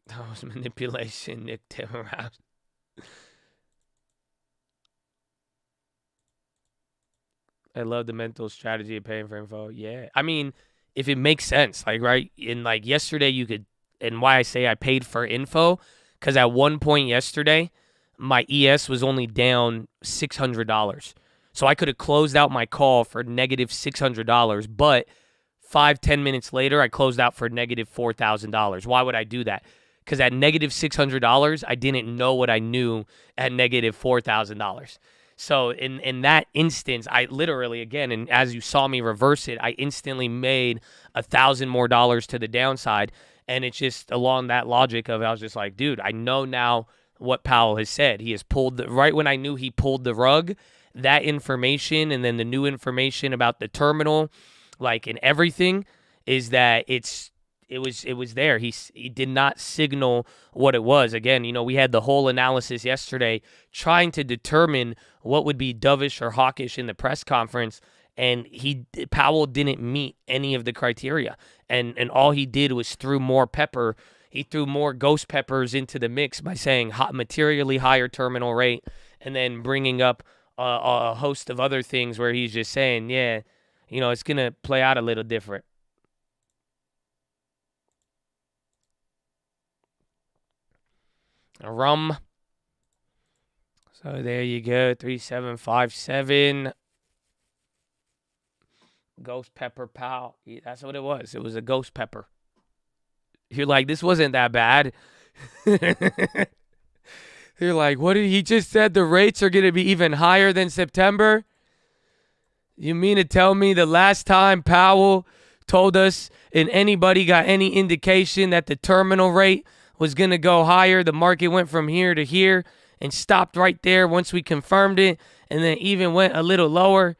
That was manipulation, Nick Timmerhouse. I love the mental strategy of paying for info. Yeah. I mean, if it makes sense, like, right? In like yesterday, you could, and why I say I paid for info, because at one point yesterday, my ES was only down $600. So I could have closed out my call for negative $600, but 5-10 minutes later, I closed out for negative $4,000. Why would I do that? Because at negative $600, I didn't know what I knew at negative $4,000. So in that instance, I literally, again, and as you saw me reverse it, I instantly made $1,000 more to the downside. And it's just along that logic of, I was just like, dude, I know now what Powell has said. He has pulled right when I knew he pulled the rug, that information, and then the new information about the terminal, like, and everything, is that it was there. He did not signal what it was. Again, you know, we had the whole analysis yesterday trying to determine what would be dovish or hawkish in the press conference, and Powell didn't meet any of the criteria. And all he did was threw more pepper. He threw more ghost peppers into the mix by saying materially higher terminal rate, and then bringing up a host of other things where he's just saying, yeah, you know, it's going to play out a little different. A rum. So there you go, 3757. Ghost pepper Powell. Yeah, that's what it was. It was a ghost pepper. You're like, this wasn't that bad. You're like, what did he just said? The rates are going to be even higher than September? You mean to tell me the last time Powell told us and anybody got any indication that the terminal rate was going to go higher, the market went from here to here and stopped right there once we confirmed it, and then even went a little lower?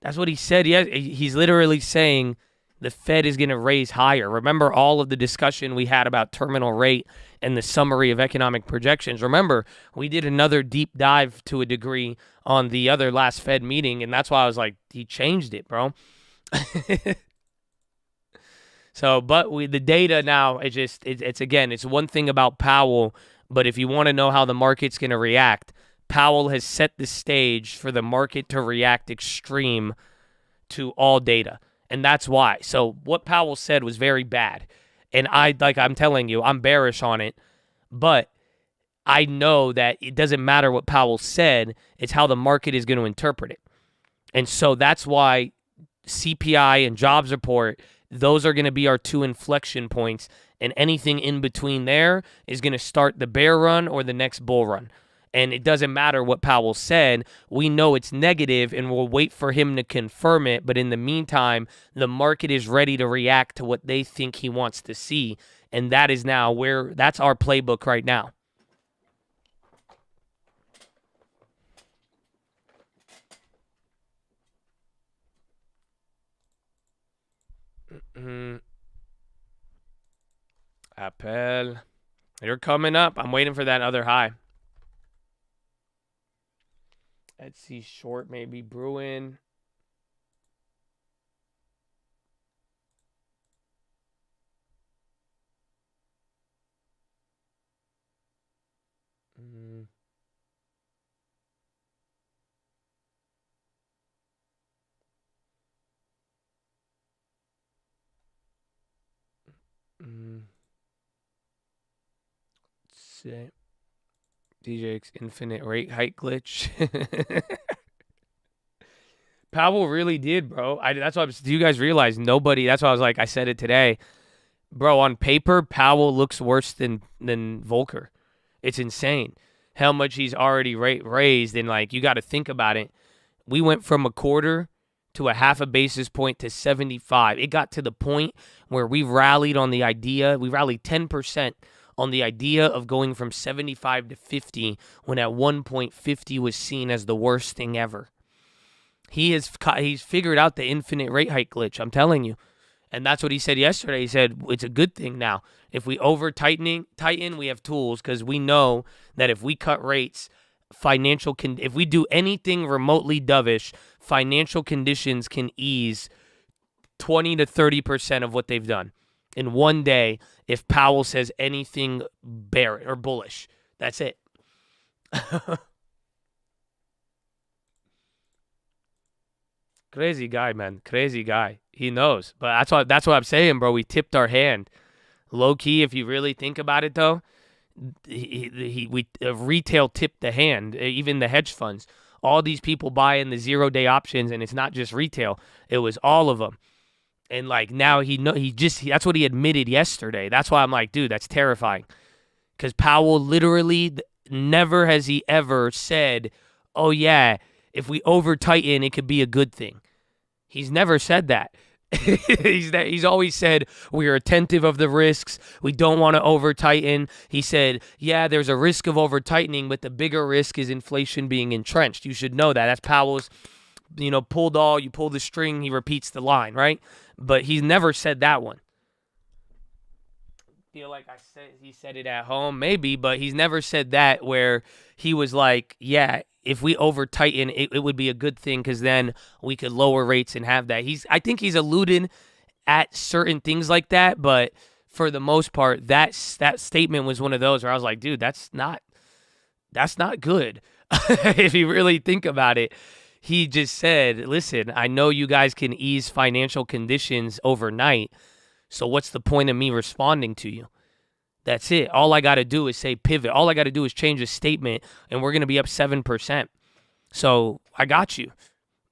That's what he said. He's literally saying the Fed is going to raise higher. Remember all of the discussion we had about terminal rate and the summary of economic projections. Remember, we did another deep dive to a degree on the other last Fed meeting, and that's why I was like, he changed it, bro. So, but the data now, it's again, it's one thing about Powell, but if you want to know how the market's going to react, Powell has set the stage for the market to react extreme to all data. And that's why. So what Powell said was very bad. And I'm telling you, I'm bearish on it. But I know that it doesn't matter what Powell said. It's how the market is going to interpret it. And so that's why CPI and jobs report, those are going to be our two inflection points. And anything in between there is going to start the bear run or the next bull run. And it doesn't matter what Powell said. We know it's negative, and we'll wait for him to confirm it. But in the meantime, the market is ready to react to what they think he wants to see. And that is now that's our playbook right now. Appel. You're coming up. I'm waiting for that other high. Let's see, short maybe brewing. Say DJ's infinite rate hike glitch. Powell really did, bro. That's why do you guys realize nobody? That's why I was like, I said it today, bro. On paper, Powell looks worse than Volcker. It's insane how much he's already raised, and like you got to think about it. We went from a quarter to a half a basis point to 75. It got to the point where we rallied on the idea. We rallied 10% on the idea of going from 75 to 50 when at one point 50 was seen as the worst thing ever. He's figured out the infinite rate hike glitch, I'm telling you. And that's what he said yesterday. He said it's a good thing now. If we tighten, we have tools, because we know that if we cut rates, if we do anything remotely dovish, financial conditions can ease 20 to 30% of what they've done in one day if Powell says anything bearish or bullish. That's it. Crazy guy, man. Crazy guy. He knows. But that's what I'm saying, bro. We tipped our hand. Low key, if you really think about it, though, retail tipped the hand. Even the hedge funds. All these people buying the 0-day options, and it's not just retail. It was all of them. And like now that's what he admitted yesterday. That's why I'm like, dude, that's terrifying. Because Powell literally never has he ever said, oh yeah, if we over tighten, it could be a good thing. He's never said that. He's always said we are attentive of the risks. We don't want to over tighten. He said, yeah, there's a risk of over tightening, but the bigger risk is inflation being entrenched. You should know that. That's Powell's, you pull the string, he repeats the line, right? But he's never said that one. Feel like he said it at home, maybe, but he's never said that where he was like, yeah, if we over tighten, it would be a good thing because then we could lower rates and have that. I think he's alluding at certain things like that, but for the most part, that statement was one of those where I was like, dude, that's not good. If you really think about it. He just said, listen, I know you guys can ease financial conditions overnight, so what's the point of me responding to you? That's it. All I got to do is say pivot. All I got to do is change a statement, and we're going to be up 7%. So I got you.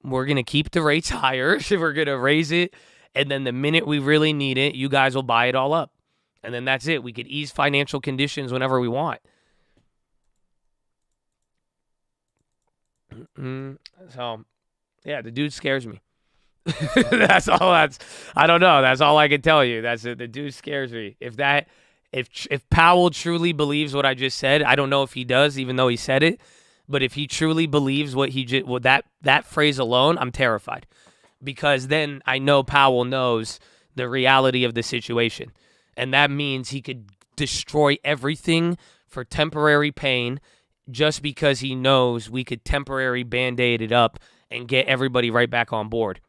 We're going to keep the rates higher. We're going to raise it, and then the minute we really need it, you guys will buy it all up. And then that's it. We could ease financial conditions whenever we want. So, yeah, the dude scares me. I don't know. That's all I can tell you. That's it. The dude scares me. If Powell truly believes what I just said, I don't know if he does, even though he said it. But if he truly believes that phrase alone, I'm terrified, because then I know Powell knows the reality of the situation, and that means he could destroy everything for temporary pain, just because he knows we could temporary Band-Aid it up and get everybody right back on board.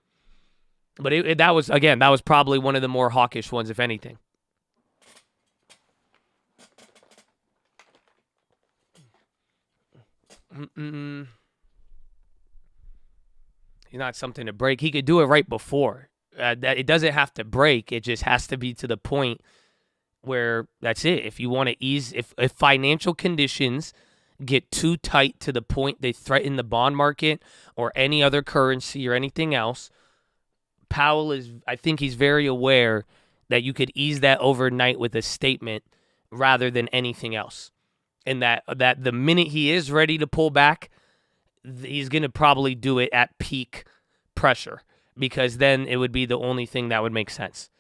But that was probably one of the more hawkish ones, if anything. He's not something to break. He could do it right before. That it doesn't have to break. It just has to be to the point where that's it. If you want to ease, if financial conditions get too tight to the point they threaten the bond market or any other currency or anything else, I think he's very aware that you could ease that overnight with a statement rather than anything else. and that the minute he is ready to pull back, he's going to probably do it at peak pressure, because then it would be the only thing that would make sense.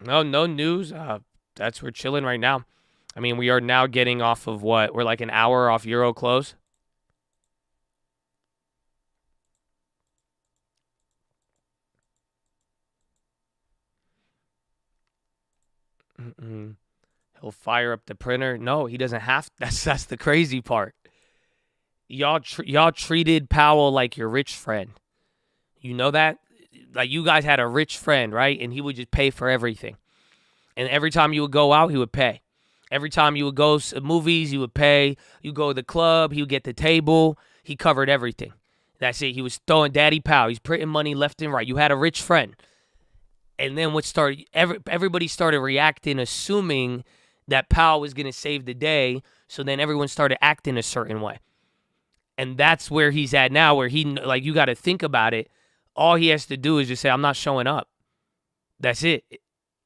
No news. We're chilling right now. I mean, we are now getting off of what? We're like an hour off Euro close. He'll fire up the printer. No, he doesn't have. That's the crazy part. Y'all treated Powell like your rich friend. You know that? Like, you guys had a rich friend, right? And he would just pay for everything. And every time you would go out, he would pay. Every time you would go to movies, he would pay. You go to the club, he would get the table. He covered everything. That's it. He was throwing Daddy Powell. He's printing money left and right. You had a rich friend. And then what started? Everybody started reacting, assuming that Powell was going to save the day. So then everyone started acting a certain way. And that's where he's at now, where you got to think about it. All he has to do is just say, I'm not showing up. That's it.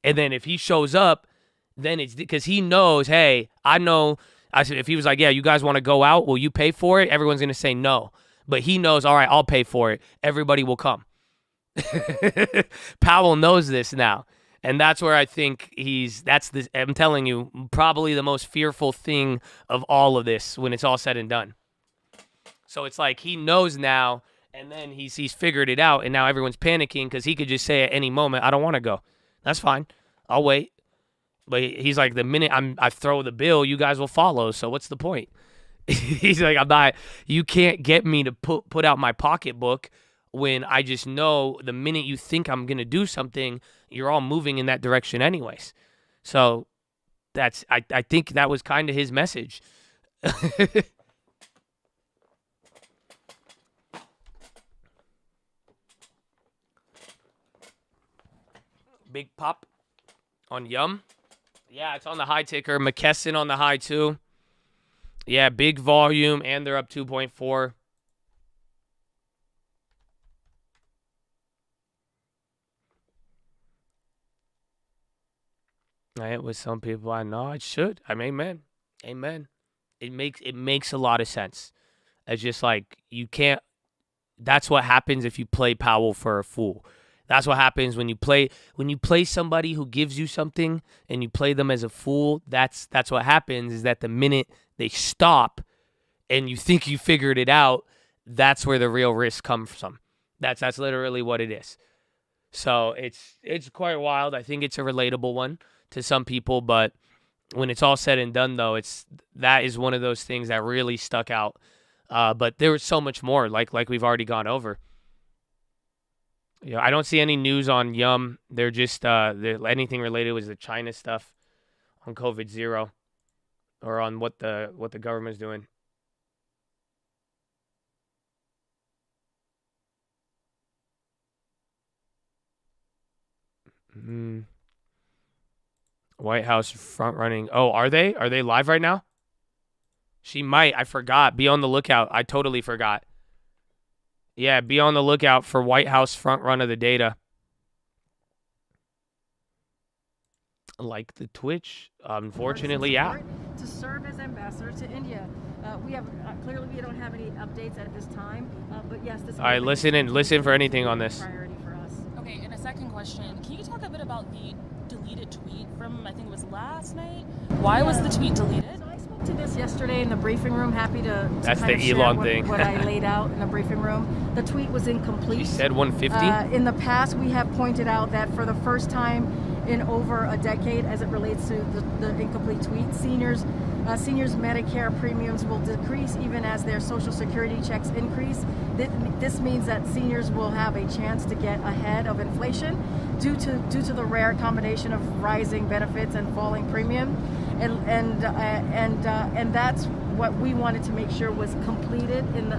And then if he shows up, then it's because he knows, hey, I know. I said, if he was like, yeah, you guys want to go out, will you pay for it? Everyone's going to say no. But he knows, all right, I'll pay for it. Everybody will come. Powell knows this now. And that's where I think I'm telling you, probably the most fearful thing of all of this when it's all said and done. So it's like he knows now, and then he's figured it out, and now everyone's panicking because he could just say at any moment, I don't want to go. That's fine. I'll wait. But he's like, the minute I throw the bill, you guys will follow. So what's the point? He's like, you can't get me to put out my pocketbook when I just know the minute you think I'm going to do something, you're all moving in that direction anyways. So I think that was kind of his message. Big pop on Yum. Yeah, it's on the high ticker. McKesson on the high too. Yeah, big volume, and they're up 2.4. With some people I know, it should. I mean, amen. It makes a lot of sense. It's just like you can't. That's what happens if you play Powell for a fool. That's what happens when you play somebody who gives you something and you play them as a fool. That's what happens, is that the minute they stop and you think you figured it out, that's where the real risk comes from. That's literally what it is. So it's quite wild. I think it's a relatable one to some people, but when it's all said and done, though, that is one of those things that really stuck out. But there was so much more, like we've already gone over. I don't see any news on Yum. They're just anything related with the China stuff on COVID-0 or on what the government's doing. White House front running. Oh, are they? Are they live right now? She might. I forgot. Be on the lookout. I totally forgot. Yeah, be on the lookout for White House front run of the data. Like the Twitch, unfortunately, yeah. To serve as ambassador to India. We have clearly we don't have any updates at this time, but yes, this. All right, listen for anything on this. Priority for us. Okay, and a second question: can you talk a bit about the deleted tweet from, I think it was last night? Why was the tweet deleted? I spoke to this yesterday in the briefing room. Happy to That's kind the of Elon share thing. what I laid out in the briefing room. The tweet was incomplete. She said 150. In the past, we have pointed out that for the first time in over a decade, as it relates to the incomplete tweet, seniors' Medicare premiums will decrease even as their Social Security checks increase. This means that seniors will have a chance to get ahead of inflation due to the rare combination of rising benefits and falling premium, and that's what we wanted to make sure was included in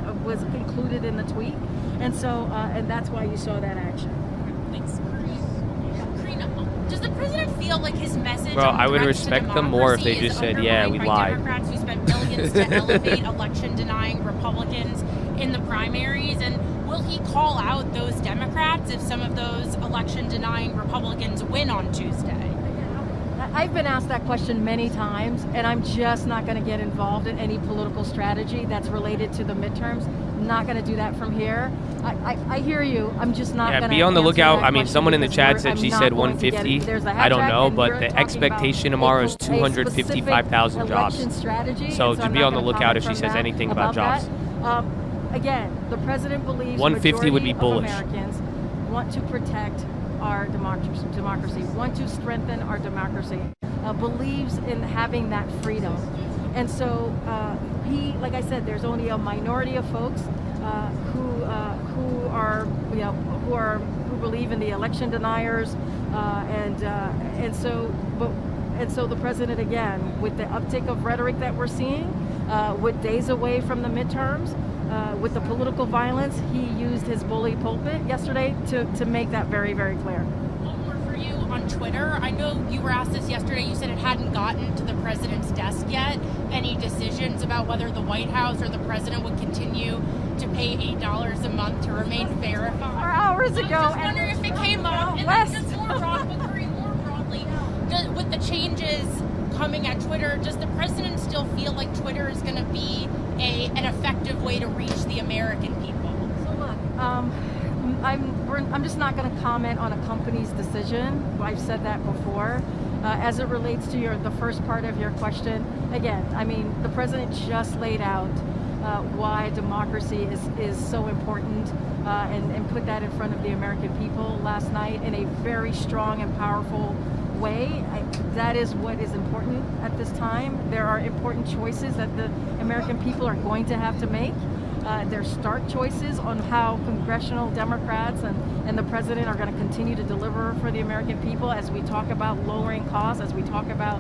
the tweet, and so and that's why you saw that action. Thanks. Does the president feel like his message? Bro, I would respect them more if they just said, "Yeah, we lied." Democrats who spent millions to elevate election-denying Republicans in the primaries, and will he call out those Democrats if some of those election-denying Republicans win on Tuesday? I've been asked that question many times, and I'm just not going to get involved in any political strategy that's related to the midterms. I'm not going to do that from here. I hear you. I'm just not going to. Be on the lookout. I mean, someone in the chat said she said 150. I don't know, but the expectation tomorrow is 255,000 jobs. So just be on the lookout if she says anything about jobs. Again, the president believes 150 would be bullish. Americans want to protect our democracy, want to strengthen our democracy, believes in having that freedom. And so he, like I said, there's only a minority of folks who believe in the election deniers, and so the president, again, with the uptick of rhetoric that we're seeing, with days away from the midterms, with the political violence, he used his bully pulpit yesterday to make that very, very clear. One more for you on Twitter. I know you were asked this yesterday. You said it hadn't gotten to the president's desk yet. Any decisions about whether the White House or the president would continue to pay $8 a month to remain verified? 4 hours ago. I was just wondering if it came up. And then just more broadly, with the changes coming at Twitter, does the president still feel like Twitter is going to be an effective way to reach the American people? So look, I'm just not going to comment on a company's decision. I've said that before. As it relates to the first part of your question, again, I mean, the president just laid out why democracy is so important and put that in front of the American people last night in a very strong and powerful way. That is what is important at this time. There are important choices that the American people are going to have to make. There's stark choices on how congressional Democrats and the president are going to continue to deliver for the American people as we talk about lowering costs, as we talk about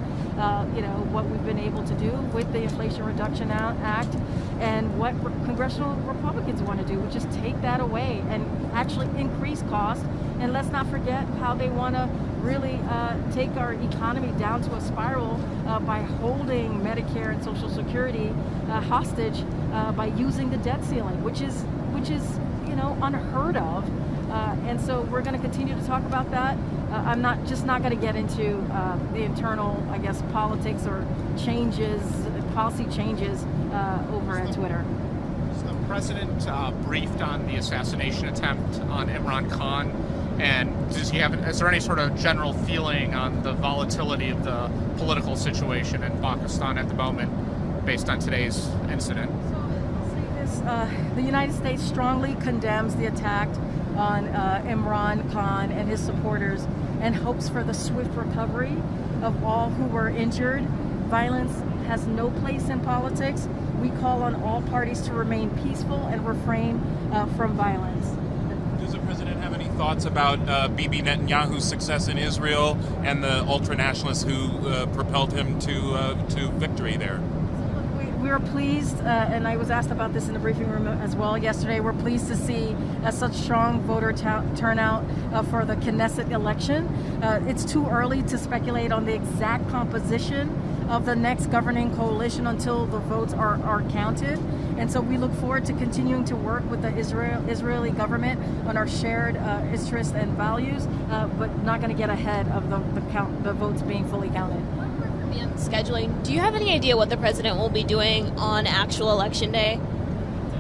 what we've been able to do with the Inflation Reduction Act, and what congressional Republicans want to do, which is take that away and actually increase costs. And let's not forget how they want to really take our economy down to a spiral by holding Medicare and Social Security hostage by using the debt ceiling, which is unheard of. And so we're going to continue to talk about that. I'm not going to get into the internal, I guess, politics or policy changes over at Twitter. Was the president briefed on the assassination attempt on Imran Khan? And is there any sort of general feeling on the volatility of the political situation in Pakistan at the moment based on today's incident? So I'll say this, the United States strongly condemns the attack on Imran Khan and his supporters and hopes for the swift recovery of all who were injured. Violence has no place in politics. We call on all parties to remain peaceful and refrain from violence. Does the president have any thoughts about Bibi Netanyahu's success in Israel and the ultra-nationalists who propelled him to victory there? We were pleased, and I was asked about this in the briefing room as well yesterday. We're pleased to see such strong voter turnout for the Knesset election. It's too early to speculate on the exact composition of the next governing coalition until the votes are counted. And so we look forward to continuing to work with the Israeli government on our shared interests and values, but not going to get ahead of the votes being fully counted. Scheduling. Do you have any idea what the president will be doing on actual election day?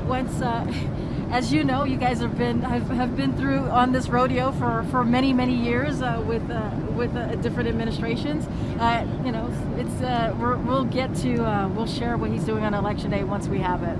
Once, as you know, you guys have been through on this rodeo for many years with different administrations. We'll share what he's doing on election day once we have it.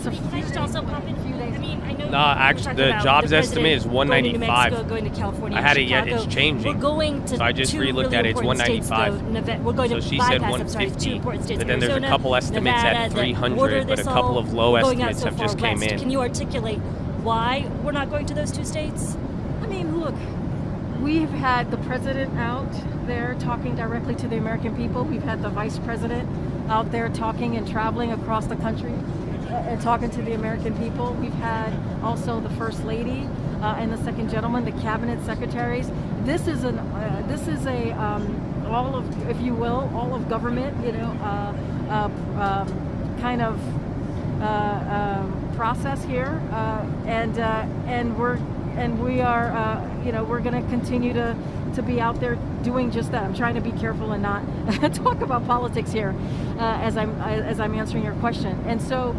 So can I just also pop in? I mean, I know. No, actually, the jobs estimate is 195. Going to California, I had it Chicago. yet. It's changing. We're going to so I just re-looked at it. It's 195. We're going so to she bypass, said 150. But then there's a couple estimates Nevada, at 300, but a couple of low estimates have just came in. Can you articulate why we're not going to those two states? I mean, look, we've had the president out there talking directly to the American people. We've had the vice president out there talking and traveling across the country and talking to the American people. We've had also the First Lady and the Second Gentleman, the cabinet secretaries. This is all of, if you will, all of government, kind of process here, and we're and we are, we're going to continue to be out there doing just that. I'm trying to be careful and not talk about politics here as I'm answering your question. And so,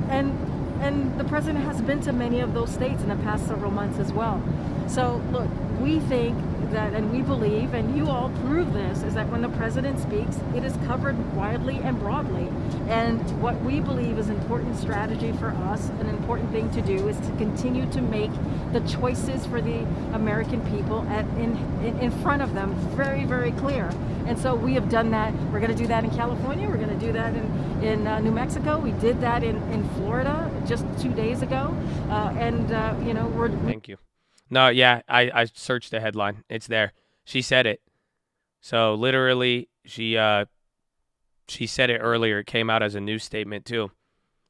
and the president has been to many of those states in the past several months as well. So look, we think that, and we believe, and you all prove this, is that when the president speaks, it is covered widely and broadly. And what we believe is important strategy for us, an important thing to do, is to continue to make the choices for the American people in front of them very, very clear. And so we have done that. We're going to do that in California. We're going to do that in New Mexico. We did that in Florida just 2 days ago. We're... Thank you. No, yeah, I searched the headline. It's there. She said it. So literally, she said it earlier. It came out as a news statement too.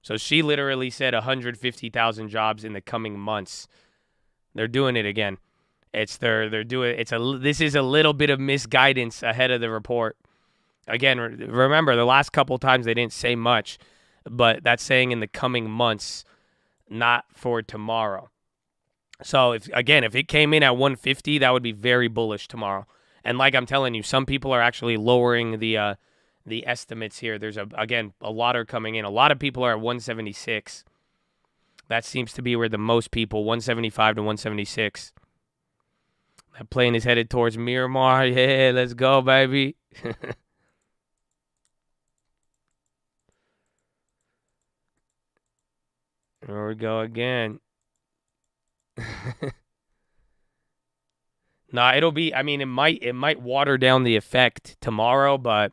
So she literally said 150,000 jobs in the coming months. They're doing it again. This is a little bit of misguidance ahead of the report. Again, remember the last couple times they didn't say much, but that's saying in the coming months, not for tomorrow. So if it came in at 150, that would be very bullish tomorrow. And like I'm telling you, some people are actually lowering the estimates here. There's a lot are coming in. A lot of people are at 176. That seems to be where the most people, 175 to 176. That plane is headed towards Miramar. Yeah, let's go, baby. There we go again. Nah, it'll be. I mean, it might water down the effect tomorrow, but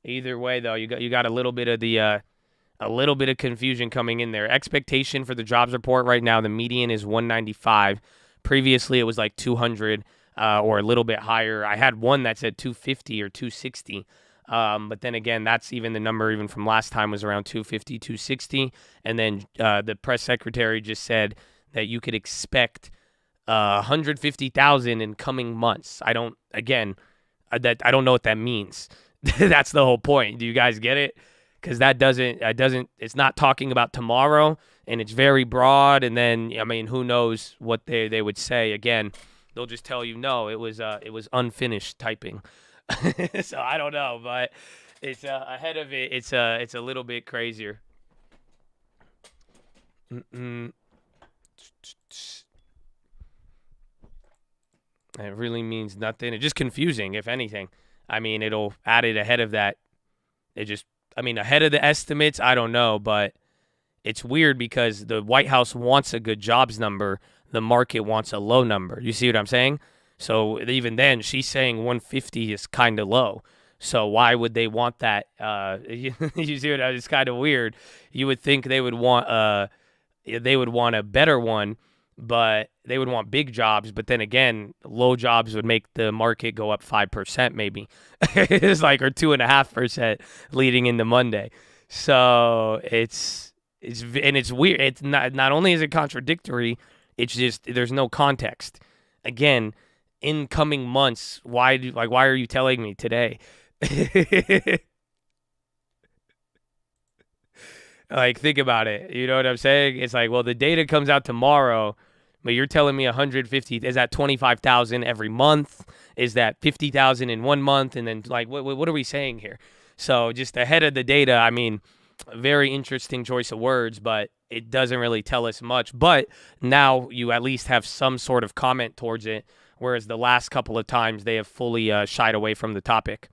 either way, though, you got a little bit of confusion coming in there. Expectation for the jobs report right now, the median is 195. Previously, it was like 200 or a little bit higher. I had one that said 250 or 260. But then again, that's even the number even from last time was around 250, 260. And then the press secretary just said that you could expect 150,000 in coming months. I don't know what that means. That's the whole point. Do you guys get it? Because it's not talking about tomorrow, and it's very broad. And then, I mean, who knows what they would say. Again, they'll just tell you, no, it was unfinished typing. So I don't know, but it's ahead of it. It's a little bit crazier. It really means nothing. It's just confusing, if anything. I mean, it'll add it ahead of that. Ahead of the estimates, I don't know, but it's weird because the White House wants a good jobs number. The market wants a low number. You see what I'm saying? So even then, she's saying 150 is kind of low. So why would they want that? You see what it's kind of weird. You would think they would want a better one, but they would want big jobs. But then again, low jobs would make the market go up 5% maybe. It's like, or 2.5% leading into Monday. So it's weird. It's not only is it contradictory, it's just there's no context. Again, in coming months, why are you telling me today? Like, think about it. You know what I'm saying? It's like, well, the data comes out tomorrow, but you're telling me 150. Is that 25,000 every month? Is that 50,000 in 1 month? And then, like, what are we saying here? So just ahead of the data, I mean, very interesting choice of words, but it doesn't really tell us much. But now you at least have some sort of comment towards it, whereas the last couple of times they have fully shied away from the topic.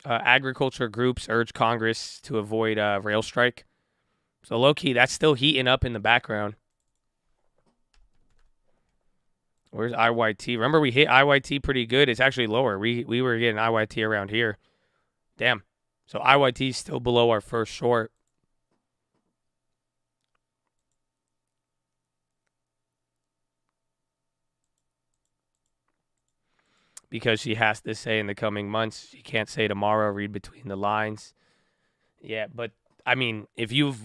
Agriculture groups urge Congress to avoid rail strike. So low-key, that's still heating up in the background. Where's IYT? Remember, we hit IYT pretty good. It's actually lower. We were getting IYT around here. Damn. So IYT is still below our first short. Because she has to say in the coming months. She can't say tomorrow, read between the lines. Yeah, but, I mean, if you've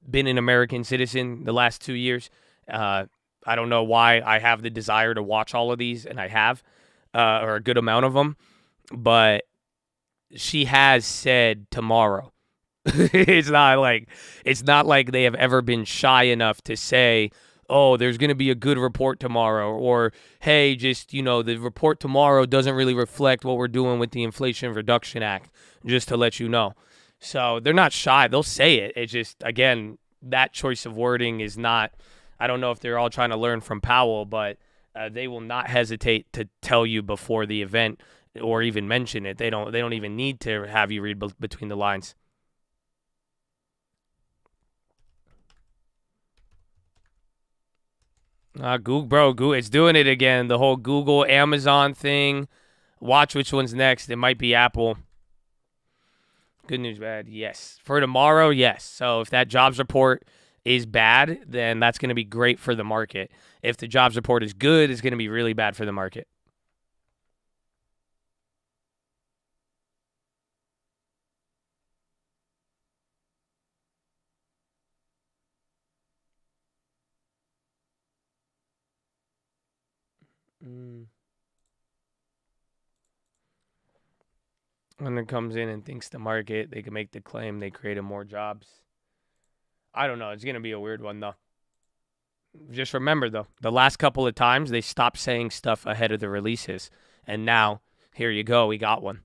been an American citizen the last 2 years, I don't know why I have the desire to watch all of these, and I have. or a good amount of them, but she has said tomorrow. It's not like they have ever been shy enough to say, oh, there's going to be a good report tomorrow, or hey, just, the report tomorrow doesn't really reflect what we're doing with the Inflation Reduction Act, just to let you know. So they're not shy. They'll say it. It's just, again, that choice of wording is not, I don't know if they're all trying to learn from Powell, but they will not hesitate to tell you before the event or even mention it. They don't even need to have you read between the lines. Google, it's doing it again. The whole Google, Amazon thing. Watch which one's next. It might be Apple. Good news, bad. Yes. For tomorrow, yes. So if that jobs report is bad, then that's going to be great for the market. If the jobs report is good, it's going to be really bad for the market. When it comes in and thinks the market, they can make the claim they created more jobs. I don't know. It's going to be a weird one, though. Just remember, though, the last couple of times they stopped saying stuff ahead of the releases. And now, here you go. We got one.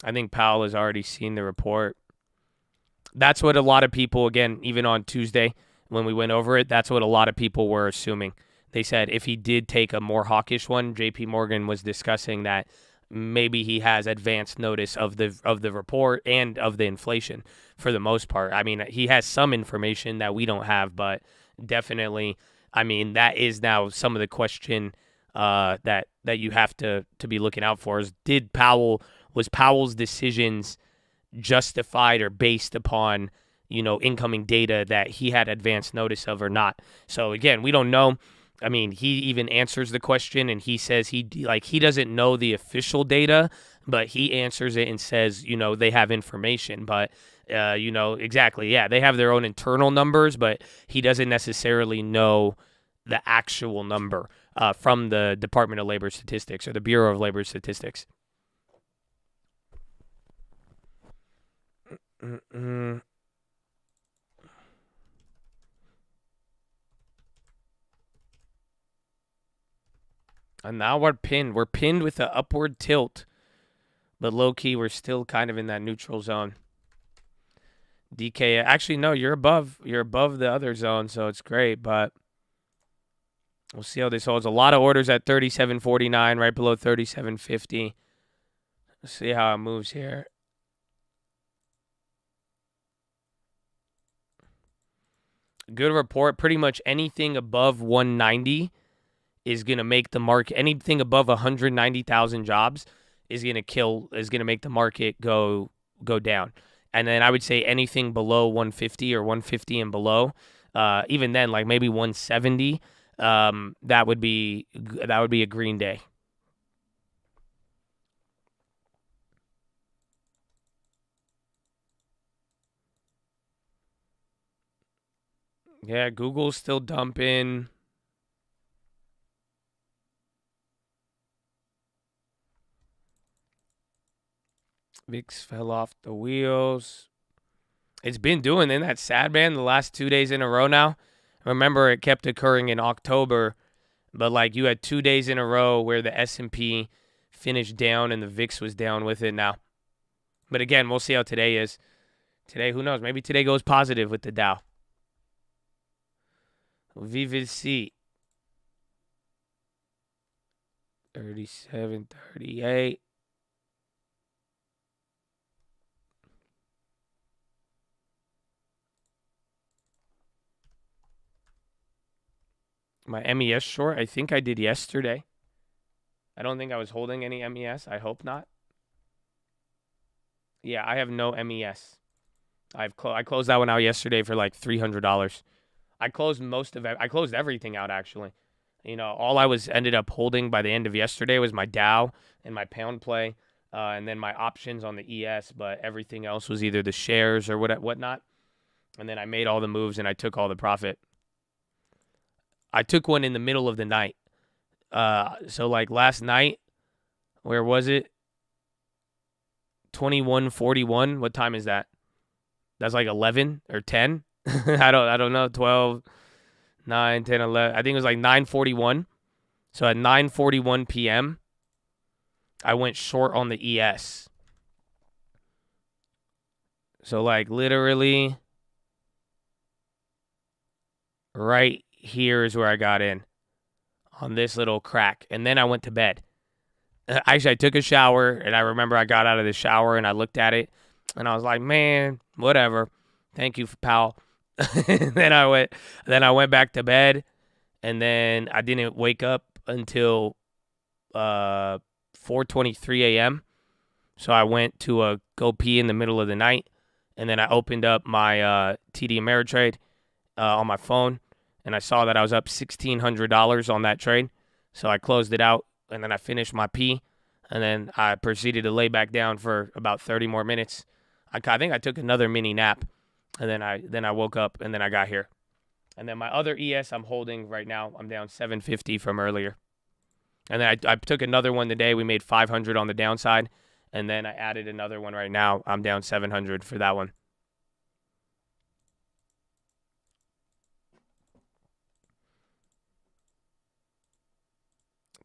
I think Powell has already seen the report. That's what a lot of people, again, even on Tuesday when we went over it, that's what a lot of people were assuming. They said if he did take a more hawkish one, JP Morgan was discussing that maybe he has advanced notice of the report and of the inflation for the most part. I mean, he has some information that we don't have, but definitely, I mean, that is now some of the question that you have to be looking out for is was Powell's decisions justified or based upon, incoming data that he had advanced notice of or not. So again, we don't know. I mean, he even answers the question and he says he doesn't know the official data, but he answers it and says, they have information, but exactly. Yeah, they have their own internal numbers, but he doesn't necessarily know the actual number from the Department of Labor Statistics or the Bureau of Labor Statistics. And now we're pinned. We're pinned with an upward tilt. But low-key, we're still kind of in that neutral zone. DK, actually, no, you're above the other zone, so it's great. But we'll see how this holds. A lot of orders at 37.49, right below 37.50. Let's see how it moves here. Good report. Pretty much anything above 190 is going to make the market, anything above 190,000 jobs is going to make the market go down. And then I would say anything below 150 or 150 and below, even then, like maybe 170, that would be a green day. Yeah, Google's still dumping. VIX fell off the wheels. It's been doing, isn't that sad, man? The last 2 days in a row now. Remember, it kept occurring in October, but like you had 2 days in a row where the S&P finished down and the VIX was down with it now. But again, we'll see how today is. Today, who knows? Maybe today goes positive with the Dow. We will see. 37.38. My MES short, I think I did yesterday. I don't think I was holding any MES. I hope not. Yeah, I have no MES. I closed that one out yesterday for like $300. I closed most of it. I closed everything out, actually. All I ended up holding by the end of yesterday was my Dow and my pound play, and then my options on the ES, but everything else was either the shares or whatnot. And then I made all the moves and I took all the profit. I took one in the middle of the night. So like last night, where was it? 21:41. What time is that? That's like 11 or 10. I don't know. 12, 9, 10, 11. I think it was like 9:41. So at 9:41 p.m., I went short on the ES. So like literally right here is where I got in on this little crack. And then I went to bed. Actually, I took a shower, and I remember I got out of the shower, and I looked at it, and I was like, man, whatever. Thank you, Powell. then I went back to bed, and then I didn't wake up until 4:23 a.m. So I went to go pee in the middle of the night, and then I opened up my TD Ameritrade on my phone, and I saw that I was up $1,600 on that trade. So I closed it out, and then I finished my pee, and then I proceeded to lay back down for about 30 more minutes. I think I took another mini nap, and then I woke up, and then I got here. And then my other ES I'm holding right now, I'm down 750 from earlier. And then I took another one today. We made 500 on the downside, and then I added another one right now. I'm down 700 for that one.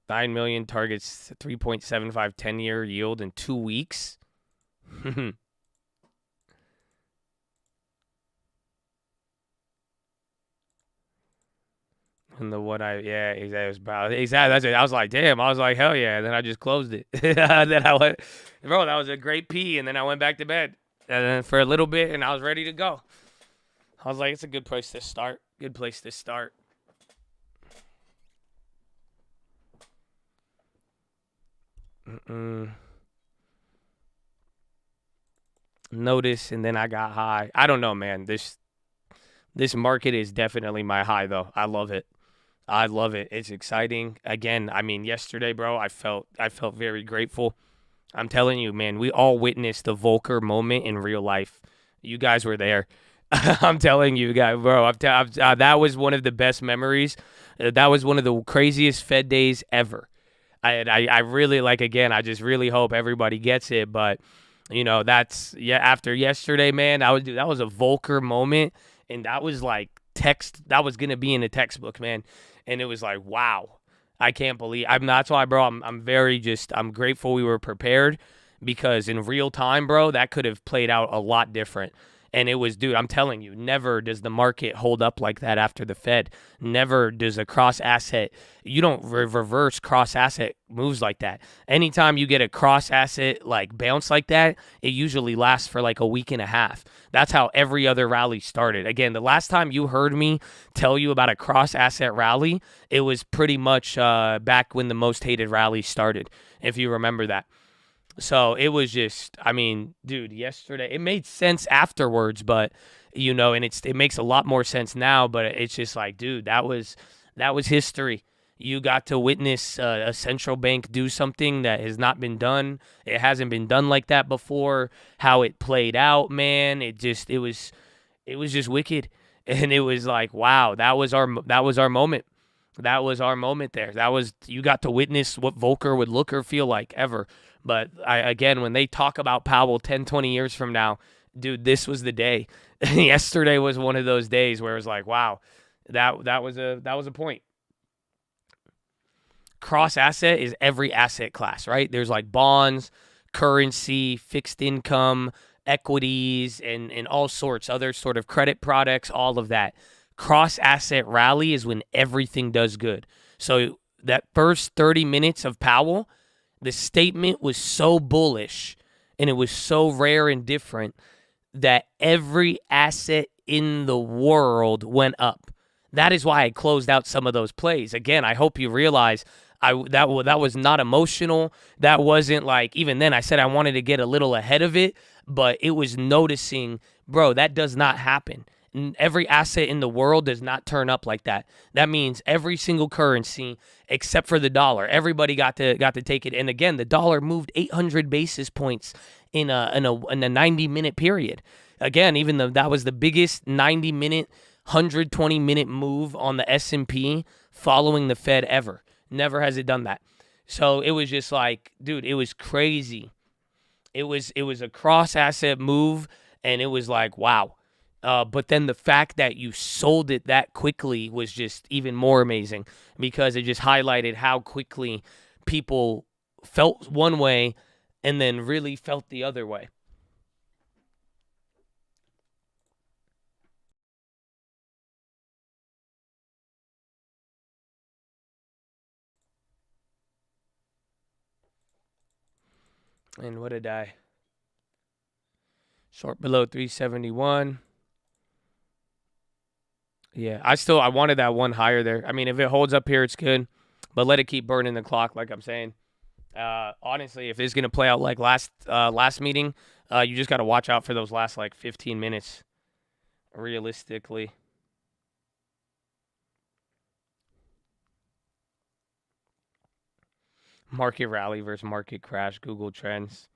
$9 million targets 3.75 10-year yield in 2 weeks. And the what exactly. That's it. I was like, damn. I was like, hell yeah. And then I just closed it. Then I went, bro, that was a great pee. And then I went back to bed and then for a little bit, and I was ready to go. I was like, it's a good place to start. Good place to start. Notice, and then I got high. I don't know, man. This market is definitely my high, though. I love it. I love it. It's exciting. Again, I mean, yesterday, bro, I felt very grateful. I'm telling you, man, we all witnessed the Volcker moment in real life. You guys were there. I'm telling you guys, bro. That was one of the best memories. That was one of the craziest Fed days ever. I really, like, again, I just really hope everybody gets it. But, you know, after yesterday, man, that was a Volcker moment. And that was like that was going to be in the textbook, man. And it was like, wow, I can't believe. That's why, bro, I'm grateful we were prepared, because in real time, bro, that could have played out a lot different. And it was, dude, I'm telling you, never does the market hold up like that after the Fed. Never does a cross asset. You don't reverse cross asset moves like that. Anytime you get a cross asset like bounce like that, it usually lasts for like a week and a half. That's how every other rally started. Again, the last time you heard me tell you about a cross asset rally, it was pretty much back when the most hated rally started, if you remember that. So it was just, I mean, dude, yesterday, it made sense afterwards, but, you know, and it makes a lot more sense now, but it's just like, dude, that was history. You got to witness a central bank do something that has not been done. It hasn't been done like that before. How it played out, man, it was just wicked. And it was like, wow, that was our moment. That was our moment there. You got to witness what Volcker would look or feel like ever. But again, when they talk about Powell 10, 20 years from now, dude, this was the day. Yesterday was one of those days where it was like, wow, that was a point. Cross asset is every asset class, right? There's like bonds, currency, fixed income, equities, and all sorts, other sort of credit products, all of that. Cross asset rally is when everything does good. So that first 30 minutes of Powell, the statement was so bullish and it was so rare and different that every asset in the world went up. That is why I closed out some of those plays. Again, I hope you realize that was not emotional. That wasn't like, even then I said I wanted to get a little ahead of it, but it was noticing, bro, that does not happen. Every asset in the world does not turn up like that. That means every single currency except for the dollar, everybody got to take it. And again, the dollar moved 800 basis points in a 90-minute period. again, even though that was the biggest 90-minute, 120-minute move on the S&P following the Fed ever. Never has it done that. So it was just like, dude, it was crazy. It was a cross-asset move, and it was like, wow. But then the fact that you sold it that quickly was just even more amazing, because it just highlighted how quickly people felt one way and then really felt the other way. And what did I? Short below 371. Yeah, I wanted that one higher there. I mean, if it holds up here, it's good, but let it keep burning the clock, like I'm saying. Honestly, if it's gonna play out like last meeting, you just gotta watch out for those last like 15 minutes. Realistically. Market rally versus market crash, Google Trends.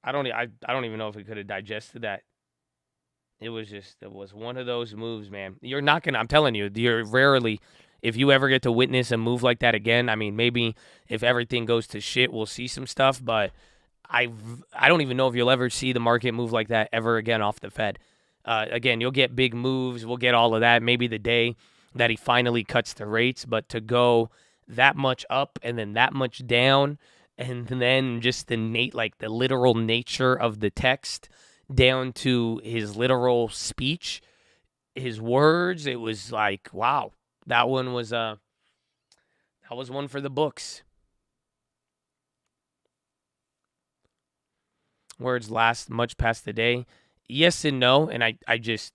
I don't even know if we could have digested that. It was one of those moves, man. You're not gonna, I'm telling you, you're rarely, if you ever get to witness a move like that again, I mean, maybe if everything goes to shit, we'll see some stuff, but I don't even know if you'll ever see the market move like that ever again off the Fed. Again, you'll get big moves. We'll get all of that maybe the day that he finally cuts the rates, but to go that much up and then that much down, and then just the literal nature of the text down to his literal speech, his words, it was like, wow, that one was one for the books. Words last much past the day. Yes and no, and I just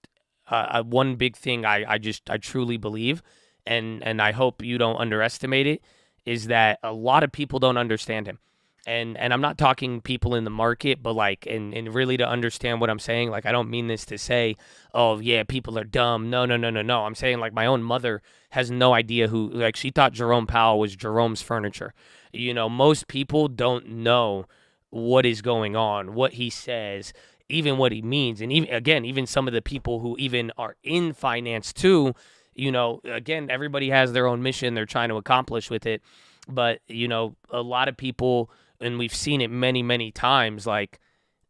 one big thing I truly believe, and I hope you don't underestimate it, is that a lot of people don't understand him. And I'm not talking people in the market, but like, and really to understand what I'm saying, like, I don't mean this to say, oh yeah, people are dumb. No. I'm saying like my own mother has no idea who, like, she thought Jerome Powell was Jerome's Furniture. You know, most people don't know what is going on, what he says, even what he means. And even some of the people who even are in finance too, you know, again, everybody has their own mission they're trying to accomplish with it. But, you know, a lot of people, and we've seen it many, many times, like,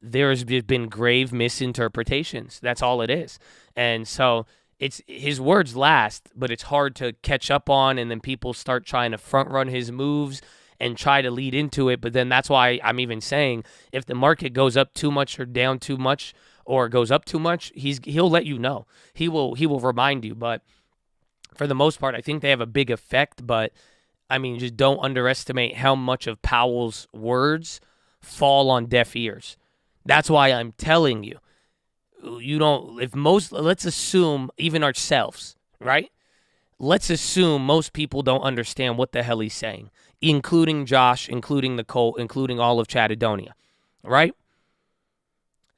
there's been grave misinterpretations. That's all it is. And so it's his words last, but it's hard to catch up on, and then people start trying to front run his moves and try to lead into it. But then that's why I'm even saying, if the market goes up too much or down too much or goes up too much, he'll let you know. He will remind you. But for the most part, I think they have a big effect. But I mean, just don't underestimate how much of Powell's words fall on deaf ears. That's why I'm telling you, let's assume, even ourselves, right? Let's assume most people don't understand what the hell he's saying, including Josh, including Nicole, including all of Chattadonia, right?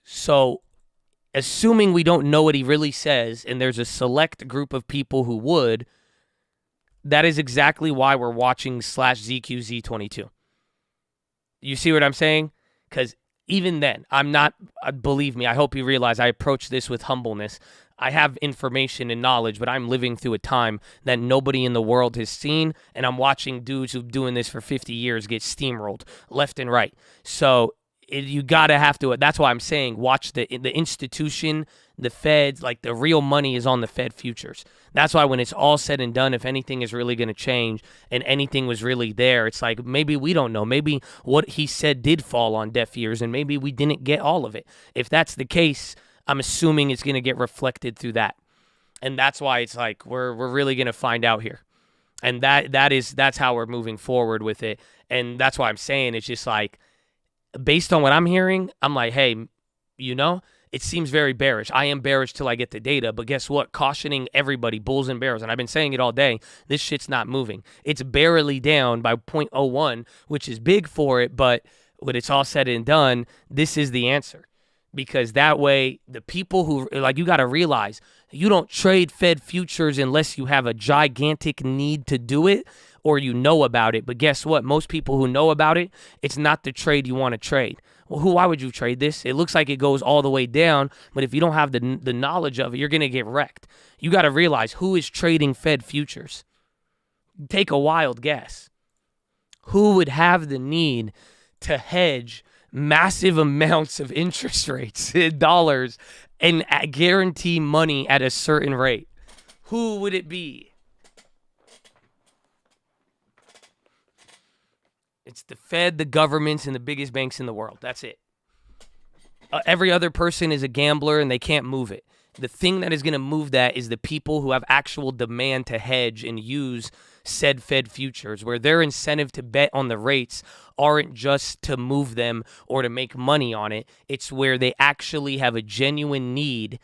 So, assuming we don't know what he really says, and there's a select group of people who would, that is exactly why we're watching /ZQZ22. You see what I'm saying? Because even then, I'm not, believe me, I hope you realize I approach this with humbleness. I have information and knowledge, but I'm living through a time that nobody in the world has seen, and I'm watching dudes who've been doing this for 50 years get steamrolled left and right. So you gotta have to. That's why I'm saying watch the institution, the Feds. Like, the real money is on the Fed futures. That's why when it's all said and done, if anything is really going to change and anything was really there, it's like, maybe we don't know. Maybe what he said did fall on deaf ears, and maybe we didn't get all of it. If that's the case, I'm assuming it's going to get reflected through that. And that's why it's like we're really going to find out here. And that's how we're moving forward with it. And that's why I'm saying it's just like, based on what I'm hearing, I'm like, hey, you know, it seems very bearish. I am bearish till I get the data, but guess what? Cautioning everybody, bulls and bears, and I've been saying it all day, this shit's not moving. It's barely down by 0.01, which is big for it, but when it's all said and done, this is the answer. Because that way, the people who, like, you got to realize, you don't trade Fed futures unless you have a gigantic need to do it or you know about it. But guess what? Most people who know about it, it's not the trade you want to trade. Well, why would you trade this? It looks like it goes all the way down, but if you don't have the knowledge of it, you're going to get wrecked. You got to realize who is trading Fed futures. Take a wild guess. Who would have the need to hedge massive amounts of interest rates in dollars and guarantee money at a certain rate? Who would it be? It's the Fed, the governments, and the biggest banks in the world. That's it. Every other person is a gambler, and they can't move it. The thing that is going to move that is the people who have actual demand to hedge and use said Fed futures, where their incentive to bet on the rates aren't just to move them or to make money on it. It's where they actually have a genuine need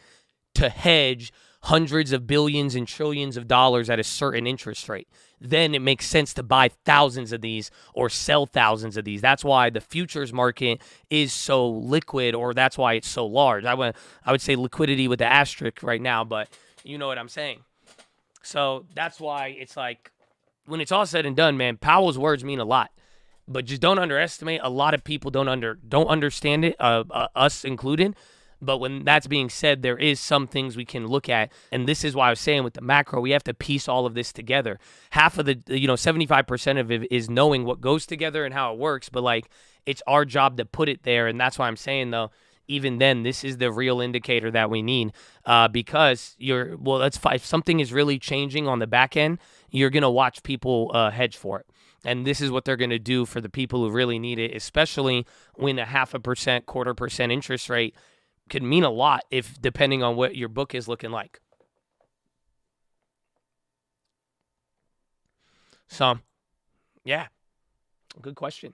to hedge hundreds of billions and trillions of dollars at a certain interest rate. Then it makes sense to buy thousands of these or sell thousands of these. That's why the futures market is so liquid, or that's why it's so large. I would say liquidity with the asterisk right now, but you know what I'm saying. So that's why it's like, when it's all said and done, man, Powell's words mean a lot. But just don't underestimate. A lot of people don't understand it, us included. But when that's being said, there is some things we can look at. And this is why I was saying with the macro, we have to piece all of this together. Half of the, 75% of it is knowing what goes together and how it works. But like, it's our job to put it there. And that's why I'm saying, though, even then, this is the real indicator that we need, because if something is really changing on the back end, you're going to watch people hedge for it. And this is what they're going to do for the people who really need it, especially when a 0.5%, 0.25% interest rate could mean a lot if depending on what your book is looking like. So, yeah, good question.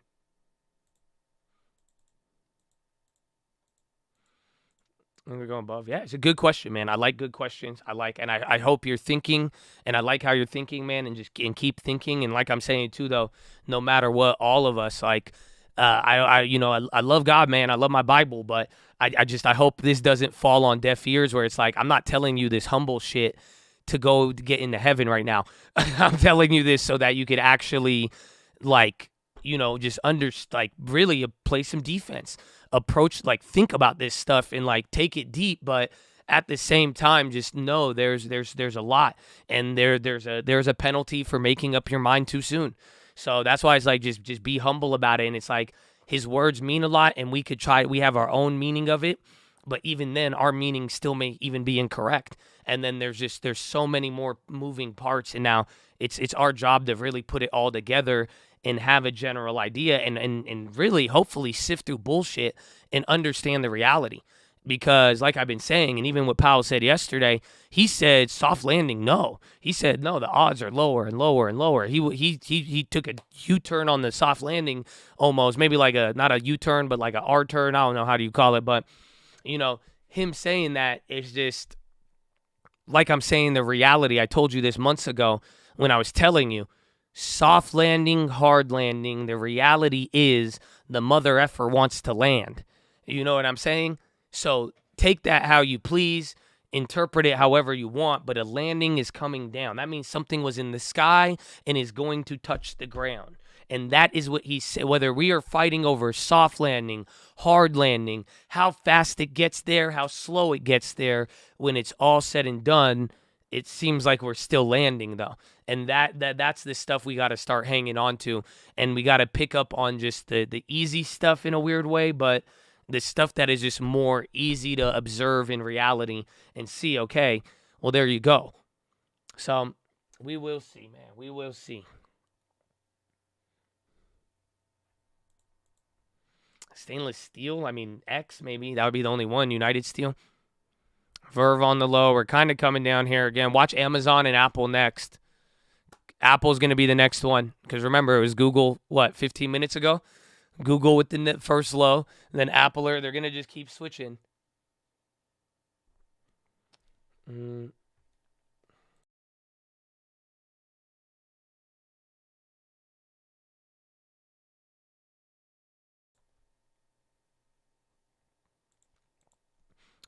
I'm going to go above. Yeah, it's a good question, man. I like good questions. I hope you're thinking, and I like how you're thinking, man, and keep thinking. And like I'm saying too, though, no matter what, all of us, I love God, man. I love my Bible, but I hope this doesn't fall on deaf ears where it's like, I'm not telling you this humble shit to go get into heaven right now. I'm telling you this so that you could actually, really play some defense. Approach, think about this stuff and take it deep, but at the same time, just know there's a lot, and there's a penalty for making up your mind too soon. So that's why it's just be humble about it. And it's his words mean a lot, and we have our own meaning of it, but even then our meaning still may even be incorrect. And then there's so many more moving parts, and now it's our job to really put it all together and have a general idea and really hopefully sift through bullshit and understand the reality. Because like I've been saying, and even what Powell said yesterday, he said soft landing, no. He said, no, the odds are lower and lower and lower. He took a U-turn on the soft landing almost, maybe not a U-turn, but like a R-turn. I don't know, how do you call it? But, him saying that is just, like I'm saying the reality. I told you this months ago when I was telling you, soft landing, hard landing, the reality is the mother effer wants to land. You know what I'm saying? So take that how you please, interpret it however you want, but a landing is coming down. That means something was in the sky and is going to touch the ground. And that is what he said. Whether we are fighting over soft landing, hard landing, how fast it gets there, how slow it gets there, when it's all said and done, it seems like we're still landing, though. And that's the stuff we got to start hanging on to. And we got to pick up on just the easy stuff in a weird way, but the stuff that is just more easy to observe in reality and see, okay, well, there you go. So we will see, man. We will see. Stainless steel, X maybe. That would be the only one, United Steel. Verve on the low. We're kind of coming down here again. Watch Amazon and Apple next. Apple's going to be the next one. Because remember, it was Google, 15 minutes ago? Google with the first low. And then Apple, they're going to just keep switching.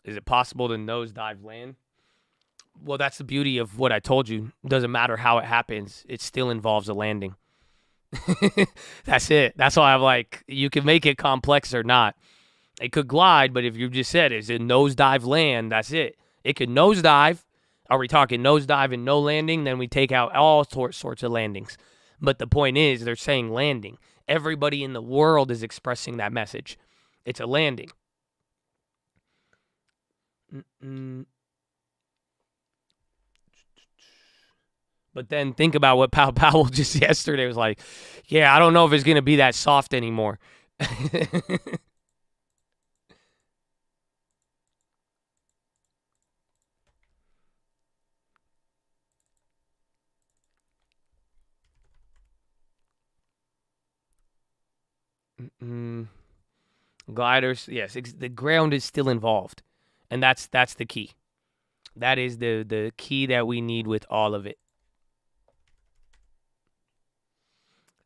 Is it possible to nosedive land? Well, that's the beauty of what I told you. It doesn't matter how it happens. It still involves a landing. That's it. That's why I'm you can make it complex or not. It could glide, but if you just said it's a nosedive land, that's it. It could nosedive. Are we talking nosedive and no landing? Then we take out all sorts of landings. But the point is, they're saying landing. Everybody in the world is expressing that message. It's a landing. But then think about what Powell just yesterday was like. Yeah, I don't know if it's going to be that soft anymore. Gliders, yes, the ground is still involved, and that's the key. That is the key that we need with all of it.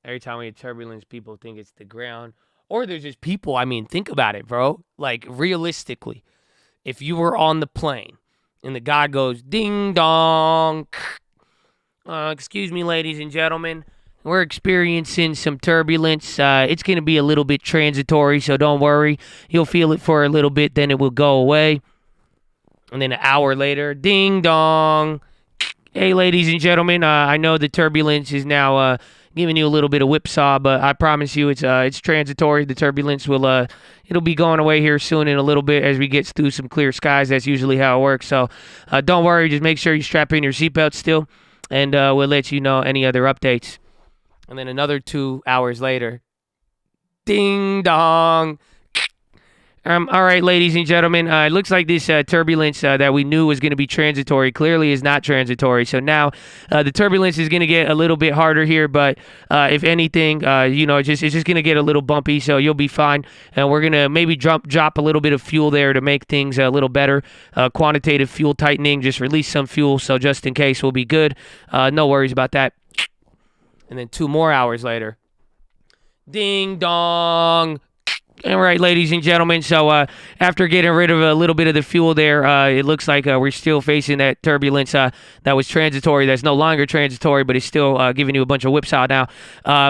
Every time we have turbulence, people think it's the ground, or there's just people. I mean, think about it, bro. Like, realistically, if you were on the plane and the guy goes ding dong, excuse me, ladies and gentlemen, we're experiencing some turbulence. It's going to be a little bit transitory, so don't worry. You'll feel it for a little bit, then it will go away. And then an hour later, ding dong. Hey, ladies and gentlemen, I know the turbulence is now giving you a little bit of whipsaw, but I promise you it's transitory. The turbulence will it'll be going away here soon in a little bit as we get through some clear skies. That's usually how it works. So don't worry. Just make sure you strap in your seatbelt still, and we'll let you know any other updates. And then another 2 hours later, ding dong. All right, ladies and gentlemen, it looks like this turbulence that we knew was going to be transitory clearly is not transitory. So now the turbulence is going to get a little bit harder here, but if anything, it's just going to get a little bumpy, so you'll be fine. And we're going to maybe drop a little bit of fuel there to make things a little better. Quantitative fuel tightening, just release some fuel, so just in case we'll be good. No worries about that. And then 2 more hours later, ding dong. All right, ladies and gentlemen, so after getting rid of a little bit of the fuel there, it looks like we're still facing that turbulence that was transitory. That's no longer transitory, but it's still giving you a bunch of whipsaw now.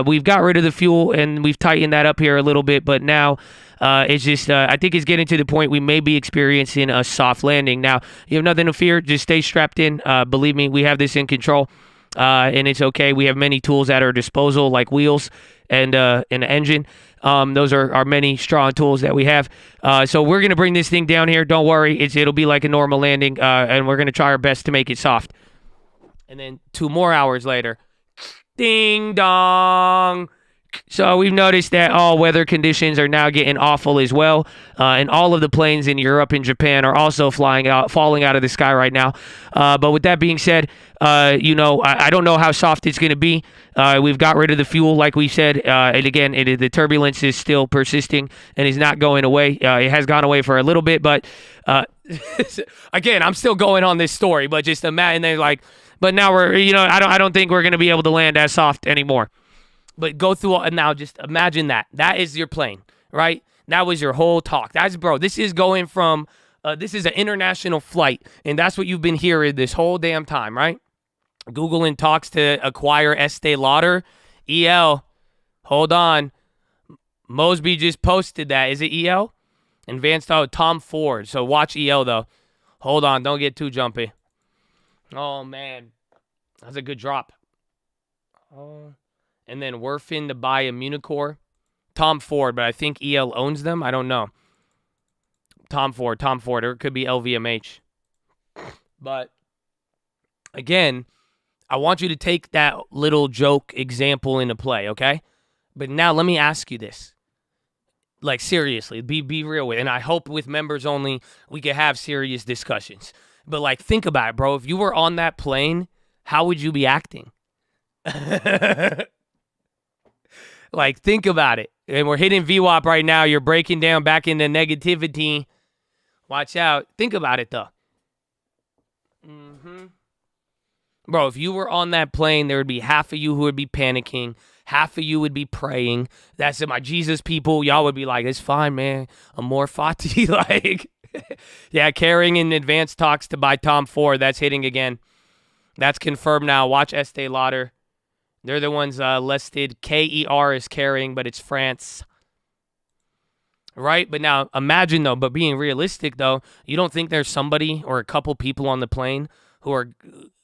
We've got rid of the fuel, and we've tightened that up here a little bit, but now it's just, I think it's getting to the point we may be experiencing a soft landing. Now, you have nothing to fear. Just stay strapped in. Believe me, we have this in control. And it's okay. We have many tools at our disposal, like wheels and an engine. Those are our many strong tools that we have. So we're going to bring this thing down here. Don't worry. It'll be like a normal landing, and we're going to try our best to make it soft. And then 2 more hours later, ding dong. So we've noticed that all weather conditions are now getting awful as well, and all of the planes in Europe and Japan are also falling out of the sky right now. But with that being said, I don't know how soft it's going to be. We've got rid of the fuel, like we said, and again, the turbulence is still persisting and is not going away. It has gone away for a little bit, but again, I'm still going on this story. But just imagine, they're like, but now we're, I don't think we're going to be able to land as soft anymore. But go through and now just imagine that. That is your plane, right? That was your whole talk. This is going from, this is an international flight, and that's what you've been hearing this whole damn time, right? Googling talks to acquire Estee Lauder. EL, hold on. Mosby just posted that. Is it EL? Advanced, Tom Ford. So watch EL, though. Hold on. Don't get too jumpy. Oh, man. That's a good drop. Oh. And then we're fin to buy Immunicore. Tom Ford, but I think EL owns them. I don't know. Tom Ford, or it could be LVMH. But, again, I want you to take that little joke example into play, okay? But now let me ask you this. Like, seriously, be real with it. And I hope with members only we can have serious discussions. But, like, think about it, bro. If you were on that plane, how would you be acting? Like, think about it. And we're hitting VWAP right now. You're breaking down back into negativity. Watch out. Think about it, though. Bro, if you were on that plane, there would be half of you who would be panicking. Half of you would be praying. That's it, my Jesus people. Y'all would be like, it's fine, man. I'm more Fati. Like, yeah, carrying in advanced talks to buy Tom Ford. That's hitting again. That's confirmed now. Watch Estee Lauder. They're the ones listed. KER is carrying, but it's France. right? But now imagine, though, but being realistic, though, you don't think there's somebody or a couple people on the plane who are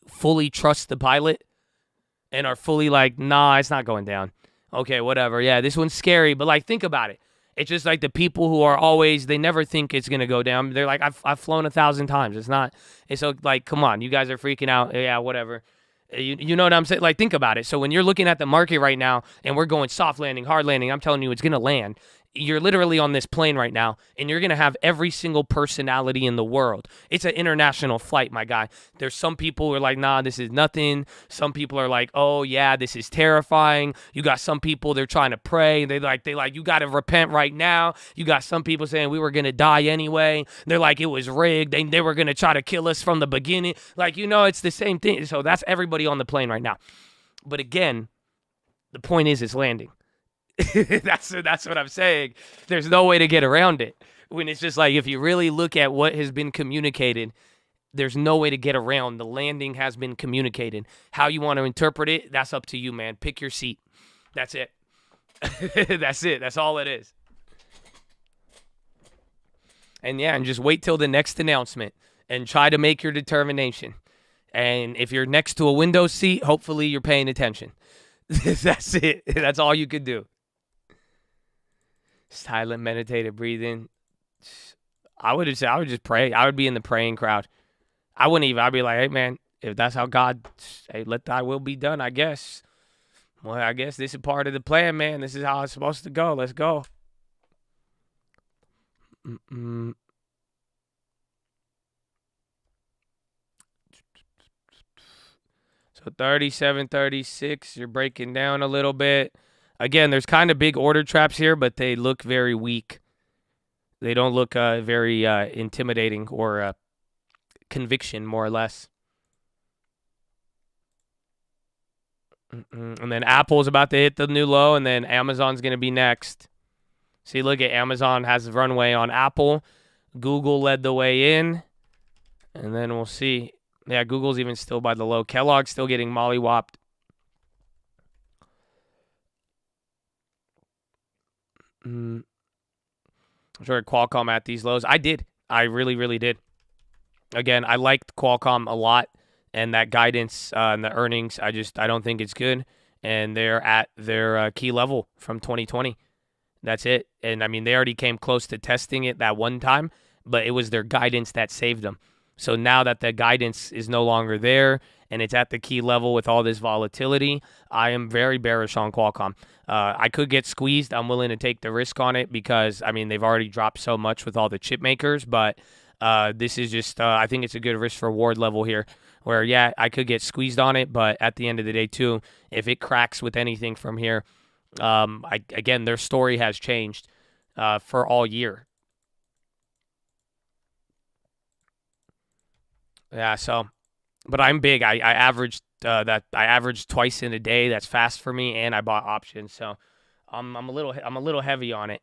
fully trust the pilot and are fully like, nah, it's not going down. Okay, whatever. Yeah, this one's scary, but like, think about it. It's just like the people who are always, they never think it's going to go down. They're like, I've flown 1,000 times. It's not, it's so like, come on, you guys are freaking out. Yeah, whatever. You know what I'm saying? Like, think about it. So when you're looking at the market right now and we're going soft landing, hard landing, I'm telling you it's going to land. You're literally on this plane right now, and you're going to have every single personality in the world. It's an international flight, my guy. There's some people who are like, nah, this is nothing. Some people are like, oh, yeah, this is terrifying. You got some people, they're trying to pray. They like, you got to repent right now. You got some people saying we were going to die anyway. They're like, it was rigged. They were going to try to kill us from the beginning. Like, it's the same thing. So that's everybody on the plane right now. But again, the point is it's landing. That's what I'm saying. There's no way to get around it. When it's just like, if you really look at what has been communicated, there's no way to get around. The landing has been communicated. How you want to interpret it, that's up to you, man. Pick your seat. That's it. That's it. That's all it is. And yeah, and just wait till the next announcement and try to make your determination. And if you're next to a window seat, hopefully you're paying attention. That's it. That's all you could do. Silent, meditative breathing. I would just pray. I would be in the praying crowd. I wouldn't even. I'd be like, hey, man, if that's how God, hey, let thy will be done, I guess. Well, I guess this is part of the plan, man. This is how it's supposed to go. Let's go. So 37, 36, you're breaking down a little bit. Again, there's kind of big order traps here, but they look very weak. They don't look very intimidating or conviction, more or less. And then Apple's about to hit the new low, and then Amazon's going to be next. See, look at Amazon has the runway on Apple. Google led the way in, and then we'll see. Yeah, Google's even still by the low. Kellogg's still getting mollywopped. Sure, Qualcomm at these lows. I did. I really, really did. Again, I liked Qualcomm a lot, and that guidance and the earnings, I don't think it's good. And they're at their key level from 2020. That's it. And, I mean, they already came close to testing it that one time, but it was their guidance that saved them. So now that the guidance is no longer there and it's at the key level with all this volatility, I am very bearish on Qualcomm. I could get squeezed. I'm willing to take the risk on it because, I mean, they've already dropped so much with all the chip makers. But this is just, I think it's a good risk-reward level here where, yeah, I could get squeezed on it. But at the end of the day, too, if it cracks with anything from here, again, their story has changed for all year. Yeah, so, but I'm big. I averaged twice in a day. That's fast for me, and I bought options, so I'm a little heavy on it.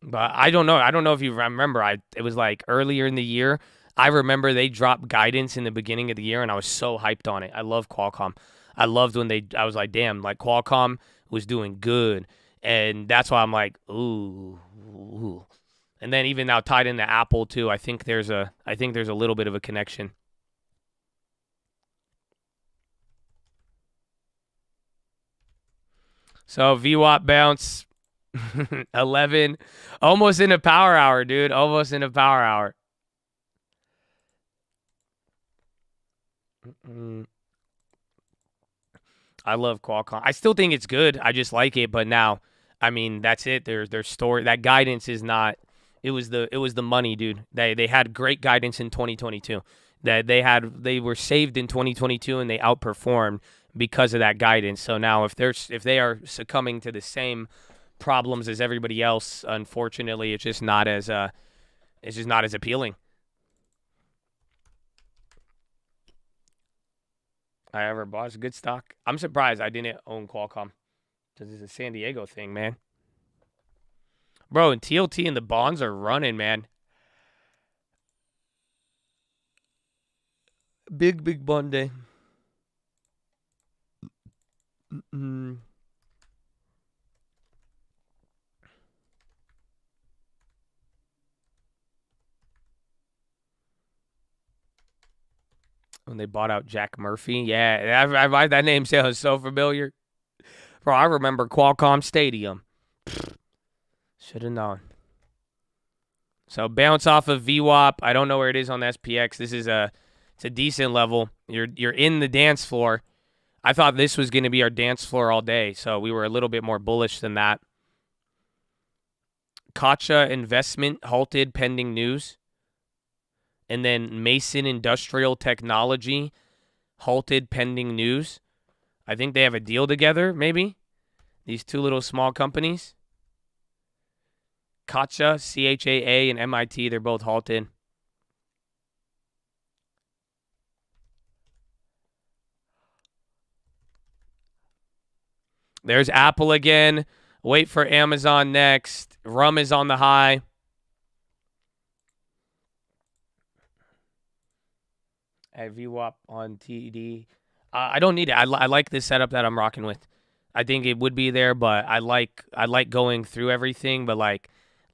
But I don't know. I don't know if you remember. It was like earlier in the year. I remember they dropped guidance in the beginning of the year, and I was so hyped on it. I love Qualcomm. I loved when I was like, damn, like Qualcomm was doing good, and that's why I'm like, ooh. And then even now tied into Apple too, I think there's a little bit of a connection. So VWAP bounce 11, almost in a power hour, dude. Almost in a power hour. I love Qualcomm. I still think it's good. I just like it, but now, I mean, that's it. Their story, that guidance is not. It was the money, dude. They had great guidance in 2022. That they were saved in 2022 and they outperformed because of that guidance. So now if they are succumbing to the same problems as everybody else, unfortunately, it's just not as appealing. I ever bought. It's a good stock. I'm surprised I didn't own Qualcomm. This is a San Diego thing, man. Bro, and TLT and the bonds are running, man. Big bond day. Mm-mm. When they bought out Jack Murphy. Yeah, that name sounds so familiar. Bro, I remember Qualcomm Stadium. Should have known. So bounce off of VWAP. I don't know where it is on the SPX. It's a decent level. You're in the dance floor. I thought this was going to be our dance floor all day, so we were a little bit more bullish than that. Kacha Investment halted pending news. And then Mason Industrial Technology halted pending news. I think they have a deal together, maybe. These two little small companies. Kacha, CHAA, and MIT, they're both halted. There's Apple again. Wait for Amazon next. Rum is on the high. At VWAP on TD. I don't need it. I like this setup that I'm rocking with. I think it would be there, but I like going through everything. But I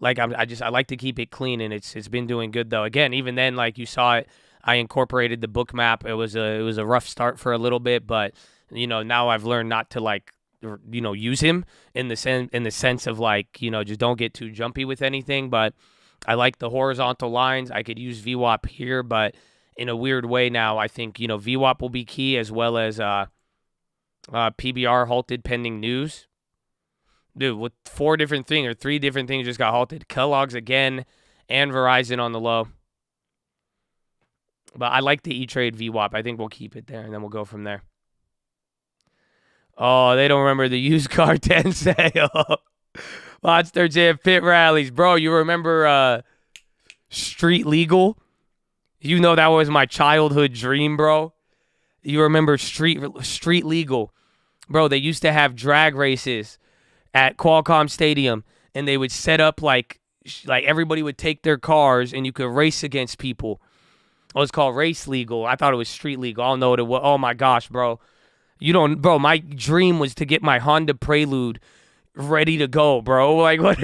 like to keep it clean, and it's been doing good though. Again, even then, like you saw it, I incorporated the book map. It was a rough start for a little bit, but now I've learned not to use him in the sense of just don't get too jumpy with anything. But I like the horizontal lines. I could use VWAP here, but in a weird way now, I think VWAP will be key, as well as PBR halted pending news. Dude, with 3 different things just got halted. Kellogg's again, and Verizon on the low. But I like the E-Trade VWAP. I think we'll keep it there, and then we'll go from there. Oh, they don't remember the used car 10 sale. Watch their jam pit rallies. Bro, you remember Street Legal? That was my childhood dream, bro. You remember Street Legal. Bro, they used to have drag races at Qualcomm Stadium, and they would set up like everybody would take their cars, and you could race against people. It was called Race Legal. I thought it was Street Legal. I don't know what it was. Oh, my gosh, bro. Bro, my dream was to get my Honda Prelude ready to go, bro. Like, what?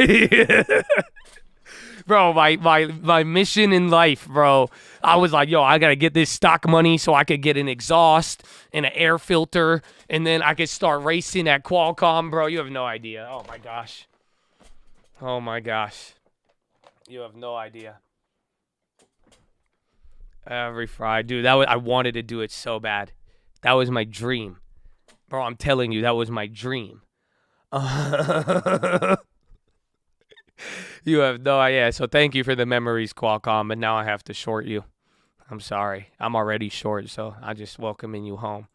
Bro, my mission in life, bro. I was like, I got to get this stock money so I could get an exhaust and an air filter, and then I could start racing at Qualcomm, bro. You have no idea. Oh, my gosh. Oh, my gosh. You have no idea. Every Friday. Dude, I wanted to do it so bad. That was my dream. Bro, I'm telling you, that was my dream. You have no idea. So thank you for the memories, Qualcomm, but now I have to short you. I'm sorry. I'm already short, so I just welcoming you home.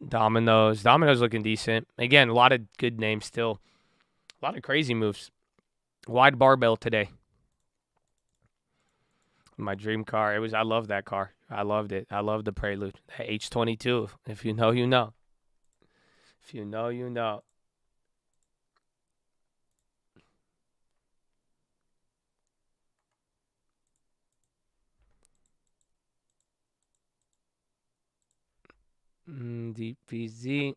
Domino's looking decent. Again, a lot of good names still. A lot of crazy moves. Wide barbell today. My dream car. I love that car. I loved it. I love the Prelude. That H22. If you know, you know. If you know, you know. DPZ.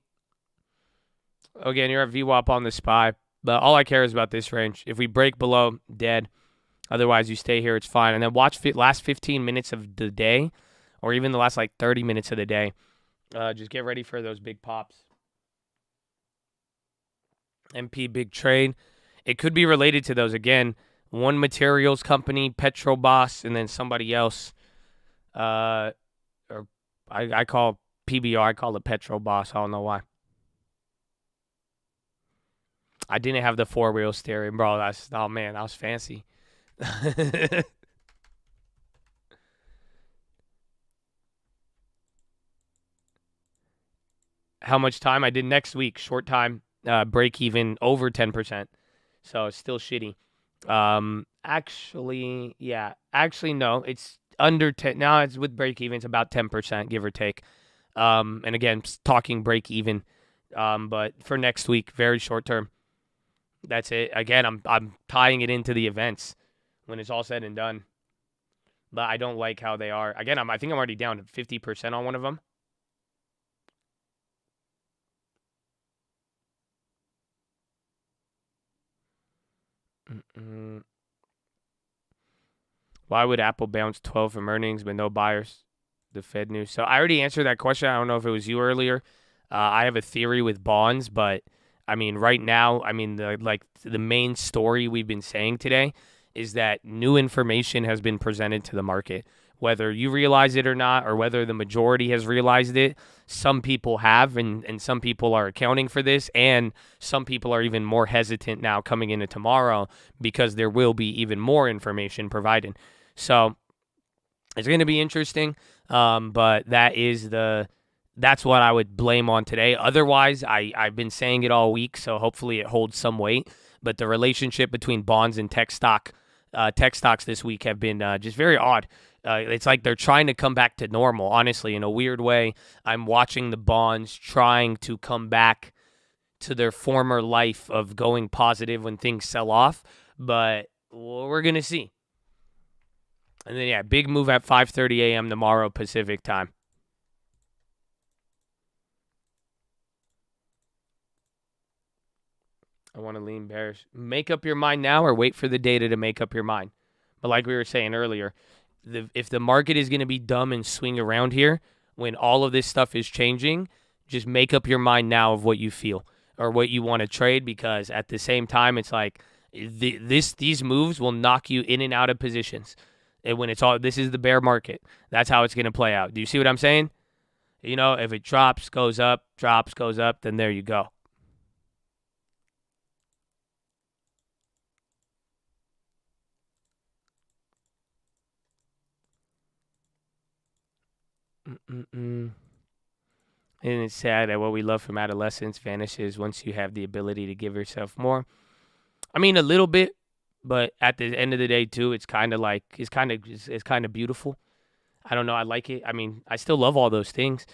Again, you're at VWAP on the SPY. But all I care is about this range. If we break below, dead. Otherwise, you stay here, it's fine. And then watch last 15 minutes of the day, or even the last 30 minutes of the day. Just get ready for those big pops. MP big trade. It could be related to those. Again, one materials company, Petrobras, and then somebody else. Or I call PBR, I call it Petrobras. I don't know why. I didn't have the 4-wheel steering, bro. Oh man, that was fancy. How much time? I did next week. Short time. Break even over 10%. So it's still shitty. Actually, no. It's under 10. Now it's with break even. It's about 10%, give or take. And again, talking break even. But for next week, very short term. That's it. Again, I'm tying it into the events when it's all said and done. But I don't like how they are. Again, I think I'm already down to 50% on one of them. Why would Apple bounce 12 from earnings but no buyers? The Fed news. So I already answered that question. I don't know if it was you earlier. I have a theory with bonds, but I mean, right now, I mean, the main story we've been saying today is that new information has been presented to the market. Whether you realize it or not, or whether the majority has realized it, some people have, and some people are accounting for this, and some people are even more hesitant now coming into tomorrow because there will be even more information provided. So it's going to be interesting, but that's what I would blame on today. Otherwise, I've been saying it all week, so hopefully it holds some weight. But the relationship between bonds and tech stocks this week have been just very odd. It's like they're trying to come back to normal, honestly, in a weird way. I'm watching the bonds trying to come back to their former life of going positive when things sell off, but we're going to see. And then, yeah, big move at 5:30 a.m. tomorrow Pacific time. I want to lean bearish. Make up your mind now or wait for the data to make up your mind. But like we were saying earlier, if the market is going to be dumb and swing around here when all of this stuff is changing, just make up your mind now of what you feel or what you want to trade, because at the same time, it's like these moves will knock you in and out of positions. And when this is the bear market, that's how it's going to play out. Do you see what I'm saying? You know, if it drops, goes up, then there you go. And it's sad that what we love from adolescence vanishes once you have the ability to give yourself more. I mean, a little bit, but at the end of the day, too, it's kind of beautiful. I don't know. I like it. I mean, I still love all those things.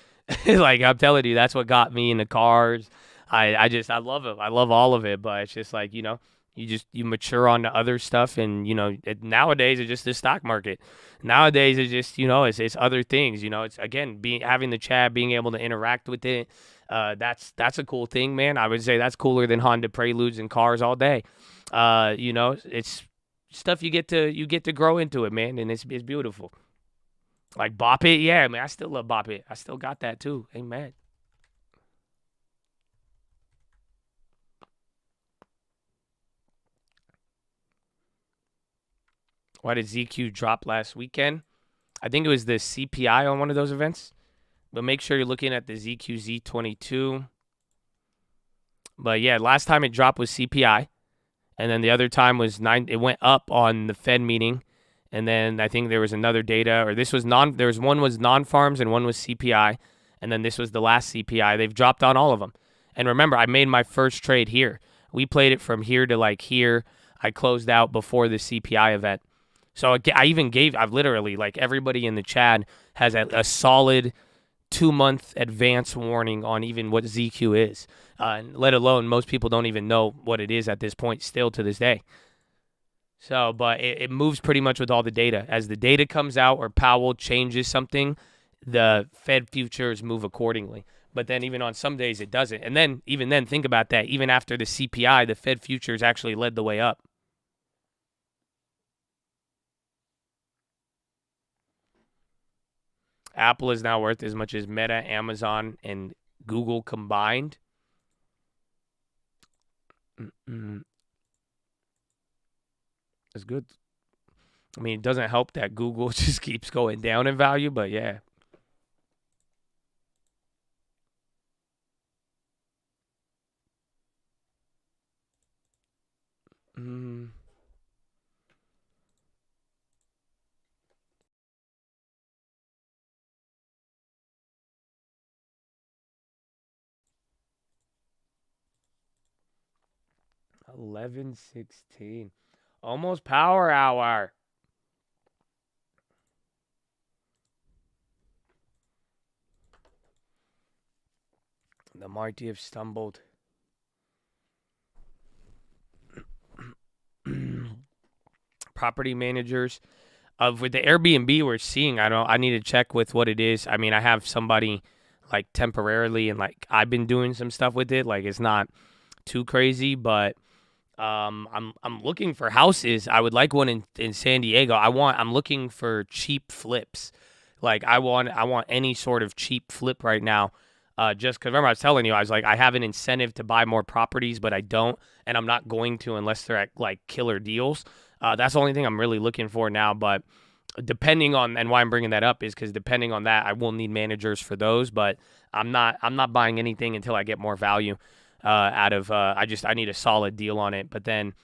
Like, I'm telling you, that's what got me into cars. I love it. I love all of it, but it's just like, you know, you mature on to other stuff, and you know, nowadays it's just the stock market. Nowadays it's just, you know, it's other things. You know, it's again having the chat, being able to interact with it. That's a cool thing, man. I would say that's cooler than Honda Preludes and cars all day. You know, it's stuff you get to grow into it, man, and it's beautiful. Like Bop It, yeah, man. I still love Bop It. I still got that too. Ain't mad. Why did ZQ drop last weekend? I think it was the CPI on one of those events. But make sure you're looking at the ZQZ22. But yeah, last time it dropped was CPI. And then the other time was it went up on the Fed meeting. And then I think there was another data, or one was non-farms and one was CPI. And then this was the last CPI. They've dropped on all of them. And remember, I made my first trade here. We played it from here to like here. I closed out before the CPI event. So I've literally, like, everybody in the chat has a solid 2-month advance warning on even what ZQ is. Let alone most people don't even know what it is at this point still to this day. So, but it moves pretty much with all the data. As the data comes out or Powell changes something, the Fed futures move accordingly. But then even on some days it doesn't. And then, think about that. Even after the CPI, the Fed futures actually led the way up. Apple is now worth as much as Meta, Amazon, and Google combined. That's good. I mean, it doesn't help that Google just keeps going down in value, but yeah. $11.16. Almost power hour. The Marty have stumbled. Property managers. With the Airbnb we're seeing, I need to check with what it is. I mean, I have somebody like temporarily, and like I've been doing some stuff with it. Like, it's not too crazy, but I'm looking for houses. I would like one in San Diego. I'm looking for cheap flips. Like I want any sort of cheap flip right now. Just because remember I was telling you, I was like, I have an incentive to buy more properties, but I don't, and I'm not going to unless they're at like killer deals. That's the only thing I'm really looking for now. But depending on, and why I'm bringing that up is because depending on that, I will need managers for those. But I'm not buying anything until I get more value out of. I need a solid deal on it. But then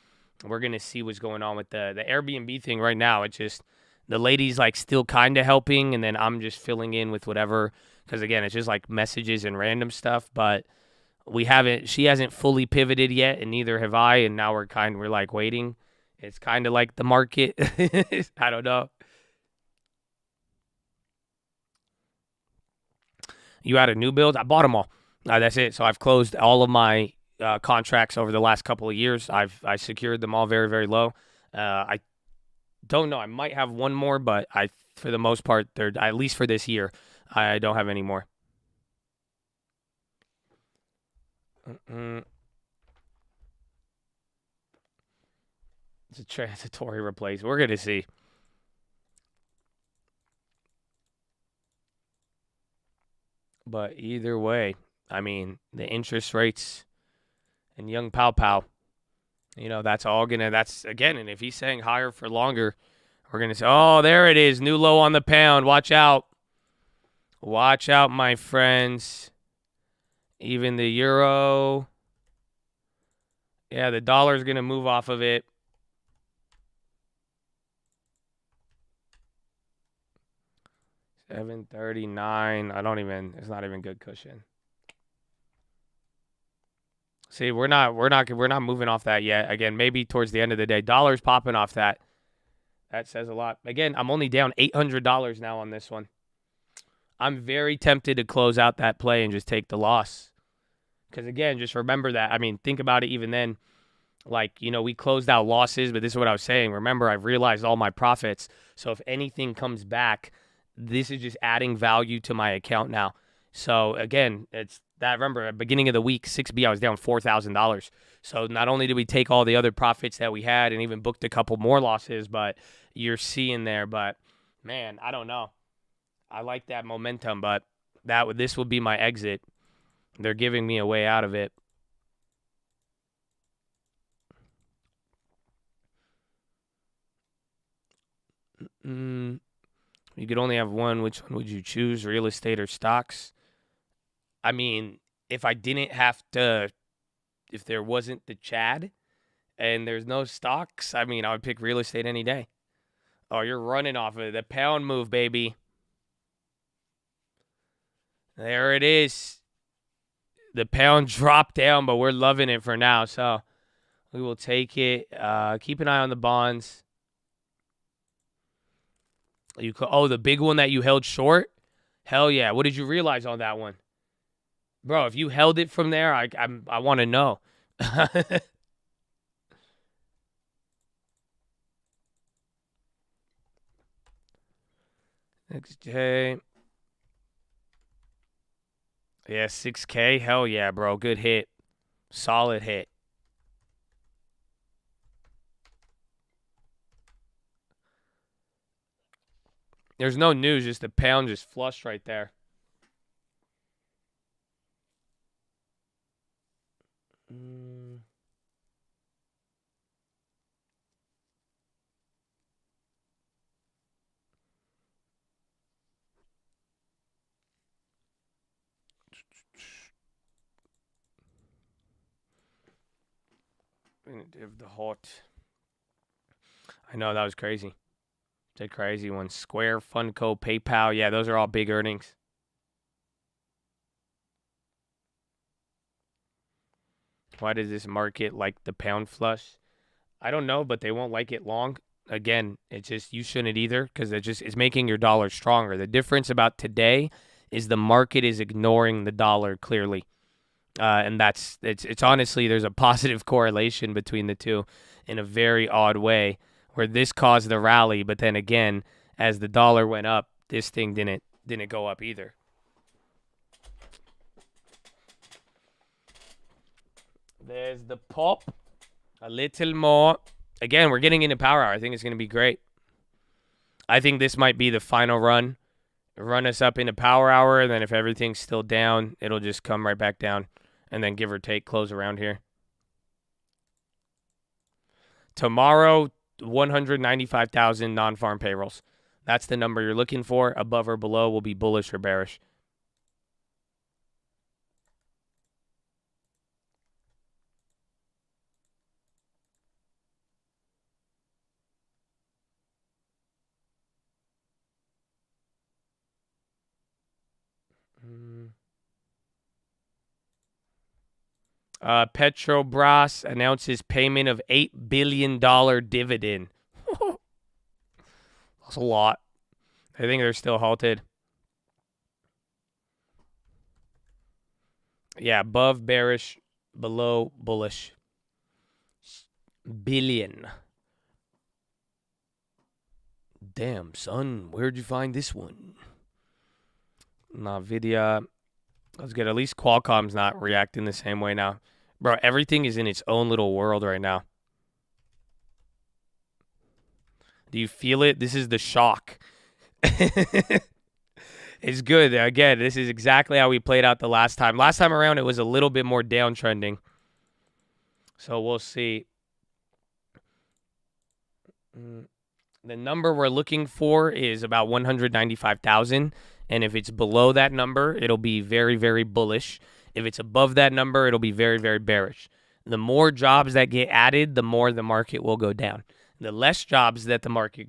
we're gonna see what's going on with the Airbnb thing right now. It's just the lady's like still kind of helping, and then I'm just filling in with whatever. Because again, it's just like messages and random stuff. But she hasn't fully pivoted yet, and neither have I. And now we're like waiting. It's kind of like the market. I don't know. You had a new build? I bought them all. That's it. So I've closed all of my contracts over the last couple of years. I secured them all very, very low. I don't know. I might have one more, but for the most part, they're at least for this year. I don't have any more. It's a transitory replace. We're gonna see. But either way, I mean, the interest rates and young Pow Pow, that's again, and if he's saying higher for longer, we're going to say, oh, there it is, new low on the pound. Watch out. Watch out, my friends. Even the euro. Yeah, the dollar's going to move off of it. $7.39. It's not even good cushion. See, we're not moving off that yet. Again, maybe towards the end of the day. Dollar's popping off that. That says a lot. Again, I'm only down $800 now on this one. I'm very tempted to close out that play and just take the loss. Because again, just remember that. I mean, think about it even then. Like, we closed out losses, but this is what I was saying. Remember, I've realized all my profits. So if anything comes back, this is just adding value to my account now. So again, it's that. Remember, at the beginning of the week, 6B, I was down $4,000. So not only did we take all the other profits that we had and even booked a couple more losses, but you're seeing there. But man, I don't know. I like that momentum, but this will be my exit. They're giving me a way out of it. You could only have one. Which one would you choose, real estate or stocks? I mean, if there wasn't the Chad and there's no stocks, I mean, I would pick real estate any day. Oh, you're running off of it. The pound move, baby. There it is. The pound dropped down, but we're loving it for now, so we will take it. Keep an eye on the bonds. The big one that you held short? Hell yeah. What did you realize on that one? Bro, if you held it from there, I want to know. XJ. Yeah, 6K. Hell yeah, bro. Good hit. Solid hit. There's no news, just the pound just flushed right there. The hot. I know, that was crazy. It's a crazy one. Square, Funko, PayPal. Yeah, those are all big earnings. Why does this market like the pound flush? I don't know, but they won't like it long. Again, it's just you shouldn't either because it's making your dollar stronger. The difference about today is the market is ignoring the dollar clearly. And it's honestly, there's a positive correlation between the two in a very odd way where this caused the rally. But then again, as the dollar went up, this thing didn't go up either. There's the pop. A little more. Again, we're getting into power hour. I think it's going to be great. I think this might be the final run. Run us up into power hour, and then if everything's still down, it'll just come right back down, and then give or take close around here. Tomorrow, 195,000 non-farm payrolls. That's the number you're looking for. Above or below will be bullish or bearish. Petrobras announces payment of $8 billion dividend. That's a lot. I think they're still halted. Yeah, above bearish, below bullish. Billion. Damn, son, where'd you find this one? NVIDIA. Let's get at least Qualcomm's not reacting the same way now. Bro, everything is in its own little world right now. Do you feel it? This is the shock. It's good. Again, this is exactly how we played out the last time. Last time around, it was a little bit more downtrending. So we'll see. The number we're looking for is about 195,000. And if it's below that number, it'll be very, very bullish. If it's above that number, it'll be very, very bearish. The more jobs that get added, the more the market will go down. The less jobs that the market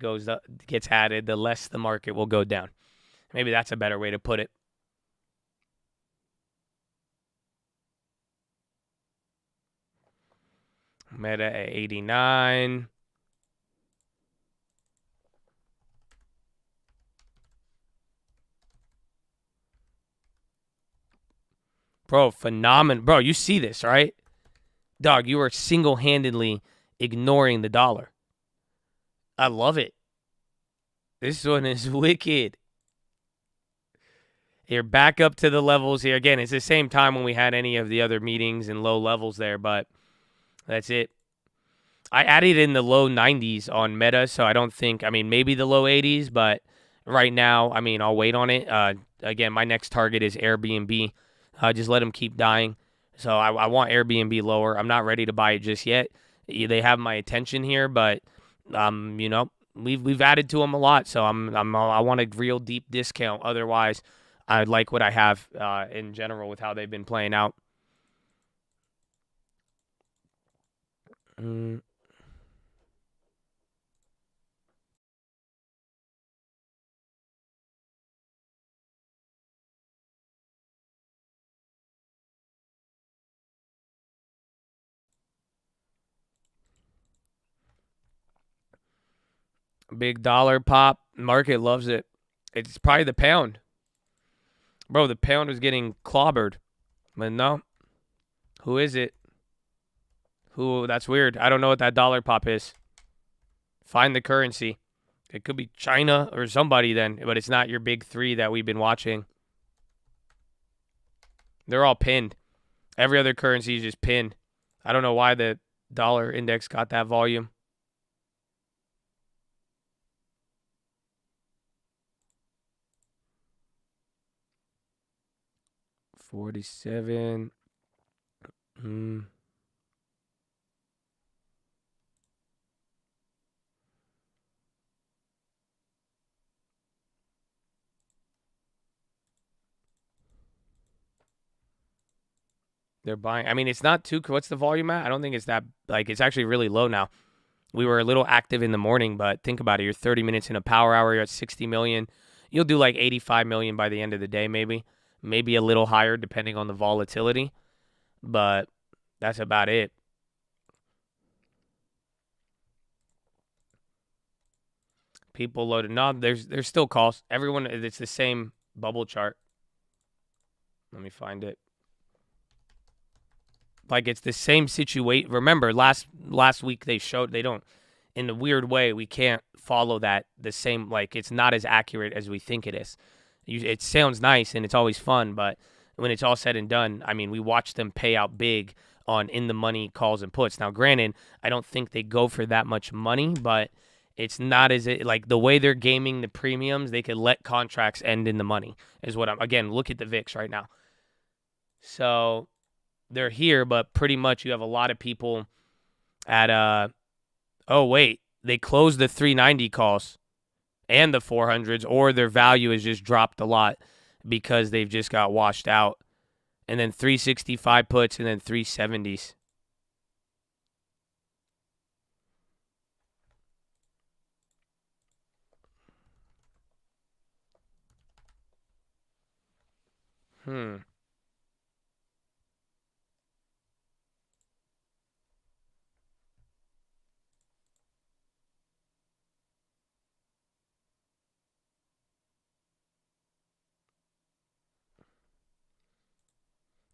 gets added, the less the market will go down. Maybe that's a better way to put it. Meta at 89. Bro, phenomenal. Bro, you see this, right? Dog, you are single-handedly ignoring the dollar. I love it. This one is wicked. You're back up to the levels here. Again, it's the same time when we had any of the other meetings and low levels there, but that's it. I added in the low 90s on Meta, so I don't think, maybe the low 80s, but right now, I'll wait on it. Again, my next target is Airbnb. Just let them keep dying. So I want Airbnb lower. I'm not ready to buy it just yet. They have my attention here, but we've added to them a lot. So I want a real deep discount. Otherwise, I like what I have in general with how they've been playing out. Big dollar pop. Market loves it. It's probably the pound. Bro, the pound was getting clobbered. But no. Who is it? Who? That's weird. I don't know what that dollar pop is. Find the currency. It could be China or somebody then, but it's not your big three that we've been watching. They're all pinned. Every other currency is just pinned. I don't know why the dollar index got that volume. $47. They're buying. It's not too. What's the volume at? I don't think it's that. It's actually really low now. We were a little active in the morning, but think about it. You're 30 minutes in a power hour. You're at 60 million. You'll do like 85 million by the end of the day, maybe. Maybe a little higher depending on the volatility. But that's about it. People loaded. No, there's still calls. Everyone, it's the same bubble chart. Let me find it. It's the same situation. Remember, last week they don't, in a weird way, we can't follow that the same, it's not as accurate as we think it is. It sounds nice and it's always fun, but when it's all said and done, we watch them pay out big on in-the-money calls and puts. Now, granted, I don't think they go for that much money, but it's not as it, like the way they're gaming the premiums, they could let contracts end in the money is what again, look at the VIX right now. So they're here, but pretty much you have a lot of people at, oh, wait, they closed the 390 calls and the 400s, or their value has just dropped a lot because they've just got washed out. And then 365 puts and then 370s.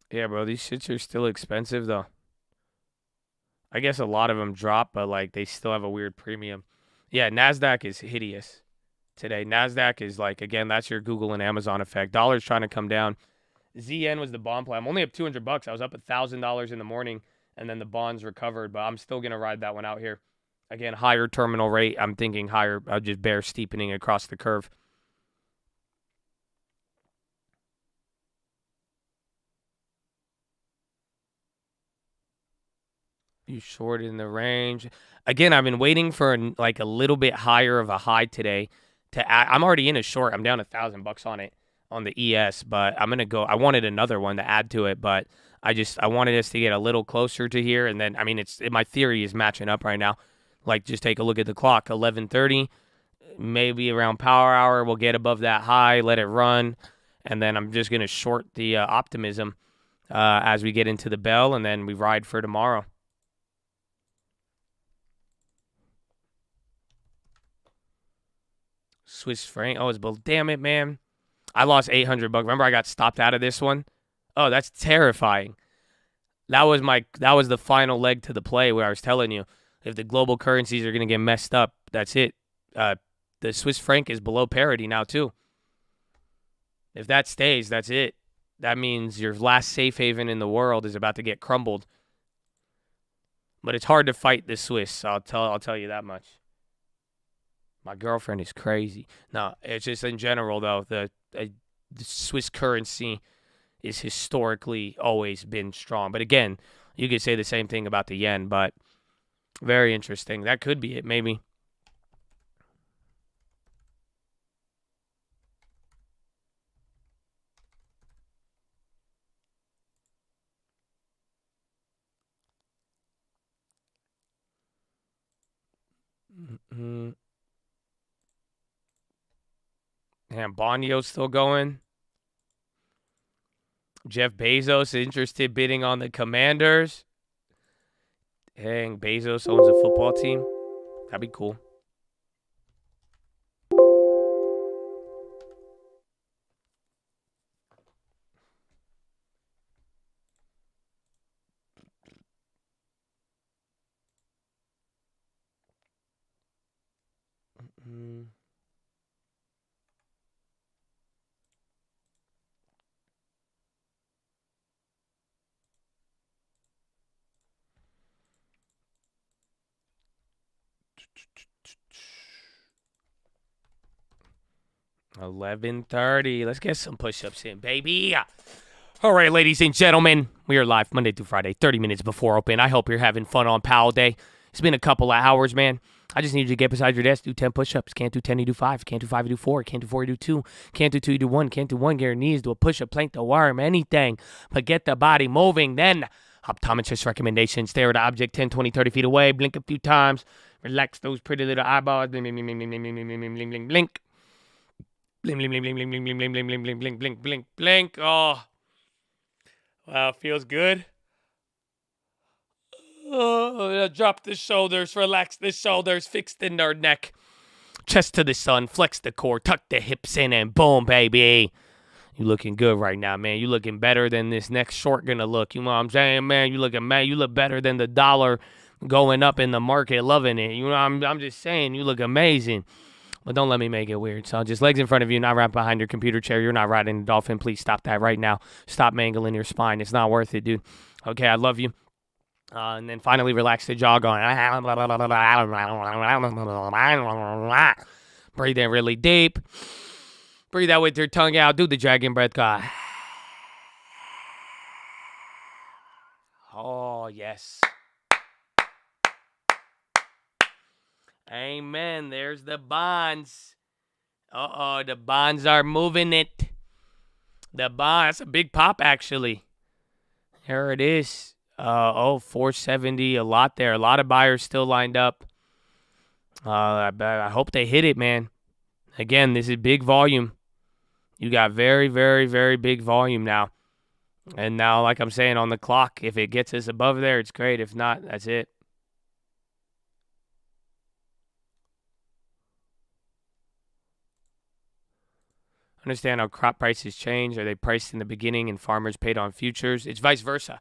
Yeah, bro, these shits are still expensive, though. I guess a lot of them drop, but, like, they still have a weird premium. Yeah, NASDAQ is hideous today. NASDAQ is, like, again, that's your Google and Amazon effect. Dollar's trying to come down. ZN was the bond play. I'm only up $200. I was up $1,000 in the morning, and then the bonds recovered, but I'm still going to ride that one out here. Again, higher terminal rate. I'm thinking higher, just bear steepening across the curve. You short in the range. Again, I've been waiting for like a little bit higher of a high today. I'm already in a short. I'm down $1,000 on it on the ES, but I'm gonna go. I wanted another one to add to it, but I wanted us to get a little closer to here, and then I mean, my theory is matching up right now. Like, just take a look at the clock. 11:30, maybe around power hour, we'll get above that high, let it run, and then I'm just gonna short the optimism as we get into the bell, and then we ride for tomorrow. Swiss franc. Oh, it's damn it, man. I lost $800. Remember, I got stopped out of this one. Oh, that's terrifying. That was the final leg to the play where I was telling you, if the global currencies are going to get messed up, that's it. The Swiss franc is below parity now too. If that stays, that's it. That means your last safe haven in the world is about to get crumbled. But it's hard to fight the Swiss. I'll tell you that much. My girlfriend is crazy. No, it's just in general, though, the Swiss currency is historically always been strong. But again, you could say the same thing about the yen, but very interesting. That could be it, maybe. Mm-hmm. Damn, Bonio's still going. Jeff Bezos interested bidding on the Commanders. Dang, Bezos owns a football team. That'd be cool. Mm-hmm. $11:30. Let's get some push-ups in, baby. All right, ladies and gentlemen, we are live Monday through Friday, 30 minutes before open. I hope you're having fun on Powell Day. It's been a couple of hours, man. I just need you to get beside your desk, do 10 push-ups. Can't do 10, you do 5. Can't do 5, you do 4. Can't do 4, you do 2. Can't do 2, you do 1. Can't do 1, get your knees, do a push-up, plank, the worm, anything. But get the body moving. Then, optometrist recommendations. Stare at the object 10, 20, 30 feet away. Blink a few times. Relax those pretty little eyeballs. Blink, blink, blink, blink, blink, blink, blink, blink, blink, blink. Blink, blink, blink, blink, blink, blink, blink, blink, blink, blink, blink, blink, blink, blink. Oh, wow, feels good. Drop the shoulders, relax the shoulders, fix the nerd neck. Chest to the sun, flex the core, tuck the hips in, and boom, baby. You looking good right now, man. You looking better than this next short gonna look. You know what I'm saying, man? You looking, man, you look better than the dollar going up in the market, loving it. You know, I'm just saying, you look amazing. But don't let me make it weird. So just legs in front of you, not wrapped behind your computer chair. You're not riding a dolphin. Please stop that right now. Stop mangling your spine. It's not worth it, dude. Okay, I love you. And then finally relax the jaw going. Breathe in really deep. Breathe out with your tongue out. Do the dragon breath. Go. Oh, yes. Amen. There's the bonds. Uh-oh, the bonds are moving it. The bond, that's a big pop, actually. Here it is. 470, a lot there. A lot of buyers still lined up. I hope they hit it, man. Again, this is big volume. You got very, very, very big volume now. And now, like I'm saying, on the clock, if it gets us above there, it's great. If not, that's it. Understand how crop prices change. Are they priced in the beginning and farmers paid on futures? It's vice versa.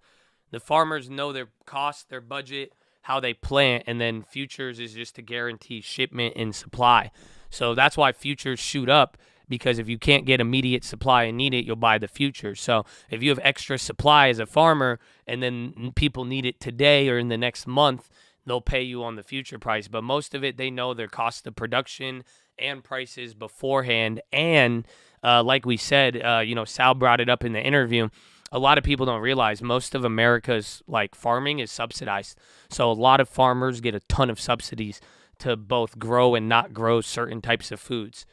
The farmers know their cost, their budget, how they plant, and then futures is just to guarantee shipment and supply. So that's why futures shoot up, because if you can't get immediate supply and need it, you'll buy the futures. So if you have extra supply as a farmer and then people need it today or in the next month, they'll pay you on the future price. But most of it, they know their cost of production and prices beforehand. And like we said, Sal brought it up in the interview. A lot of people don't realize most of America's farming is subsidized. So a lot of farmers get a ton of subsidies to both grow and not grow certain types of foods.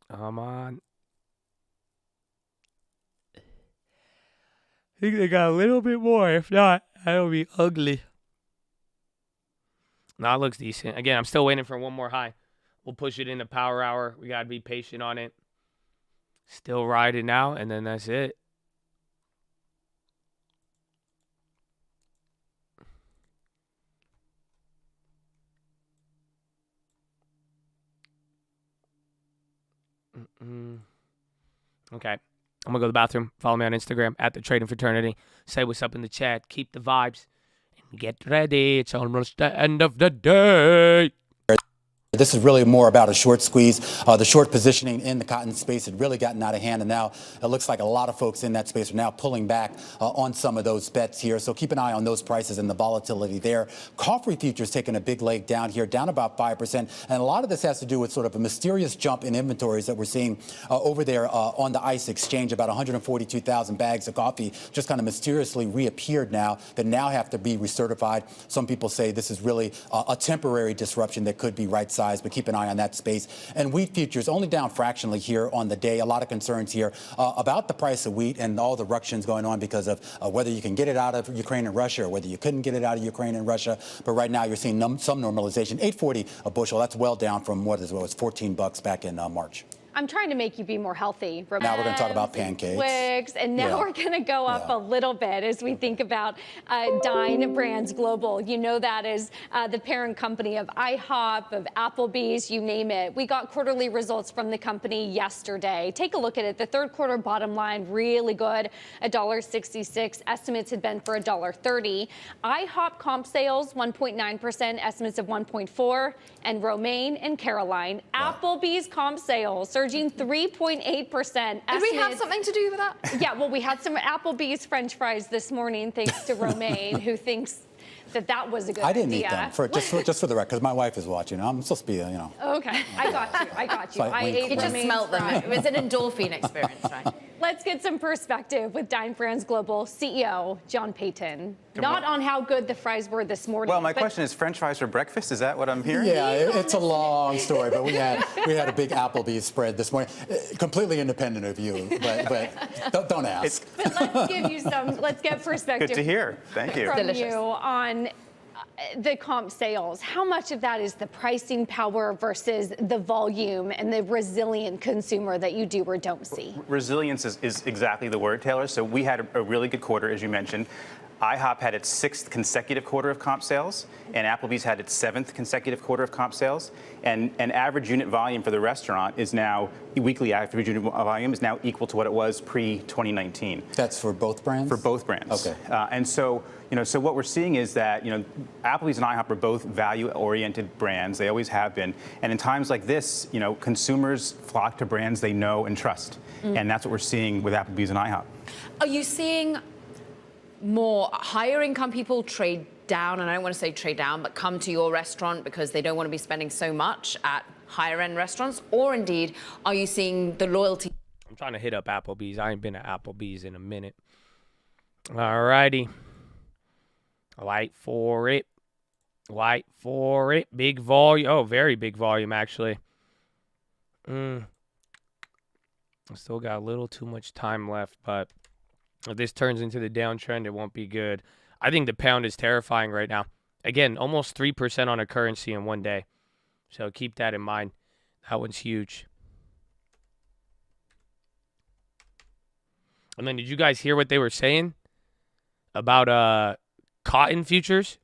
Come on. I think they got a little bit more. If not, that'll be ugly. No, it looks decent. Again, I'm still waiting for one more high. We'll push it into power hour. We got to be patient on it. Still riding out, and then that's it. Okay. I'm going to go to the bathroom. Follow me on Instagram at The Trading Fraternity. Say what's up in the chat. Keep the vibes. And get ready. It's almost the end of the day. This is really more about a short squeeze. The short positioning in the cotton space had really gotten out of hand, and now it looks like a lot of folks in that space are now pulling back on some of those bets here. So keep an eye on those prices and the volatility there. Coffee futures taking a big leg down here, down about 5%. And a lot of this has to do with sort of a mysterious jump in inventories that we're seeing over there on the ICE exchange. About 142,000 bags of coffee just kind of mysteriously reappeared now that now have to be recertified. Some people say this is really a temporary disruption that could be right-sized, but keep an eye on that space. And wheat futures only down fractionally here on the day. A lot of concerns here about the price of wheat and all the ructions going on because of whether you can get it out of Ukraine and Russia or whether you couldn't get it out of Ukraine and Russia. But right now you're seeing some normalization. $8.40 a bushel. That's well down from what is was $14 back in March. I'm trying to make you be more healthy. Now we're going to talk about pancakes. Wigs, and now we're going to go up a little bit as we think about Dine Brands Global. You know that is the parent company of IHOP, of Applebee's, you name it. We got quarterly results from the company yesterday. Take a look at it. The third quarter bottom line, really good, $1.66. Estimates had been for $1.30. IHOP comp sales, 1.9%, estimates of 1.4%, and Romaine and Caroline. Applebee's comp sales, surging 3.8%. Did we have something to do with that? Yeah, well, we had some Applebee's French fries this morning, thanks to Romaine, who thinks that was a good idea. I didn't eat them, just for the record, because my wife is watching. I'm supposed to be, Okay, I got you. I ate You just smelled them. It was an endorphin experience, right? Let's get some perspective with Dine Brands Global CEO John Payton. Not on how good the fries were this morning. Well, my question is, French fries for breakfast? Is that what I'm hearing? Yeah, it's a long story, but we had a big Applebee's spread this morning, completely independent of you. But don't ask. But let's give you some. Let's get perspective. Good to hear. Thank you. From you on the comp sales. How much of that is the pricing power versus the volume and the resilient consumer that you do or don't see? Resilience is exactly the word, Taylor. So we had a really good quarter, as you mentioned. IHOP had its 6th consecutive quarter of comp sales, and Applebee's had its 7th consecutive quarter of comp sales. And average unit volume for the restaurant is now, weekly average unit volume is now equal to what it was pre-2019. That's for both brands? For both brands. Okay. And so, so what we're seeing is that, Applebee's and IHOP are both value-oriented brands. They always have been. And in times like this, consumers flock to brands they know and trust. And that's what we're seeing with Applebee's and IHOP. Are you seeing more higher income people trade down, and I don't want to say trade down, but come to your restaurant because they don't want to be spending so much at higher end restaurants? Or indeed, are you seeing the loyalty? I'm trying to hit up Applebee's. I ain't been to Applebee's in a minute. All righty. Wait for it. Wait for it. Big volume. Oh, very big volume, actually. I still got a little too much time left, but if this turns into the downtrend, it won't be good. I think the pound is terrifying right now. Again, almost 3% on a currency in one day. So keep that in mind. That one's huge. And then did you guys hear what they were saying about cotton futures?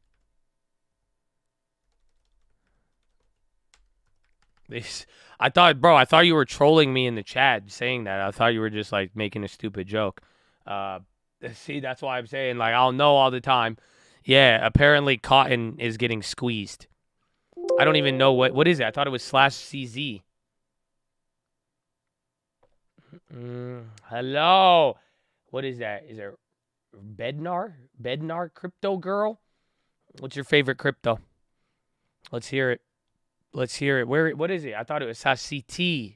I thought you were trolling me in the chat saying that. I thought you were just like making a stupid joke. See, that's why I'm saying, like, I'll know all the time. Yeah, apparently cotton is getting squeezed. I don't even know what is it. I thought it was /CZ. Hello. What is that? Is it Bednar? Bednar crypto girl? What's your favorite crypto? Let's hear it. Let's hear it. What is it? I thought it was /CT.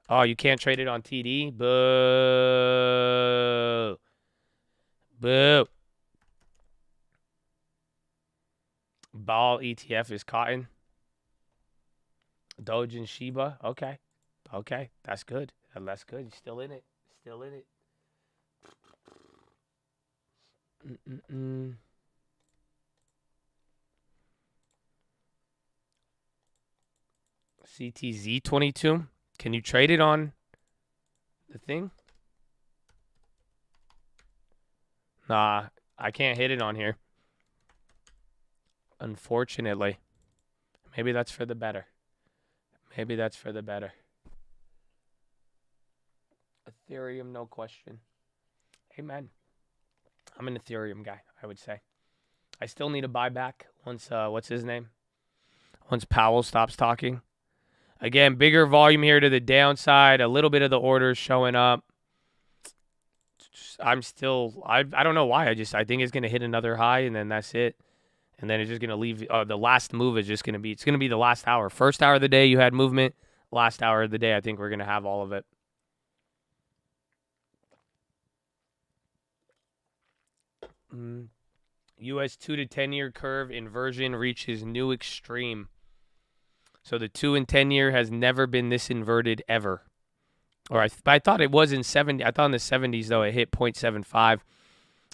Oh, you can't trade it on TD? Boo. Boo. Ball ETF is cotton. Doge and Shiba. Okay. Okay. That's good. That's good. You're still in it. Still in it. CTZ22. Can you trade it on the thing? Nah, I can't hit it on here. Unfortunately. Maybe that's for the better. Maybe that's for the better. Ethereum, no question. Amen. I'm an Ethereum guy, I would say. I still need a buyback once, what's his name? Once Powell stops talking. Again, bigger volume here to the downside. A little bit of the orders showing up. I don't know why. I think it's going to hit another high, and then that's it. And then it's just going to leave. The last move is just going to be, it's going to be the last hour. First hour of the day, you had movement. Last hour of the day, I think we're going to have all of it. US 2 to 10 year curve inversion reaches new extreme. So the 2 and 10 year has never been this inverted ever. But I thought it was in 70. I thought in the 70s, though, it hit 0.75.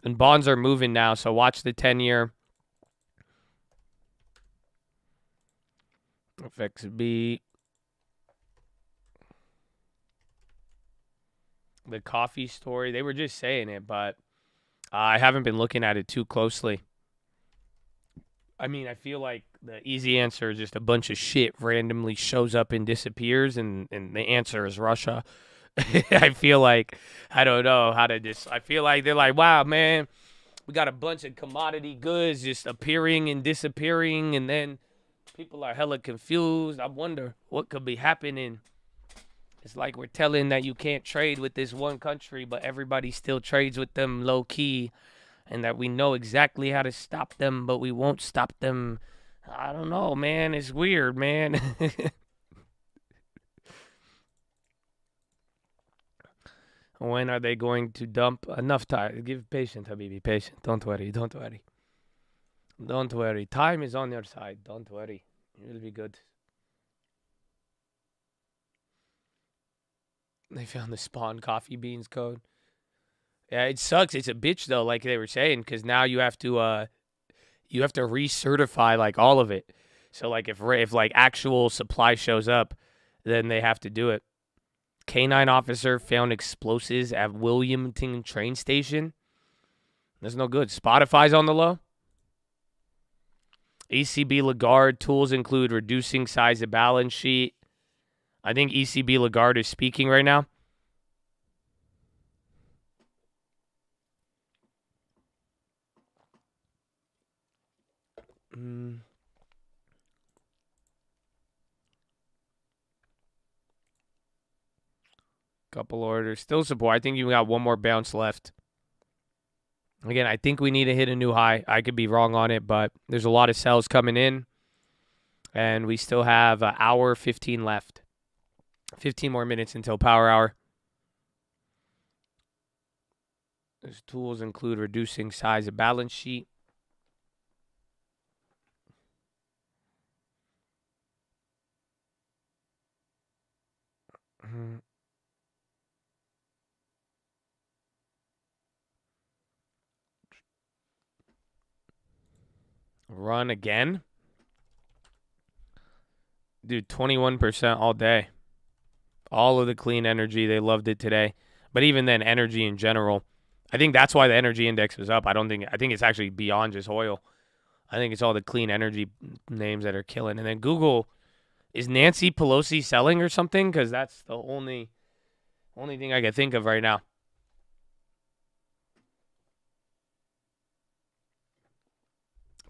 And bonds are moving now, so watch the 10 year. FXB. The coffee story. They were just saying it, but I haven't been looking at it too closely. I mean, I feel like the easy answer is just a bunch of shit randomly shows up and disappears, and the answer is Russia. I feel like, I don't know how to just, I feel like they're like, wow, man, we got a bunch of commodity goods just appearing and disappearing, and then people are hella confused. I wonder what could be happening. It's like we're telling that you can't trade with this one country, but everybody still trades with them low key. And that we know exactly how to stop them, but we won't stop them. I don't know, man. It's weird, man. When are they going to dump enough time? Give patience, Habibi. Patient. Don't worry. Don't worry. Don't worry. Time is on your side. Don't worry. It'll be good. They found the Spawn Coffee Beans code. Yeah, it sucks. It's a bitch though, like they were saying, because now you have to recertify like all of it. So like if like actual supply shows up, then they have to do it. Canine officer found explosives at Wilmington train station. That's no good. Spotify's on the low. ECB Lagarde tools include reducing size of balance sheet. I think ECB Lagarde is speaking right now. Couple orders. Still support. I think you got one more bounce left. Again, I think we need to hit a new high. I could be wrong on it, but there's a lot of sells coming in. And we still have an hour 15 left. 15 more minutes until power hour. Those tools include reducing size of balance sheet. Run again. Dude, 21% all day. All of the clean energy, they loved it today. But even then, energy in general, I think that's why the energy index was up. I think it's actually beyond just oil. I think it's all the clean energy names that are killing. And then Google, is Nancy Pelosi selling or something? Because that's the only thing I can think of right now.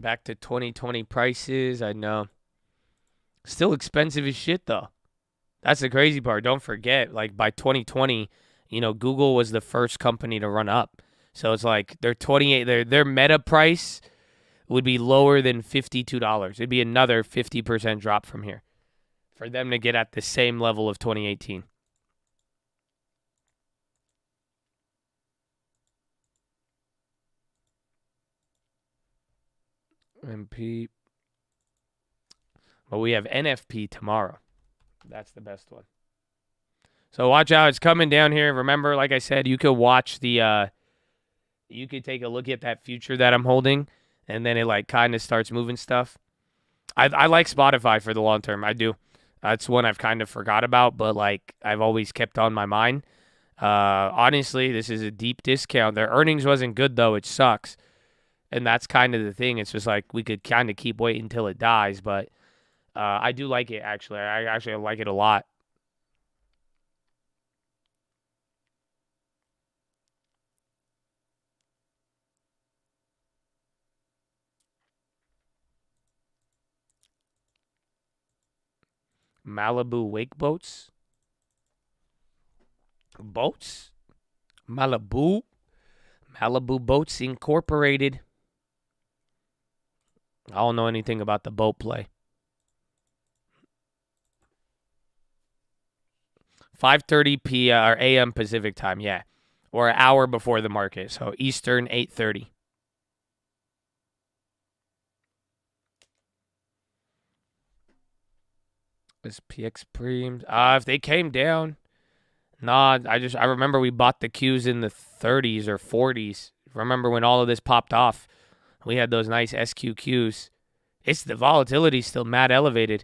Back to 2020 prices. I know. Still expensive as shit, though. That's the crazy part. Don't forget, like, by 2020, Google was the first company to run up. So it's like their Meta price would be lower than $52. It'd be another 50% drop from here for them to get at the same level of 2018. MP. But we have NFP tomorrow. That's the best one. So watch out. It's coming down here. Remember, like I said, you could watch you could take a look at that future that I'm holding, and then it like kind of starts moving stuff. I like Spotify for the long term. I do. That's one I've kind of forgot about, but like I've always kept on my mind. Honestly, this is a deep discount. Their earnings wasn't good, though. It sucks. And that's kind of the thing. It's just like we could kind of keep waiting until it dies, but I do like it, actually. I actually like it a lot. Malibu wake boats? Boats? Malibu Boats Incorporated. I don't know anything about the boat play. 5:30 p.m. or a.m. Pacific time, yeah. Or an hour before the market. So Eastern, 8:30. SPX Preems. If they came down, I remember we bought the Qs in the 30s or 40s. Remember when all of this popped off? We had those nice SQQs. It's the volatility still mad elevated.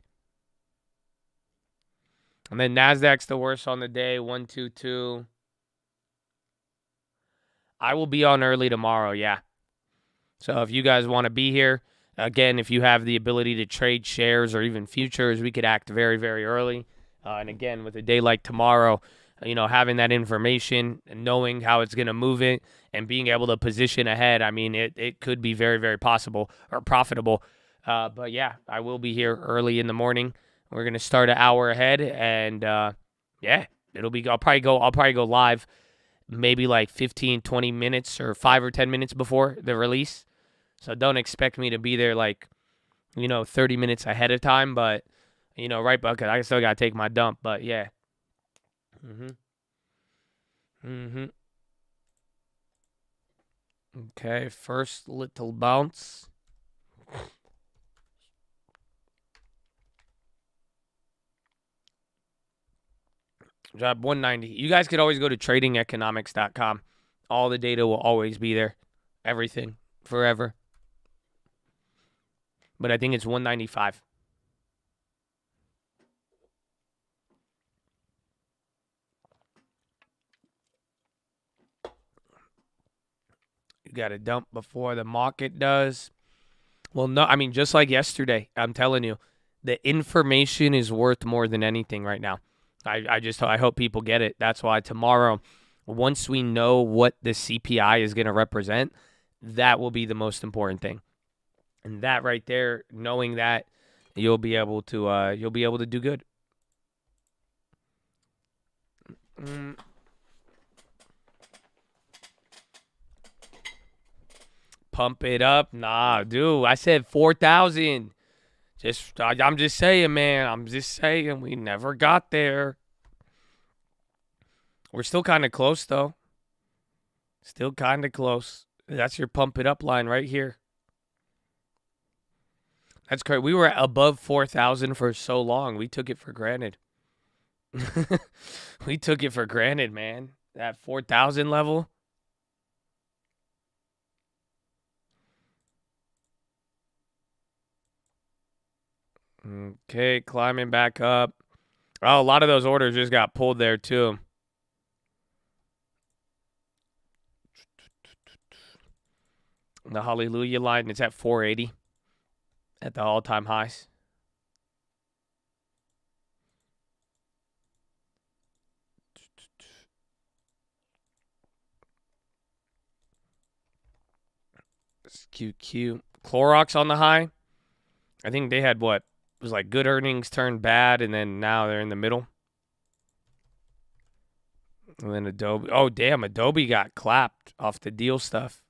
And then NASDAQ's the worst on the day, 122. I will be on early tomorrow, yeah. So if you guys want to be here, again, if you have the ability to trade shares or even futures, we could act very, very early. And again, with a day like tomorrow, having that information and knowing how it's going to move it and being able to position ahead, I mean, it could be very, very possible or profitable. But yeah, I will be here early in the morning. We're going to start an hour ahead, and yeah, I'll probably go live maybe like 15, 20 minutes or 5 or 10 minutes before the release. So don't expect me to be there like, 30 minutes ahead of time, but right, because I still got to take my dump, but yeah. Okay, first little bounce. Drop 190. You guys could always go to tradingeconomics.com. All the data will always be there. Everything. Forever. But I think it's 195. got to dump before the market does. Well, no, I mean, just like yesterday, I'm telling you, the information is worth more than anything right now. I hope people get it. That's why tomorrow, once we know what the CPI is going to represent, that will be the most important thing. And that right there, knowing that, you'll be able to do good. Pump it up. Nah, dude. I said 4,000. I'm just saying, man. I'm just saying we never got there. We're still kind of close, though. Still kind of close. That's your pump it up line right here. That's correct. We were above 4,000 for so long. We took it for granted. We took it for granted, man. That 4,000 level. Okay, climbing back up. Oh, a lot of those orders just got pulled there, too. The hallelujah line, it's at 480 at the all-time highs. It's QQ. Clorox on the high. I think they had what? It was like good earnings turned bad, and then now they're in the middle. And then Adobe. Oh, damn. Adobe got clapped off the deal stuff.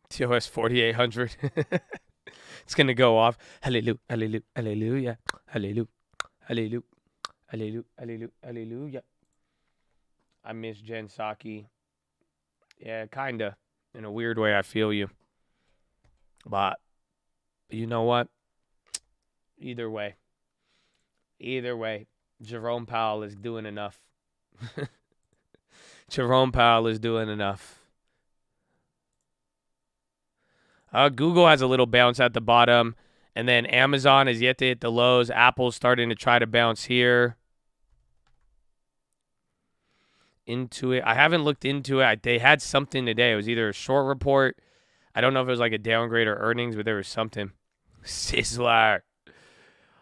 TOS 4,800. It's going to go off. Hallelujah. Hallelujah. Hallelujah. Hallelujah. Hallelujah. Hallelujah. Hallelujah. Hallelujah. I miss Jen Psaki. Yeah, kind of. In a weird way, I feel you. But you know what? Either way, Jerome Powell is doing enough. Jerome Powell is doing enough. Google has a little bounce at the bottom. And then Amazon is yet to hit the lows. Apple's starting to try to bounce here. Into it. I haven't looked into it. They had something today. It was either a short report. I don't know if it was like a downgrade or earnings, but there was something. Sizzler.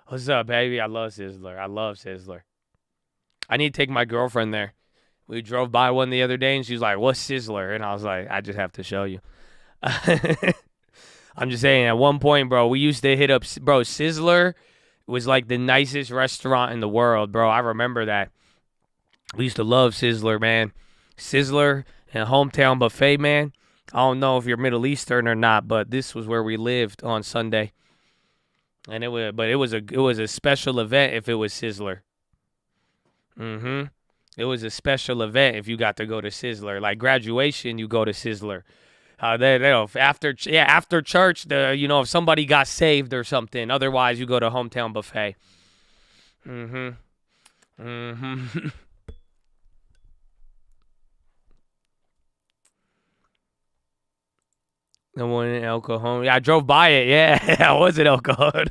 What's up, baby? I love Sizzler. I need to take my girlfriend there. We drove by one the other day, and she was like, what's Sizzler? And I was like, I just have to show you. I'm just saying, at one point, bro, we used to hit up, bro, Sizzler was like the nicest restaurant in the world, bro. I remember that. We used to love Sizzler, man. Sizzler and Hometown Buffet, man. I don't know if you're Middle Eastern or not, but this was where we lived on Sunday. And it was a special event if it was Sizzler. It was a special event if you got to go to Sizzler. Like graduation, you go to Sizzler. After church, if somebody got saved or something. Otherwise, you go to Hometown Buffet. The one in El Cajon. Yeah, I drove by it. Yeah, I was in El Cajon.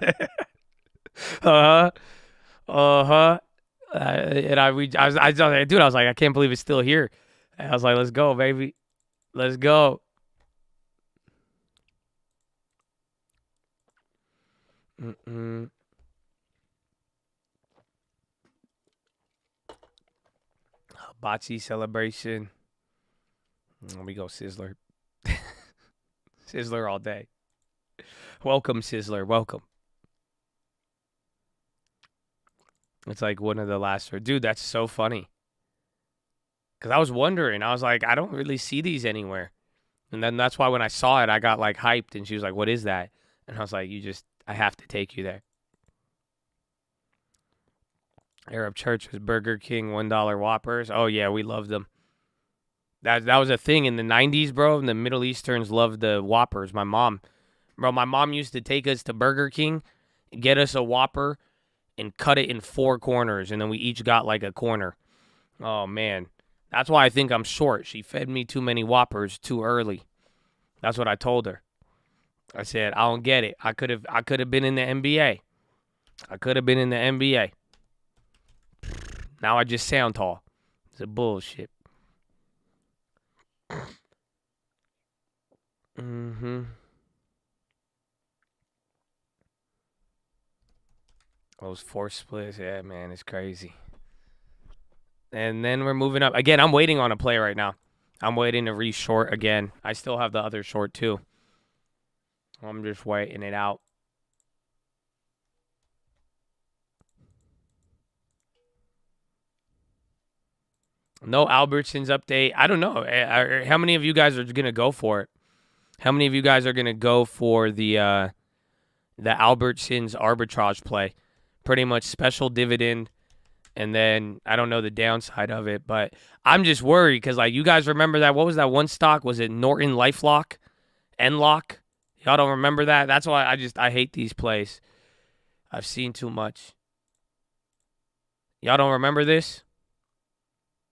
And I was like, dude, I was like, I can't believe it's still here. And I was like, let's go, baby. Let's go. Bocce celebration. Let me go Sizzler. Sizzler all day. Welcome, Sizzler. Welcome. It's like one of the last. Dude, that's so funny. Because I was wondering. I was like, I don't really see these anywhere. And then that's why when I saw it, I got like hyped. And she was like, what is that? And I was like, I have to take you there. Arab Church was Burger King $1 Whoppers. Oh, yeah, we loved them. That was a thing in the 90s, bro. And the Middle Easterns loved the Whoppers. My mom used to take us to Burger King, get us a Whopper, and cut it in 4 corners. And then we each got like a corner. Oh, man. That's why I think I'm short. She fed me too many Whoppers too early. That's what I told her. I said, I don't get it. I could have been in the NBA. I could have been in the NBA. Now I just sound tall. It's a bullshit. Those force splits, yeah, man, it's crazy. And then we're moving up. Again, I'm waiting on a play right now. I'm waiting to re-short again. I still have the other short too. I'm just waiting it out. No Albertsons update. I don't know. How many of you guys are going to go for it? How many of you guys are going to go for the Albertsons arbitrage play? Pretty much special dividend. And then I don't know the downside of it, but I'm just worried because, like, you guys remember that? What was that one stock? Was it Norton LifeLock? NLock? Y'all don't remember that? That's why I hate these plays. I've seen too much. Y'all don't remember this?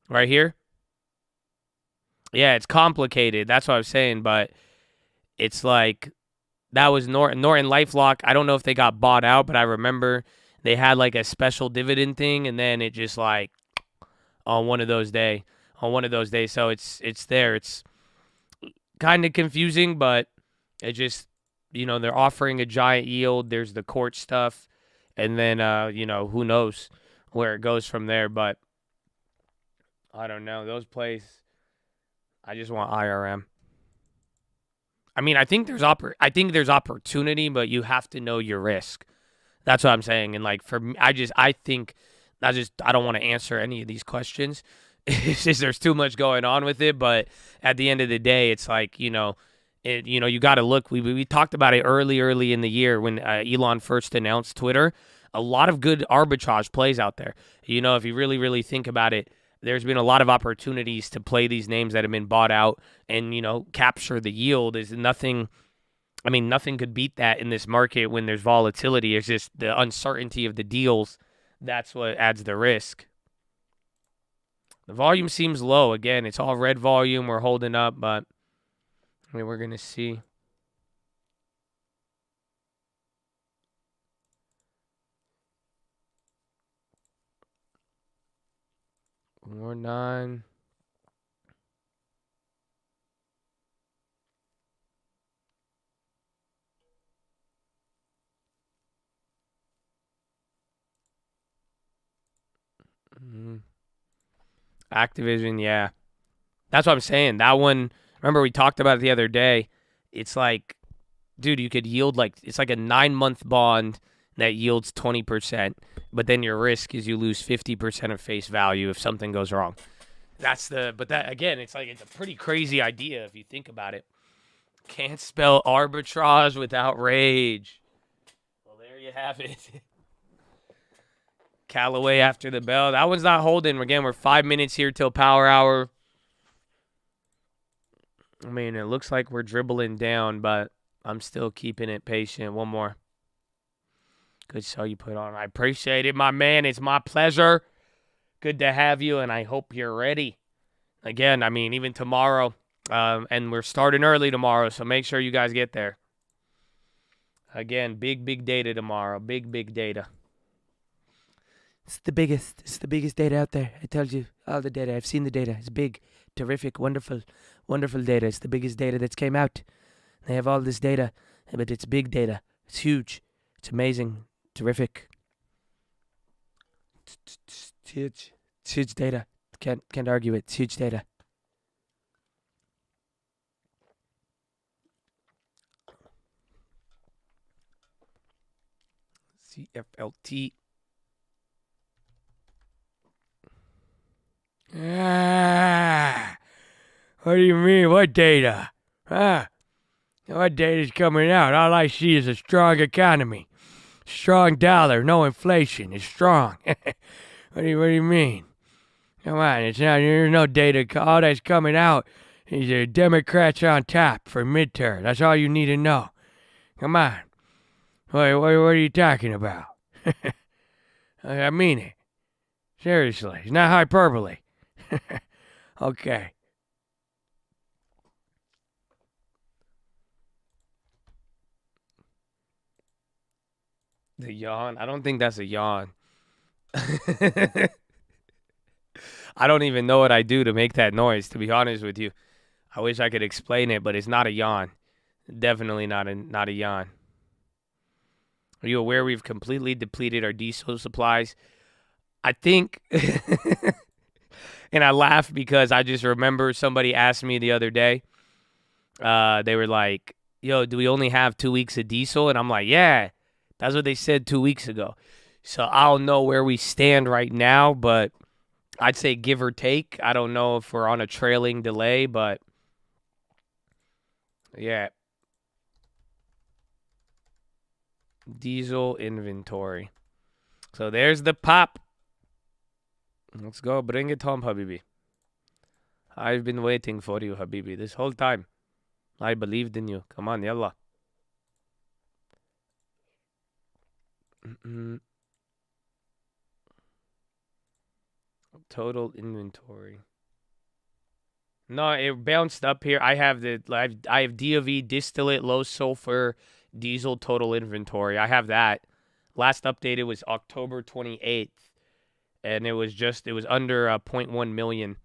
Right here? Yeah, it's complicated. That's what I was saying, but it's like that was Norton LifeLock. I don't know if they got bought out, but I remember they had like a special dividend thing, and then it just like on one of those days. So it's there. It's kind of confusing, but it just, they're offering a giant yield. There's the court stuff, and then who knows where it goes from there. But I don't know those plays. I just want IRM. I mean, I think there's opportunity, but you have to know your risk. That's what I'm saying. And like for me, I don't want to answer any of these questions. It's just there's too much going on with it. But at the end of the day, it's like, you got to look. We talked about it early in the year when Elon first announced Twitter. A lot of good arbitrage plays out there. If you really, really think about it, there's been a lot of opportunities to play these names that have been bought out and, capture the yield. Is nothing. I mean, nothing could beat that in this market when there's volatility. It's just the uncertainty of the deals. That's what adds the risk. The volume seems low. Again, it's all red volume. We're holding up, but we're going to see. More 9. Activision, yeah. That's what I'm saying. That one, remember we talked about it the other day. It's like, dude, you could yield it's like a 9-month bond that yields 20%, but then your risk is you lose 50% of face value if something goes wrong. But that, again, it's a pretty crazy idea if you think about it. Can't spell arbitrage without rage. Well, there you have it. Callaway after the bell. That one's not holding. Again, we're 5 minutes here till power hour. I mean, it looks like we're dribbling down, but I'm still keeping it patient. One more. Good show you put on. I appreciate it, my man. It's my pleasure. Good to have you, and I hope you're ready. Again, I mean, even tomorrow, and we're starting early tomorrow, so make sure you guys get there. Again, big data tomorrow. Big data. It's the biggest data out there. I told you all the data. I've seen the data. It's big, terrific, wonderful data. It's the biggest data that's came out. They have all this data, but it's big data. It's huge. It's amazing, terrific. It's huge. It's huge data. Can't argue it. It's huge data. CFLT. What do you mean? What data? What data's coming out? All I see is a strong economy. Strong dollar, no inflation. It's strong. What do you mean? Come on, there's no data. All that's coming out is the Democrats on top for midterm. That's all you need to know. Come on. What are you talking about? I mean it. Seriously, it's not hyperbole. Okay. The yawn? I don't think that's a yawn. I don't even know what I do to make that noise, to be honest with you. I wish I could explain it, but it's not a yawn. Definitely not a yawn. Are you aware we've completely depleted our diesel supplies? I think, and I laugh because I just remember somebody asked me the other day, they were like, yo, do we only have 2 weeks of diesel? And I'm like, yeah, that's what they said 2 weeks ago. So I don't know where we stand right now, but I'd say give or take. I don't know if we're on a trailing delay, but yeah. Diesel inventory. So there's the pop. Let's go. Bring it home, Habibi. I've been waiting for you, Habibi, this whole time. I believed in you. Come on, yalla. Total inventory. No, it bounced up here. I have DOV distillate low sulfur diesel total inventory. I have that. Last updated was October 28th. And it was under 0.1 million.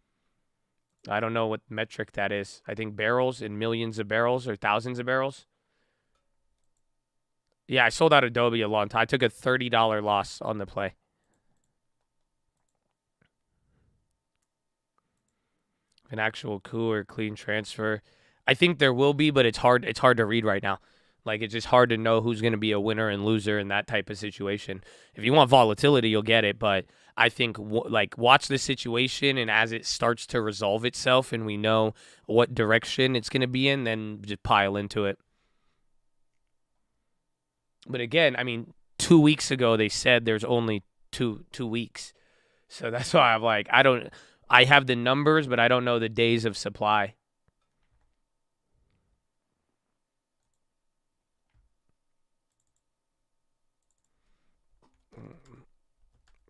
I don't know what metric that is. I think barrels in millions of barrels or thousands of barrels. Yeah, I sold out Adobe a long time. I took a $30 loss on the play. An actual coup or clean transfer. I think there will be, but it's hard to read right now. Like, it's just hard to know who's going to be a winner and loser in that type of situation. If you want volatility, you'll get it, but I think, watch the situation, and as it starts to resolve itself and we know what direction it's going to be in, then just pile into it. But again, I mean, 2 weeks ago, they said there's only two weeks. So that's why I'm like, I have the numbers, but I don't know the days of supply.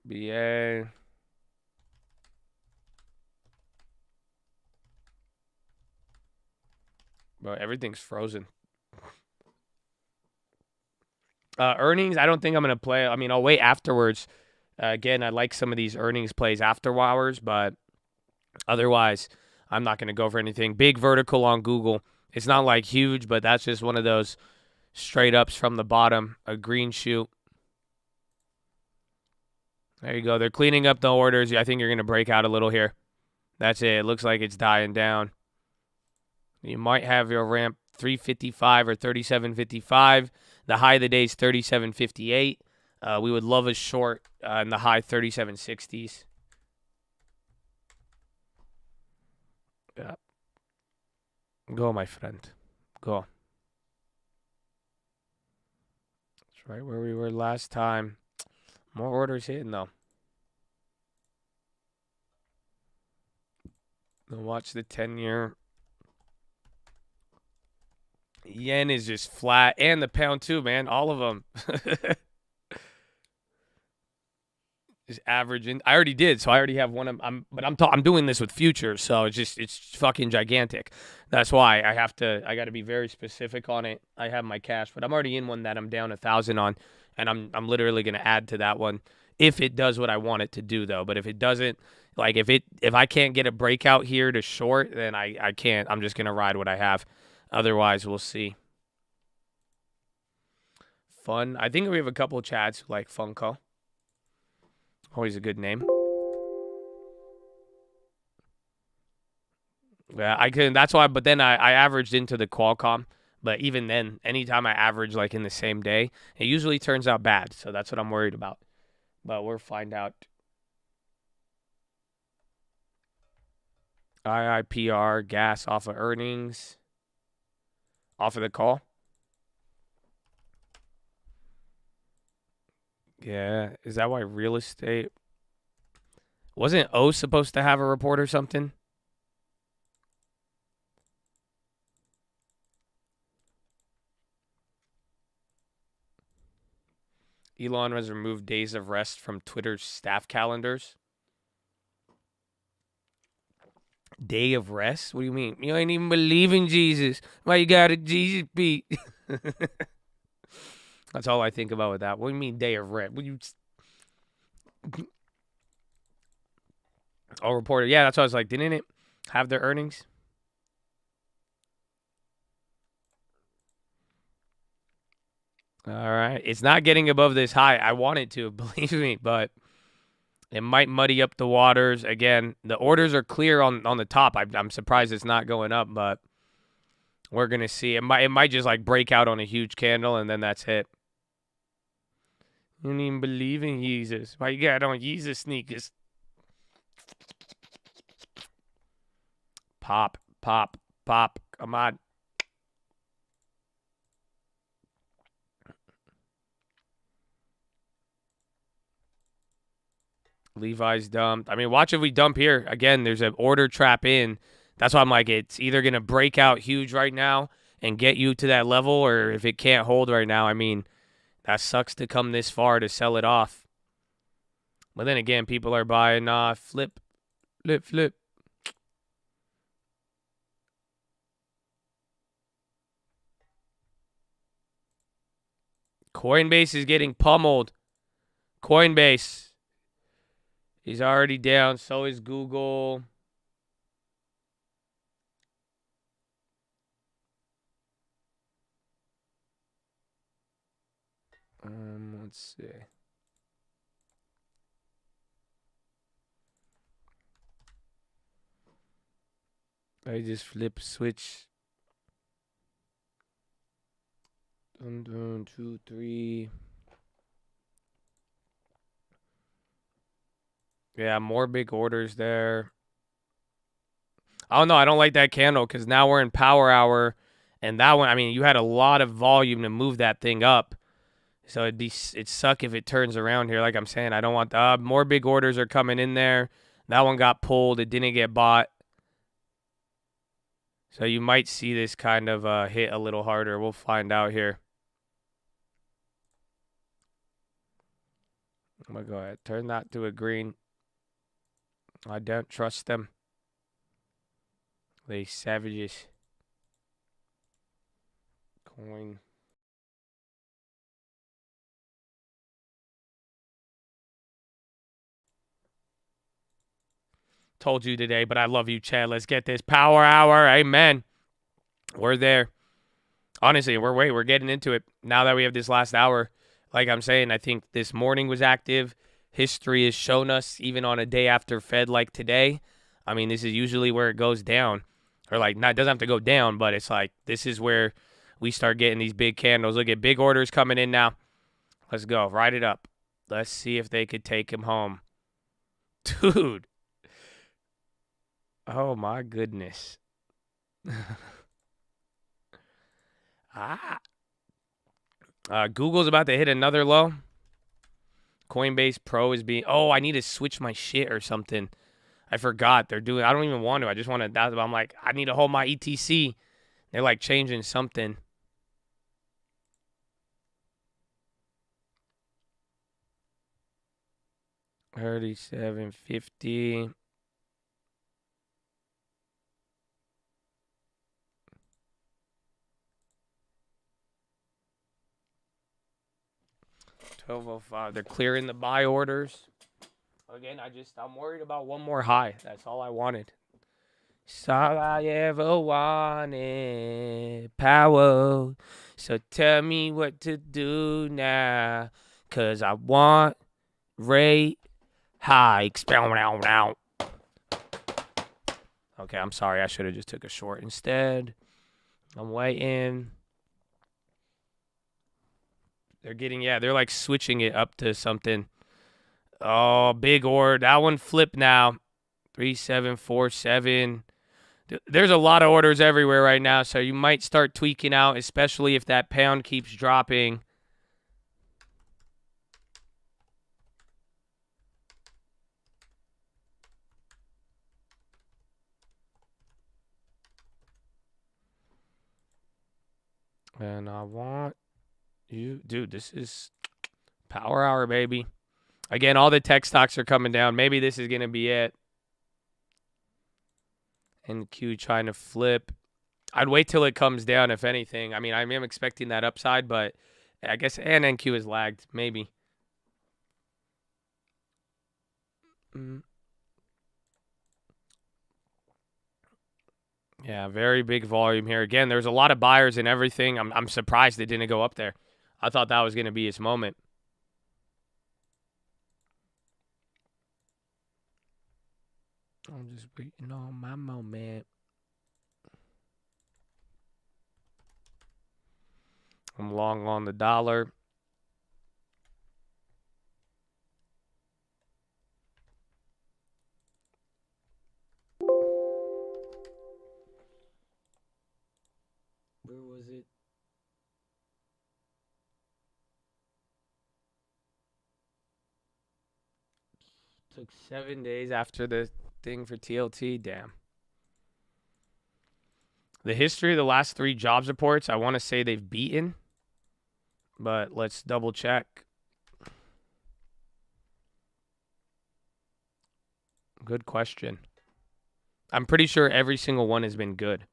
BA. Bro, everything's frozen. Earnings, I don't think I'm going to play. I mean, I'll wait afterwards. Again, I like some of these earnings plays after hours, but otherwise, I'm not going to go for anything. Big vertical on Google. It's not like huge, but that's just one of those straight ups from the bottom. A green shoot. There you go. They're cleaning up the orders. I think you're going to break out a little here. That's it. It looks like it's dying down. You might have your ramp 355 or 3755. The high of the day is 3758. We would love a short in the high 3760s. Yeah. Go, my friend. Go. That's right where we were last time. More orders hitting, though. Now watch the 10-year. Yen is just flat. And the pound, too, man. All of them. Just averaging. I already did, so I already have one. I'm doing this with futures, so it's fucking gigantic. That's why I got to be very specific on it. I have my cash, but I'm already in one that I'm down 1,000 on, and I'm literally going to add to that one if it does what I want it to do, though. But if it doesn't, like if I can't get a breakout here to short, then I can't. I'm just going to ride what I have. Otherwise, we'll see. Fun. I think we have a couple chats who like Funko. Always a good name. Yeah, I couldn't. That's why. But then I averaged into the Qualcomm. But even then, anytime I average like in the same day, it usually turns out bad. So that's what I'm worried about. But we'll find out. IIPR, gas off of earnings. Off of the call. Yeah, is that why real estate... Wasn't O supposed to have a report or something? Elon has removed days of rest from Twitter's staff calendars. Day of rest? What do you mean? You ain't even believe in Jesus. Why you got a Jesus beat? That's all I think about with that. What do you mean day of rest? What you... Oh, reported. Yeah, that's what I was like. Didn't it have their earnings? All right. It's not getting above this high. I want it to, believe me, but it might muddy up the waters. Again, the orders are clear on the top. I'm surprised it's not going up, but we're going to see. It might just like break out on a huge candle, and then that's it. You don't even believe in Jesus. Why you got on Jesus sneakers? Pop, pop, pop. Come on. Levi's dumped. I mean, watch if we dump here. Again, there's an order trap in. That's why I'm like, it's either going to break out huge right now and get you to that level, or if it can't hold right now, I mean, that sucks to come this far to sell it off. But then again, people are buying flip, flip, flip. Coinbase is getting pummeled. Coinbase. He's already down. So is Google. Let's see. I just flip switch. 1, 2, 3. Yeah, more big orders there. Oh, no, I don't like that candle because now we're in power hour. And that one, I mean, you had a lot of volume to move that thing up. So it'd suck if it turns around here. Like I'm saying, I don't want more big orders are coming in there. That one got pulled. It didn't get bought. So you might see this kind of hit a little harder. We'll find out here. I'm going to go ahead. Turn that to a green. I don't trust them. They savages. Coin. Told you today, but I love you, Chad. Let's get this power hour. Amen. We're there. Honestly, we're getting into it now that we have this last hour. Like I'm saying, I think this morning was active. History has shown us, even on a day after Fed like today. I mean, this is usually where it goes down. Or like, not, it doesn't have to go down, but it's like, this is where we start getting these big candles. Look at big orders coming in now. Let's go. Ride it up. Let's see if they could take him home. Dude. Oh, my goodness. Google's about to hit another low. Coinbase Pro is being... Oh, I need to switch my shit or something. I forgot. They're doing... I don't even want to. I just want to... I'm like, I need to hold my ETC. They're like changing something. $37.50. $12.05. They're clearing the buy orders. Again, I'm worried about one more high. That's all I wanted. It's all I ever wanted. Power. So tell me what to do now. Cause I want rate hikes. Okay, I'm sorry. I should have just took a short instead. I'm waiting. They're getting, they're like switching it up to something. Oh, big order. That one flipped now. 3747. There's a lot of orders everywhere right now, so you might start tweaking out, especially if that pound keeps dropping. And I want you, dude, this is power hour, baby. Again, all the tech stocks are coming down. Maybe this is going to be it. NQ trying to flip. I'd wait till it comes down, if anything. I mean, I am expecting that upside, but I guess and NQ has lagged. Maybe. Yeah, very big volume here. Again, there's a lot of buyers and everything. I'm surprised it didn't go up there. I thought that was going to be its moment. I'm just waiting on my moment. I'm long on the dollar. Where was it? Took 7 days after the thing for TLT. Damn. The history of the last 3 jobs reports, I want to say they've beaten, but let's double check. Good question. I'm pretty sure every single one has been good.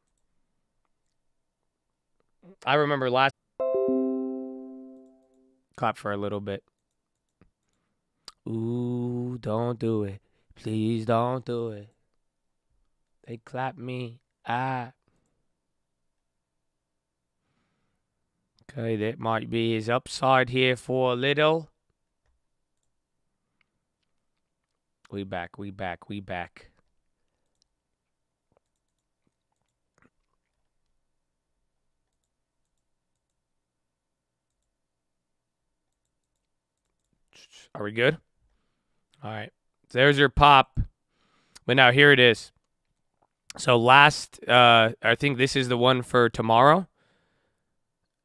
I remember last... Clap for a little bit. Ooh, don't do it. Please don't do it. They clap me. Okay, that might be his upside here for a little. We back. Are we good? All right. There's your pop. But now here it is. So last, I think this is the one for tomorrow.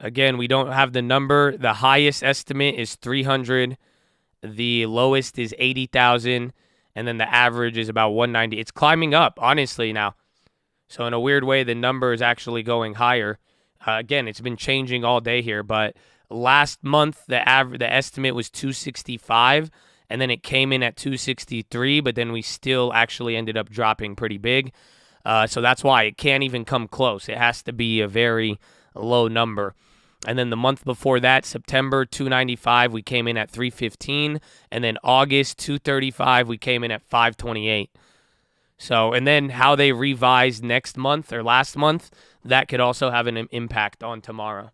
Again, we don't have the number. The highest estimate is 300. The lowest is 80,000. And then the average is about 190. It's climbing up, honestly, now. So in a weird way, the number is actually going higher. Again, it's been changing all day here. But last month, the estimate was 265. And then it came in at 263. But then we still actually ended up dropping pretty big. So that's why it can't even come close. It has to be a very low number. And then the month before that, September, 295, we came in at 315. And then August, 235, we came in at 528. So, and then how they revise next month or last month, that could also have an impact on tomorrow.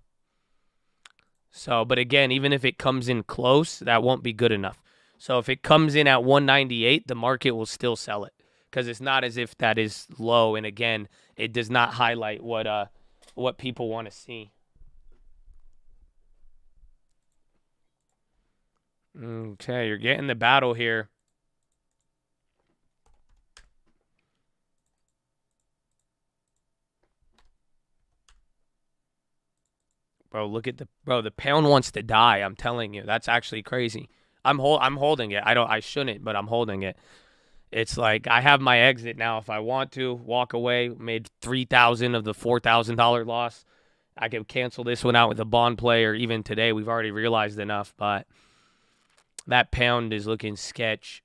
So, but again, even if it comes in close, that won't be good enough. So if it comes in at 198, the market will still sell it because it's not as if that is low. And again, it does not highlight what people want to see. Okay, you're getting the battle here. Bro, look at the pound wants to die. I'm telling you, that's actually crazy. I'm holding it. I shouldn't, but I'm holding it. It's like I have my exit now if I want to walk away. Made $3,000 of the $4,000 loss. I could cancel this one out with a bond play, or even today we've already realized enough, but that pound is looking sketch.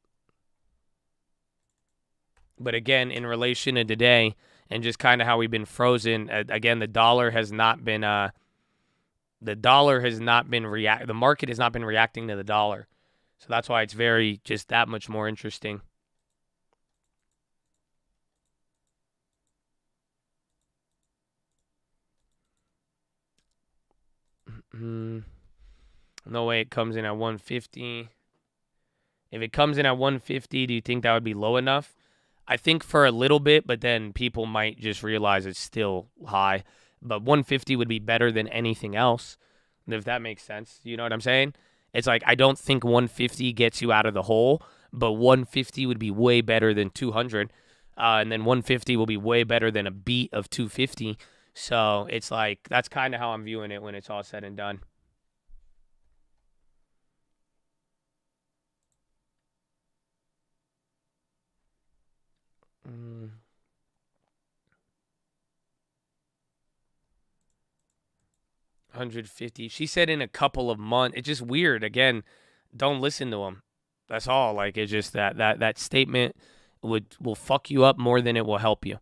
But again, in relation to today and just kind of how we've been frozen, again, the dollar has not been the market has not been reacting to the dollar. So that's why it's very just that much more interesting. No way it comes in at 150. If it comes in at 150, do you think that would be low enough? I think for a little bit, but then people might just realize it's still high. But 150 would be better than anything else, if that makes sense. You know what I'm saying? It's like I don't think 150 gets you out of the hole, but 150 would be way better than 200. And then 150 will be way better than a beat of 250. So it's like that's kind of how I'm viewing it when it's all said and done. $150. She said in a couple of months. It's just weird. Again, don't listen to them. That's all. Like it's just that statement will fuck you up more than it will help you.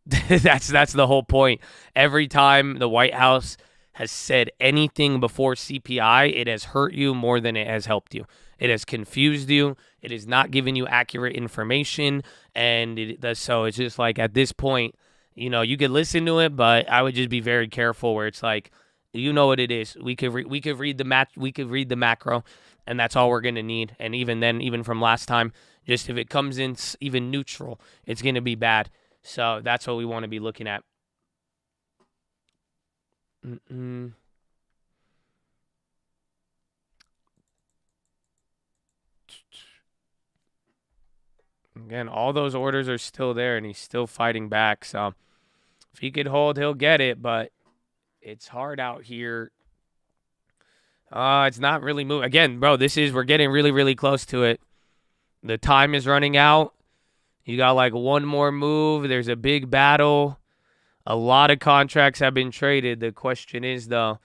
That's the whole point. Every time the White House has said anything before CPI, it has hurt you more than it has helped you. It has confused you. It is not giving you accurate information. And so it's just like at this point, You know, you could listen to it, but I would just be very careful where it's like, you know what it is. We could read the macro, and that's all we're gonna need. And even then, even from last time, just if it comes in even neutral, it's gonna be bad. So that's what we want to be looking at. Again, all those orders are still there, and he's still fighting back. So if he could hold, he'll get it, but it's hard out here. It's not really moving. Again, bro, we're getting really, really close to it. The time is running out. You got like one more move. There's a big battle. A lot of contracts have been traded. The question is, though,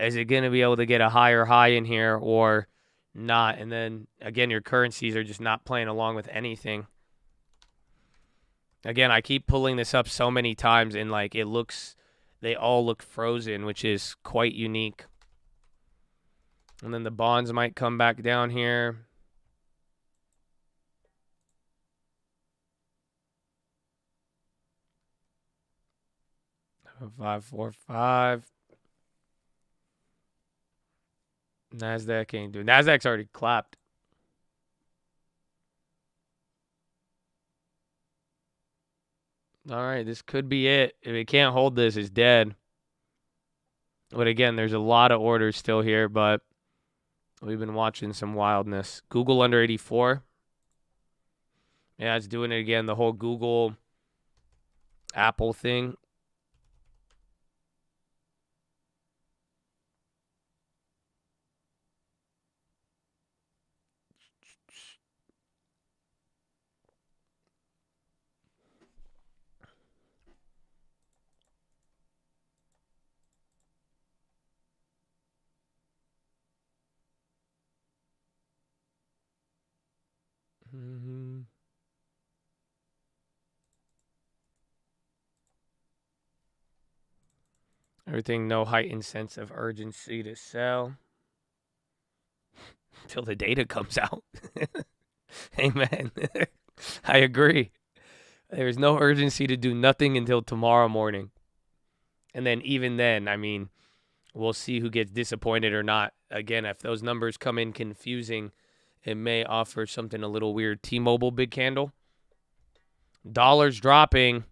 is it going to be able to get a higher high in here or not? And then, again, your currencies are just not playing along with anything. Again, I keep pulling this up so many times, and like they all look frozen, which is quite unique. And then the bonds might come back down here. $5.45. NASDAQ ain't doing. NASDAQ's already clapped. All right, this could be it. If it can't hold this, it's dead. But again, there's a lot of orders still here, but we've been watching some wildness. Google under 84. Yeah, it's doing it again. The whole Google Apple thing. Everything, no heightened sense of urgency to sell until the data comes out. Amen. I agree. There's no urgency to do nothing until tomorrow morning. And then even then, I mean, we'll see who gets disappointed or not. Again, if those numbers come in confusing, it may offer something a little weird. T-Mobile, big candle. Dollar's dropping.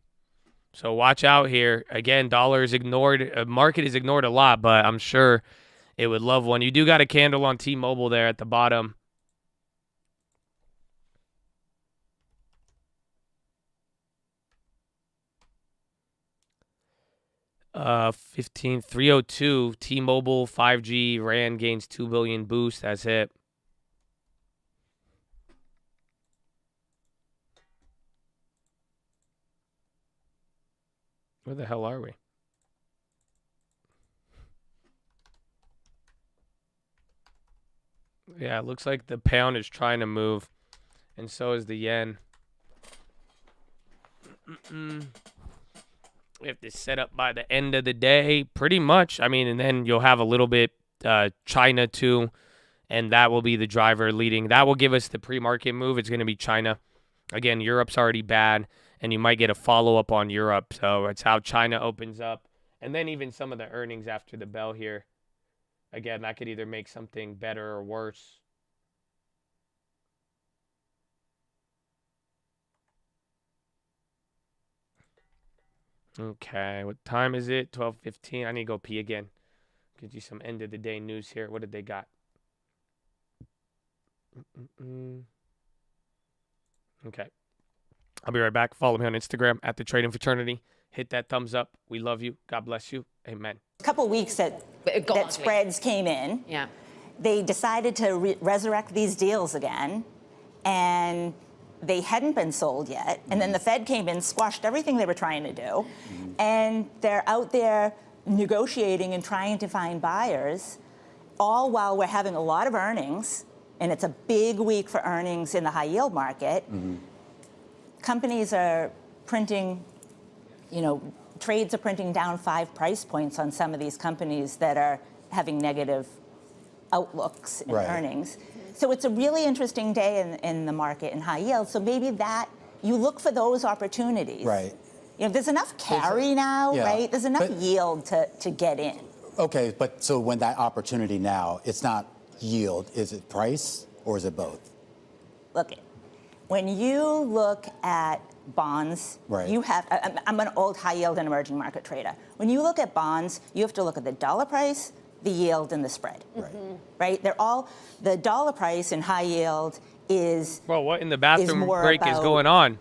So watch out here. Again, dollar is ignored. Market is ignored a lot, but I'm sure it would love one. You do got a candle on T-Mobile there at the bottom. $15,302. T-Mobile 5G RAN gains 2 billion boost. That's it. Where the hell are we? Yeah, it looks like the pound is trying to move, and so is the yen. We have to set up by the end of the day, pretty much. I mean, and then you'll have a little bit China too, and that will be the driver leading. That will give us the pre-market move. It's going to be China. Again, Europe's already bad, and you might get a follow-up on Europe. So it's how China opens up. And then even some of the earnings after the bell here. Again, that could either make something better or worse. Okay, what time is it? 12:15. I need to go pee again. Get you some end-of-the-day news here. What did they got? Okay. I'll be right back. Follow me on Instagram at The Trading Fraternity. Hit that thumbs up. We love you. God bless you. Amen. A couple weeks that spreads came in. Yeah. They decided to resurrect these deals again, and they hadn't been sold yet. And then the Fed came in, squashed everything they were trying to do, and they're out there negotiating and trying to find buyers, all while we're having a lot of earnings, and it's a big week for earnings in the high yield market. Companies are printing, trades are printing down 5 price points on some of these companies that are having negative outlooks in earnings. So it's a really interesting day in the market in high yield. So maybe that you look for those opportunities. Right. there's enough carry now, right? There's enough yield to get in. Okay, but so when that opportunity now, it's not yield, is it price or is it both? Look, when you look at bonds, you have, I'm an old high yield and emerging market trader. When you look at bonds, you have to look at the dollar price, the yield, and the spread. Right? They're all, the dollar price in high yield is. Well, what in the bathroom break about, is going on?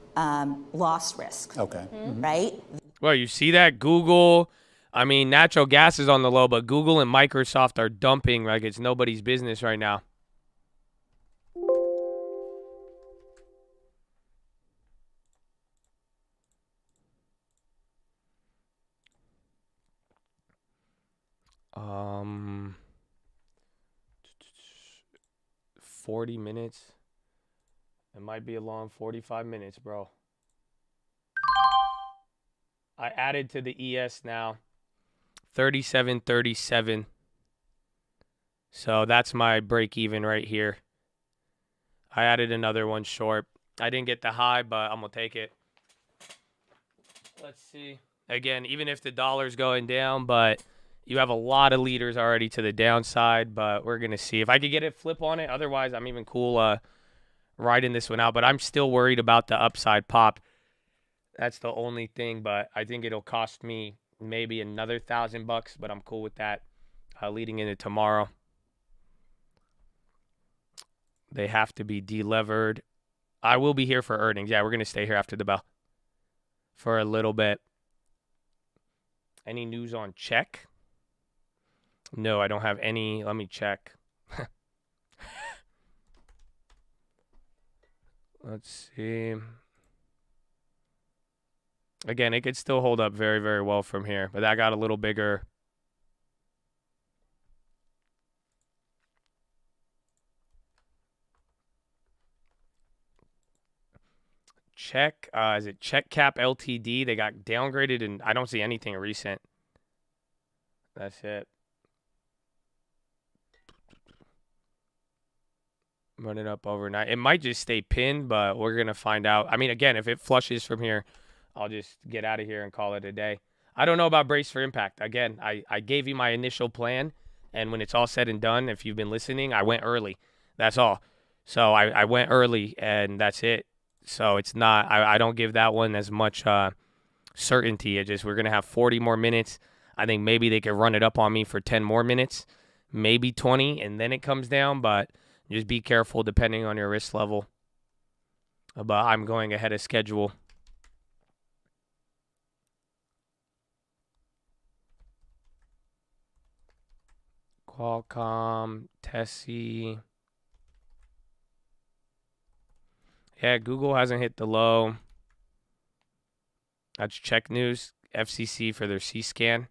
Loss risk. Okay. Right? Well, you see that? Google, I mean, natural gas is on the low, but Google and Microsoft are dumping like it's nobody's business right now. Um, 40 minutes. It might be a long 45 minutes, bro. I added to the ES now. 37.37. So that's my break even right here. I added another one short. I didn't get the high, but I'm going to take it. Let's see. Again, even if the dollar's going down, but you have a lot of leaders already to the downside, but we're going to see. If I could get it flip on it, otherwise I'm even cool riding this one out. But I'm still worried about the upside pop. That's the only thing, but I think it'll cost me maybe another $1,000, but I'm cool with that leading into tomorrow. They have to be delevered. I will be here for earnings. Yeah, we're going to stay here after the bell for a little bit. Any news on check? No, I don't have any. Let me check. Let's see. Again, it could still hold up very, very well from here, but that got a little bigger. Check, is it Check Cap LTD? They got downgraded, and I don't see anything recent. That's it. Run it up overnight. It might just stay pinned, but we're going to find out. I mean, again, if it flushes from here, I'll just get out of here and call it a day. I don't know about brace for impact. Again, I gave you my initial plan, and when it's all said and done, if you've been listening, I went early. That's all. So I went early, and that's it. So it's not, I don't give that one as much certainty. It just, we're going to have 40 more minutes. I think maybe they could run it up on me for 10 more minutes, maybe 20, and then it comes down, but just be careful depending on your risk level. But I'm going ahead of schedule. Qualcomm, Tessie. Yeah, Google hasn't hit the low. That's check news. FCC for their C-scan.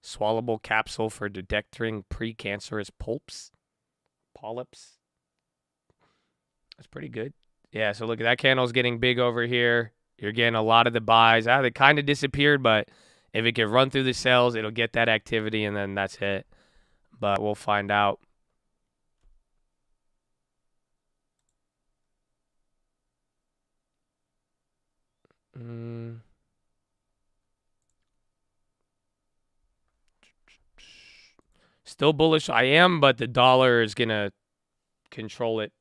Swallowable capsule for detecting precancerous polyps. That's pretty good. Yeah, so look, that candle's getting big over here. You're getting a lot of the buys. They kind of disappeared, but if it can run through the cells, it'll get that activity, and then that's it. But we'll find out. Still bullish. I am, but the dollar is going to control it.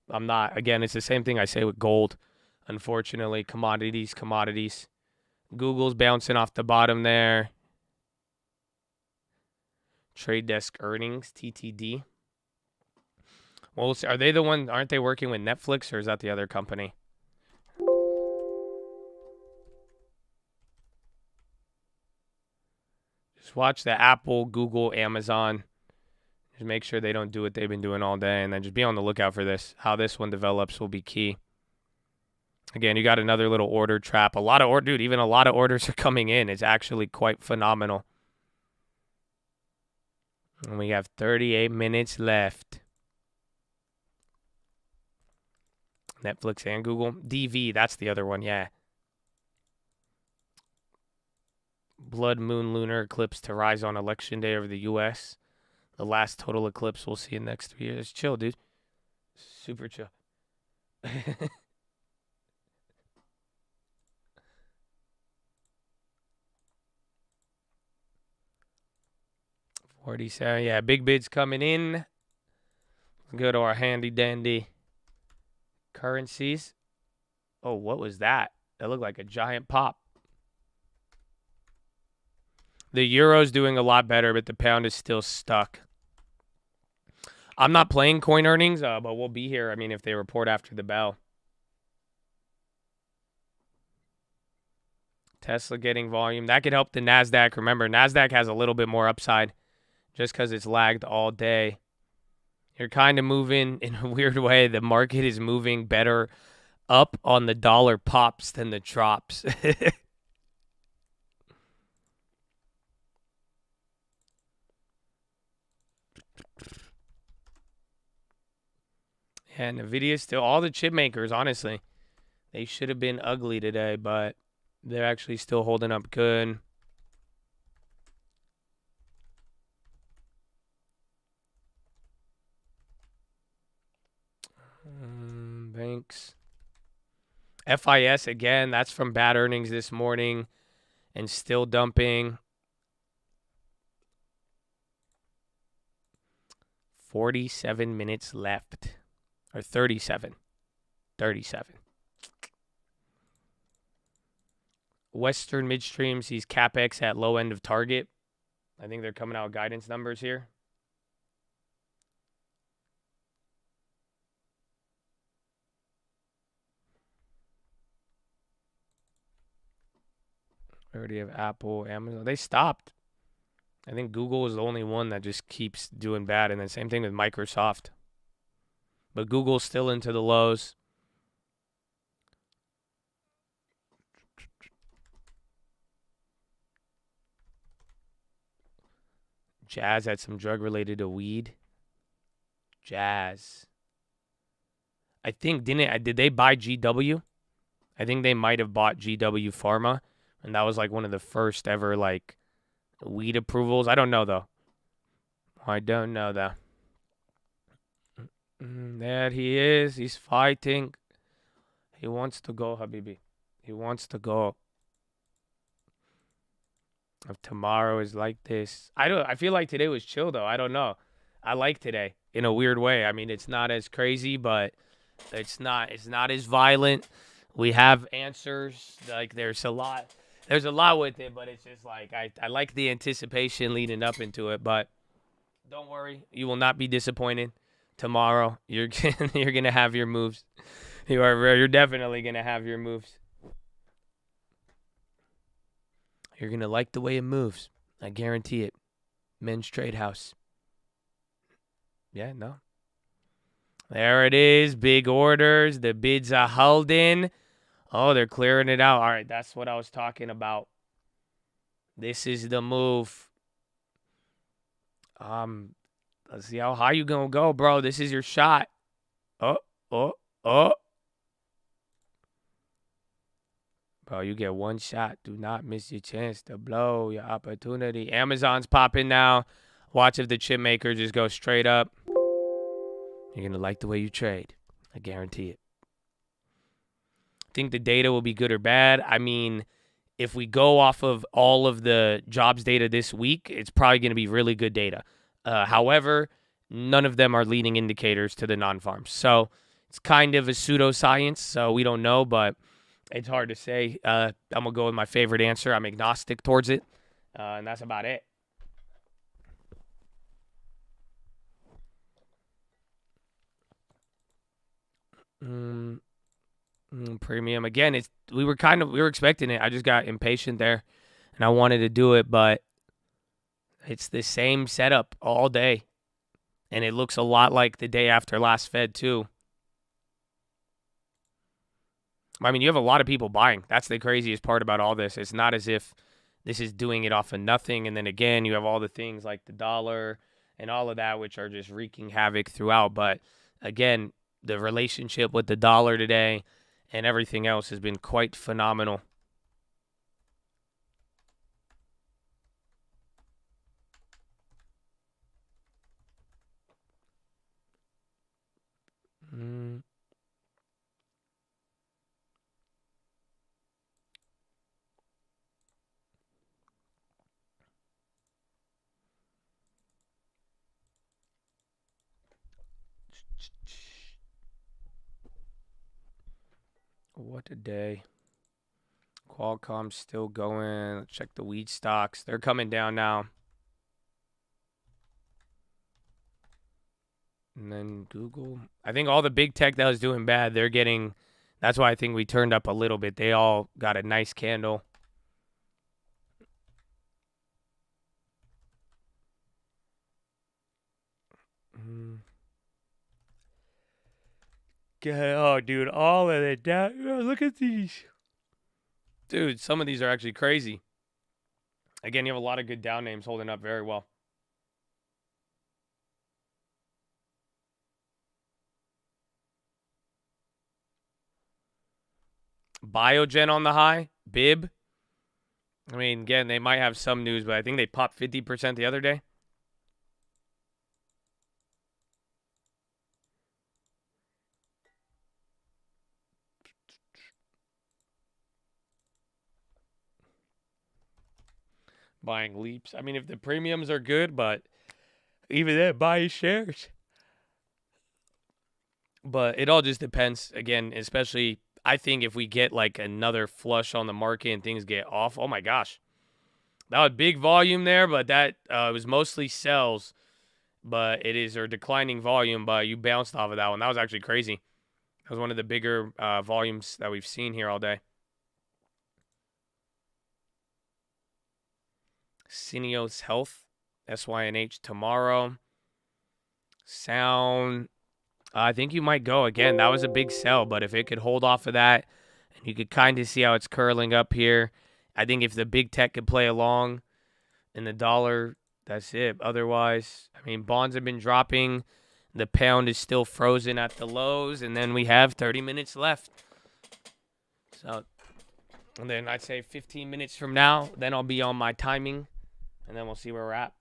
I'm not. Again, it's the same thing I say with gold. Unfortunately, commodities. Google's bouncing off the bottom there. Trade Desk earnings, TTD. Well, we'll see. Are they the one? Aren't they working with Netflix, or is that the other company? Just watch the Apple, Google, Amazon. Just make sure they don't do what they've been doing all day, and then just be on the lookout for this. How this one develops will be key. Again, you got another little order trap. Even a lot of orders are coming in. It's actually quite phenomenal. And we have 38 minutes left. Netflix and Google. DV, that's the other one, yeah. Blood moon lunar eclipse to rise on election day over the U.S. The last total eclipse we'll see in the next 3 years. Chill, dude. Super chill. 47. Yeah, big bids coming in. Let's go to our handy dandy currencies. Oh, what was that? That looked like a giant pop. The euro's doing a lot better, but the pound is still stuck. I'm not playing coin earnings, but we'll be here. I mean, if they report after the bell. Tesla getting volume. That could help the NASDAQ. Remember, NASDAQ has a little bit more upside just because it's lagged all day. You're kind of moving in a weird way. The market is moving better up on the dollar pops than the drops. And NVIDIA still, all the chip makers, honestly, they should have been ugly today, but they're actually still holding up good. Banks. FIS, again, that's from bad earnings this morning and still dumping. 47 minutes left. Or 37. 37. Western Midstream sees CapEx at low end of target. I think they're coming out with guidance numbers here. We already have Apple, Amazon. They stopped. I think Google is the only one that just keeps doing bad. And then same thing with Microsoft. But Google's still into the lows. Jazz had some drug related to weed. Jazz. I think, did they buy GW? I think they might have bought GW Pharma. And that was like one of the first ever like weed approvals. I don't know though. There he is. He's fighting. He wants to go, Habibi. He wants to go. If tomorrow is like this. I feel like today was chill though. I don't know. I like today in a weird way. I mean, it's not as crazy, but it's not as violent. We have answers. Like there's a lot with it, but it's just like I like the anticipation leading up into it, but don't worry, you will not be disappointed. Tomorrow, you're gonna have your moves. You're definitely gonna have your moves. You're gonna like the way it moves. I guarantee it. Men's Trade House. Yeah, no. There it is. Big orders. The bids are holding. Oh, they're clearing it out. All right, that's what I was talking about. This is the move. Let's see how high you gonna go, bro. This is your shot. Oh. Bro, you get one shot. Do not miss your chance to blow your opportunity. Amazon's popping now. Watch if the chip maker just goes straight up. You're gonna like the way you trade. I guarantee it. Think the data will be good or bad. I mean, if we go off of all of the jobs data this week, it's probably going to be really good data. However, none of them are leading indicators to the non-farms. So it's kind of a pseudoscience, so we don't know, but it's hard to say. I'm going to go with my favorite answer. I'm agnostic towards it, and that's about it. Premium again. We were expecting it. I just got impatient there, and I wanted to do it, but it's the same setup all day, and it looks a lot like the day after last Fed too. I mean, you have a lot of people buying. That's the craziest part about all this. It's not as if this is doing it off of nothing, and then again, you have all the things like the dollar and all of that, which are just wreaking havoc throughout. But again, the relationship with the dollar today and everything else has been quite phenomenal. What a day. Qualcomm's still going. Let's check the wheat stocks. They're coming down now. And then Google. I think all the big tech that was doing bad, they're getting. That's why I think we turned up a little bit. They all got a nice candle. Oh, dude, all of it down. Look at these. Dude, some of these are actually crazy. Again, you have a lot of good down names holding up very well. Biogen on the high. Bib. I mean, again, they might have some news, but I think they popped 50% the other day. Buying leaps. I mean, if the premiums are good, but even then, buying shares. But it all just depends. Again, especially, I think if we get like another flush on the market and things get off, oh my gosh. That was big volume there, but that was mostly sells. But it is a declining volume, but you bounced off of that one. That was actually crazy. That was one of the bigger volumes that we've seen here all day. Syneos Health, SYNH tomorrow. Sound, I think you might go again. That was a big sell, but if it could hold off of that, and you could kind of see how it's curling up here, I think if the big tech could play along in the dollar, that's it. Otherwise, I mean, bonds have been dropping. The pound is still frozen at the lows, and then we have 30 minutes left. So, and then I'd say 15 minutes from now, then I'll be on my timing. And then we'll see where we're at.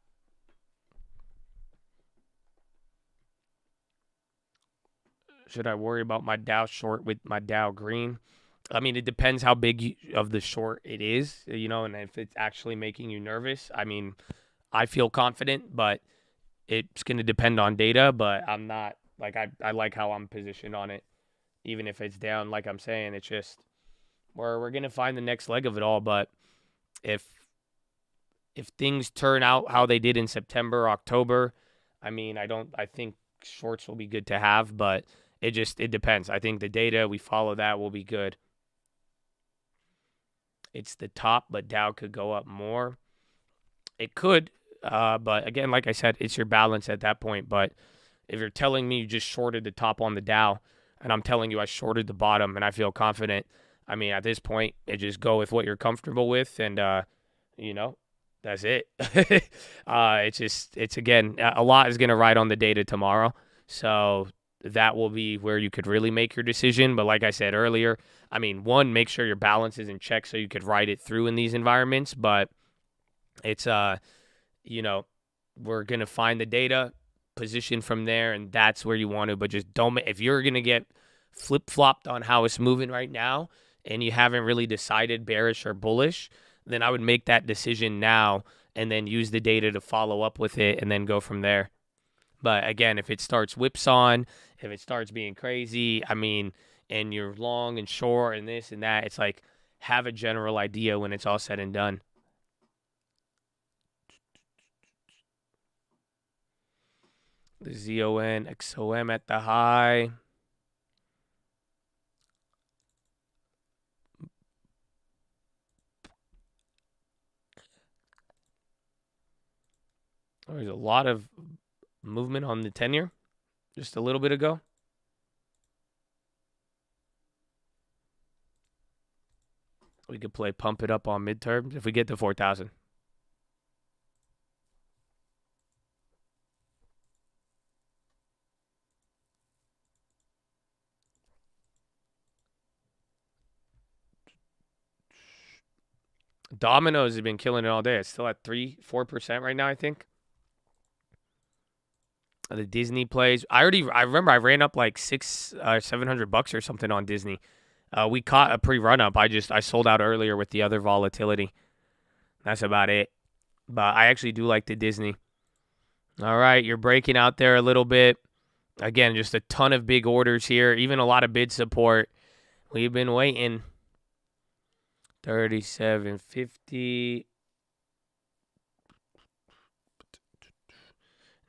Should I worry about my Dow short with my Dow green? I mean, it depends how big of the short it is, you know, and if it's actually making you nervous. I mean, I feel confident, but it's going to depend on data. But I'm not, like, I like how I'm positioned on it. Even if it's down, like I'm saying, it's just we're going to find the next leg of it all. But if things turn out how they did in September, October, I mean, I think shorts will be good to have, but it depends. I think the data, we follow that, will be good. It's the top, but Dow could go up more. It could, but again, like I said, it's your balance at that point. But if you're telling me you just shorted the top on the Dow, and I'm telling you I shorted the bottom and I feel confident, I mean, at this point, just go with what you're comfortable with, and, you know, that's it. It's again, a lot is going to ride on the data tomorrow. So that will be where you could really make your decision. But like I said earlier, I mean, one, make sure your balance is in check so you could ride it through in these environments. But it's, you know, we're going to find the data, position from there, and that's where you want to. But just don't, if you're going to get flip-flopped on how it's moving right now and you haven't really decided bearish or bullish, then I would make that decision now and then use the data to follow up with it and then go from there. But again, if it starts whipsawing, if it starts being crazy, I mean, and you're long and short and this and that, it's like have a general idea when it's all said and done. The ZON XOM at the high. There's a lot of movement on the 10-year just a little bit ago. We could play pump it up on midterms if we get to 4,000. Domino's has been killing it all day. It's still at 3-4% right now, I think. The Disney plays. I remember I ran up like $700 or something on Disney. We caught a pre-run up. I sold out earlier with the other volatility. That's about it. But I actually do like the Disney. All right, you're breaking out there a little bit. Again, just a ton of big orders here. Even a lot of bid support. We've been waiting. 37.50.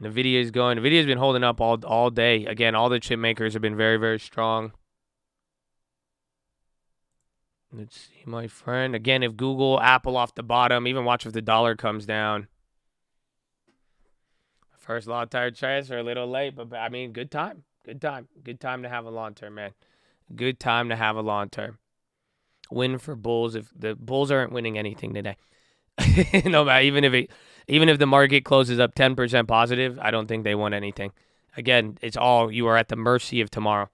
Nvidia's going. Nvidia's been holding up all day. Again, all the chip makers have been very, very strong. Let's see, my friend. Again, if Google, Apple off the bottom, even watch if the dollar comes down. First long term trades are a little late, but I mean, good time. Good time. Good time to have a long term, man. Good time to have a long term. Win for bulls. If the bulls aren't winning anything today, no matter, even if the market closes up 10% positive, I don't think they won anything. Again, it's all, you are at the mercy of tomorrow.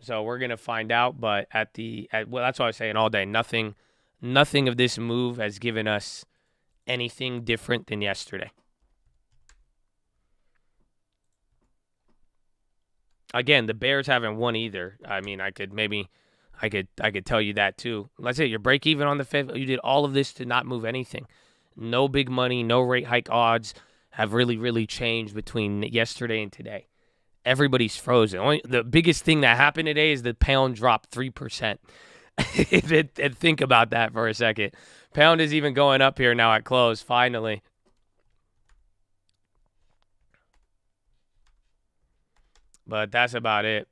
So we're gonna find out. But well, that's what I was saying all day. Nothing of this move has given us anything different than yesterday. Again, the Bears haven't won either. I mean, I could tell you that too. Let's say your break even on the Fed. You did all of this to not move anything. No big money, no rate hike odds have really, really changed between yesterday and today. Everybody's frozen. The biggest thing that happened today is the pound dropped 3%. And think about that for a second. Pound is even going up here now at close, finally. But that's about it.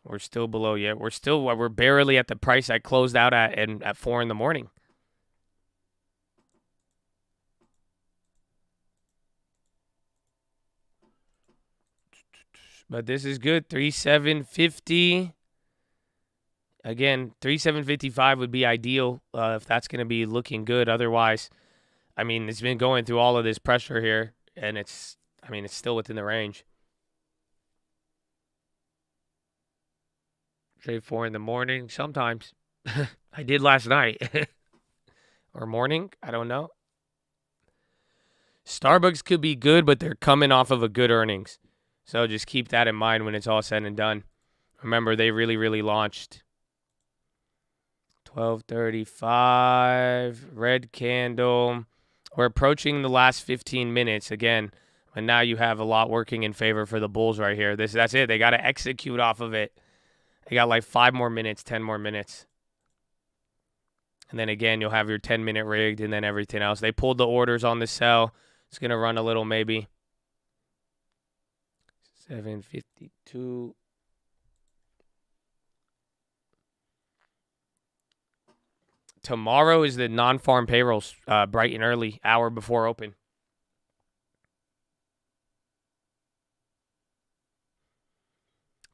We're still below yet. We're barely at the price I closed out at 4 in the morning. But this is good. 3,750. Again, 3,755 would be ideal if that's going to be looking good. Otherwise, I mean, it's been going through all of this pressure here, and it's still within the range. Trade 4 in the morning, sometimes. I did last night. Or morning, I don't know. Starbucks could be good, but they're coming off of a good earnings. So just keep that in mind when it's all said and done. Remember, they really, really launched. 12:35, red candle. We're approaching the last 15 minutes again. And now you have a lot working in favor for the bulls right here. That's it. They got to execute off of it. They got like 5 more minutes, 10 more minutes. And then again, you'll have your 10-minute rigged and then everything else. They pulled the orders on the sell. It's going to run a little maybe. 7:52. Tomorrow is the non-farm payrolls, bright and early, hour before open.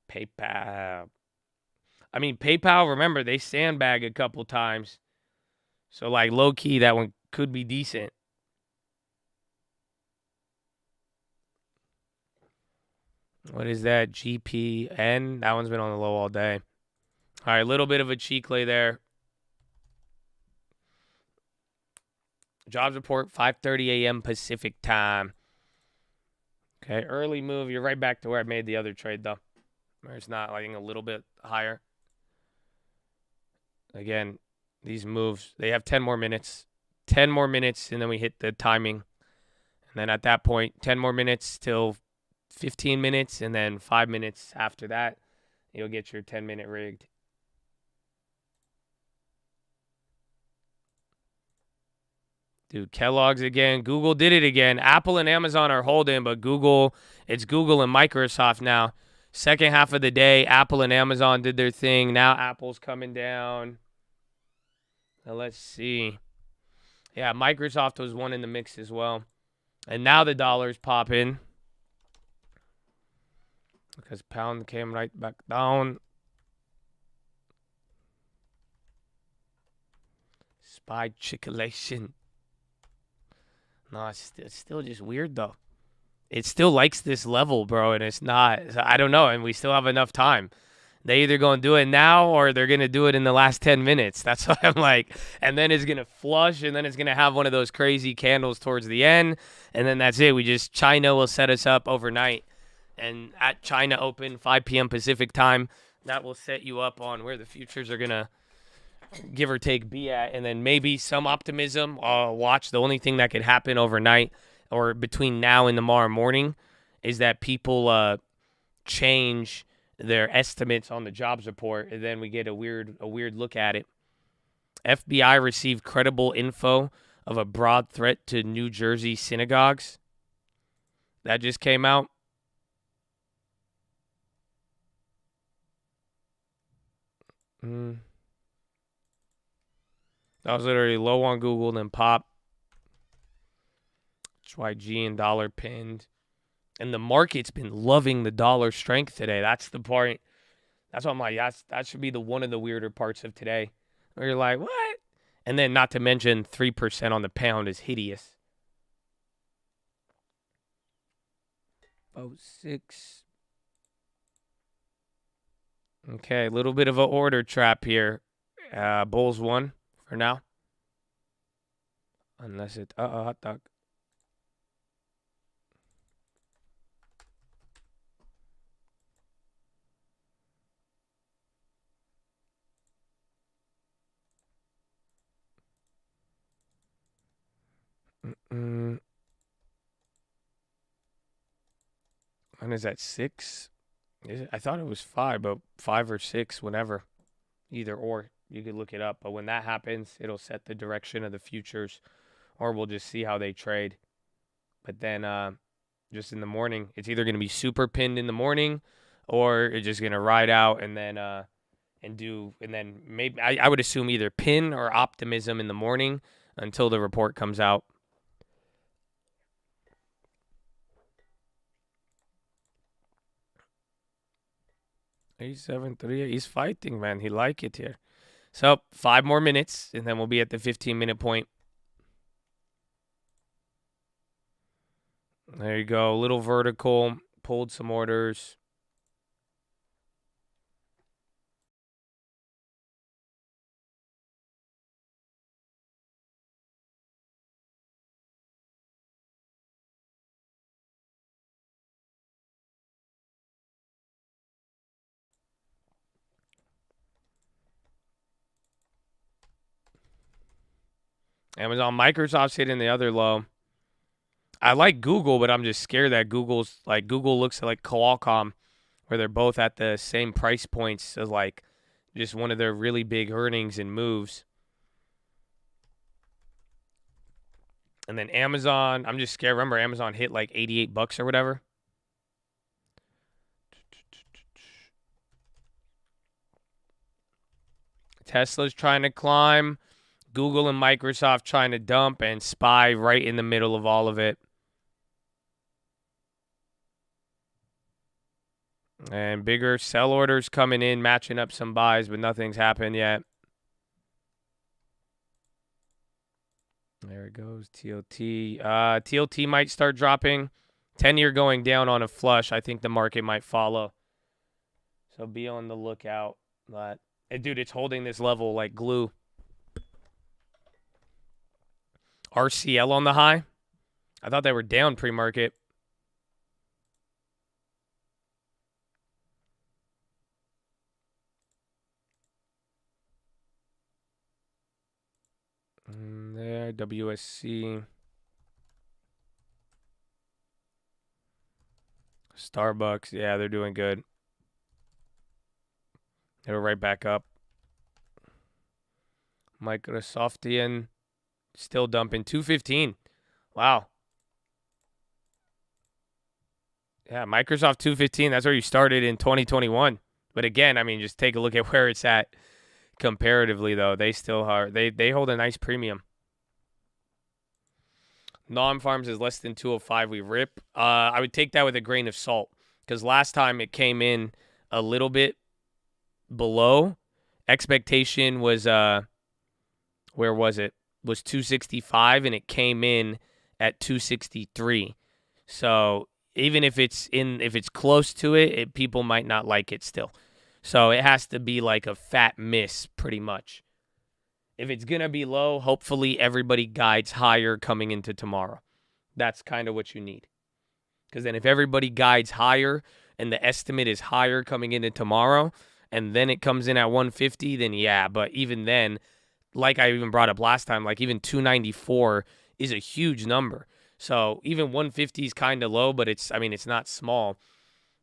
PayPal. I mean, PayPal, remember, they sandbag a couple times. So, like, low-key, that one could be decent. What is that? GPN? That one's been on the low all day. All right, a little bit of a cheek lay there. Jobs report, 5:30 a.m. Pacific time. Okay, early move. You're right back to where I made the other trade, though. Where it's not, like, a little bit higher. Again, these moves, they have 10 more minutes. 10 more minutes, and then we hit the timing. And then at that point, 10 more minutes till 15 minutes, and then 5 minutes after that, you'll get your 10-minute rigged. Dude, Kellogg's again. Google did it again. Apple and Amazon are holding, but it's Google and Microsoft now. Second half of the day, Apple and Amazon did their thing. Now Apple's coming down. Now let's see. Yeah, Microsoft was one in the mix as well. And now the dollar's popping. Because pound came right back down. Spy chicolation. No, it's still just weird, though. It still likes this level, bro, and it's not. I don't know, and we still have enough time. They either going to do it now or they're going to do it in the last 10 minutes. That's what I'm like. And then it's going to flush, and then it's going to have one of those crazy candles towards the end, and then that's it. China will set us up overnight. And at China Open, 5 p.m. Pacific time, that will set you up on where the futures are going to give or take be at. And then maybe some optimism. Watch, the only thing that could happen overnight or between now and tomorrow morning is that people change their estimates on the jobs report, and then we get a weird look at it. FBI received credible info of a broad threat to New Jersey synagogues. That just came out. That was literally low on Google, then pop. HYG and dollar pinned. And the market's been loving the dollar strength today. That's the part. That's what I'm like, that should be one of the weirder parts of today. Where you're like, what? And then not to mention 3% on the pound is hideous. 06. Okay, a little bit of an order trap here. Bulls won for now. Unless it... hot dog. When is that? 6? Is it? I thought it was 5, but 5 or 6, whenever. Either or. You could look it up. But when that happens, it'll set the direction of the futures. Or we'll just see how they trade. But then just in the morning, it's either going to be super pinned in the morning, or it's just going to ride out and then maybe I would assume either pin or optimism in the morning until the report comes out. A7-3. He's fighting, man. He like it here. So 5 more minutes, and then we'll be at the 15-minute point. There you go. Little vertical. Pulled some orders. Amazon, Microsoft's hitting the other low. I like Google, but I'm just scared that Google looks like Qualcomm, where they're both at the same price points as like just one of their really big earnings and moves. And then Amazon, I'm just scared. Remember, Amazon hit like $88 or whatever. Tesla's trying to climb. Google and Microsoft trying to dump, and SPY right in the middle of all of it. And bigger sell orders coming in, matching up some buys, but nothing's happened yet. There it goes, TLT. TLT might start dropping. 10-year going down on a flush. I think the market might follow. So be on the lookout. But, dude, it's holding this level like glue. RCL on the high. I thought they were down pre-market. There, WSC. Starbucks, yeah, they're doing good. They were right back up. Microsoftian. Still dumping. 215. Wow. Yeah, Microsoft 215. That's where you started in 2021. But again, I mean, just take a look at where it's at comparatively, though. They still are. They hold a nice premium. Non-farms is less than 205. We rip. I would take that with a grain of salt, because last time it came in a little bit below. Expectation was, where was it? Was 265, and it came in at 263. So even if it's close to it, people might not like it still. So it has to be like a fat miss, pretty much. If it's gonna be low, hopefully everybody guides higher coming into tomorrow. That's kind of what you need. Because then if everybody guides higher and the estimate is higher coming into tomorrow, and then it comes in at 150, then yeah. But even then, like I even brought up last time, like even 294 is a huge number. So even 150 is kind of low, but it's not small.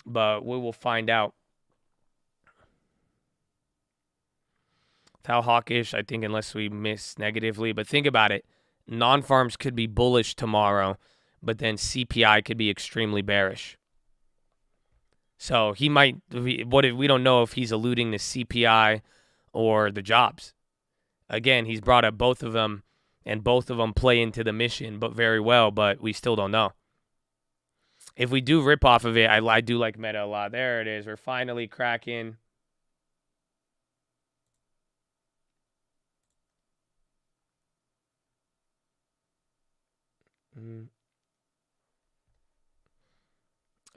But we will find out. How hawkish, I think, unless we miss negatively. But think about it. Non-farms could be bullish tomorrow, but then CPI could be extremely bearish. So he might, we don't know if he's alluding to CPI or the jobs. Again, he's brought up both of them, and both of them play into the mission, but very well, but we still don't know. If we do rip off of it, I do like Meta a lot. There it is. We're finally cracking.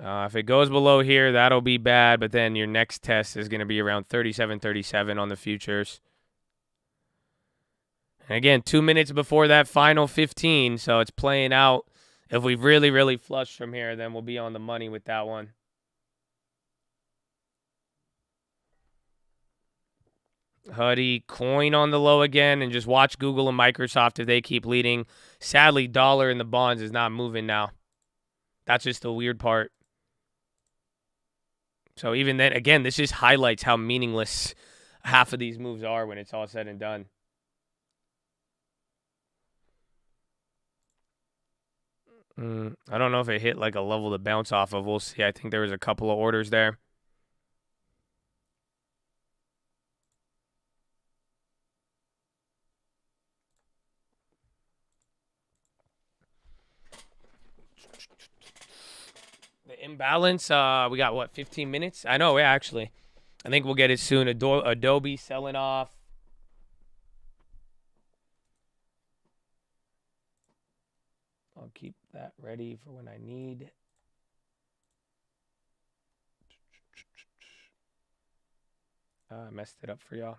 If it goes below here, that'll be bad, but then your next test is going to be around 37.37 on the futures. And again, 2 minutes before that final 15, so it's playing out. If we really, really flush from here, then we'll be on the money with that one. Huddy, coin on the low again, and just watch Google and Microsoft if they keep leading. Sadly, dollar in the bonds is not moving now. That's just the weird part. So even then, again, this just highlights how meaningless half of these moves are when it's all said and done. I don't know if it hit like a level to bounce off of. We'll see. I think there was a couple of orders there. The imbalance, we got, what, 15 minutes? I know, yeah, actually. I think we'll get it soon. Adobe selling off. I'll keep that ready for when I need. I messed it up for y'all.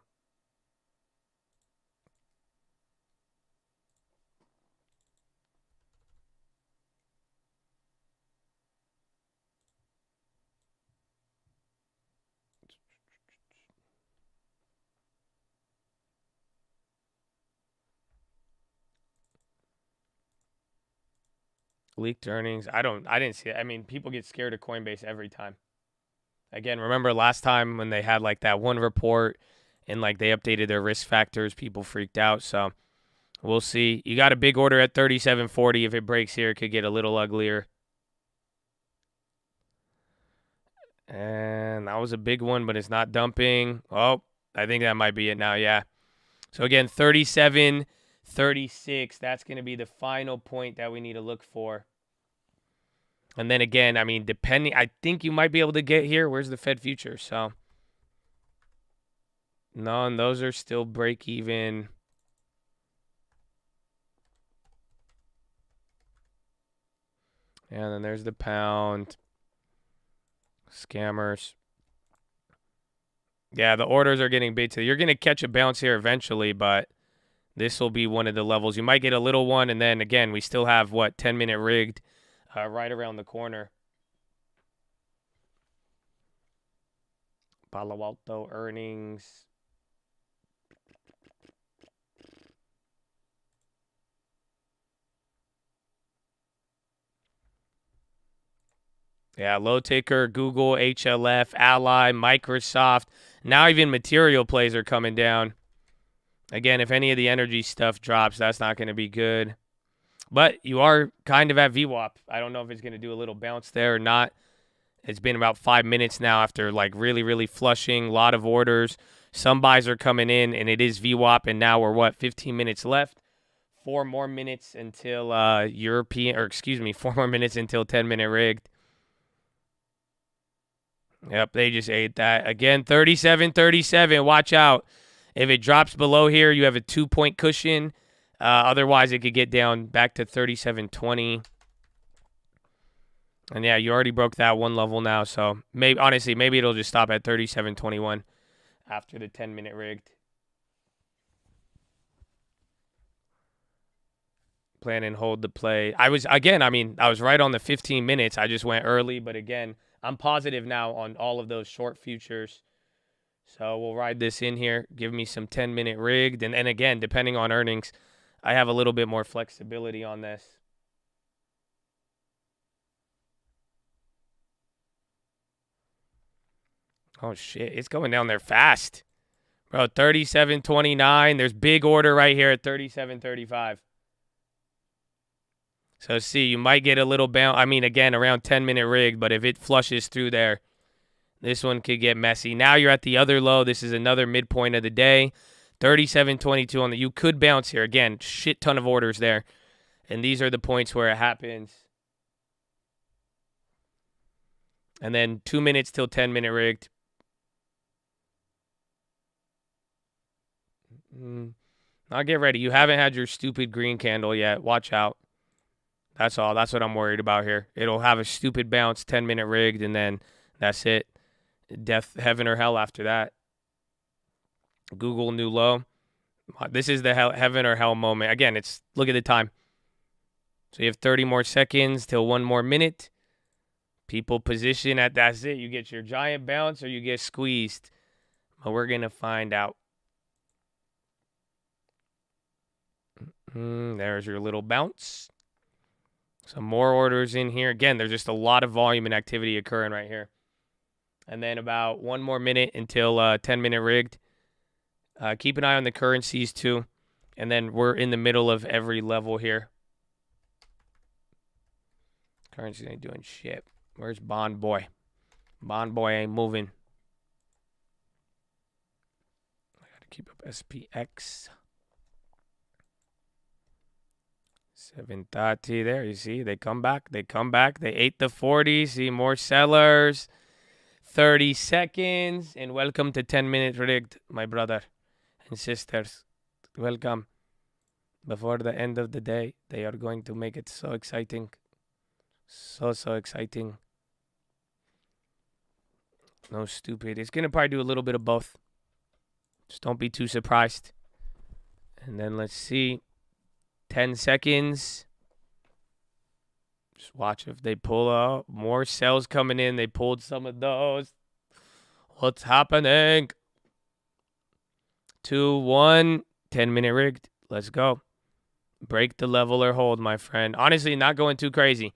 Leaked earnings. I didn't see it. I mean, people get scared of Coinbase every time. Again, remember last time when they had like that one report and like they updated their risk factors, people freaked out. So we'll see. You got a big order at 37.40. If it breaks here, it could get a little uglier. And that was a big one, but it's not dumping. Oh, I think that might be it now. Yeah. So again, 37.36. That's going to be the final point that we need to look for. And then again, I mean, depending, I think you might be able to get here. Where's the Fed future? So, no, and those are still break even. And then there's the pound. Scammers. Yeah, the orders are getting big. You're going to catch a bounce here eventually, but this will be one of the levels. You might get a little one, and then, again, we still have, what, 10-minute rigged right around the corner. Palo Alto earnings. Yeah, low ticker, Google, HLF, Ally, Microsoft. Now even material plays are coming down. Again, if any of the energy stuff drops, that's not going to be good. But you are kind of at VWAP. I don't know if it's going to do a little bounce there or not. It's been about 5 minutes now after like really, really flushing. A lot of orders. Some buys are coming in, and it is VWAP. And now we're, 15 minutes left? 4 more minutes until 4 more minutes until 10-minute rigged. Yep, they just ate that. Again, 37.37. Watch out. If it drops below here, you have a 2-point cushion. Otherwise, it could get down back to 37.20. And yeah, you already broke that one level now. So honestly, maybe it'll just stop at 37.21 after the 10-minute rigged. Plan and hold the play. I was right on the 15 minutes. I just went early, but again, I'm positive now on all of those short futures. So we'll ride this in here. Give me some 10-minute rigged. And again, depending on earnings, I have a little bit more flexibility on this. Oh, shit. It's going down there fast. Bro, 37.29. There's big order right here at 37.35. So, see, you might get a little bounce. I mean, again, around 10-minute rig, but if it flushes through there, this one could get messy. Now you're at the other low. This is another midpoint of the day. 37.22 on the. You could bounce here. Again, shit ton of orders there. And these are the points where it happens. And then 2 minutes till 10-minute rigged. Now get ready. You haven't had your stupid green candle yet. Watch out. That's all. That's what I'm worried about here. It'll have a stupid bounce, 10-minute rigged, and then that's it. Death, heaven, or hell after that. Google new low. This is the heaven or hell moment. Again, look at the time. So you have 30 more seconds till 1 more minute. People position at that's it. You get your giant bounce or you get squeezed. But we're going to find out. There's your little bounce. Some more orders in here. Again, there's just a lot of volume and activity occurring right here. And then about 1 more minute until 10-minute rigged. Keep an eye on the currencies too. And then we're in the middle of every level here. Currency ain't doing shit. Where's Bond Boy? Bond Boy ain't moving. I got to keep up SPX. 730 there. You see, they come back. They come back. They ate the 40. See, more sellers. 30 seconds. And welcome to 10-minute rigged, my brother and sisters. Welcome. Before the end of the day, they are going to make it so exciting. So exciting. No stupid. It's going to probably do a little bit of both. Just don't be too surprised. And then let's see. 10 seconds. Just watch if they pull out. More sells coming in. They pulled some of those. What's happening? 2, 1. 10-minute rigged. Let's go. Break the level or hold, my friend. Honestly, not going too crazy.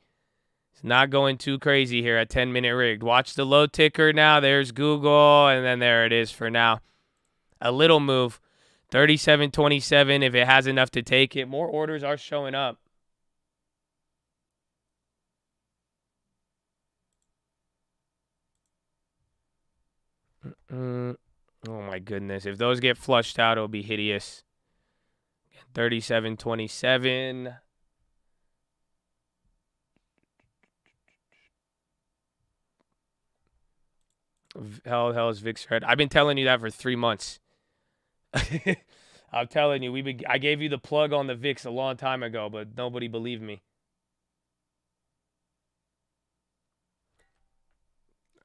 It's not going too crazy here at 10-minute rigged. Watch the low ticker now. There's Google, and then there it is for now. A little move. 37.27 if it has enough to take it. More orders are showing up. Oh, my goodness. If those get flushed out, it'll be hideous. 37.27. Hell is VIX red. I've been telling you that for 3 months. I'm telling you, I gave you the plug on the VIX a long time ago, but nobody believed me.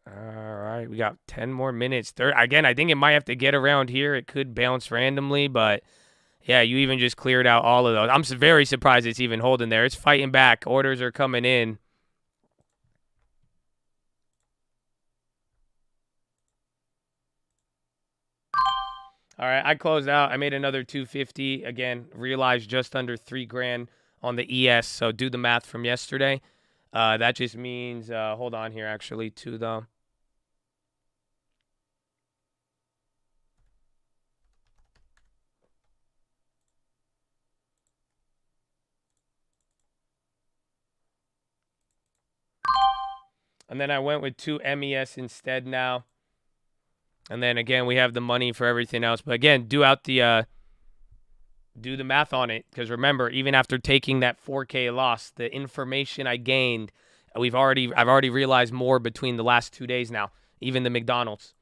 All right, we got 10 more minutes. Again, I think it might have to get around here. It could bounce randomly, but yeah, you even just cleared out all of those. I'm very surprised it's even holding there. It's fighting back. Orders are coming in. All right, I closed out. I made another 250. Again, realized just under $3,000 on the ES. So do the math from yesterday. That just means, hold on here, actually, 2 though. And then I went with 2 MES instead now. And then again, we have the money for everything else. But again, do the math on it. Because remember, even after taking that 4K loss, the information I gained, I've already realized more between the last 2 days now. Even the McDonald's.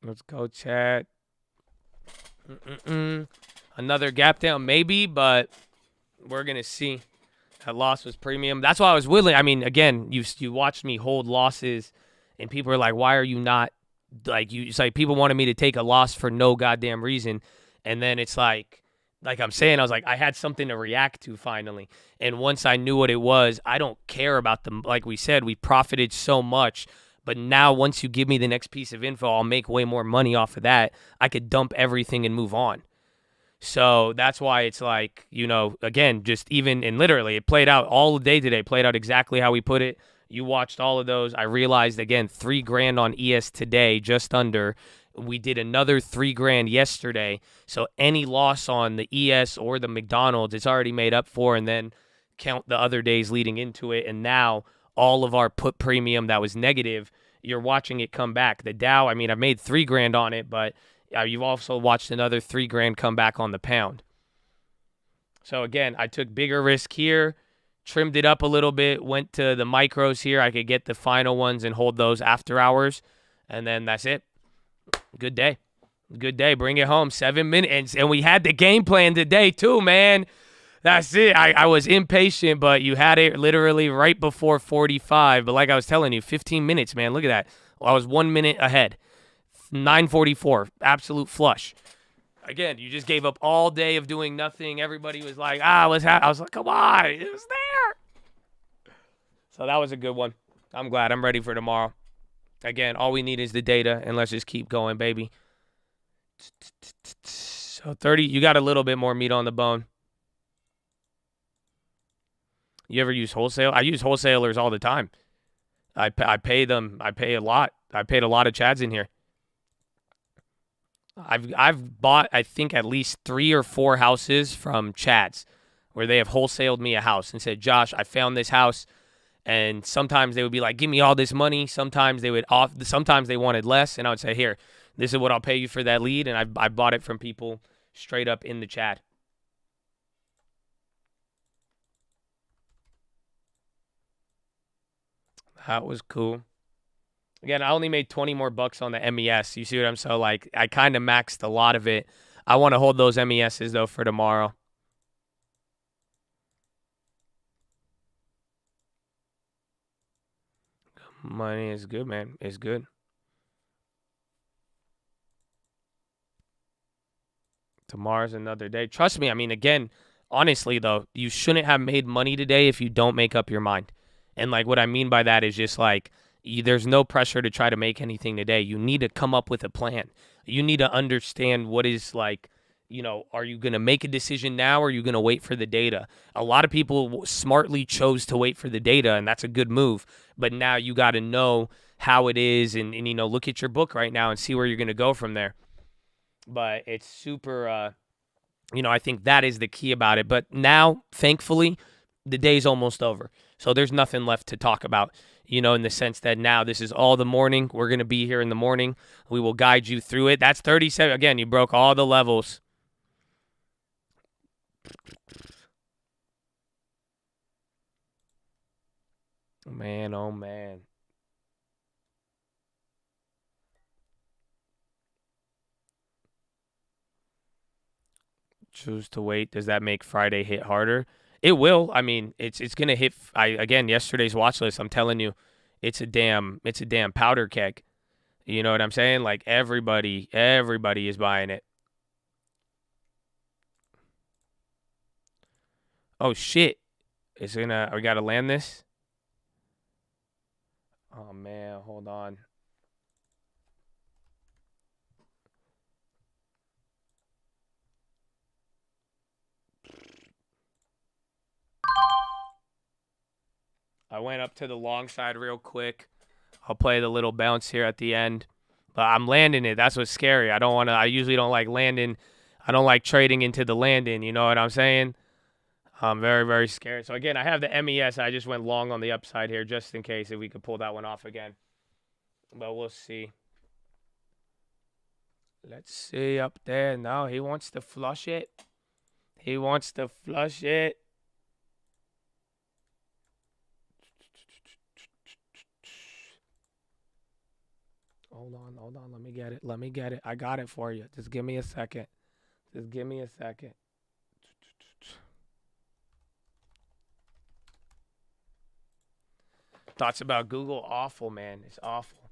Let's go, chat. Another gap down, maybe, but we're going to see. That loss was premium. That's why I was willing. I mean, again, you watched me hold losses And people are like, why are you not, like, it's like people wanted me to take a loss for no goddamn reason. And then it's like I'm saying, I was like, I had something to react to finally. And once I knew what it was, I don't care about them. Like we said, we profited so much. But now once you give me the next piece of info, I'll make way more money off of that. I could dump everything and move on. So that's why it's like, you know, again, just even, and literally it played out all day today, played out exactly how we put it. You watched all of those. I realized, again, $3,000 on ES today, just under. We did another $3,000 yesterday. So any loss on the ES or the McDonald's, it's already made up for, and then count the other days leading into it. And now all of our put premium that was negative, you're watching it come back. The Dow, I mean, I made $3,000 on it, but you've also watched another $3,000 come back on the pound. So again, I took bigger risk here, trimmed it up a little bit, went to the micros here. I could get the final ones and hold those after hours, and then that's it. Good day. Good day. Bring it home. 7 minutes. And we had the game plan today too, man. That's it. I was impatient, but you had it literally right before 45. But like I was telling you, 15 minutes, man. Look at that. Well, I was 1 minute ahead. 9:44. Absolute flush. Again, you just gave up all day of doing nothing. Everybody was like, I was like, come on. It was there. So that was a good one. I'm glad. I'm ready for tomorrow. Again, all we need is the data, and let's just keep going, baby. So 30, you got a little bit more meat on the bone. You ever use wholesale? I use wholesalers all the time. I pay them. I pay a lot. I paid a lot of Chads in here. I've bought, I think, at least 3 or 4 houses from Chads where they have wholesaled me a house and said, Josh, I found this house. And sometimes they would be like, give me all this money. Sometimes they wanted less. And I would say, here, this is what I'll pay you for that lead. And I bought it from people straight up in the chat. That was cool. Again, I only made 20 more bucks on the MES. You see what I'm saying? So, like, I kind of maxed a lot of it. I want to hold those MESs, though, for tomorrow. Money is good, man. It's good. Tomorrow's another day. Trust me. I mean, again, honestly, though, you shouldn't have made money today if you don't make up your mind. And, like, what I mean by that is just, like, there's no pressure to try to make anything today. You need to come up with a plan. You need to understand what is, like, you know, are you going to make a decision now or are you going to wait for the data? A lot of people smartly chose to wait for the data, and that's a good move. But now you got to know how it is and, you know, look at your book right now and see where you're going to go from there. But it's super, you know, I think that is the key about it. But now, thankfully, the day's almost over. So there's nothing left to talk about, you know, in the sense that now this is all the morning. We're going to be here in the morning. We will guide you through it. That's 37. Again, you broke all the levels. Man, oh, man. Choose to wait. Does that make Friday hit harder? It will. I mean, it's going to hit. Again, yesterday's watch list, I'm telling you, it's a damn powder keg. You know what I'm saying? Like, everybody is buying it. Oh, shit. We got to land this? Oh, man, hold on. I went up to the long side real quick. I'll play the little bounce here at the end. But I'm landing it. That's what's scary. I usually don't like landing. I don't like trading into the landing. You know what I'm saying? I'm very, very scared. So, again, I have the MES. I just went long on the upside here just in case if we could pull that one off again. But we'll see. Let's see up there. No, he wants to flush it. He wants to flush it. Hold on. Let me get it. I got it for you. Just give me a second. Thoughts about Google? Awful, man. It's awful.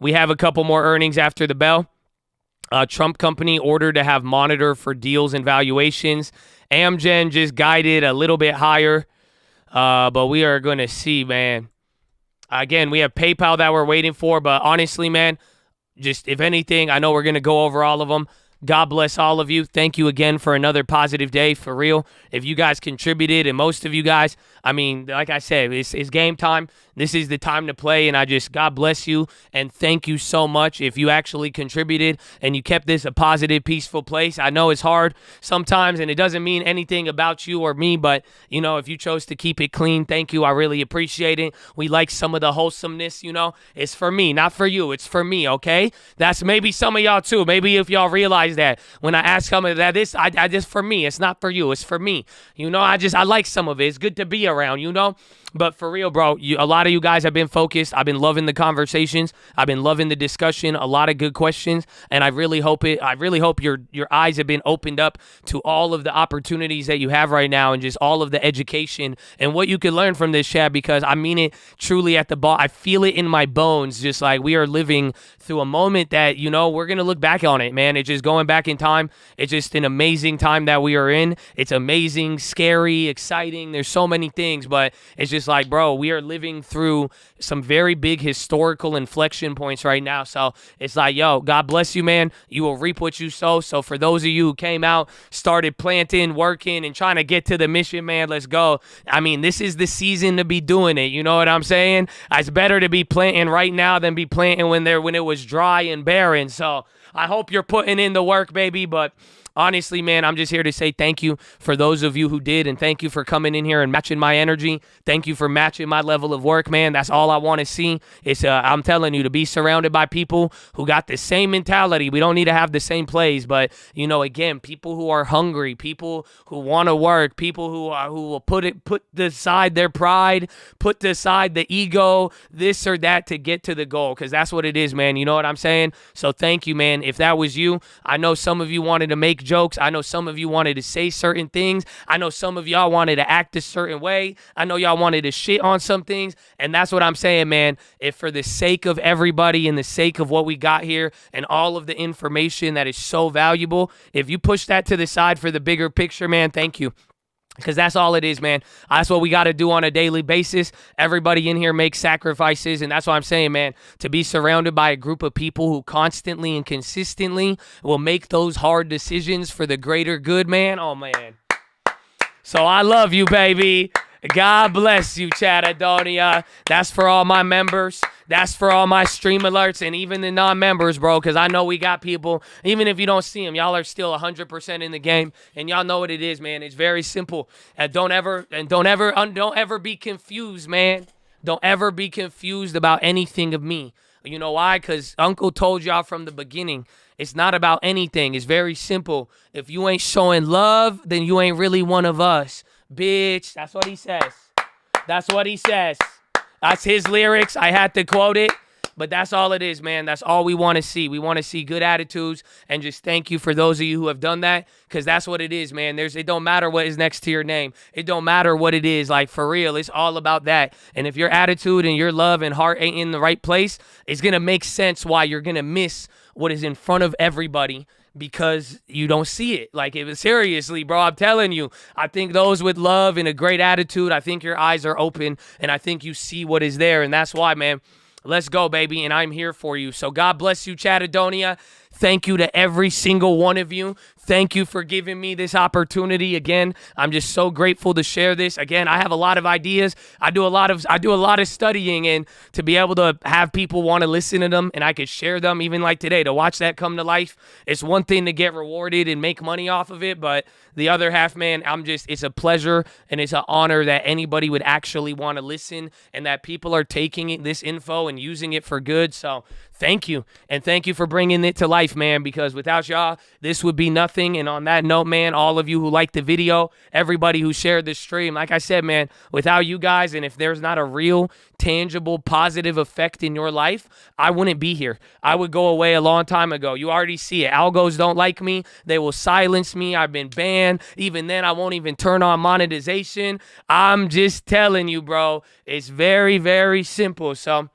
we have a couple more earnings after the bell. Trump company ordered to have monitor for deals and valuations. Amgen just guided a little bit higher, but we are going to see, man. Again, we have PayPal that we're waiting for, but honestly, man, just if anything, I know we're going to go over all of them. God bless all of you. Thank you again for another positive day, for real. If you guys contributed, and most of you guys, I mean, like I said, it's game time. This is the time to play, and God bless you, and thank you so much if you actually contributed and you kept this a positive, peaceful place. I know it's hard sometimes, and it doesn't mean anything about you or me, but, you know, if you chose to keep it clean, thank you. I really appreciate it. We like some of the wholesomeness, you know. It's for me, not for you. It's for me, okay? That's maybe some of y'all, too. Maybe if y'all realize that when I ask some of that, I just for me. It's not for you. It's for me. You know, I like some of it. It's good to be around, you know. But for real, bro, a lot of you guys have been focused. I've been loving the conversations. I've been loving the discussion. A lot of good questions, and I really hope your eyes have been opened up to all of the opportunities that you have right now, and just all of the education and what you can learn from this, Chad. Because I mean it truly at the ball. I feel it in my bones. Just like we are living through a moment that, you know, we're gonna look back on it, man. It's just going back in time. It's just an amazing time that we are in. It's amazing, scary, exciting. There's so many things, but it's just like, bro, we are living through some very big historical inflection points right now. So it's like, yo, God bless you, man. You will reap what you sow. So for those of you who came out, started planting, working, and trying to get to the mission, man, let's go. I mean, this is the season to be doing it. You know what I'm saying? It's better to be planting right now than be planting when it was dry and barren. So I hope you're putting in the work, baby. But honestly, man, I'm just here to say thank you for those of you who did, and thank you for coming in here and matching my energy. Thank you for matching my level of work, man. That's all I want to see. It's I'm telling you, to be surrounded by people who got the same mentality. We don't need to have the same plays, but, you know, again, people who are hungry, people who want to work, people who will put aside their pride, put aside the ego, this or that, to get to the goal, because that's what it is, man. You know what I'm saying? So thank you, man. If that was you, I know some of you wanted to make jokes. I know some of you wanted to say certain things. I know some of y'all wanted to act a certain way. I know y'all wanted to shit on some things. And that's what I'm saying, man. If for the sake of everybody and the sake of what we got here and all of the information that is so valuable, if you push that to the side for the bigger picture, man, thank you. Because that's all it is, man. That's what we got to do on a daily basis. Everybody in here makes sacrifices, and that's what I'm saying, man. To be surrounded by a group of people who constantly and consistently will make those hard decisions for the greater good, man. Oh, man. So I love you, baby. God bless you, Chattadonia. That's for all my members. That's for all my stream alerts and even the non-members, bro, because I know we got people, even if you don't see them, y'all are still 100% in the game, and y'all know what it is, man. It's very simple. Don't ever be confused, man. Don't ever be confused about anything of me. You know why? Because Uncle told y'all from the beginning, it's not about anything. It's very simple. If you ain't showing love, then you ain't really one of us. Bitch, that's what he says. That's what he says. That's his lyrics. I had to quote it. But that's all it is, man. That's all we want to see. We want to see good attitudes, and just thank you for those of you who have done that, because that's what it is, man. It don't matter what is next to your name. It don't matter what it is. Like, for real, it's all about that. And if your attitude and your love and heart ain't in the right place, it's going to make sense why you're going to miss what is in front of everybody, because you don't see it. Like, seriously, bro, I'm telling you, I think those with love and a great attitude, I think your eyes are open, and I think you see what is there, and that's why, man. Let's go, baby, and I'm here for you. So God bless you, Chattadonia. Thank you to every single one of you. Thank you for giving me this opportunity. Again, I'm just so grateful to share this. Again, I have a lot of ideas. I do a lot of studying, and to be able to have people want to listen to them and I could share them, even like today, to watch that come to life. It's one thing to get rewarded and make money off of it, but the other half, man, it's a pleasure and it's an honor that anybody would actually want to listen and that people are taking this info and using it for good. So thank you. And thank you for bringing it to life, man, because without y'all, this would be nothing. And on that note, man, all of you who liked the video, everybody who shared this stream, like I said, man, without you guys, and if there's not a real, tangible, positive effect in your life, I wouldn't be here. I would go away a long time ago. You already see it. Algos don't like me. They will silence me. I've been banned. Even then, I won't even turn on monetization. I'm just telling you, bro, it's very, very simple. So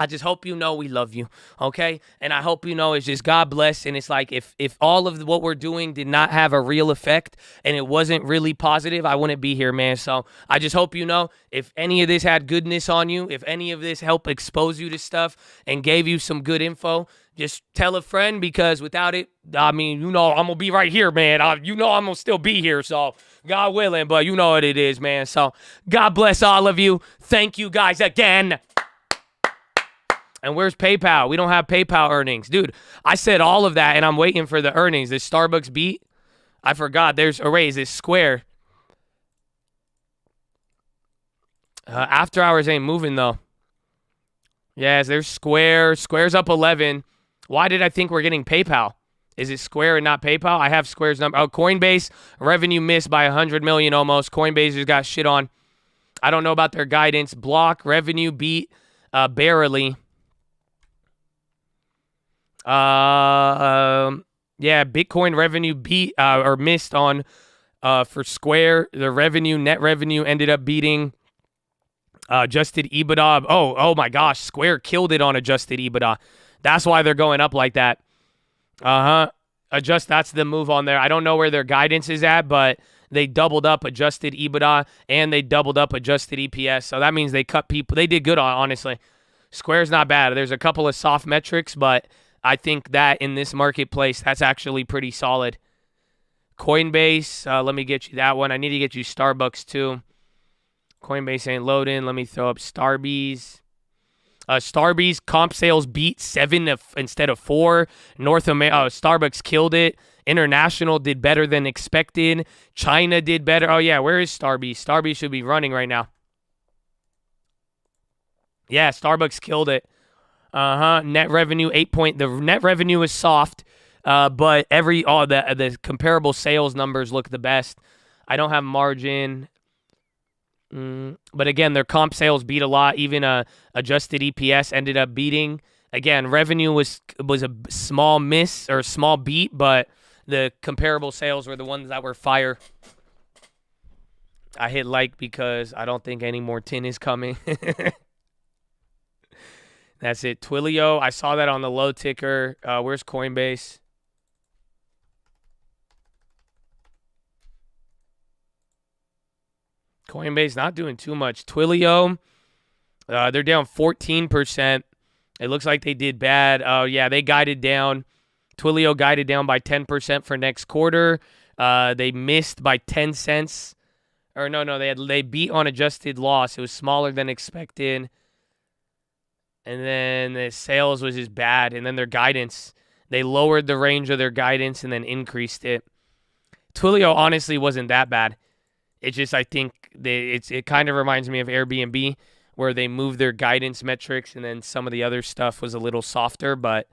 I just hope you know we love you, okay? And I hope you know it's just God bless. And it's like if all of what we're doing did not have a real effect and it wasn't really positive, I wouldn't be here, man. So I just hope you know if any of this had goodness on you, if any of this helped expose you to stuff and gave you some good info, just tell a friend, because without it, I mean, you know, I'm going to be right here, man. You know I'm going to still be here, so God willing, but you know what it is, man. So God bless all of you. Thank you guys again. And where's PayPal? We don't have PayPal earnings. Dude, I said all of that, and I'm waiting for the earnings. This Starbucks beat? I forgot. There's a raise. It's Square. After hours ain't moving, though. Yes, there's Square. Square's up 11. Why did I think we're getting PayPal? Is it Square and not PayPal? I have Square's number. Oh, Coinbase, revenue missed by 100 million almost. Coinbase just got shit on. I don't know about their guidance. Block, revenue beat barely. Yeah, Bitcoin revenue beat or missed on for Square. The revenue, net revenue ended up beating adjusted EBITDA. Oh my gosh, Square killed it on adjusted EBITDA. That's why they're going up like that. That's the move on there. I don't know where their guidance is at, but they doubled up adjusted EBITDA and they doubled up adjusted EPS. So that means they cut people. They did good, honestly. Square's not bad. There's a couple of soft metrics, but I think that in this marketplace, that's actually pretty solid. Coinbase, let me get you that one. I need to get you Starbucks too. Coinbase ain't loading. Let me throw up Starbucks. Starbucks comp sales beat 7 instead of 4. Starbucks killed it. International did better than expected. China did better. Oh yeah, where is Starbucks? Starbucks should be running right now. Yeah, Starbucks killed it. Net revenue 8 point. The net revenue is soft, but the comparable sales numbers look the best. I don't have margin, but again, their comp sales beat a lot. Even adjusted EPS ended up beating. Again, revenue was a small miss or small beat, but the comparable sales were the ones that were fire. I hit like because I don't think any more tin is coming. That's it. Twilio, I saw that on the low ticker. Where's Coinbase? Coinbase not doing too much. Twilio, they're down 14%. It looks like they did bad. Oh, yeah, they guided down. Twilio guided down by 10% for next quarter. They missed by 10 cents. Or no, they beat on adjusted loss. It was smaller than expected. And then the sales was just bad. And then their guidance, they lowered the range of their guidance and then increased it. Twilio honestly wasn't that bad. It's just I think it kind of reminds me of Airbnb, where they moved their guidance metrics and then some of the other stuff was a little softer, but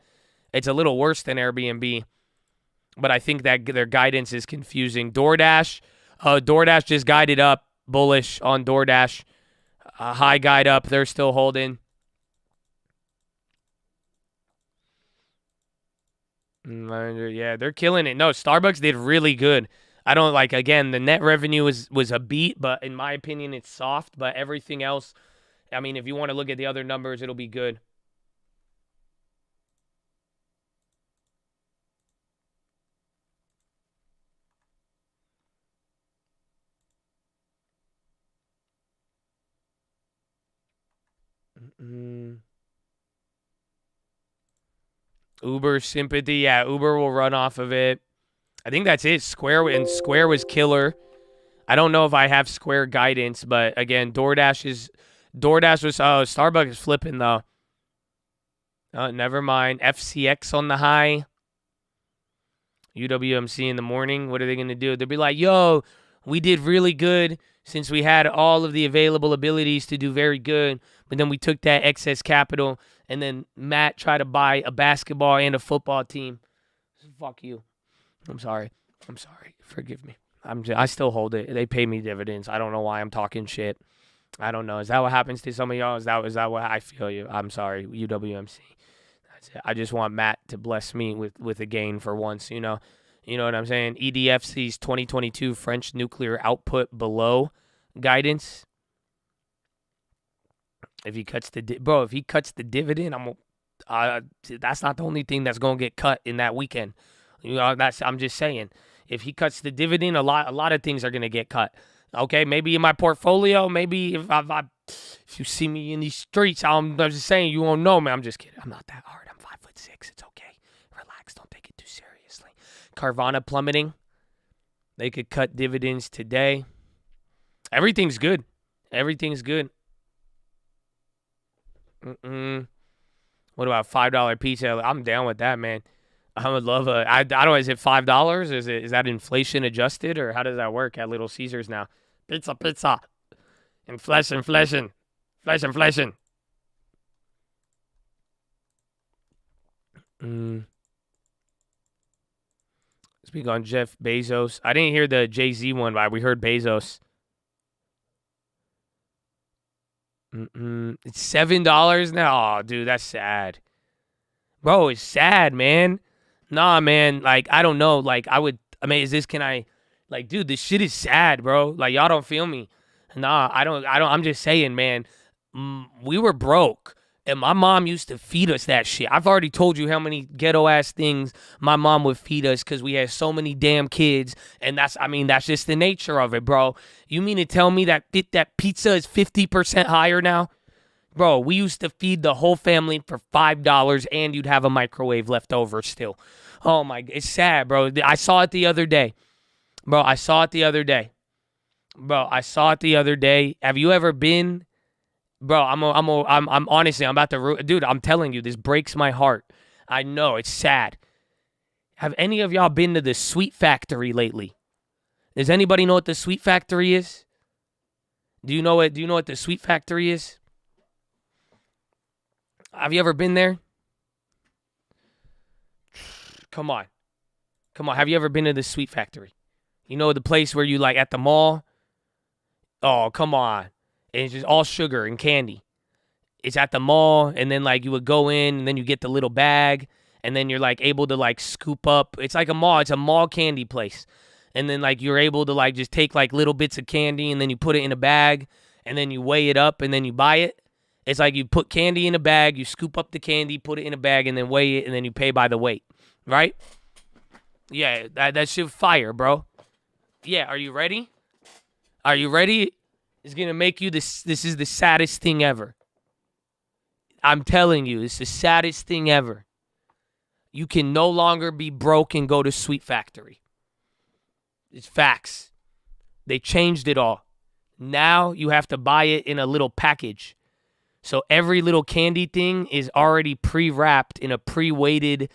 it's a little worse than Airbnb. But I think that their guidance is confusing. DoorDash just guided up, bullish on DoorDash. High guide up, they're still holding. Yeah, they're killing it. No, Starbucks did really good. I don't again, the net revenue was a beat, but in my opinion, it's soft. But everything else, I mean, if you want to look at the other numbers, it'll be good. Uber sympathy. Yeah, Uber will run off of it. I think that's it. Square was killer. I don't know if I have Square guidance, but again, DoorDash was Starbucks is flipping though. Never mind. FCX on the high. UWMC in the morning. What are they going to do? They'll be like, yo, we did really good since we had all of the available abilities to do very good, but then we took that excess capital and then Matt tried to buy a basketball and a football team. Fuck you. I'm sorry. Forgive me. I still hold it. They pay me dividends. I don't know why I'm talking shit. I don't know. Is that what happens to some of y'all? Is that what I feel you? I'm sorry. UWMC. That's it. I just want Matt to bless me with a gain for once, you know. You know what I'm saying? EDFC's 2022 French nuclear output below guidance. If he cuts the if he cuts the dividend, that's not the only thing that's gonna get cut in that weekend. I'm just saying. If he cuts the dividend, a lot of things are gonna get cut. Okay, maybe in my portfolio, maybe if you see me in these streets, I'm just saying you won't know me. I'm just kidding. I'm not that hard. I'm 5'6". It's okay. Relax. Don't take it too seriously. Carvana plummeting. They could cut dividends today. Everything's good. Everything's good. What about $5 pizza? I'm down with that, man. I would love I don't know, is it $5? Is that inflation adjusted, or how does that work at Little Caesars now? Pizza. Inflation. Speak on Jeff Bezos. I didn't hear the Jay-Z one, but we heard Bezos. It's $7 now. Oh, dude, that's sad. Bro, it's sad, man. Nah, man. Like, I don't know. Like, dude, this shit is sad, bro. Like, y'all don't feel me. Nah, I don't. I'm just saying, man. We were broke, and my mom used to feed us that shit. I've already told you how many ghetto-ass things my mom would feed us because we had so many damn kids, and that's just the nature of it, bro. You mean to tell me that pizza is 50% higher now? Bro, we used to feed the whole family for $5, and you'd have a microwave left over still. Oh, my, it's sad, bro. I saw it the other day. Have you ever been? Bro, I'm honestly, I'm about to, dude, I'm telling you, this breaks my heart. I know, it's sad. Have any of y'all been to the Sweet Factory lately? Does anybody know what the Sweet Factory is? Do you know what the Sweet Factory is? Have you ever been there? Come on. Have you ever been to the Sweet Factory? You know, the place where you like at the mall? Oh, come on. And it's just all sugar and candy. It's at the mall, and then like you would go in, and then you get the little bag, and then you're like able to like scoop up. It's like a mall. It's a mall candy place. And then like you're able to like just take like little bits of candy, and then you put it in a bag, and then you weigh it up, and then you buy it. It's like you put candy in a bag, you scoop up the candy, put it in a bag, and then weigh it, and then you pay by the weight, right? Yeah, that shit fire, bro. Yeah, are you ready? It's going to make you this is the saddest thing ever. I'm telling you, it's the saddest thing ever. You can no longer be broke and go to Sweet Factory. It's facts. They changed it all. Now you have to buy it in a little package. So every little candy thing is already pre-wrapped in a pre-weighted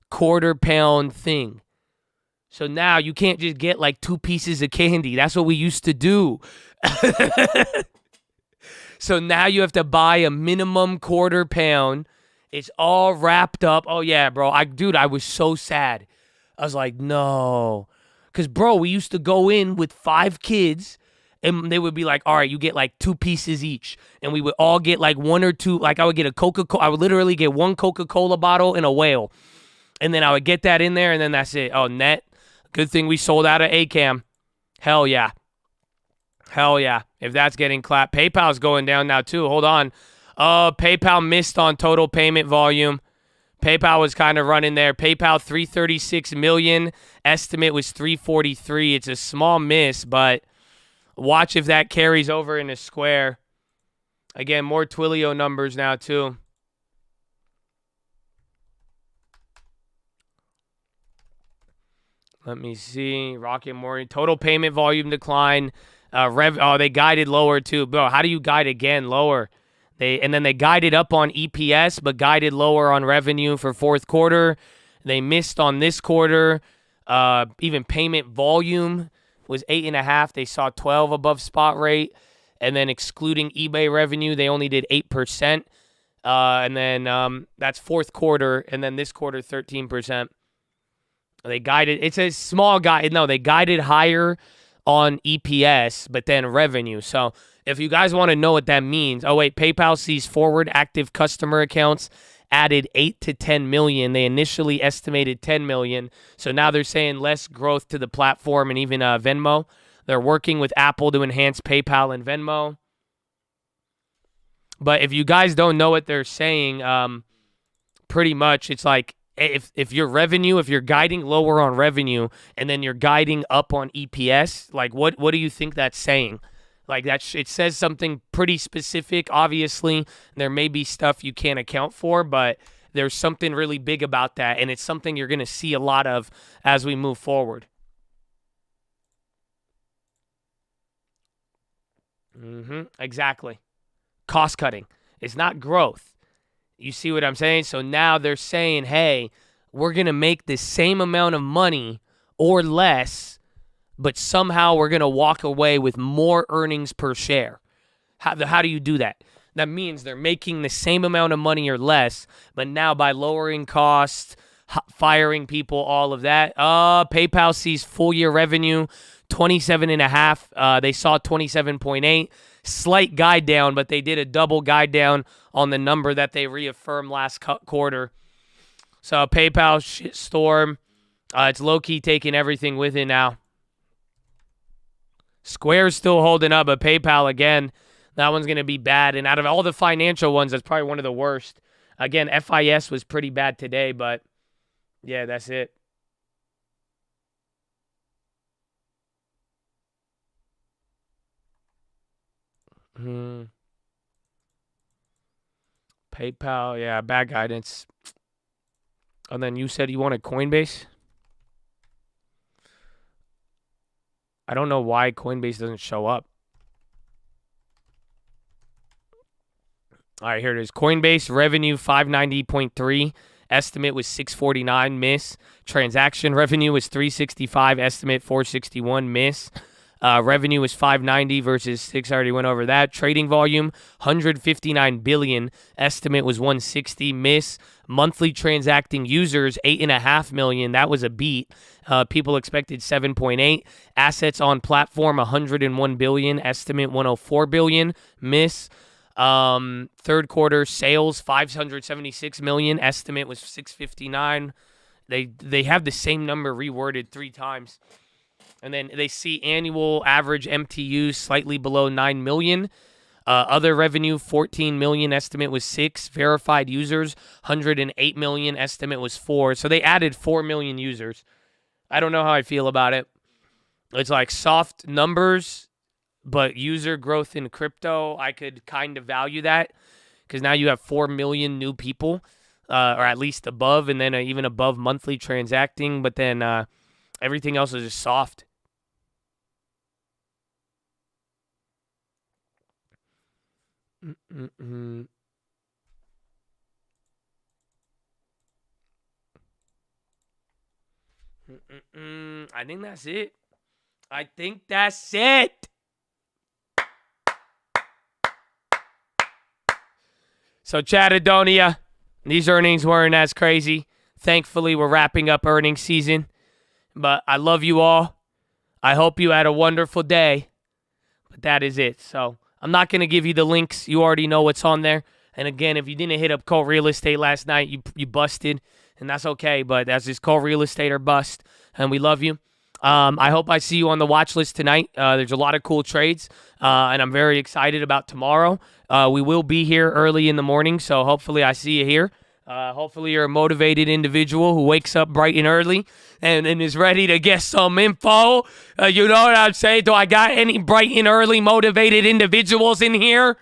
quarter-pound thing. So now you can't just get like 2 pieces of candy. That's what we used to do. So now you have to buy a minimum quarter pound. It's all wrapped up. Oh, yeah, bro. I was so sad. I was like, no. Because, bro, we used to go in with 5 kids, and they would be like, all right, you get like 2 pieces each. And we would all get like 1 or 2. Like I would get a Coca-Cola. I would literally get 1 Coca-Cola bottle and a whale. And then I would get that in there, and then that's it. Oh, net. Good thing we sold out of ACAM. Hell yeah. If that's getting clapped. PayPal's going down now too. Hold on. PayPal missed on total payment volume. PayPal was kind of running there. PayPal 336 million. Estimate was 343. It's a small miss, but watch if that carries over in a Square. Again, more Twilio numbers now too. Let me see. Rocket Morning. Total payment volume decline. They guided lower too. Bro, how do you guide again lower? Then they guided up on EPS, but guided lower on revenue for fourth quarter. They missed on this quarter. Even payment volume was 8.5. They saw 12 above spot rate. And then excluding eBay revenue, they only did 8%. And then that's fourth quarter. And then this quarter, 13%. They guided, it's a small guide. No, they guided higher on EPS, but then revenue. So if you guys want to know what that means, PayPal sees forward active customer accounts added 8 to 10 million. They initially estimated 10 million. So now they're saying less growth to the platform and even Venmo. They're working with Apple to enhance PayPal and Venmo. But if you guys don't know what they're saying, pretty much it's like if your revenue, if you're guiding lower on revenue and then you're guiding up on EPS, like what do you think that's saying? Like it says something pretty specific. Obviously, there may be stuff you can't account for, but there's something really big about that, and it's something you're going to see a lot of as we move forward. Exactly. Cost cutting. It's not growth. You see what I'm saying? So now they're saying, hey, we're going to make the same amount of money or less, but somehow we're going to walk away with more earnings per share. How do you do that? That means they're making the same amount of money or less, but now by lowering costs, firing people, all of that. PayPal sees full year revenue 27.5. They saw 27.8. Slight guide down, but they did a double guide down on the number that they reaffirmed last quarter. So PayPal shitstorm. It's low-key taking everything with it now. Square's still holding up, but PayPal, again, that one's going to be bad. And out of all the financial ones, that's probably one of the worst. Again, FIS was pretty bad today, but yeah, that's it. PayPal, yeah, bad guidance. And then you said you wanted Coinbase? I don't know why Coinbase doesn't show up. All right, here it is. Coinbase revenue 590.3. Estimate was 649, miss. Transaction revenue was 365. Estimate 461, miss. Revenue was 590 versus 6. I already went over that. Trading volume 159 billion. Estimate was 160, miss. Monthly transacting users 8.5 million. That was a beat. People expected 7.8. Assets on platform 101 billion. Estimate 104 billion, miss. Third quarter sales 576 million. Estimate was 659. They have the same number reworded 3 times. And then they see annual average MTUs slightly below 9 million. Other revenue, 14 million. Estimate was 6. Verified users, 108 million. Estimate was 4. So they added 4 million users. I don't know how I feel about it. It's like soft numbers, but user growth in crypto, I could kind of value that because now you have 4 million new people, or at least above, and then even above monthly transacting. But then everything else is just soft. I think that's it. I think that's it. So, Chattadonia, these earnings weren't as crazy. Thankfully, we're wrapping up earnings season. But I love you all. I hope you had a wonderful day. But that is it. So, I'm not going to give you the links. You already know what's on there. And again, if you didn't hit up Cole Real Estate last night, you busted. And that's okay. But that's just Cole Real Estate or bust. And we love you. I hope I see you on the watch list tonight. There's a lot of cool trades. And I'm very excited about tomorrow. We will be here early in the morning. So hopefully I see you here. Hopefully you're a motivated individual who wakes up bright and early and is ready to get some info. You know what I'm saying? Do I got any bright and early motivated individuals in here?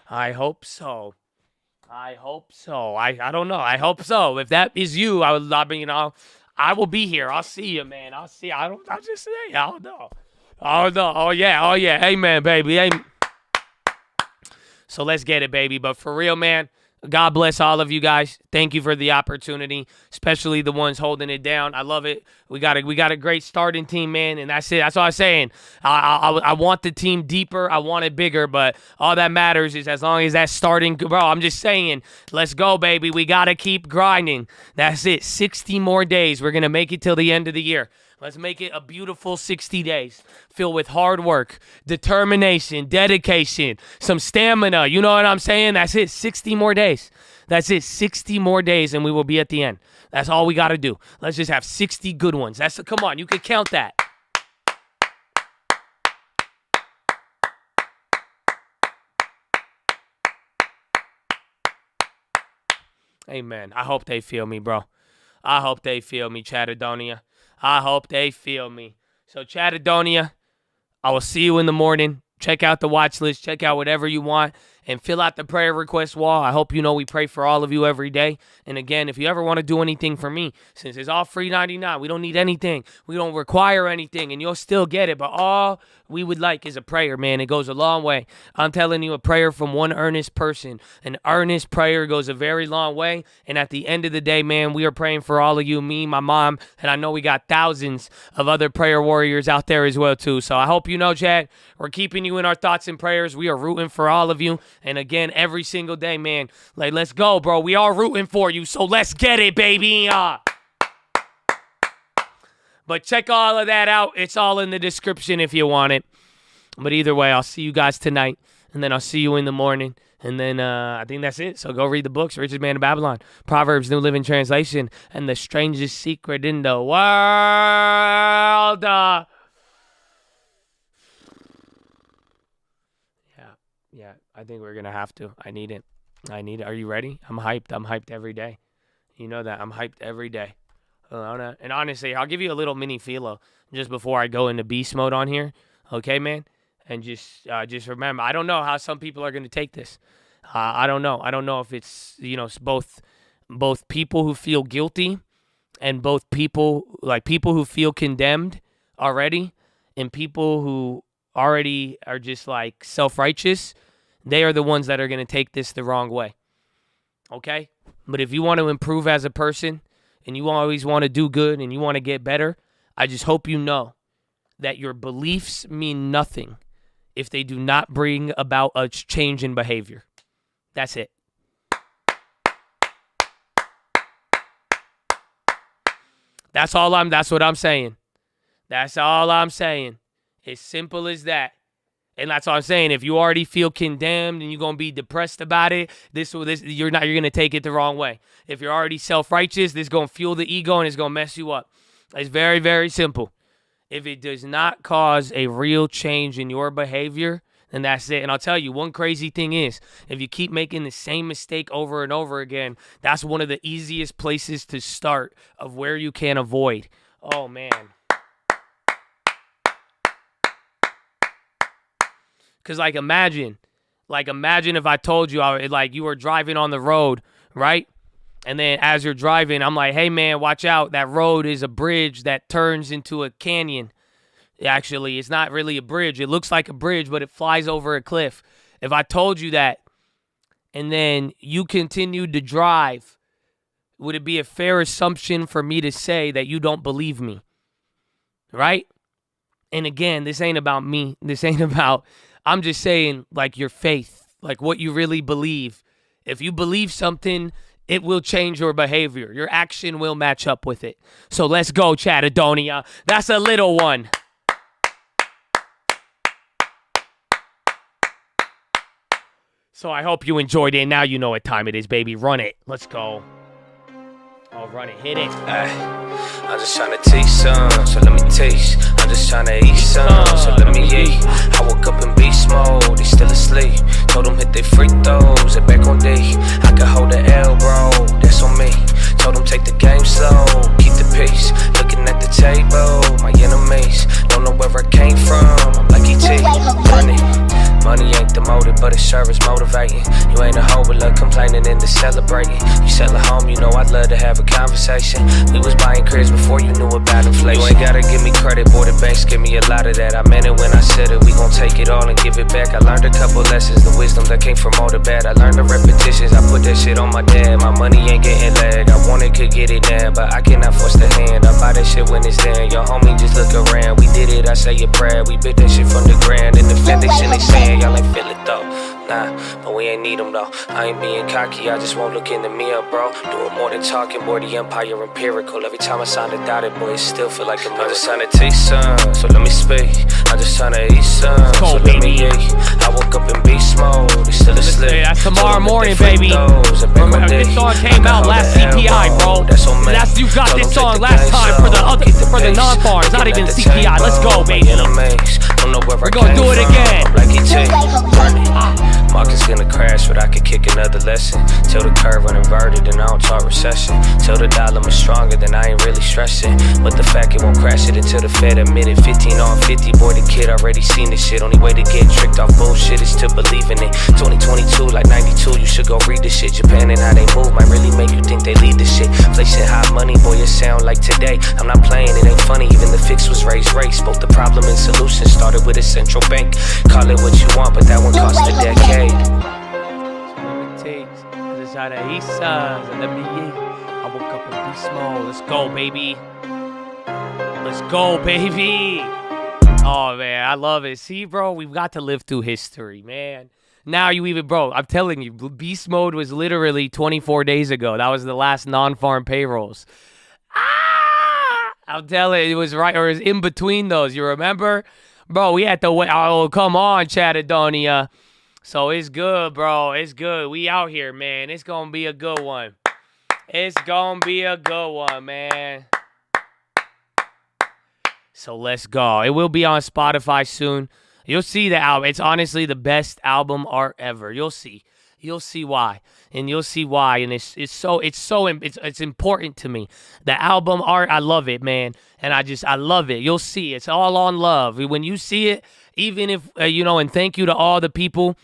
I hope so. I don't know. I hope so. If that is you, I will be here. I'll see you, man. I'll just say, I don't know. Oh yeah. Amen, baby. Amen. So let's get it, baby. But for real, man, God bless all of you guys. Thank you for the opportunity, especially the ones holding it down. I love it. We got a great starting team, man, and that's it. That's all I'm saying. I want the team deeper. I want it bigger, but all that matters is as long as that's starting, bro, I'm just saying, let's go, baby. We got to keep grinding. That's it. 60 more days. We're going to make it till the end of the year. Let's make it a beautiful 60 days filled with hard work, determination, dedication, some stamina. You know what I'm saying? That's it. 60 more days. That's it. 60 more days and we will be at the end. That's all we got to do. Let's just have 60 good ones. Come on. You can count that. Amen. I hope they feel me, bro. I hope they feel me, Chattadonia. I hope they feel me. So, Chattadonia, I will see you in the morning. Check out the watch list. Check out whatever you want. And fill out the prayer request wall. I hope you know we pray for all of you every day. And again, if you ever want to do anything for me, since it's all free 99, we don't need anything. We don't require anything, and you'll still get it. But all we would like is a prayer, man. It goes a long way. I'm telling you, a prayer from one earnest person. An earnest prayer goes a very long way. And at the end of the day, man, we are praying for all of you, me, my mom, and I know we got thousands of other prayer warriors out there as well, too. So I hope you know, Chad, we're keeping you in our thoughts and prayers. We are rooting for all of you. And again, every single day, man, like, let's go, bro. We are rooting for you, so let's get it, baby. But check all of that out. It's all in the description if you want it. But either way, I'll see you guys tonight, and then I'll see you in the morning. And then I think that's it. So go read the books, Richest Man in Babylon, Proverbs, New Living Translation, and The Strangest Secret in the World. Yeah, I think we're going to have to. I need it. Are you ready? I'm hyped. I'm hyped every day. You know that. I'm hyped every day. And honestly, I'll give you a little mini PHILO just before I go into beast mode on here. Okay, man? And just remember, I don't know how some people are going to take this. I don't know. I don't know if it's, both people who feel guilty and both people who feel condemned already and people who already are just like self-righteous. They are the ones that are going to take this the wrong way. Okay? But if you want to improve as a person and you always want to do good and you want to get better, I just hope you know that your beliefs mean nothing if they do not bring about a change in behavior. That's it. That's what I'm saying. That's all I'm saying. As simple as that. And that's all I'm saying. If you already feel condemned and you're going to be depressed about it, you're going to take it the wrong way. If you're already self-righteous, this is going to fuel the ego and it's going to mess you up. It's very, very simple. If it does not cause a real change in your behavior, then that's it. And I'll tell you, one crazy thing is, if you keep making the same mistake over and over again, that's one of the easiest places to start of where you can avoid. Oh, man. Because, imagine if I told you, you were driving on the road, right? And then as you're driving, I'm like, hey, man, watch out. That road is a bridge that turns into a canyon. Actually, it's not really a bridge. It looks like a bridge, but it flies over a cliff. If I told you that and then you continued to drive, would it be a fair assumption for me to say that you don't believe me? Right? And again, this ain't about me. I'm just saying, your faith, what you really believe. If you believe something, it will change your behavior. Your action will match up with it. So let's go, Chattadonia. That's a little one. So I hope you enjoyed it. Now you know what time it is, baby. Run it. Let's go. Oh, run it. Hit it. I'm just trying to taste some, so let me taste. I'm just trying to eat some, so let me eat. I woke up in beast mode, they still asleep. Told them hit they free throws, they back on D. I could hold the L, bro, that's on me. Told them take the game slow, keep the peace. Looking at the table, my enemies don't know where I came from. I'm like E.T. running. Money ain't the motive, but it's service motivating. You ain't a hoe, but love complaining and the celebrating. You sell a home, you know I'd love to have a conversation. We was buying cribs before you knew about inflation. You ain't gotta give me credit, boy, the banks give me a lot of that. I meant it when I said it, we gon' take it all and give it back. I learned a couple lessons, the wisdom that came from all the bad. I learned the repetitions, I put that shit on my dad. My money ain't getting lag, I wanted, could get it now, but I cannot force the hand. I buy that shit when it's there, your homie just look around. We did it, I say a prayer, we bit that shit from the ground. And the foundation they saying, y'all ain't feel it though. Nah, but we ain't need them though. I ain't being cocky, I just won't look in the mirror, bro. Doing more than talking, boy, the empire empirical. Every time I sound a dotted, boy, it still feel like a miracle. I'm just trying to taste some, so let me speak. I'm just trying to eat some, so let me eat. I woke up in beast mode, they still asleep. That's tomorrow morning, baby. This song came out last CPI, bro. That's you got this song last time for the non-farms, not even CPI. Let's go, baby. We're gonna do it again. Market's gonna crash, but I could kick another lesson. Till the curve uninverted and I don't stressing. But the fact it won't crash it until the Fed admitted 15 on 50. Boy, the kid already seen this shit. Only way to get tricked off bullshit is to believe in it. 2022 like 92, you should go read this shit. Japan and how they move might really make you think they lead this shit. Inflation, hot money, boy, it sound like today. I'm not playing, it ain't funny, even the fix was raise race. Both the problem and solution started with a central bank. Call it what you want, but that one cost a decade. I woke up in beast mode. Let's go, baby. Let's go, baby. Oh, man, I love it. See, bro, we've got to live through history, man. Now you even, bro, I'm telling you, beast mode was literally 24 days ago. That was the last non-farm payrolls. I'm telling you, it was right, or it was in between those. You remember? Bro, we had to wait. Oh, come on, Chatadonia. So it's good, bro. It's good. We out here, man. It's going to be a good one. It's going to be a good one, man. So let's go. It will be on Spotify soon. You'll see the album. It's honestly the best album art ever. You'll see. You'll see why. And you'll see why. And it's important to me. The album art, I love it, man. And I love it. You'll see. It's all on love. When you see it, even if, and thank you to all the people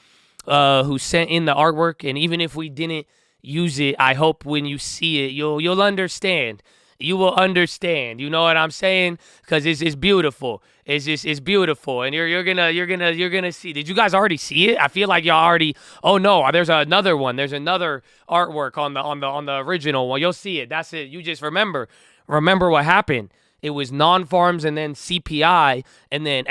who sent in the artwork. And even if we didn't use it, I hope when you see it, you'll understand. You will understand. You know what I'm saying? Because it's beautiful. It's beautiful, and you're gonna see. Did you guys already see it? I feel like y'all already. Oh no, there's another one. There's another artwork on the original one. You'll see it. That's it. You just remember what happened. It was non-farms and then CPI, and then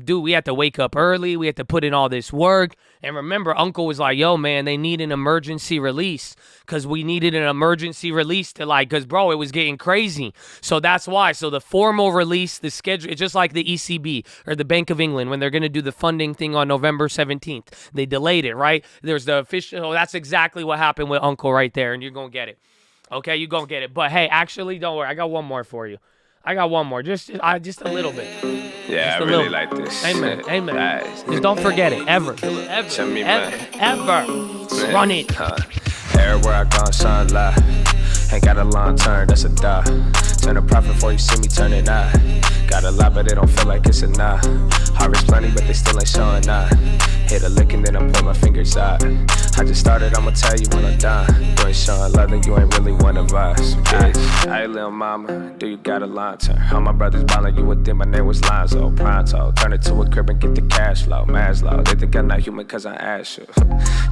dude, we had to wake up early. We had to put in all this work. And remember, Uncle was like, yo, man, they need an emergency release because we needed an emergency release because, bro, it was getting crazy. So that's why. So the formal release, the schedule, it's just like the ECB or the Bank of England when they're going to do the funding thing on November 17th. They delayed it, right? There's the official. Oh, that's exactly what happened with Uncle right there, and you're going to get it. Okay, you're going to get it. But, hey, actually, don't worry. I got one more for you. I got one more, just a little bit. Yeah, I really like this. Amen, amen. Nice. Just don't forget it, ever. Ever. Run it. Everywhere I go, shine light. Ain't got a long turn, that's a die. Turn a profit before you see me turn it out. Got a lot, but they don't feel like it's enough. Harvest plenty, but they still ain't showing up. Hit a lick and then I point my fingers out. I just started, I'ma tell you when I'm done. You ain't showing love and you ain't really one of us. Bitch, hey little mama, do you got a long turn? All my brothers ballin', you would think my name was Lonzo. Pronto, turn it to a crib and get the cash flow. Maslow, they think I'm not human cause I ask you.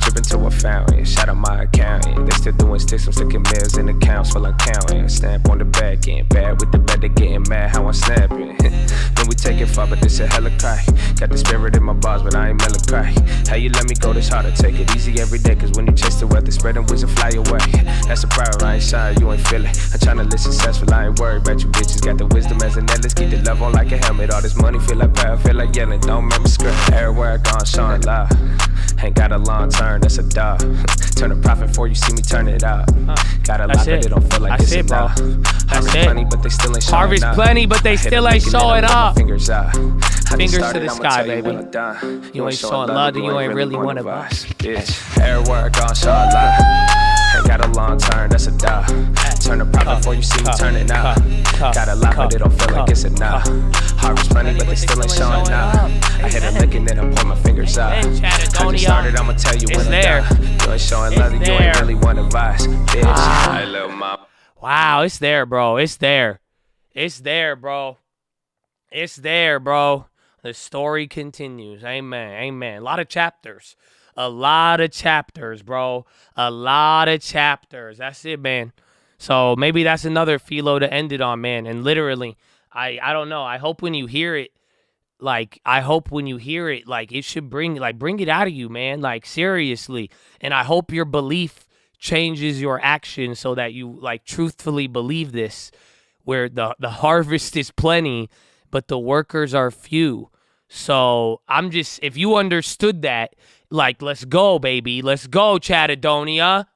Trippin' to a fountain, shout out my accountant. They still doing sticks, I'm sticking mills in accounts while I'm counting. Stamp on the back end, bad with the bed, they getting mad how I'm snapping. Then we take it far, but this a hella cry. Got the spirit in my bars, but I ain't mellow cry. How you let me go this hard, I take it easy every day. Cause when you chase the weather, spread them wings and fly away. That's a problem, I ain't shy, you ain't feel it. I'm tryna live successful, I ain't worried about you bitches. Got the wisdom as an endless, keep the love on like a helmet. All this money feel like power, feel like yelling. Don't remember script, everywhere I go, I'm showing love. Ain't got a long turn, that's a dog. Turn a profit before you see me turn it out. Got a lot, but they don't feel like it's enough. Harvest plenty, but they still ain't showing up. Harvest plenty, but they still ain't showing up. Fingers out. Fingers to the sky, baby. You ain't showing love, you ain't really one of us. Bitch, everywhere I go, I'm showing love. Ain't got a long turn, that's a dog. Turn a profit before you see me turn it out. Got a lot, but they don't feel like it's enough. Harvest plenty, but they still ain't showing up. I hit a lick and then I point my fingers out. I just started, I'ma tell you when I'm done. You ain't showing love, you ain't really one of us. Bitch, hey little mama. Wow, it's there, bro. It's there. It's there, bro. It's there, bro. The story continues. Amen. Amen. A lot of chapters. A lot of chapters, bro. A lot of chapters. That's it, man. So maybe that's another PHILO to end it on, man. And literally, I don't know. I hope when you hear it, it should bring it out of you, man. Like, seriously. And I hope your belief changes your action so that you, truthfully believe this, where the harvest is plenty, but the workers are few. So if you understood that, let's go, baby. Let's go, Chatadonia.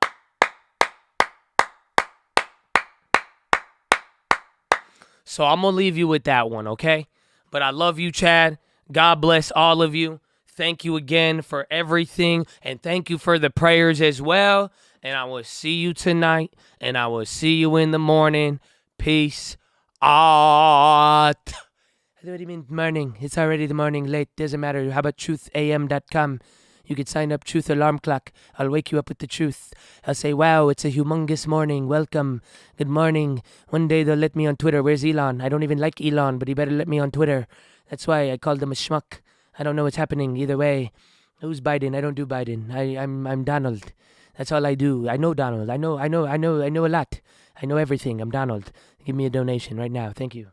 So I'm going to leave you with that one, okay? But I love you, Chad. God bless all of you. Thank you again for everything. And thank you for the prayers as well. And I will see you tonight. And I will see you in the morning. Peace. What do you mean morning? It's already the morning, late, doesn't matter. How about trutham.com? You could sign up Truth Alarm Clock. I'll wake you up with the truth. I'll say, wow, it's a humongous morning. Welcome. Good morning. One day they'll let me on Twitter. Where's Elon? I don't even like Elon, but he better let me on Twitter. That's why I called him a schmuck. I don't know what's happening either way. Who's Biden? I don't do Biden. I'm Donald. That's all I do. I know Donald. I know a lot. I know everything. I'm Donald. Give me a donation right now. Thank you.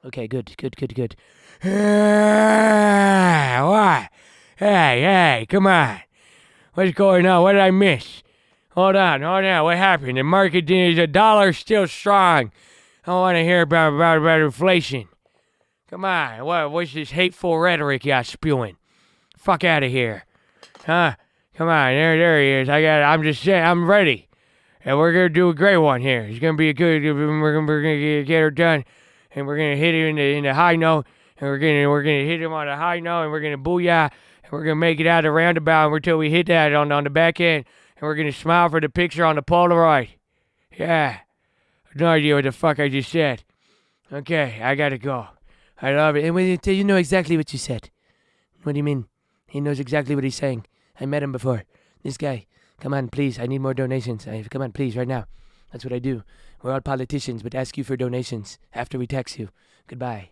Okay, good. What? Hey, come on. What's going on? What did I miss? Hold on. What happened? The market, the dollar's still strong. I don't want to hear about inflation. Come on. What's this hateful rhetoric y'all spewing? Fuck out of here. Huh? Come on. There he is. I'm just saying, I'm ready. And we're going to do a great one here. It's going to be a good, we're going to get her done. And we're going to hit him in the high note. And we're going to hit him on the high note. And we're going to booyah. And we're going to make it out of the roundabout until we hit that on the back end. And we're going to smile for the picture on the Polaroid. Yeah. No idea what the fuck I just said. Okay, I got to go. I love it. And you know exactly what you said. What do you mean? He knows exactly what he's saying. I met him before. This guy. Come on, please. I need more donations. Come on, please, right now. That's what I do. We're all politicians, but ask you for donations after we text you. Goodbye.